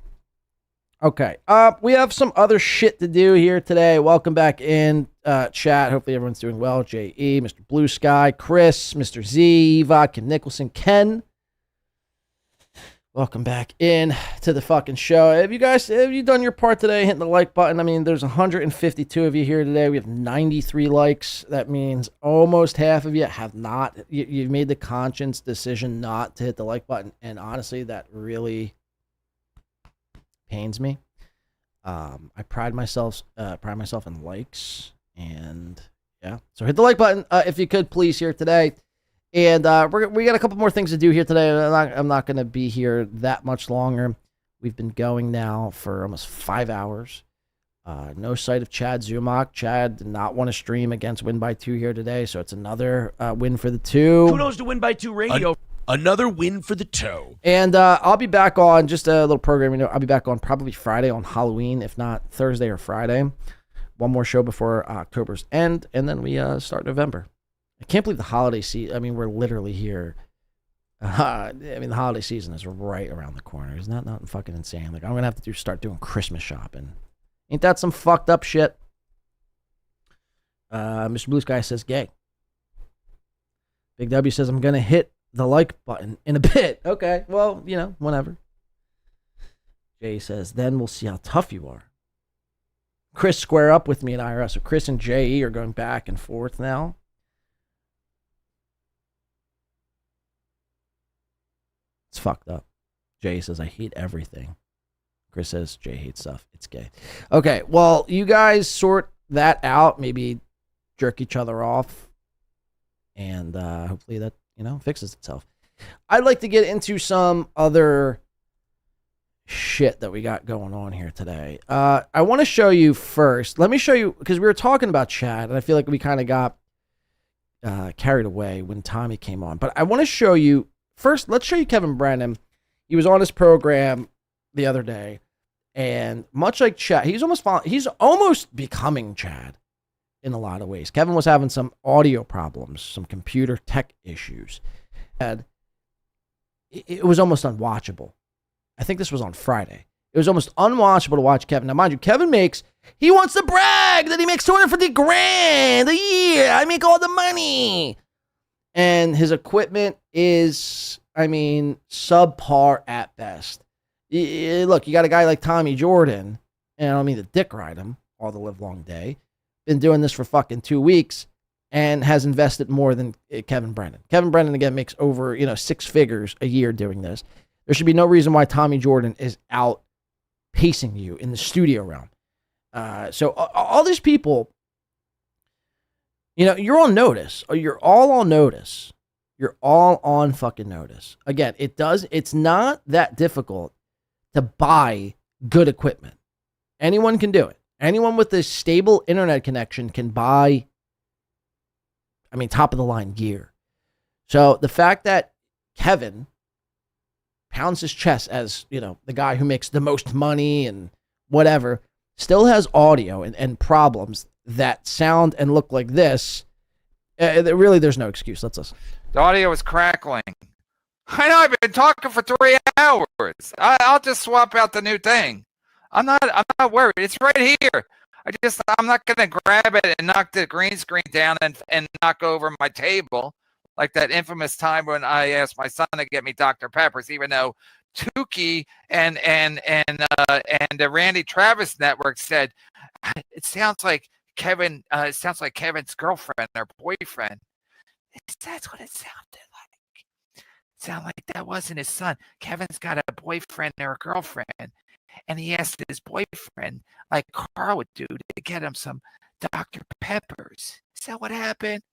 Okay, we have some other shit to do here today. Welcome back in, chat. Hopefully everyone's doing well. J.E., Mr. Blue Sky, Chris, Mr. Z, Vodka Nicholson, Ken. Welcome back in to the fucking show. Have you done your part today, hitting the like button? I mean, there's 152 of you here today. We have 93 likes. That means almost half of you have not. You've made the conscious decision not to hit the like button. And honestly, that really pains me. I pride myself in likes, and yeah. So hit the like button if you could, please, here today. And we got a couple more things to do here today. I'm not going to be here that much longer. We've been going now for almost 5 hours. No sight of Chad Zumach. Chad did not want to stream against Win by 2 here today, so it's another win for the 2. Kudos to Win by 2 Radio. Another win for the toe. And I'll be back on, just a little program. I'll be back on probably Friday on Halloween, if not Thursday or Friday. One more show before October's end, and then we start November. I can't believe the holiday season. I mean, we're literally here. I mean, the holiday season is right around the corner. Isn't that not fucking insane? Like, I'm going to have to start doing Christmas shopping. Ain't that some fucked up shit? Mr. Blue Sky says gay. Big W says, I'm going to hit the like button in a bit. Okay, well, whenever. Jay says, then we'll see how tough you are. Chris square up with me in IRS. So Chris and J.E. are going back and forth now. It's fucked up. Jay says, I hate everything. Chris says, Jay hates stuff. It's gay. Okay, well, you guys sort that out. Maybe jerk each other off. And hopefully that, fixes itself. I'd like to get into some other shit that we got going on here today. I want to show you first. Let me show you, because we were talking about Chad, and I feel like we kind of got carried away when Tommy came on. But I want to show you first. Let's show you Kevin Brennan. He was on his program the other day, and much like Chad, he's almost becoming Chad in a lot of ways. Kevin was having some audio problems, some computer tech issues, and it was almost unwatchable. I think this was on Friday. It was almost unwatchable to watch Kevin. Now, mind you, he wants to brag that he makes $250,000 a year. I make all the money. And his equipment is, subpar at best. Look, you got a guy like Tommy Jordan, and I don't mean to dick ride him all the live long day, been doing this for fucking 2 weeks and has invested more than Kevin Brennan. Kevin Brennan, again, makes over, 6 figures a year doing this. There should be no reason why Tommy Jordan is out pacing you in the studio realm. So all these people, you're on notice. Or you're all on notice. You're all on fucking notice. Again, it's not that difficult to buy good equipment. Anyone can do it. Anyone with a stable internet connection can buy, top of the line gear. So the fact that Kevin pounds his chest as, the guy who makes the most money and whatever, still has audio and problems that sound and look like this, really there's no excuse. Let's listen. The audio is crackling. I know, I've been talking for 3 hours. I'll just swap out the new thing. I'm not worried. It's right here. I'm not going to grab it and knock the green screen down and knock over my table like that infamous time when I asked my son to get me Dr. Peppers, even though Tukey and the Randy Travis network said it sounds like Kevin. It sounds like Kevin's girlfriend or boyfriend. That's what it sounded like. It sounded like that wasn't his son. Kevin's got a boyfriend or a girlfriend, and he asked his boyfriend, like Carl would do, to get him some Dr. Peppers. Is that what happened?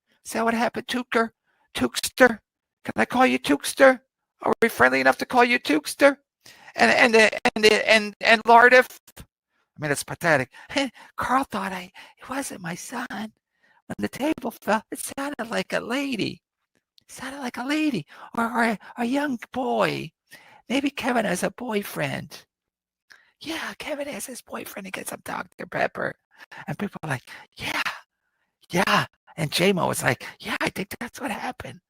Tuker? Tukester? Can I call you Tukester? Are we friendly enough to call you Tukester? And Lardif? It's pathetic. Carl thought it wasn't my son. When the table fell, it sounded like a lady. Or a young boy. Maybe Kevin has a boyfriend. Yeah, Kevin has his boyfriend. He gets some Dr. Pepper. And people are like, yeah. And J-Mo was like, yeah, I think that's what happened.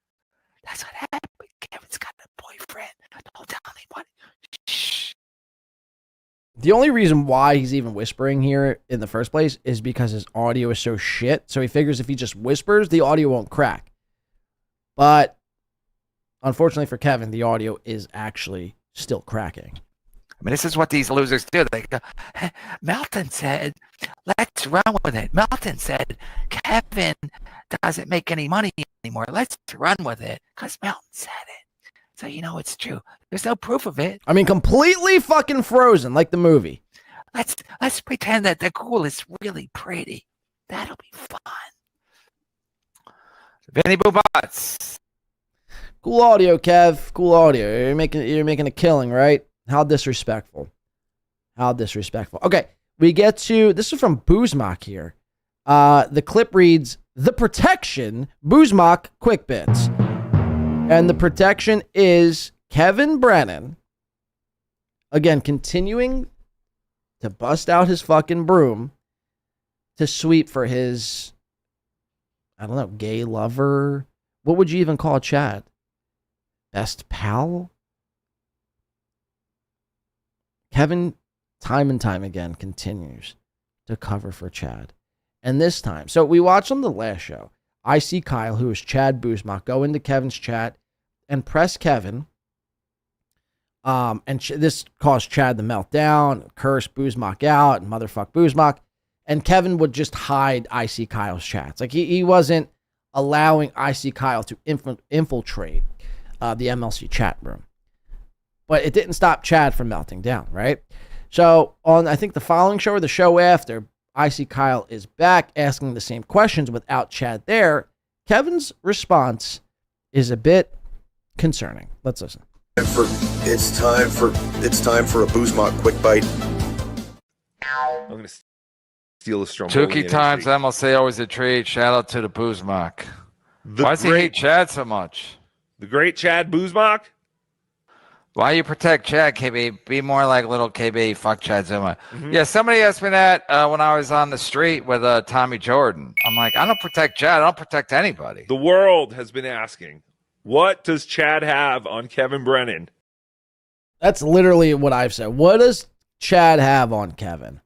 Kevin's got a boyfriend. Don't tell anyone. Shh. The only reason why he's even whispering here in the first place is because his audio is so shit. So he figures if he just whispers, the audio won't crack. But unfortunately for Kevin, the audio is actually still cracking. This is what these losers do. They go, Melton said, let's run with it. Melton said, Kevin doesn't make any money anymore. Let's run with it because Melton said it. So it's true. There's no proof of it. Completely fucking frozen like the movie. Let's pretend that the girl is really pretty. That'll be fun. Vinny Boobats. Cool audio, Kev. Cool audio. You're making a killing, right? How disrespectful. Okay, we get to, this is from Boozmock here. The clip reads, The Protection, Boozmock Quick Bits. And the protection is Kevin Brennan, again, continuing to bust out his fucking broom to sweep for his, gay lover. What would you even call Chad? Best pal? Kevin, time and time again, continues to cover for Chad. And this time, so we watched on the last show, I see Kyle, who is Chad Boozmock, go into Kevin's chat and press Kevin. This caused Chad to melt down, curse Boozmock out, and motherfuck Boozmock. And Kevin would just hide IC Kyle's chats. Like he wasn't allowing IC Kyle to infiltrate the MLC chat room. But it didn't stop Chad from melting down, right? So on, I think the following show or the show after, IC Kyle is back asking the same questions without Chad there. Kevin's response is a bit concerning. Let's listen. It's time for a Boozmock quick bite. I'm gonna steal a Stromboli. Tukey times, MLC always a treat. Shout out to the Boozmock. Why does he hate Chad so much? The great Chad Boozmock? Why you protect Chad, KB? Be more like little KB. Fuck Chad Zuma. Yeah, somebody asked me that when I was on the street with Tommy Jordan. I'm like, I don't protect Chad. I don't protect anybody. The world has been asking, what does Chad have on Kevin Brennan? That's literally what I've said. What does Chad have on Kevin?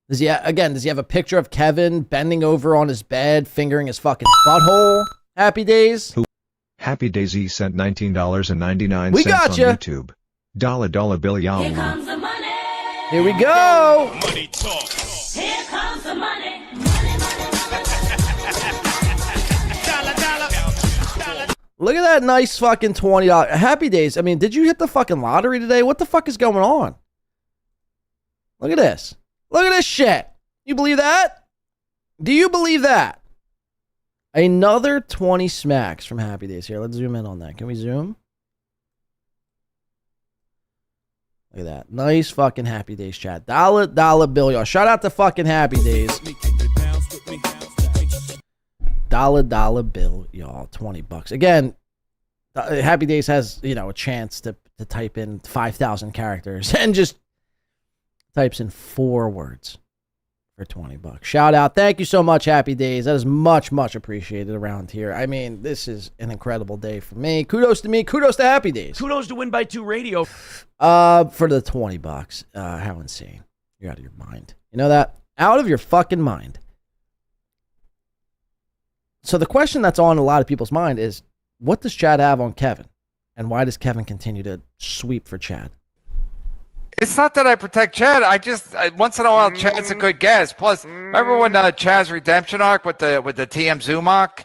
Does he have a picture of Kevin bending over on his bed, fingering his fucking butthole? Happy Days? Happy Daisy sent $19.99 We got on ya. YouTube. $1 bill, y'all. Here comes the money. Here we go. Money talk. Here comes the money. Look at that nice fucking $20. Happy Days. I mean, did you hit the fucking lottery today? What the fuck is going on? Look at this. Look at this shit. You believe that? Do you believe that? Another 20 smacks from Happy Days here. Let's zoom in on that. Can we zoom? Look at that. Nice fucking Happy Days chat. Dollar bill, y'all. Shout out to fucking Happy Days. Dollar bill, y'all. $20. Again, Happy Days has, a chance to type in 5,000 characters and just types in 4 words for $20. Shout out. Thank you so much, Happy Days. That is much, much appreciated around here. I mean, this is an incredible day for me. Kudos to me. Kudos to Happy Days. Kudos to Win by 2 Radio. For the $20. How insane. You're out of your mind. You know that? Out of your fucking mind. So the question that's on a lot of people's mind is, what does Chad have on Kevin? And why does Kevin continue to sweep for Chad? It's not that I protect Chad. Once in a while, Chad's a good guest. Plus, remember when Chad's redemption arc with the TM Zumach?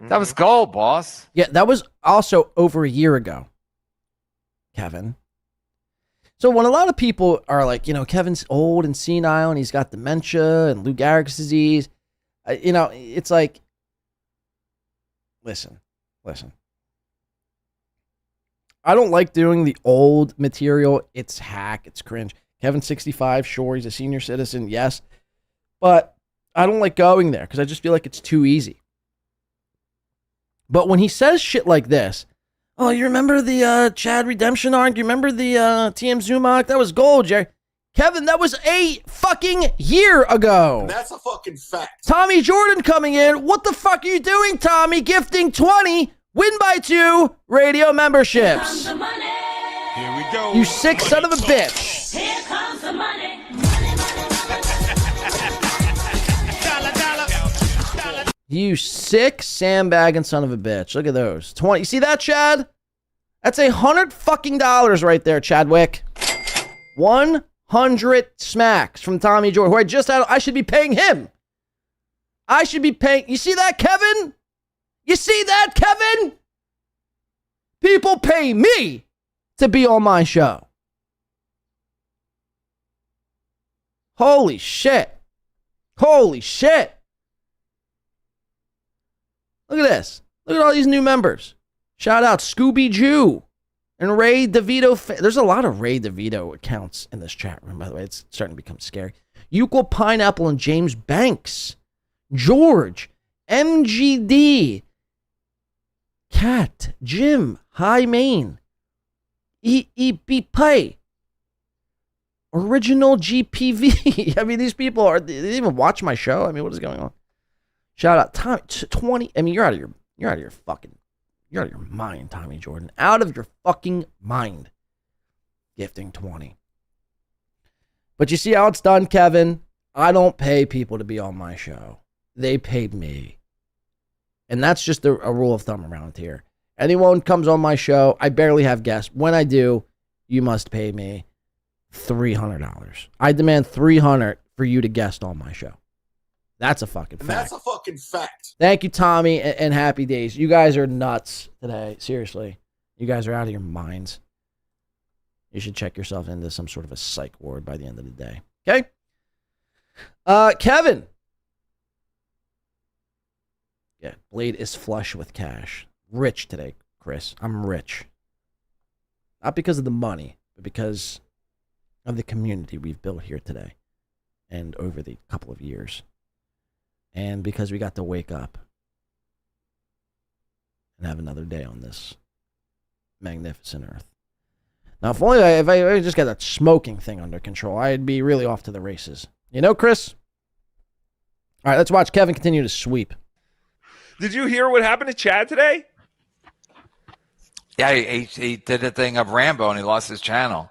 That was gold, boss. Yeah, that was also over a year ago, Kevin. So when a lot of people are like, Kevin's old and senile and he's got dementia and Lou Gehrig's disease, it's like, listen. I don't like doing the old material. It's hack. It's cringe. Kevin's 65. Sure, he's a senior citizen. Yes. But I don't like going there because I just feel like it's too easy. But when he says shit like this, oh, you remember the Chad redemption arc? You remember the TM Zumach? That was gold, Jerry. Kevin, that was a fucking year ago. That's a fucking fact. Tommy Jordan coming in. What the fuck are you doing, Tommy? Gifting 20 Win by 2 radio memberships. Here we go. You sick son of a bitch. Here comes the money. You sick sandbagging son of a bitch. Look at those. 20. You see that, Chad? That's $100 fucking right there, Chadwick. 100 smacks from Tommy Jordan, who I just had. I should be paying him. I should be paying. You see that, Kevin? You see that, Kevin? People pay me to be on my show. Holy shit. Holy shit. Look at this. Look at all these new members. Shout out Scooby Jew and Ray DeVito. There's a lot of Ray DeVito accounts in this chat room, by the way. It's starting to become scary. Euclid Pineapple and James Banks. George. MGD. Cat. Jim. High Main. EEP Pay. Original GPV. I mean, these people are, they even watch my show. I mean, what is going on? Shout out Tommy 20. I mean, you're out of your mind, Tommy Jordan. Out of your fucking mind. Gifting 20. But you see how it's done, Kevin? I don't pay people to be on my show. They paid me. And that's just a rule of thumb around here. Anyone comes on my show, I barely have guests. When I do, you must pay me $300. I demand $300 for you to guest on my show. That's a fucking fact. That's a fucking fact. Thank you, Tommy, and Happy Days. You guys are nuts today. Seriously. You guys are out of your minds. You should check yourself into some sort of a psych ward by the end of the day. Okay? Kevin. Yeah, Blade is flush with cash. Rich today, Chris. I'm rich. Not because of the money, but because of the community we've built here today and over the couple of years. And because we got to wake up and have another day on this magnificent earth. Now, if I just got that smoking thing under control, I'd be really off to the races. You know, Chris? All right, let's watch Kevin continue to sweep. Did you hear what happened to Chad today? Yeah, he did a thing of Rambo and he lost his channel.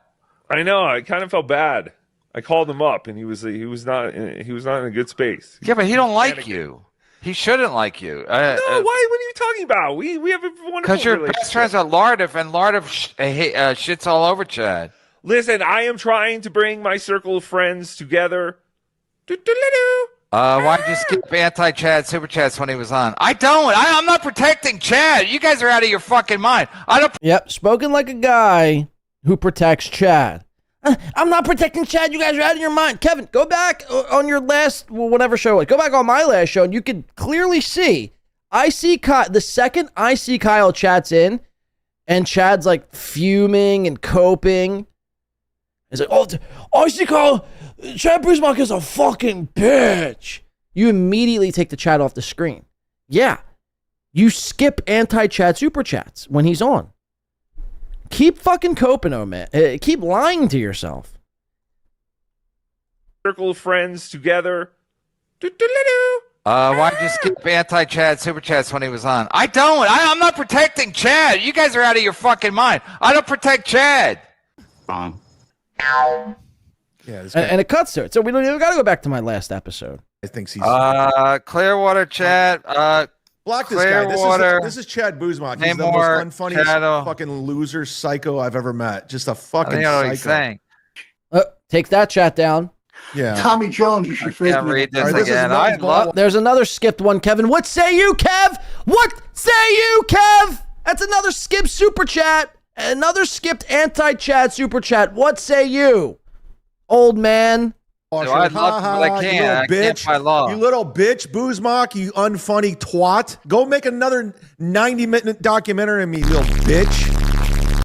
I know. I kind of felt bad. I called him up and he was not in a good space. Yeah, but he don't like you. He shouldn't like you. No, why? What are you talking about? We have a wonderful because you're best friends with Lardif, and Lardif shits all over Chad. Listen, I am trying to bring my circle of friends together. Why'd you skip anti-Chad super chats when he was on? I'm not protecting Chad. You guys are out of your fucking mind. I don't. Yep, spoken like a guy who protects Chad. I'm not protecting Chad. You guys are out of your mind. Kevin, go back on your last, whatever show it was. Go back on my last show, and you can clearly see. I see the second I see Kyle chats in, and Chad's like fuming and coping. He's like, oh, I see Kyle. Chad Brismark is a fucking bitch. You immediately take the chat off the screen. Yeah. You skip anti-Chad super chats when he's on. Keep fucking coping, oh man. Keep lying to yourself. Circle of friends together. Why'd you skip anti-Chad super chats when he was on? I'm not protecting Chad. You guys are out of your fucking mind. I don't protect Chad. Wrong. Yeah, and it cuts to it. So we don't even got to go back to my last episode. I think he's Clearwater chat. Block this guy. This is Chad Buzmak. He's the most unfunniest fucking loser psycho I've ever met. Just a fucking psycho. What he's saying. Take that chat down. Yeah. Tommy Jones is your favorite. Can't read this again. There's another skipped one, Kevin. What say you, Kev? What say you, Kev? That's another skipped super chat. Another skipped anti-Chad super chat. What say you, old man? I'd love to, but I can't. I can't by law. You little bitch, Buzmak, you unfunny twat. Go make another 90-minute documentary of me, you little bitch.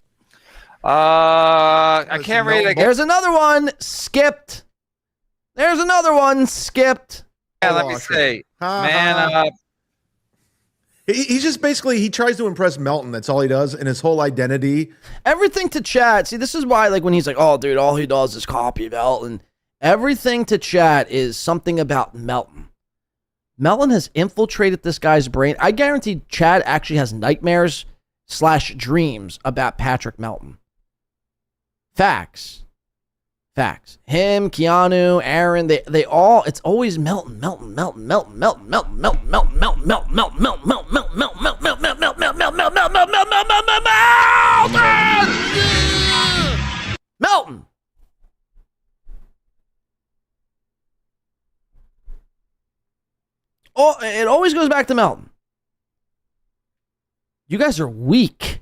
I can't read it again. There's another one skipped. There's another one skipped. Yeah, let me see. Man up. He's just basically, he tries to impress Melton. That's all he does. And his whole identity. Everything to chat. See, this is why, like, when he's like, oh, dude, all he does is copy Melton. Everything to chat is something about Melton. Melton has infiltrated this guy's brain. I guarantee Chad actually has nightmares / dreams about Patrick Melton. Facts. Him, Keanu, Aaron, they all, it's always Melton. Oh, it always goes back to Melton. You guys are weak.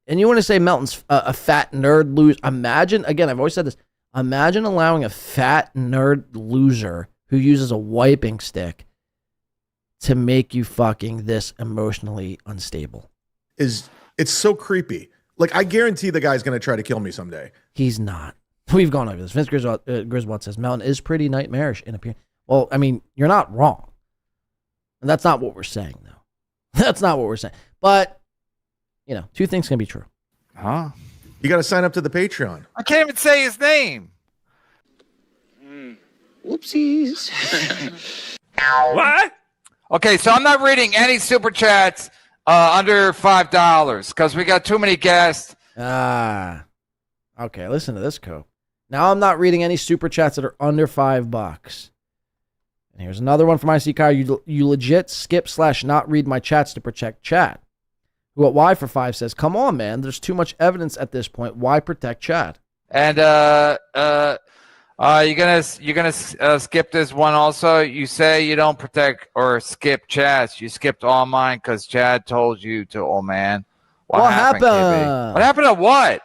And you want to say Melton's a fat nerd loser. Imagine, again, I've always said this. Imagine allowing a fat nerd loser who uses a wiping stick to make you fucking this emotionally unstable. It's so creepy. Like, I guarantee the guy's going to try to kill me someday. He's not. We've gone over this. Vince Griswold says Melton is pretty nightmarish in appearance. Well, I mean, you're not wrong. And that's not what we're saying, though. That's not what we're saying. But, you know, two things can be true. Huh? You got to sign up to the Patreon. I can't even say his name. Whoopsies. What? Okay, so I'm not reading any super chats under $5 because we got too many guests. Okay, listen to this, Cope. Now I'm not reading any super chats that are under $5. And here's another one from IC Kyle. You legit skip / not read my chats to protect chat. Who at Y for 5 says, come on, man. There's too much evidence at this point. Why protect chat? And you're gonna skip this one also. You say you don't protect or skip chats. You skipped all mine because Chad told you to. Oh man, what happened? KB? What happened to what?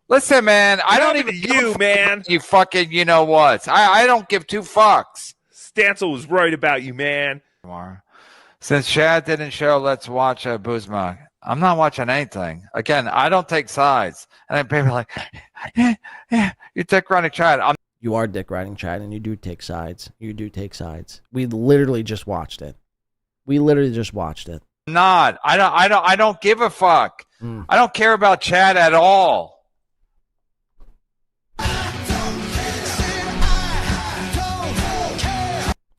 Listen, man. I don't even you, man. You fucking you know what? I don't give two fucks. Stancil was right about you, man. Since Chad didn't show, let's watch Buzma. I'm not watching anything. Again, I don't take sides. And then people are like, you dick riding Chad. You are dick riding Chad, and you do take sides. You do take sides. We literally just watched it. Not. I don't give a fuck. I don't care about Chad at all.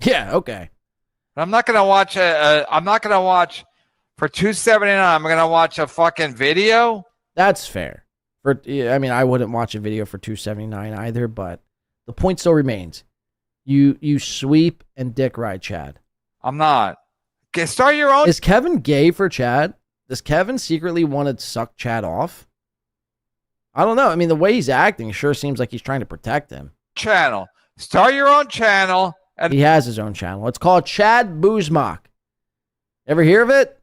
Yeah, okay. I'm not gonna watch I'm not gonna watch for $2.79. I'm gonna watch a fucking video. That's fair. I mean, I wouldn't watch a video for $2.79 either, but the point still remains. You sweep and dick ride Chad. I'm not. Okay, start your own. Is Kevin gay for Chad? Does Kevin secretly want to suck Chad off? I don't know. I mean, the way he's acting sure seems like he's trying to protect him. Channel. Start your own channel. He has his own channel. It's called Chad Buzmak. Ever hear of it?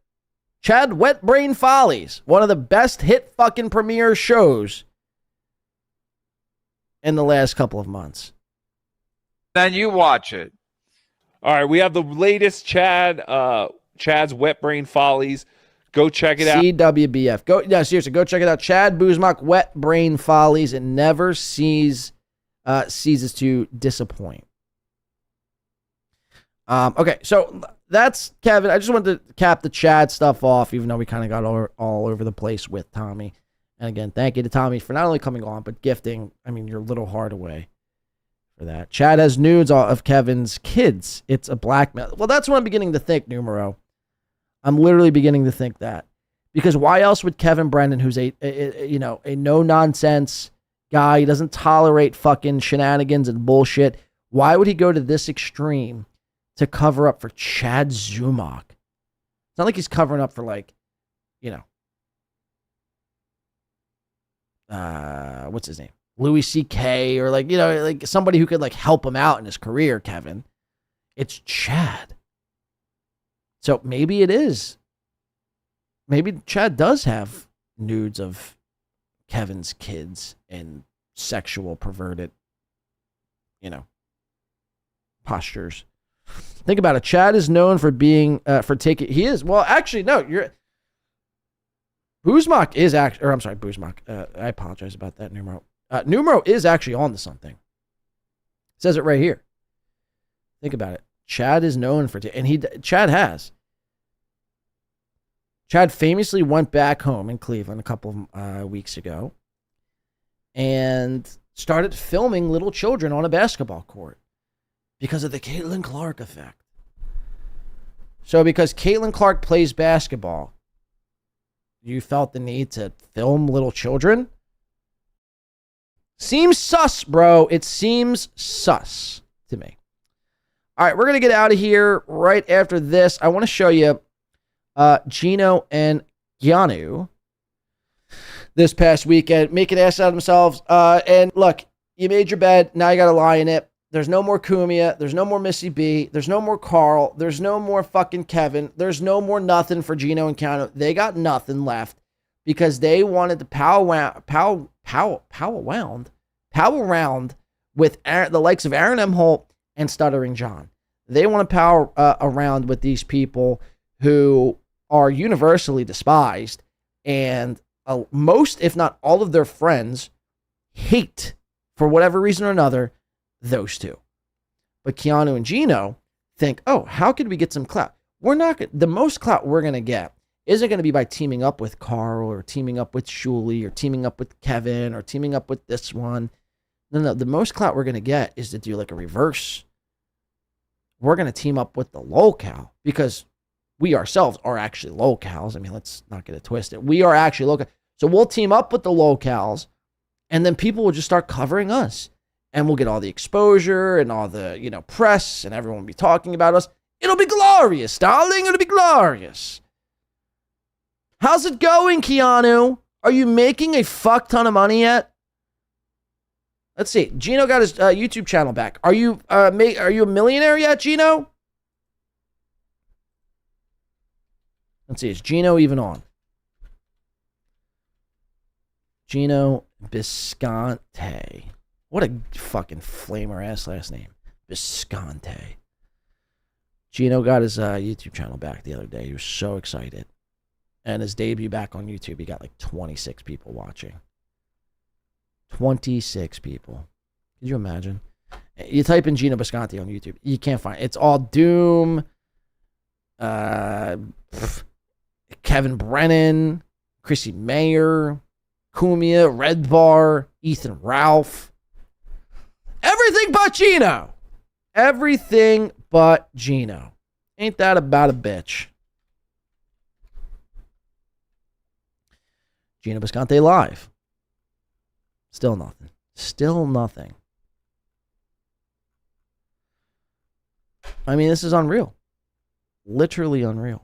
Chad Wet Brain Follies. One of the best hit fucking premiere shows in the last couple of months. Then you watch it. All right, we have the latest Chad's Wet Brain Follies. Go check it out. CWBF. Seriously, go check it out. Chad Buzmak, Wet Brain Follies. It never ceases to disappoint. Okay, so that's Kevin. I just wanted to cap the Chad stuff off, even though we kind of got all over the place with Tommy. And again, thank you to Tommy for not only coming on, but gifting, your little heart away for that. Chad has nudes of Kevin's kids. It's a blackmail. Well, that's what I'm beginning to think, Numero. I'm literally beginning to think that. Because why else would Kevin Brennan, who's a no-nonsense guy, he doesn't tolerate fucking shenanigans and bullshit, why would he go to this extreme to cover up for Chad Zumock? It's not like he's covering up for what's his name? Louis C.K. or somebody who could help him out in his career, Kevin. It's Chad. So maybe it is. Maybe Chad does have nudes of Kevin's kids in sexual perverted, postures. Think about it. Chad is known for being he is. Well, actually, no, Buzmak is Buzmak. I apologize about that, Numero. Numero is actually on to something. It says it right here. Think about it. Chad is known for Chad famously went back home in Cleveland a couple of weeks ago and started filming little children on a basketball court because of the Caitlin Clark effect. So because Caitlin Clark plays basketball, you felt the need to film little children? Seems sus, bro. It seems sus to me. All right, we're going to get out of here right after this. I want to show you Gino and Keanu this past weekend making ass out of themselves. And look, you made your bed. Now you got to lie in it. There's no more Kumia. There's no more Missy B. There's no more Carl. There's no more fucking Kevin. There's no more nothing for Gino and Keanu. They got nothing left because they wanted to power around with the likes of Aaron M. Holt and Stuttering John. They want to power around with these people who are universally despised, and most, if not all of their friends hate, for whatever reason or another, those two. But Keanu and Gino think, oh, how could we get some clout? The most clout we're going to get isn't going to be by teaming up with Carl or teaming up with Shuli or teaming up with Kevin or teaming up with this one. No, the most clout we're going to get is to do like a reverse. We're going to team up with the locale because we ourselves are actually locales. I mean, let's not get it twisted. We are actually local. So we'll team up with the locales, and then people will just start covering us. And we'll get all the exposure and all the, press, and everyone will be talking about us. It'll be glorious, darling. It'll be glorious. How's it going, Keanu? Are you making a fuck ton of money yet? Let's see. Gino got his YouTube channel back. Are you a millionaire yet, Gino? Let's see. Is Gino even on? Gino Bisconte. What a fucking flamer ass last name. Bisconte. Gino got his YouTube channel back the other day. He was so excited. And his debut back on YouTube, he got like 26 people watching. 26 people. Could you imagine? You type in Gino Bisconti on YouTube, you can't find it. It's all Doom, Kevin Brennan, Chrissy Mayer, Kumia, Red Bar, Ethan Ralph. Everything but Gino. Everything but Gino. Ain't that about a bitch? Gino Bisconti live. Still nothing. Still nothing. I mean, this is unreal. Literally unreal.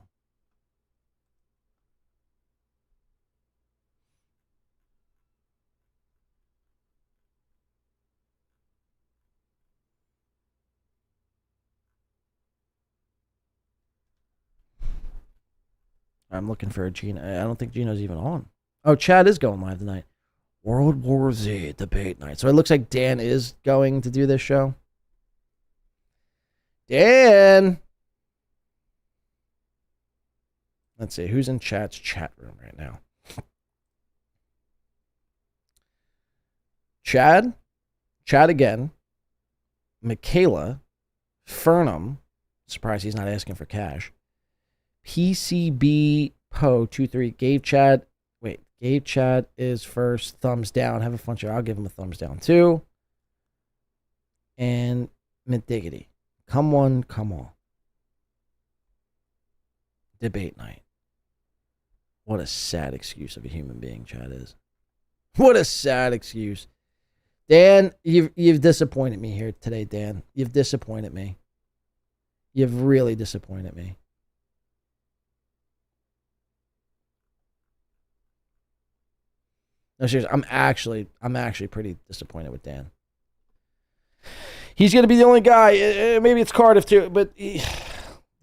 I'm looking for a Gino. I don't think Gino's even on. Oh, Chad is going live tonight. World War Z debate night. So it looks like Dan is going to do this show. Dan! Let's see. Who's in Chad's chat room right now? Chad. Chad again. Michaela. Fernum. Surprised he's not asking for cash. PCB Po 23 gave Chad. Wait, gave Chad is first. Thumbs down. Have a fun show. I'll give him a thumbs down too. And Diggity. Come on, come on. Debate night. What a sad excuse of a human being Chad is. What a sad excuse. Dan, you've disappointed me here today, Dan. You've disappointed me. You've really disappointed me. No, seriously, I'm actually pretty disappointed with Dan. He's going to be the only guy. Maybe it's Cardiff too, but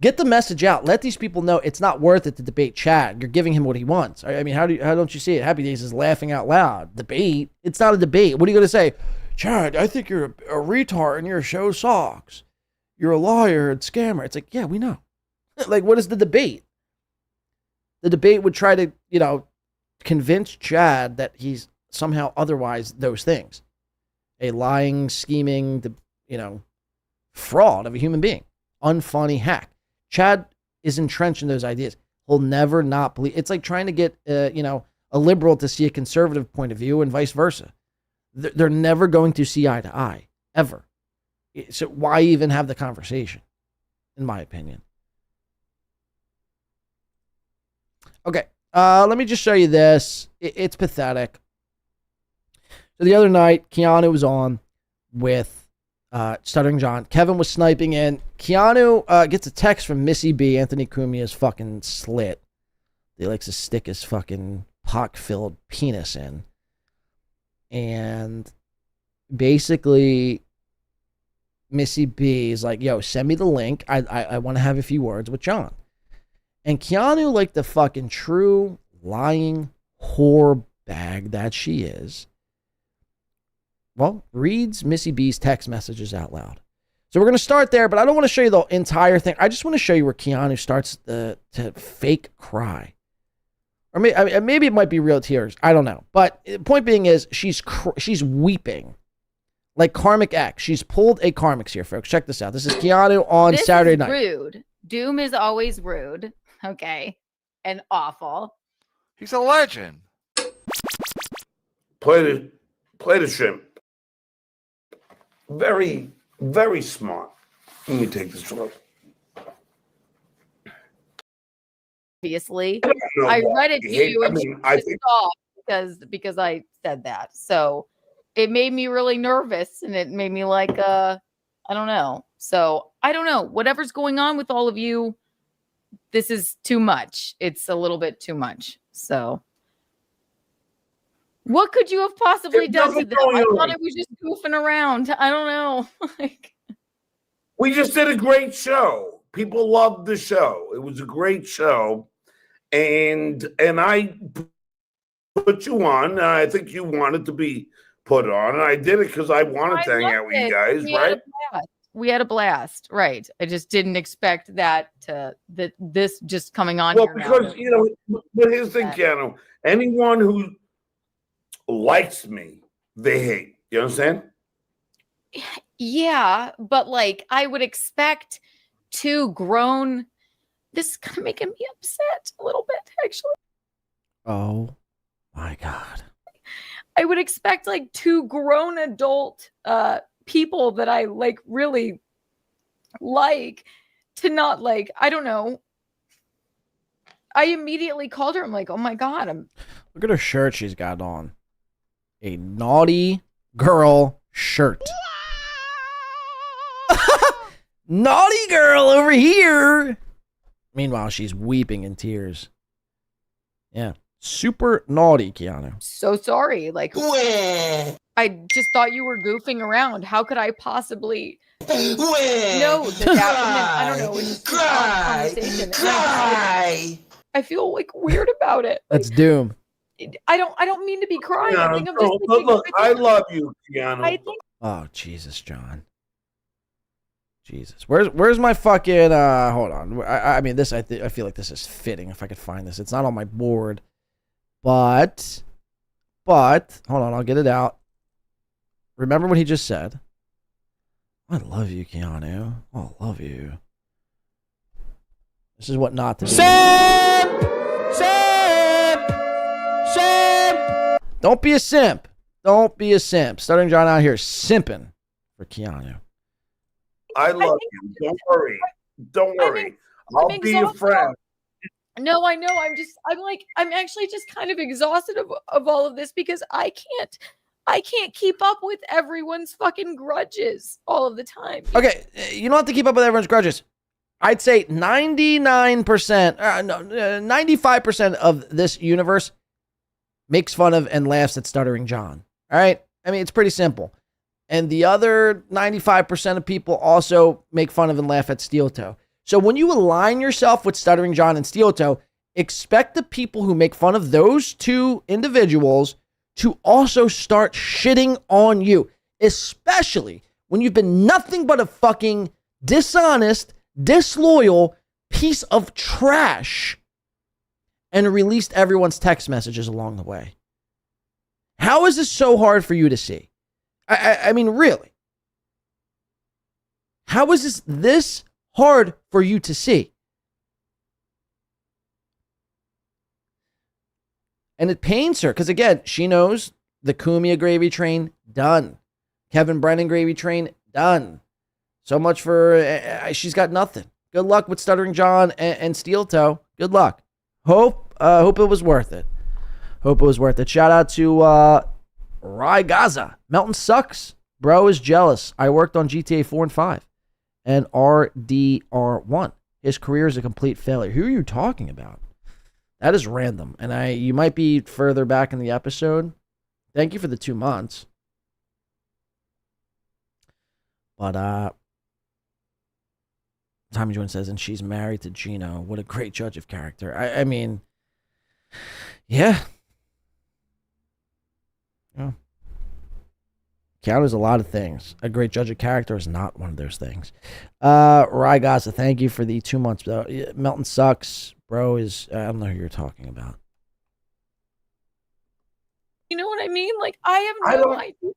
get the message out. Let these people know it's not worth it to debate Chad. You're giving him what he wants. I mean, how don't you see it? Happy Days is laughing out loud. Debate? It's not a debate. What are you going to say? Chad, I think you're a retard and your show sucks. You're a liar and scammer. It's like, yeah, we know. Like, what is the debate? The debate would try to, convince Chad that he's somehow otherwise those things. A lying, scheming, fraud of a human being. Unfunny hack. Chad is entrenched in those ideas. He'll never not believe. It's like trying to get, a liberal to see a conservative point of view and vice versa. They're never going to see eye to eye, ever. So why even have the conversation, in my opinion? Okay, let me just show you this. It's pathetic. So the other night, Keanu was on with Stuttering John. Kevin was sniping in. Keanu gets a text from Missy B, Anthony Cumia's fucking slit. He likes to stick his fucking pock-filled penis in. And basically, Missy B is like, yo, send me the link. I want to have a few words with John. And Keanu, like the fucking true lying whore bag that she is, well, reads Missy B's text messages out loud. So we're going to start there, but I don't want to show you the entire thing. I just want to show you where Keanu starts to fake cry. Or maybe it might be real tears. I don't know. But the point being is she's weeping. Like Karmic X. She's pulled a Karmic's here, folks. Check this out. This is Keanu on Saturday night. Rude. Doom is always rude. Okay. And awful. He's a legend. Play the shrimp. Very, very smart. Let me take this one. Obviously, I read it to you and she was pissed off because I said that. So it made me really nervous and it made me like, I don't know. So I don't know. Whatever's going on with all of you, this is too much. It's a little bit too much. So what could you have possibly done to them? I thought it was just goofing around. I don't know. We just did a great show. People loved the show. It was a great show. And I put you on. I think you wanted to be put on. And I did it because I wanted to hang out with you guys, right? We had a blast, right? I just didn't expect that this just coming on. Well, here because now. but here's the thing, Keanu. Anyone who likes me, they hate. You understand? Yeah, but like I would expect two grown. This is kind of making me upset a little bit, actually. Oh my God. I would expect like two grown adult people that I like really like to not like, I don't know. I immediately called her. I'm like, oh my God. Look at her shirt she's got on. A naughty girl shirt. Naughty girl over here. Meanwhile, she's weeping in tears. Yeah. Super naughty, Keanu. So sorry. Like, I just thought you were goofing around. How could I possibly know that I don't know. It's just conversation. I feel like weird about it. That's doom. I don't mean to be crying. I think I'm just look, I love you, Keanu. I think Oh, Jesus, John. Jesus. Where's my fucking hold on. I mean this I feel like this is fitting if I could find this. It's not on my board. But hold on, I'll get it out. Remember what he just said. I love you, Keanu. Oh, I love you. This is what not to do. Simp! Don't be a simp. Don't be a simp. Stuttering John out here simping for Keanu. I love you. Don't worry. Don't worry. I'll be your friend. No, I know. I'm actually just kind of exhausted of all of this because I can't keep up with everyone's fucking grudges all of the time. Okay, you don't have to keep up with everyone's grudges. I'd say 95% of this universe makes fun of and laughs at Stuttering John. All right? I mean, it's pretty simple. And the other 95% of people also make fun of and laugh at Steel Toe. So when you align yourself with Stuttering John and Steel Toe, expect the people who make fun of those two individuals to also start shitting on you, especially when you've been nothing but a fucking dishonest, disloyal piece of trash and released everyone's text messages along the way. How is this so hard for you to see? I mean, really? How is this hard for you to see? And it pains her because, again, she knows the Cumia gravy train, done. Kevin Brennan gravy train, done. So much for, she's got nothing. Good luck with Stuttering John and Steel Toe. Good luck. Hope it was worth it. Hope it was worth it. Shout out to Rai Gaza. Melton sucks. Bro is jealous. I worked on GTA 4 and 5 and RDR1. His career is a complete failure. Who are you talking about? That is random. And you might be further back in the episode. Thank you for the 2 months. But Tommy Jones says, and she's married to Gino. What a great judge of character. I mean, yeah. Yeah. Keanu's a lot of things. A great judge of character is not one of those things. Rai Gaza, thank you for the 2 months. Melton sucks. Bro is, I don't know who you're talking about. You know what I mean? Like, I have no idea.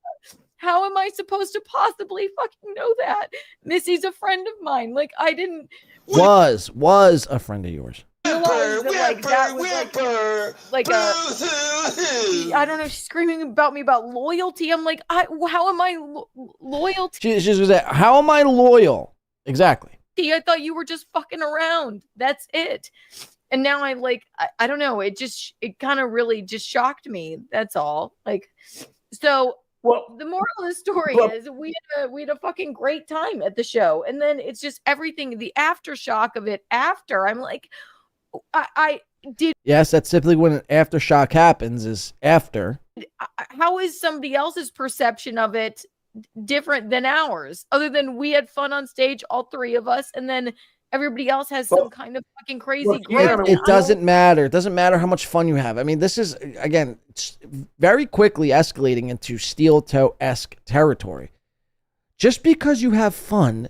How am I supposed to possibly fucking know that? Missy's a friend of mine. Like, I didn't. Was a friend of yours. I don't know. She's screaming about me about loyalty. I'm like, how am I loyal to She's gonna say, how am I loyal? Exactly. I thought you were just fucking around. That's it. And now I don't know. It kind of really just shocked me. That's all. Like, so the moral of the story is we had a fucking great time at the show. And then it's just everything, the aftershock of it after. I'm like, I did. Yes, that's typically when an aftershock happens is after. How is somebody else's perception of it different than ours? Other than we had fun on stage, all three of us, and then everybody else has some kind of fucking crazy. It doesn't matter. It doesn't matter how much fun you have. I mean, this is, again, very quickly escalating into Steel Toe-esque territory. Just because you have fun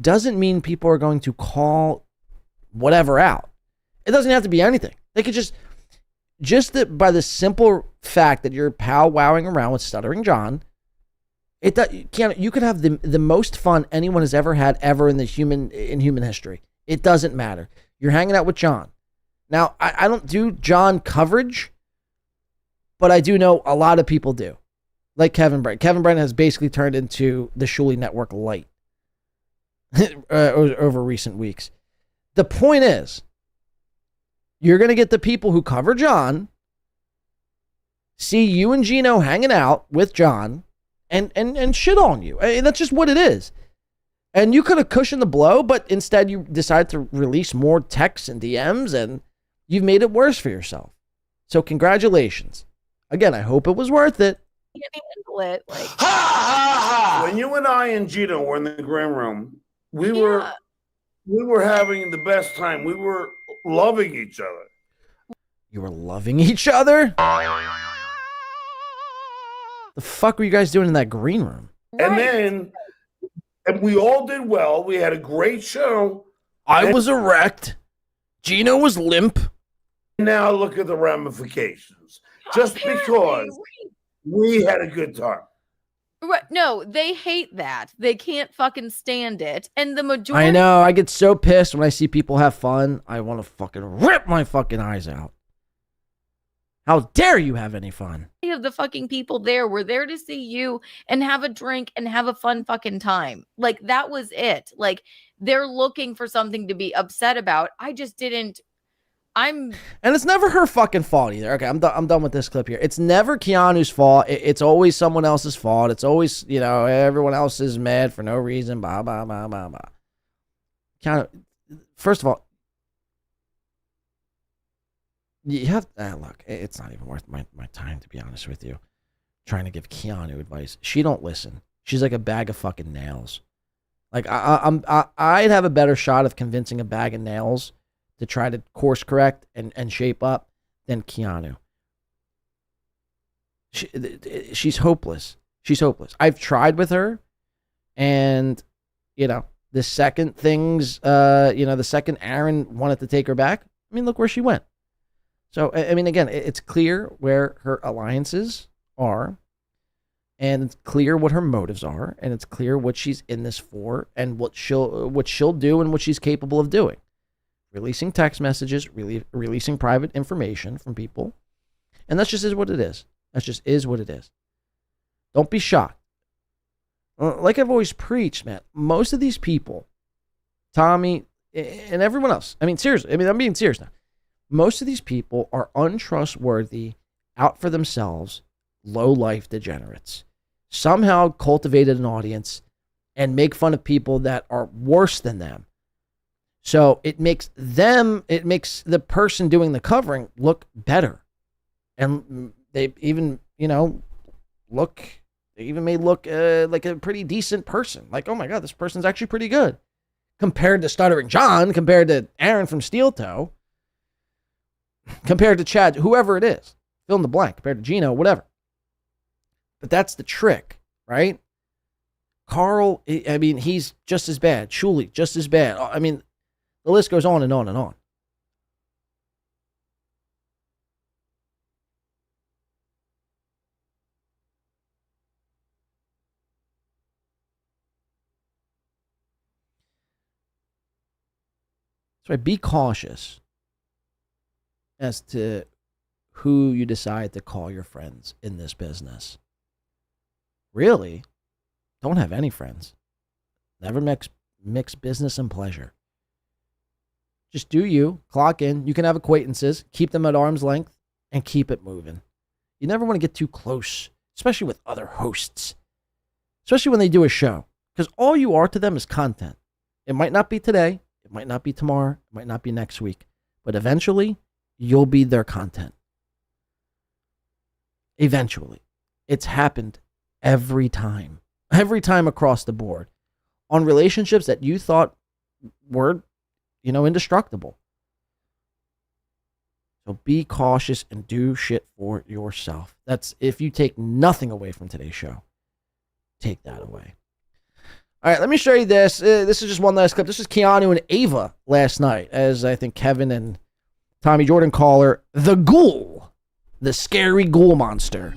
doesn't mean people are going to call whatever out. It doesn't have to be anything. They could just that by the simple fact that you're powwowing around with Stuttering John, you could have the most fun anyone has ever had in human history. It doesn't matter. You're hanging out with John. Now, I don't do John coverage, but I do know a lot of people do. Like Kevin Brent. Kevin Brent has basically turned into the Shuley Network light over recent weeks. The point is, you're going to get the people who cover John, see you and Gino hanging out with John, and shit on you. I mean, that's just what it is. And you could have cushioned the blow, but instead you decided to release more texts and DMs, and you've made it worse for yourself. So congratulations. Again, I hope it was worth it. You can't handle it. Like, When you and I and Gino were in the green room, we were having the best time. We were loving each other. You were loving each other? The fuck were you guys doing in that green room? And we all did well. We had a great show. I was erect. Gino was limp. Now look at the ramifications. Just because we had a good time. Right. No, they hate that. They can't fucking stand it. And the majority... I know. I get so pissed when I see people have fun. I want to fucking rip my fucking eyes out. How dare you have any fun? of the fucking people there were there to see you and have a drink and have a fun fucking time. Like, that was it. Like, they're looking for something to be upset about. I just didn't... And it's never her fucking fault either. Okay, I'm done with this clip here. It's never Keanu's fault. It's always someone else's fault. It's always, everyone else is mad for no reason. Blah, blah, blah, blah, blah. Keanu, first of all, you have, look, it's not even worth my time, to be honest with you, trying to give Keanu advice. She don't listen. She's like a bag of fucking nails. Like, I'd have a better shot of convincing a bag of nails to try to course correct and shape up than Keanu. She's hopeless. She's hopeless. I've tried with her, and, the second the second Aaron wanted to take her back, I mean, look where she went. So, I mean, again, it's clear where her alliances are, and it's clear what her motives are, and it's clear what she's in this for, and what she'll do and what she's capable of doing. Releasing text messages, releasing private information from people. And that just is what it is. That just is what it is. Don't be shocked. Like I've always preached, man, most of these people, Tommy and everyone else, I mean, seriously, I'm being serious now. Most of these people are untrustworthy, out for themselves, low-life degenerates. Somehow cultivated an audience and make fun of people that are worse than them. So it makes the person doing the covering look better. And they even, may look like a pretty decent person. Like, oh my God, this person's actually pretty good. Compared to Stuttering John, compared to Aaron from Steel Toe, compared to Chad, whoever it is, fill in the blank, compared to Gino, whatever. But that's the trick, right? Carl, I mean, he's just as bad. Shuley, just as bad. I mean, the list goes on and on and on. So be cautious as to who you decide to call your friends in this business. Really, don't have any friends. Never mix business and pleasure. Just do you, clock in. You can have acquaintances, keep them at arm's length, and keep it moving. You never want to get too close, especially with other hosts, especially when they do a show, because all you are to them is content. It might not be today, it might not be tomorrow, it might not be next week, but eventually, you'll be their content. Eventually. It's happened every time across the board, on relationships that you thought were indestructible. So be cautious and do shit for yourself. That's if you take nothing away from today's show. Take that away. All right, let me show you this. This is just one last clip. This is Keanu and Ava last night, as I think Kevin and Tommy Jordan call her the ghoul, the scary ghoul monster.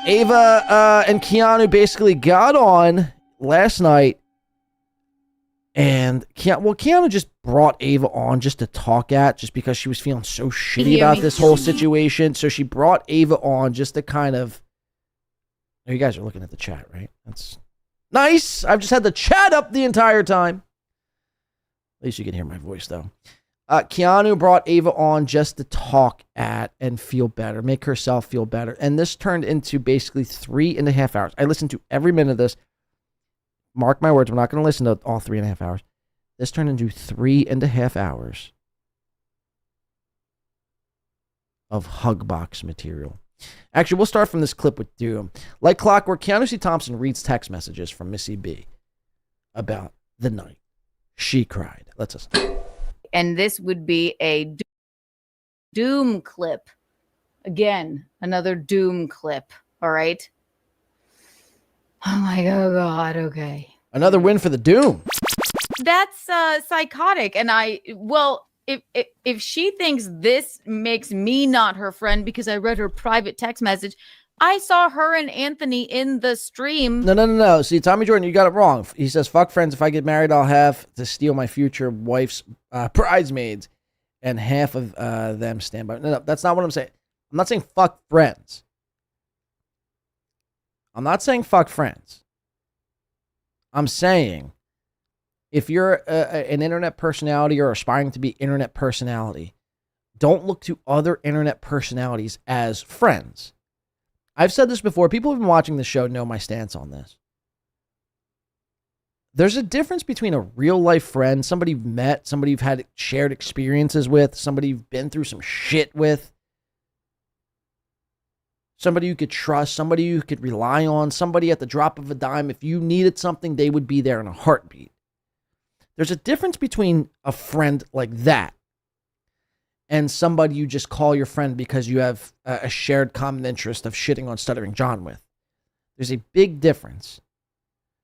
Ava and Keanu basically got on last night, and Keanu just brought Ava on just to talk at, just because she was feeling so shitty about this whole situation. So she brought Ava on just to kind of. Oh, you guys are looking at the chat, right? That's nice. I've just had the chat up the entire time. At least you can hear my voice, though. Keanu brought Ava on just to talk at and feel better, make herself feel better. And this turned into basically 3.5 hours. I listened to every minute of this. Mark my words, I'm not going to listen to all 3.5 hours. This turned into 3.5 hours of hug box material. Actually, we'll start from this clip with Doom. Like clockwork, Keanu C. Thompson reads text messages from Missy B about the night she cried. Let's listen. And this would be a Doom clip. Again, another Doom clip. All right. Oh my God. Okay. Another win for the Doom. That's psychotic. And if she thinks this makes me not her friend because I read her private text message, I saw her and Anthony in the stream. No. See, Tommy Jordan, you got it wrong. He says, fuck friends. If I get married, I'll have to steal my future wife's bridesmaids and half of them stand by. No, that's not what I'm saying. I'm not saying fuck friends. I'm not saying fuck friends. I'm saying if you're an internet personality or aspiring to be internet personality, don't look to other internet personalities as friends. I've said this before. People who've been watching the show know my stance on this. There's a difference between a real life friend, somebody you've met, somebody you've had shared experiences with, somebody you've been through some shit with, somebody you could trust, somebody you could rely on, somebody at the drop of a dime. If you needed something, they would be there in a heartbeat. There's a difference between a friend like that and somebody you just call your friend because you have a shared common interest of shitting on Stuttering John with. There's a big difference.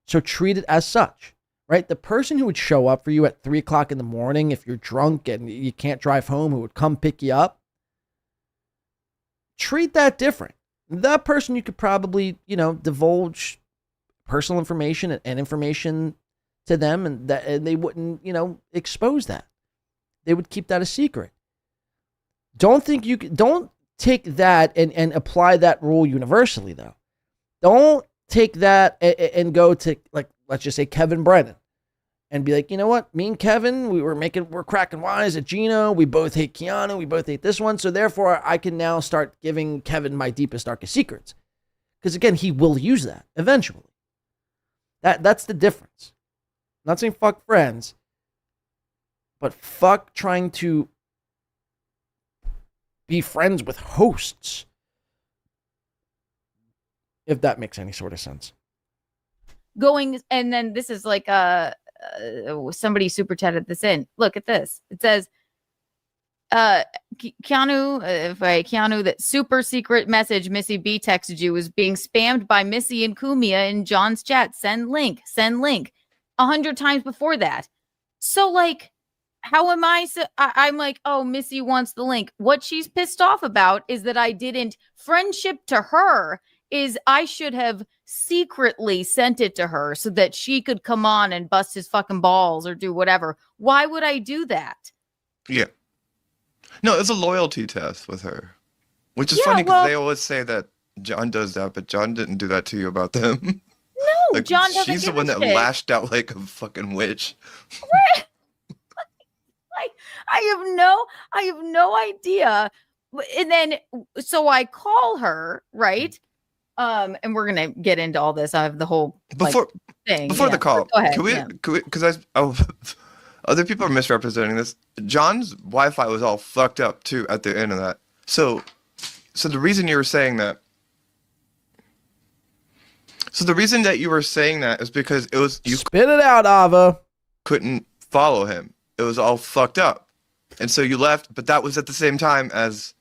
So treat it as such, right? The person who would show up for you at 3 o'clock in the morning if you're drunk and you can't drive home, who would come pick you up, treat that different. That person you could probably, divulge personal information and information to them, and they wouldn't, expose that. They would keep that a secret. Don't take that and apply that rule universally, though. Don't take that and go to, like, let's just say Kevin Brennan and be like, you know what? Me and Kevin, we're cracking wise at Gino. We both hate Keanu. We both hate this one. So therefore I can now start giving Kevin my deepest, darkest secrets. Because again, he will use that eventually. That's the difference. I'm not saying fuck friends, but fuck trying to be friends with hosts. If that makes any sort of sense. And then this is like somebody super chatted this in. Look at this. It says Keanu, that super secret message Missy B texted you was being spammed by Missy and Kumia in John's chat. Send link 100 times before that. So like, how am I'm like, oh, Missy wants the link. What she's pissed off about is that I didn't. Friendship to her is I should have secretly sent it to her so that she could come on and bust his fucking balls or do whatever. Why would I do that? Yeah. No, it's a loyalty test with her. Which is funny because they always say that John does that, but John didn't do that to you about them. No, like, John doesn't. She's the one that lashed out like a fucking witch. I have no idea. And then, so I call her, right? And we're gonna get into all this. I have the whole thing before the call. Go ahead. Can we? Because other people are misrepresenting this. John's Wi-Fi was all fucked up too at the end of that. So the reason you were saying that. So the reason that you were saying that is because it was you. Spit it out, Ava. Couldn't follow him. It was all fucked up, and so you left. But that was at the same time as,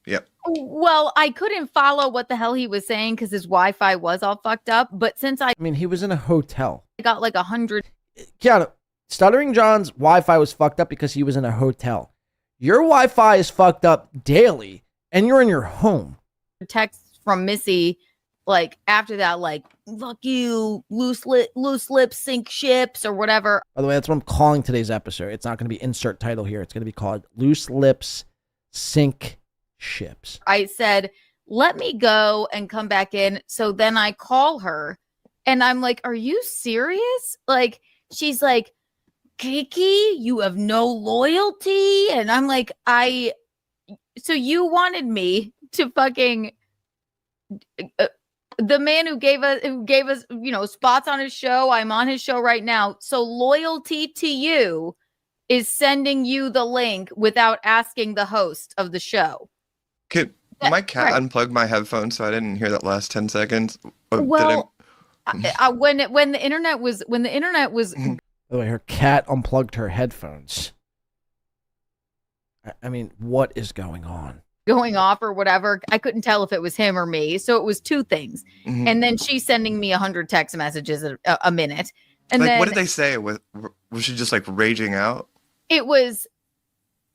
yeah. Well, I couldn't follow what the hell he was saying because his Wi-Fi was all fucked up. But since I mean, he was in a hotel. got like 100. Keanu, Stuttering John's Wi-Fi was fucked up because he was in a hotel. Your Wi-Fi is fucked up daily, and you're in your home. Texts from Missy, like after that, like fuck you, loose lips, sink ships, or whatever. By the way, that's what I'm calling today's episode. It's not going to be insert title here. It's going to be called Loose Lips, Sink Ships. I said, let me go and come back in. So then I call her, and I'm like, are you serious? Like, she's like, Kiki, you have no loyalty. And I'm like, so you wanted me to fucking the man who gave us, spots on his show. I'm on his show right now. So loyalty to you is sending you the link without asking the host of the show. Could my cat unplug my headphones so I didn't hear that last 10 seconds? Well, when the internet was By the way, her cat unplugged her headphones. I mean, what is going on? Going off or whatever, I couldn't tell if it was him or me. So it was two things. Mhm. And then she's sending me 100 text messages a minute. And Like, then what did they say? Was she just like raging out? it was,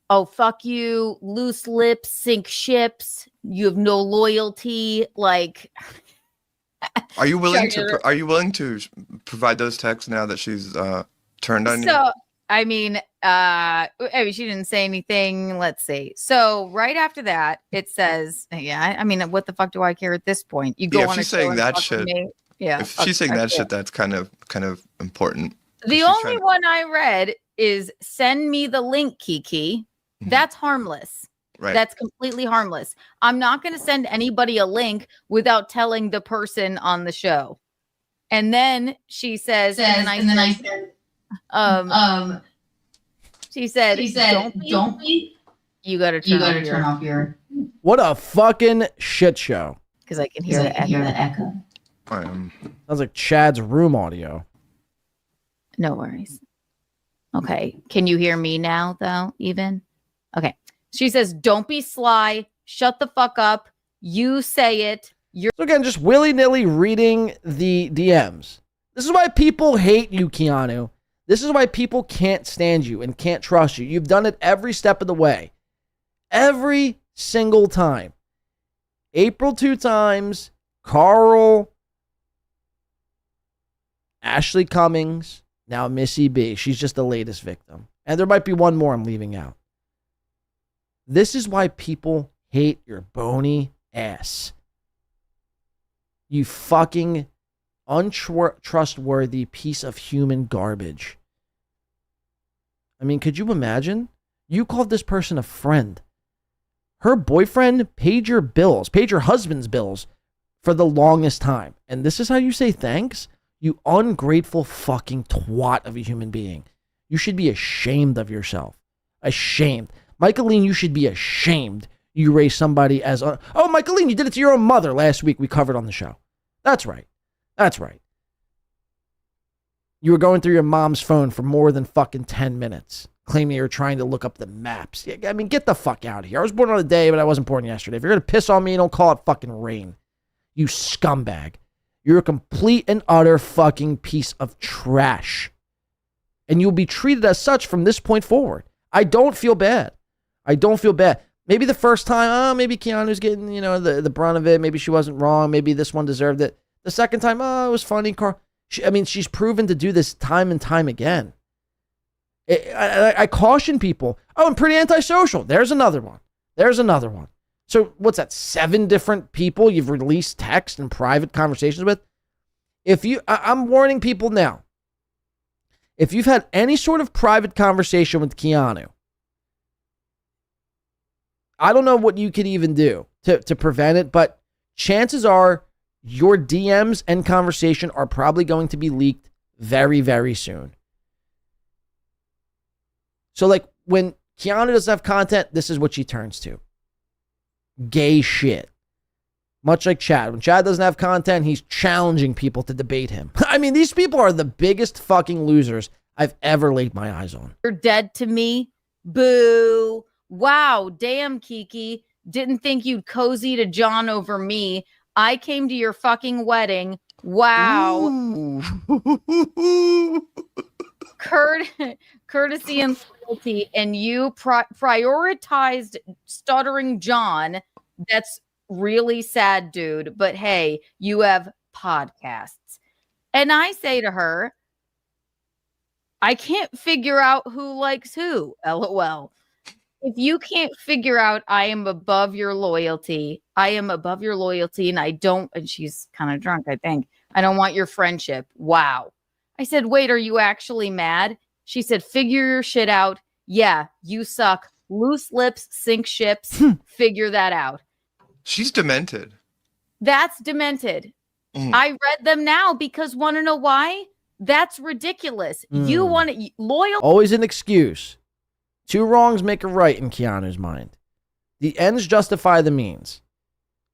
oh, fuck you, loose lips, sink ships. You have no loyalty. Like, Are you willing to provide those texts now that she's turned on you? so, I mean, she didn't say anything. Let's see. So right after that, it says, yeah, I mean, what the fuck do I care at this point? You go Yeah, if on a she's show saying and that fuck with shit. me. Yeah. If she's saying that shit, that's kind of important. The only one I read is send me the link, Kiki. That's harmless. Right. That's completely harmless. I'm not going to send anybody a link without telling the person on the show. And then she says, and then I said, she said, don't be. You got to turn off your. What a fucking shit show. Because I can hear the echo. Sounds like Chad's room audio. No worries. Okay. Can you hear me now, though, even? Okay. She says, don't be sly. Shut the fuck up. You say it. So again, just willy-nilly reading the DMs. This is why people hate you, Keanu. This is why people can't stand you and can't trust you. You've done it every step of the way. Every single time. April 2 times. Carl. Ashley Cummings. Now Missy B. She's just the latest victim. And there might be one more I'm leaving out. This is why people hate your bony ass. You fucking untrustworthy piece of human garbage. I mean, could you imagine? You called this person a friend. Her boyfriend paid your bills, paid your husband's bills for the longest time. And this is how you say thanks? You ungrateful fucking twat of a human being. You should be ashamed of yourself. Ashamed. Michaeline, you should be ashamed you raised somebody as... Oh, Michaeline, you did it to your own mother last week. We covered on the show. That's right. That's right. You were going through your mom's phone for more than fucking 10 minutes, claiming you were trying to look up the maps. I mean, get the fuck out of here. I was born on a day, but I wasn't born yesterday. If you're going to piss on me, don't call it fucking rain. You scumbag. You're a complete and utter fucking piece of trash. And you'll be treated as such from this point forward. I don't feel bad. I don't feel bad. Maybe the first time, maybe Keanu's getting, the brunt of it. Maybe she wasn't wrong. Maybe this one deserved it. The second time, it was funny. She's proven to do this time and time again. I caution people. Oh, I'm pretty antisocial. There's another one. There's another one. So what's that? 7 different people you've released text and private conversations with? I'm warning people now. If you've had any sort of private conversation with Keanu, I don't know what you could even do to prevent it, but chances are your DMs and conversation are probably going to be leaked very, very soon. So like when Keanu doesn't have content, this is what she turns to. Gay shit. Much like Chad. When Chad doesn't have content, he's challenging people to debate him. I mean, these people are the biggest fucking losers I've ever laid my eyes on. You're dead to me. Boo. Wow. Damn, Kiki. Didn't think you'd cozy to John over me. I came to your fucking wedding. Wow. Courtesy and loyalty, and you prioritized stuttering John. That's really sad, dude. But hey, you have podcasts. And I say to her, I can't figure out who likes who. LOL. If you can't figure out I am above your loyalty, and I don't, and she's kind of drunk, I think. I don't want your friendship. Wow. I said, wait, are you actually mad? She said, figure your shit out. Yeah, you suck. Loose lips sink ships. Figure that out. She's demented. That's demented. I read them now because want to know why? That's ridiculous. You want to loyal. Always an excuse. Two wrongs make a right in Keanu's mind. The ends justify the means.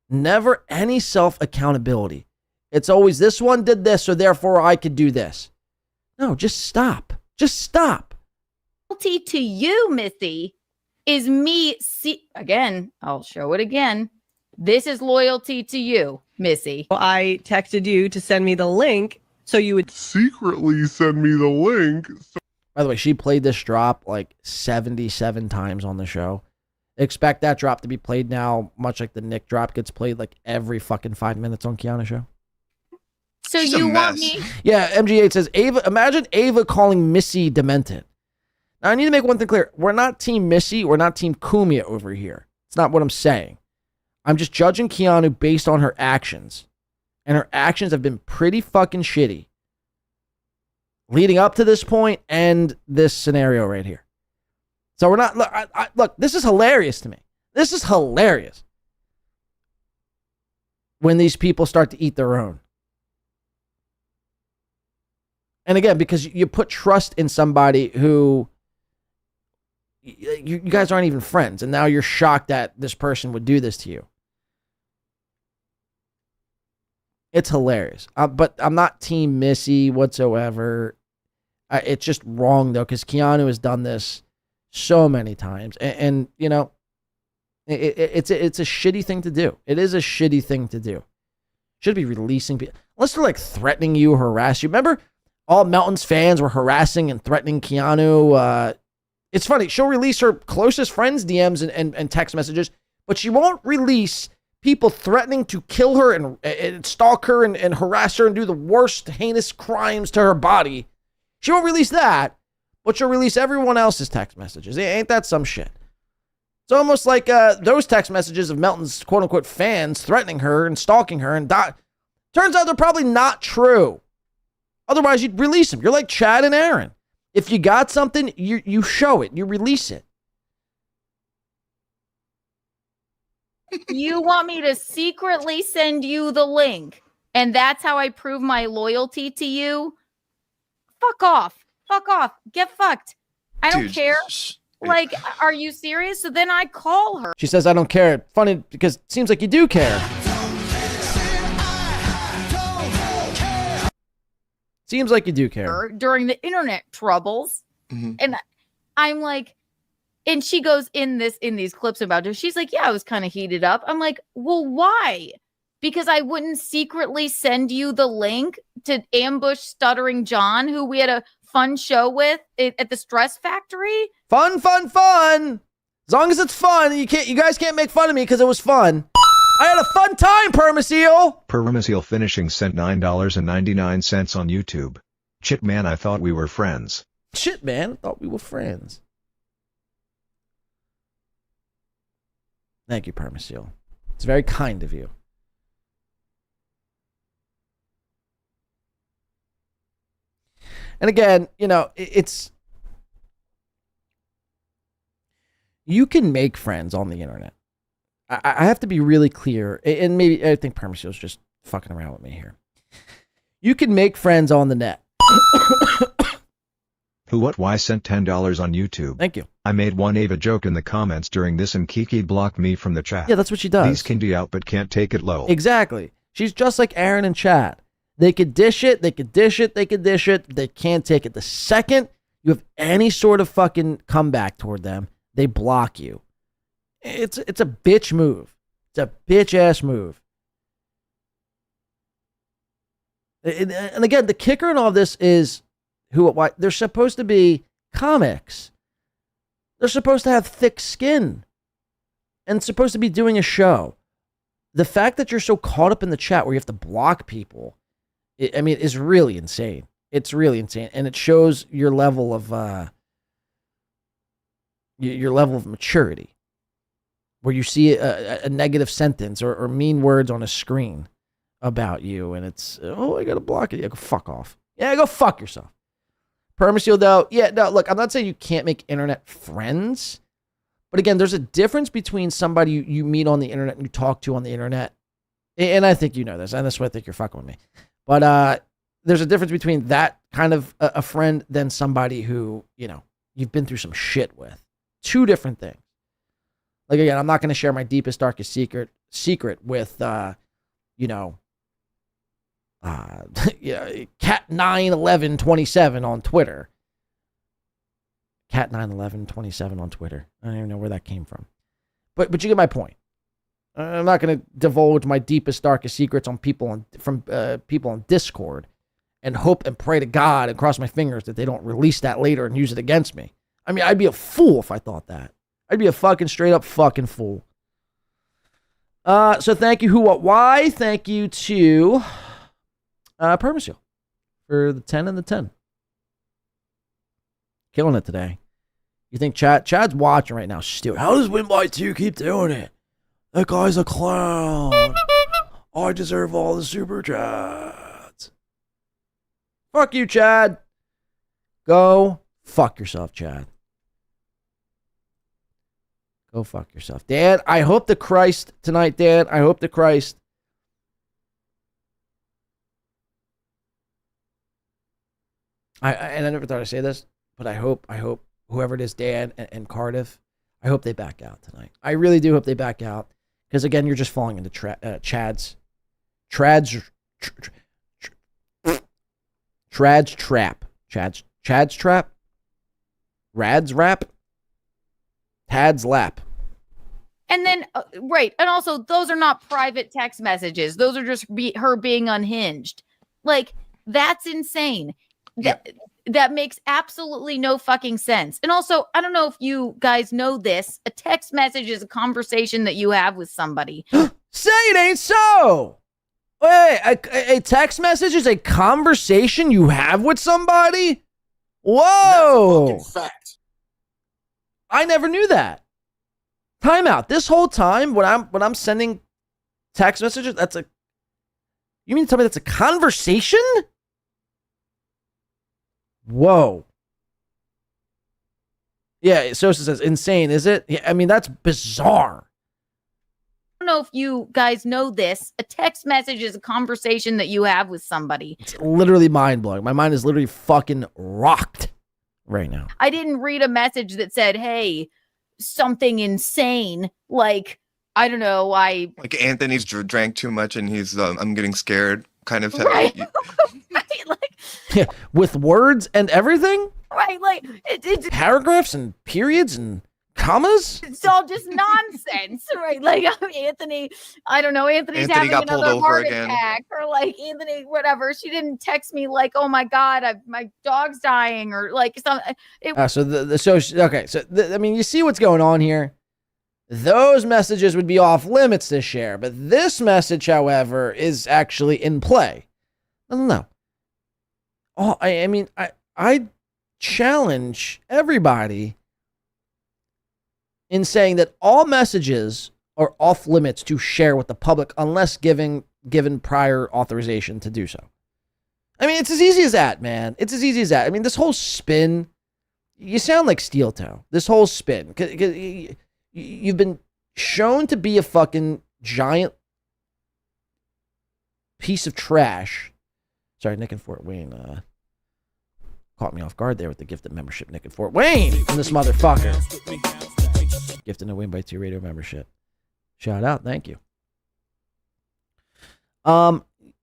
Never any self-accountability. It's always this one did this, so therefore I could do this. No, just stop. Just stop. Loyalty to you, Missy, is me. Again, I'll show it again. This is loyalty to you, Missy. I texted you to send me the link so you would secretly send me the link. By the way, she played this drop like 77 times on the show. Expect that drop to be played now, much like the Nick drop gets played like every fucking 5 minutes on Keanu show. So you want me? Yeah, MG8 says, Ava, imagine Ava calling Missy demented. Now, I need to make one thing clear. We're not Team Missy. We're not Team Kumia over here. It's not what I'm saying. I'm just judging Keanu based on her actions. And her actions have been pretty fucking shitty. Leading up to this point and this scenario right here. So we're not, look, this is hilarious to me. This is hilarious. When these people start to eat their own. And again, because you put trust in somebody who you guys aren't even friends. And now you're shocked that this person would do this to you. It's hilarious. But I'm not Team Missy whatsoever. It's just wrong, though, because Keanu has done this so many times. And you know, it's a shitty thing to do. It is a shitty thing to do. Should be releasing people. Unless they're like threatening you, harass you. Remember, all Melton's fans were harassing and threatening Keanu. It's funny. She'll release her closest friends' DMs and text messages, but she won't release people threatening to kill her and stalk her and harass her and do the worst heinous crimes to her body. She won't release that, but she'll release everyone else's text messages. Ain't that some shit? It's almost like those text messages of Melton's quote-unquote fans threatening her and stalking her. And turns out they're probably not true. Otherwise, you'd release them. You're like Chad and Aaron. If you got something, you show it. You release it. You want me to secretly send you the link, and that's how I prove my loyalty to you? Fuck off. Fuck off. Get fucked. I don't care. Like, are you serious? So then I call her. She says, I don't care. Funny, because it seems like you do care. Seems like you do care. During the internet troubles. Mm-hmm. And I'm like, and she goes in these clips about her. She's like, yeah, I was kind of heated up. I'm like, well, why? Because I wouldn't secretly send you the link to ambush Stuttering John, who we had a fun show with at the Stress Factory. Fun. As long as it's fun, you guys can't make fun of me because it was fun. I had a fun time, Permaseal. Permaseal finishing sent $9.99 on YouTube. Shit, man, I thought we were friends. Shit, man, I thought we were friends. Thank you, Permaseal. It's very kind of you. And again, you know, it's... You can make friends on the internet. I have to be really clear, and maybe I think Permaseal's just fucking around with me here. You can make friends on the net. Who What Why sent $10 on YouTube. Thank you. I made one Ava joke in the comments during this and Kiki blocked me from the chat. Yeah, that's what she does. These can be out but can't take it low. Exactly. She's just like Aaron and Chad. They could dish it, they could dish it, they could dish it, they can't take it. The second you have any sort of fucking comeback toward them, they block you. It's a bitch move. It's a bitch ass move. And again, the kicker in all this is why they're supposed to be comics. They're supposed to have thick skin and supposed to be doing a show. The fact that you're so caught up in the chat where you have to block people, is really insane. It's really insane, and it shows your level of maturity, where you see a negative sentence or mean words on a screen about you, and it's, I gotta block it. Yeah, go fuck off. Yeah, go fuck yourself. Permaseal, though, yeah, no, look, I'm not saying you can't make internet friends, but again, there's a difference between somebody you meet on the internet and you talk to on the internet, and I think you know this, and that's why I think you're fucking with me, but there's a difference between that kind of a friend than somebody who, you've been through some shit with. Two different things. Like, again, I'm not going to share my deepest, darkest secret with, Cat91127 on Twitter. Cat91127 on Twitter. I don't even know where that came from. But you get my point. I'm not going to divulge my deepest, darkest secrets on people people on Discord and hope and pray to God and cross my fingers that they don't release that later and use it against me. I mean, I'd be a fool if I thought that. I'd be a fucking straight up fucking fool. So thank you, Who, What, Why. Thank you to Permaseal for the 10 and the 10. Killing it today. You think Chad's watching right now? Stuart, how does Win by 2 keep doing it? That guy's a clown. I deserve all the super chats. Fuck you, Chad. Go fuck yourself, Chad. Go fuck yourself. Dad, I hope the Christ tonight, Dad. I hope the Christ. And I never thought I'd say this, but I hope whoever it is, Dan and Cardiff, I hope they back out tonight. I really do hope they back out. Because again, you're just falling into Chad's trap. Chad's trap. Rad's rap. Tad's lap. And then, right. And also, those are not private text messages. Those are just her being unhinged. Like, that's insane. That makes absolutely no fucking sense. And also, I don't know if you guys know this. A text message is a conversation that you have with somebody. Say it ain't so. Wait, a text message is a conversation you have with somebody? Whoa. That's a fucking fact. I never knew that. Time out. This whole time when I'm sending text messages, you mean to tell me that's a conversation? Whoa. Yeah, Sosa says, insane, is it? Yeah, I mean, that's bizarre. I don't know if you guys know this. A text message is a conversation that you have with somebody. It's literally mind-blowing. My mind is literally fucking rocked right now. I didn't read a message that said, hey, something insane. Like, I don't know, like Anthony's drank too much and he's, I'm getting scared kind of. Right. Right, like, yeah, with words and everything? Right, like, it's paragraphs and periods and commas? It's all just nonsense, right? Like, Anthony, I don't know, Anthony's having got pulled another over heart again. attack, or like, Anthony, whatever. She didn't text me like, oh my God, my dog's dying, or like something. I mean, you see what's going on here? Those messages would be off limits to share, but this message, however, is actually in play. I don't know. Oh, I mean, I challenge everybody in saying that all messages are off limits to share with the public unless given prior authorization to do so. I mean, it's as easy as that, man. It's as easy as that. I mean, this whole spin, you sound like Steel Toe. This whole spin. You've been shown to be a fucking giant piece of trash. Sorry, Nick in Fort Wayne caught me off guard there with the gifted membership. Nick in Fort Wayne and this motherfucker. Gifted a Win by 2 radio membership. Shout out, thank you.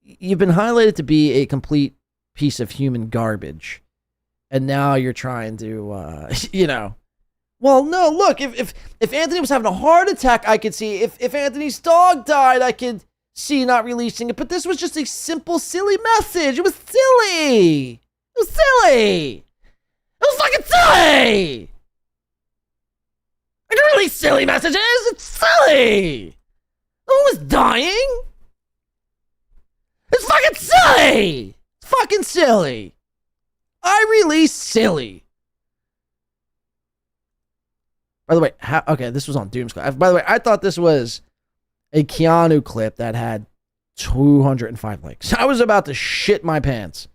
You've been highlighted to be a complete piece of human garbage, and now you're trying to, Well, no, look, if Anthony was having a heart attack, I could see. If Anthony's dog died, I could see not releasing it. But this was just a simple, silly message. It was silly. It was silly. It was fucking silly. I can release silly messages. It's silly. No one was dying. It's fucking silly. It's fucking silly. I release silly. By the way, okay, this was on Doomsclaw. By the way, I thought this was a Keanu clip that had 205 likes. I was about to shit my pants.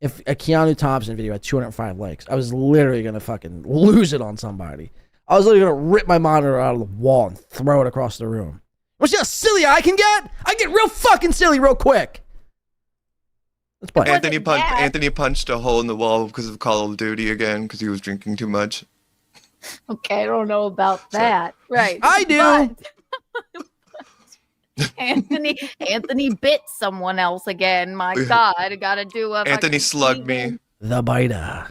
If a Keanu Thompson video had 205 likes, I was literally going to fucking lose it on somebody. I was literally going to rip my monitor out of the wall and throw it across the room. Want to see how silly I can get? I get real fucking silly real quick. Let's play. Anthony punched a hole in the wall because of Call of Duty again because he was drinking too much. Okay, I don't know about that. Right. I do. Anthony bit someone else again. My God, I gotta do a. Anthony slugged me. The biter.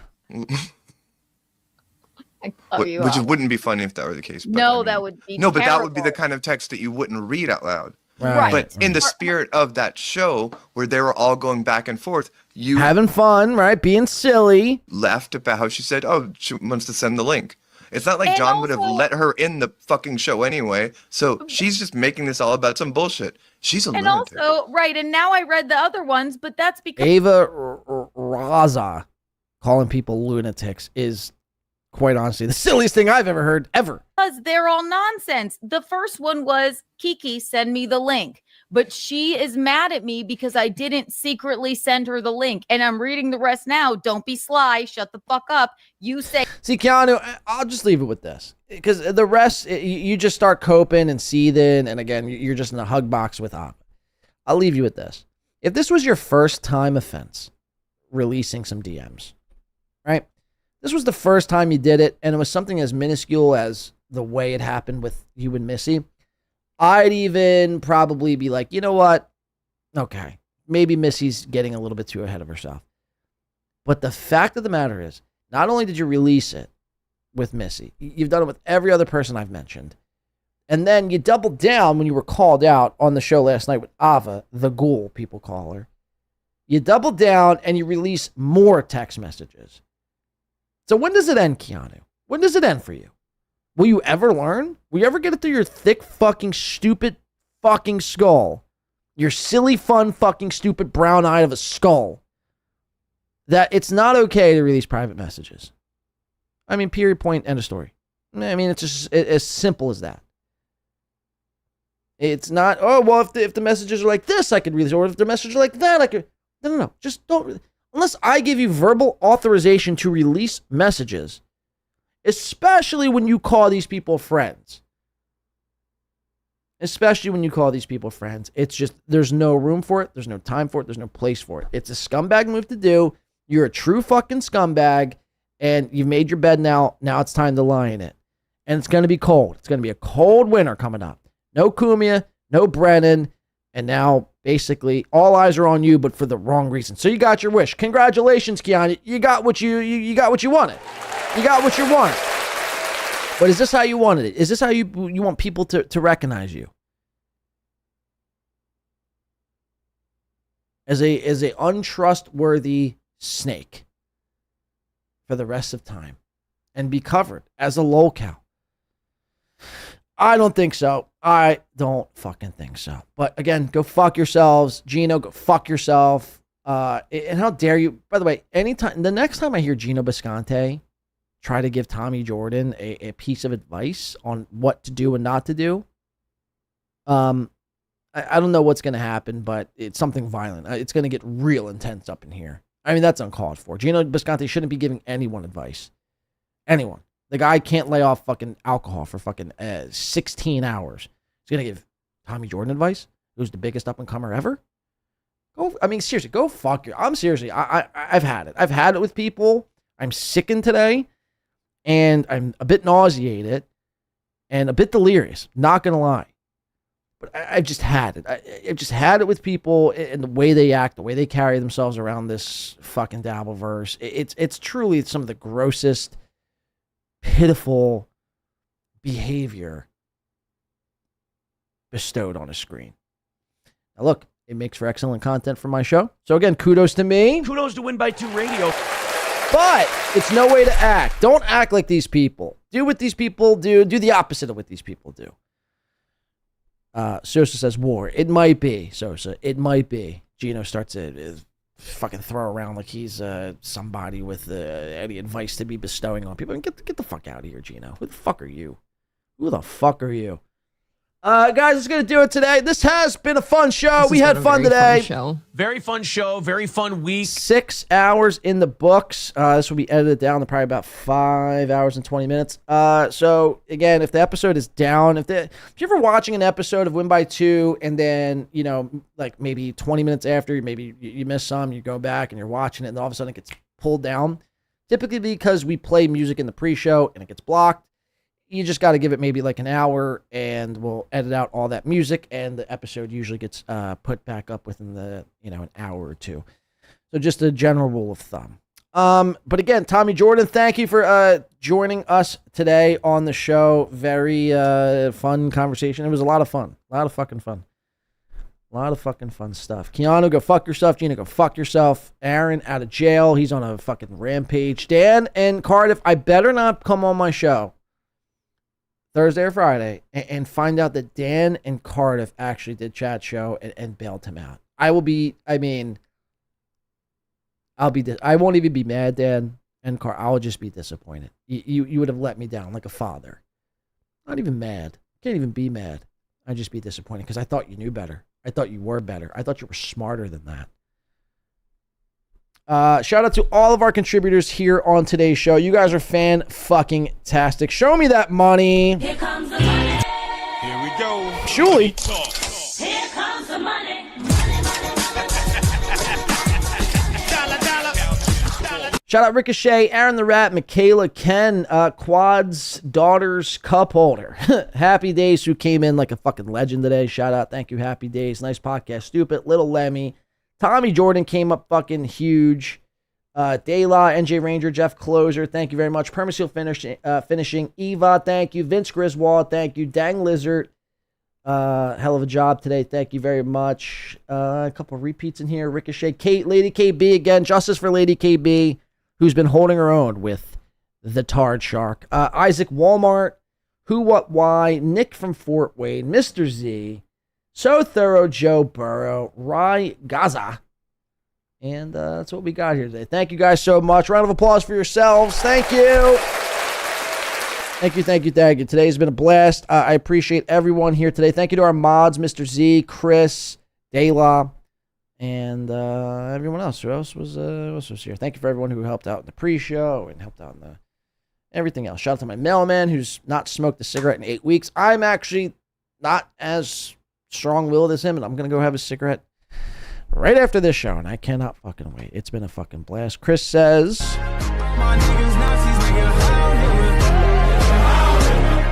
Which wouldn't be funny if that were the case. But no, that would be no, but that would be the kind of text that you wouldn't read out loud. Right. But in the spirit of that show, where they were all going back and forth, you having fun, right? Being silly. Left about how she said, "Oh, she wants to send the link." It's not like John would have let her in the fucking show anyway. So she's just making this all about some bullshit. She's a lunatic. Also, right, and now I read the other ones, but that's because Ava Raza calling people lunatics is quite honestly the silliest thing I've ever heard, ever. Because they're all nonsense. The first one was, Kiki, send me the link. But she is mad at me because I didn't secretly send her the link. And I'm reading the rest now. Don't be sly. Shut the fuck up. You say... See, Keanu, I'll just leave it with this. Because the rest, you just start coping and seething. And again, you're just in a hug box with Op. I'll leave you with this. If this was your first time offense, releasing some DMs, right? This was the first time you did it, and it was something as minuscule as the way it happened with you and Missy, I'd even probably be like, you know what? Okay, maybe Missy's getting a little bit too ahead of herself. But the fact of the matter is, not only did you release it with Missy, you've done it with every other person I've mentioned. And then you doubled down when you were called out on the show last night with Ava, the ghoul, people call her. You double down and you release more text messages. So when does it end, Keanu? When does it end for you? Will you ever learn? Will you ever get it through your thick, fucking, stupid, fucking skull? Your silly, fun, fucking, stupid brown eye of a skull. That it's not okay to release private messages. I mean, period, point, end of story. I mean, it's just as simple as that. It's not, oh, well, if the messages are like this, I could release, or if the messages are like that, I could. No. Just don't. Unless I give you verbal authorization to release messages, especially when you call these people friends. Especially when you call these people friends. It's just, there's no room for it. There's no time for it. There's no place for it. It's a scumbag move to do. You're a true fucking scumbag, and you've made your bed now. Now it's time to lie in it. And it's going to be cold. It's going to be a cold winter coming up. No Cumia, no Brennan, and now basically all eyes are on you, but for the wrong reason. So you got your wish. Congratulations, Keanu. You got what you got what you wanted. You got what you wanted. But is this how you wanted it? Is this how you want people to recognize you? As a untrustworthy snake for the rest of time and be covered as a lolcow? I don't think so. I don't fucking think so. But again, go fuck yourselves. Gino, go fuck yourself. And how dare you? By the way, the next time I hear Gino Bisconte try to give Tommy Jordan a piece of advice on what to do and not to do, I don't know what's going to happen, but it's something violent. It's going to get real intense up in here. I mean, that's uncalled for. Gino Bisconte shouldn't be giving anyone advice. Anyone. The guy can't lay off fucking alcohol for fucking 16 hours. He's going to give Tommy Jordan advice, who's the biggest up-and-comer ever? Seriously, go fuck your... I've had it. I've had it with people. I'm sickened today, and I'm a bit nauseated and a bit delirious. Not going to lie. But I've just had it. I've just had it with people and the way they act, the way they carry themselves around this fucking Dabbleverse. It's truly some of the grossest pitiful behavior bestowed on a screen. Now, look, it makes for excellent content for my show. So, again, kudos to me. Kudos to Win by 2 Radio. But it's no way to act. Don't act like these people. Do what these people do. Do the opposite of what these people do. Sosa says war. It might be, Sosa. It might be. Gino starts to fucking throw around like he's somebody with any advice to be bestowing on people. Get the fuck out of here, Gino. Who the fuck are you? Who the fuck are you? Guys, that's going to do it today. This has been a fun show. We had fun today. Very fun show. Very fun week. 6 hours in the books. This will be edited down to probably about 5 hours and 20 minutes. So, again, if the episode is down, if you're ever watching an episode of Win by 2 and then, you know, like maybe 20 minutes after, maybe you miss some, you go back and you're watching it, and then all of a sudden it gets pulled down, typically because we play music in the pre-show and it gets blocked. You just got to give it maybe like an hour, and we'll edit out all that music, and the episode usually gets put back up within an hour or two. So just a general rule of thumb. But again, Tommy Jordan, thank you for joining us today on the show. Very fun conversation. It was a lot of fun. A lot of fucking fun. A lot of fucking fun stuff. Keanu, go fuck yourself. Gina, go fuck yourself. Aaron, out of jail. He's on a fucking rampage. Dan and Cardiff, I better not come on my show Thursday or Friday and find out that Dan and Cardiff actually did Chat Show and bailed him out. I won't even be mad, Dan and I'll just be disappointed. You would have let me down like a father. Not even mad. Can't even be mad. I'd just be disappointed because I thought you knew better. I thought you were better. I thought you were smarter than that. Shout out to all of our contributors here on today's show. You guys are fan-fucking-tastic. Show me that money. Here comes the money. Here we go. Shuli. Here comes the money. Shout out Ricochet, Aaron the Rat, Michaela, Ken, Quad's daughter's cup holder. Happy Days, who came in like a fucking legend today. Shout out. Thank you, Happy Days. Nice podcast. Stupid. Little Lemmy. Tommy Jordan came up fucking huge. Dayla, NJ Ranger, Jeff Closer, thank you very much. Permaseal Finishing, Eva, thank you. Vince Griswold, thank you. Dang Lizard, hell of a job today, thank you very much. A couple of repeats in here. Ricochet, Kate, Lady KB again. Justice for Lady KB, who's been holding her own with the Tard Shark. Isaac Walmart, Who, What, Why, Nick from Fort Wayne, Mr. Z, So Thorough, Joe Burrow, Rai Gaza. And that's what we got here today. Thank you guys so much. Round of applause for yourselves. Thank you. Thank you, thank you, thank you. Today's been a blast. I appreciate everyone here today. Thank you to our mods, Mr. Z, Chris, Dayla, and everyone else. Who else was here? Thank you for everyone who helped out in the pre-show and helped out in the everything else. Shout out to my mailman who's not smoked a cigarette in 8 weeks. I'm actually not as strong-willed as him, and I'm going to go have a cigarette right after this show, and I cannot fucking wait. It's been a fucking blast. Chris says,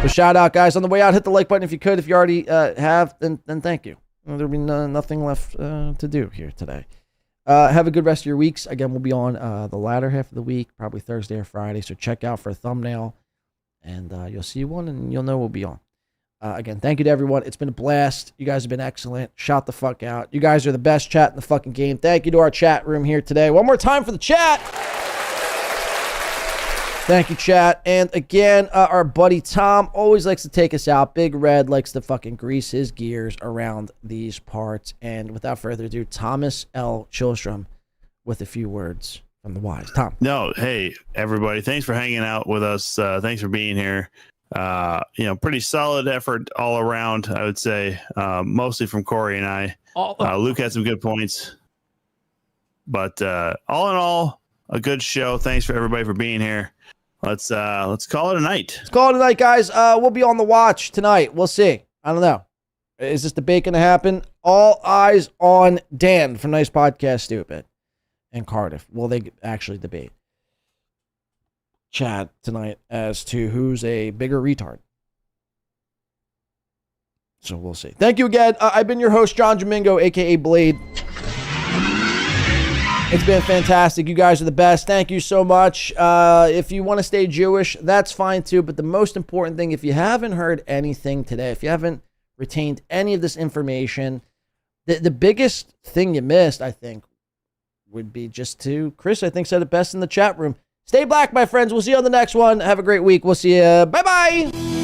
so shout out, guys. On the way out, hit the like button if you could. If you already have, then thank you. There'll be nothing left to do here today. Have a good rest of your weeks. Again, we'll be on the latter half of the week, probably Thursday or Friday, so check out for a thumbnail, and you'll see one, and you'll know we'll be on. Again, thank you to everyone. It's been a blast. You guys have been excellent. Shout the fuck out. You guys are the best chat in the fucking game. Thank you to our chat room here today. One more time for the chat. Thank you, chat. And again, our buddy Tom always likes to take us out. Big Red likes to fucking grease his gears around these parts. And without further ado, Thomas L. Chillstrom with a few words from the wise. Tom. No, hey, everybody. Thanks for hanging out with us. Thanks for being here. Pretty solid effort all around, I would say, mostly from Corey and I. Luke had some good points, but all in all, a good show. Thanks for everybody for being here. Let's call it a night. Let's call it a night, guys. We'll be on the watch tonight. We'll see. I don't know. Is this debate going to happen? All eyes on Dan from Nice Podcast Stupid and Cardiff. Will they actually debate chat tonight as to who's a bigger retard? So we'll see. Thank you again. I've been your host, John Domingo, aka Blade. It's been fantastic. You guys are the best. Thank you so much. If you want to stay Jewish, that's fine too. But the most important thing, if you haven't heard anything today, if you haven't retained any of this information, the biggest thing you missed, I think, would be just to, Chris, I think, said it best in the chat room. Stay black, my friends. We'll see you on the next one. Have a great week. We'll see you. Bye-bye.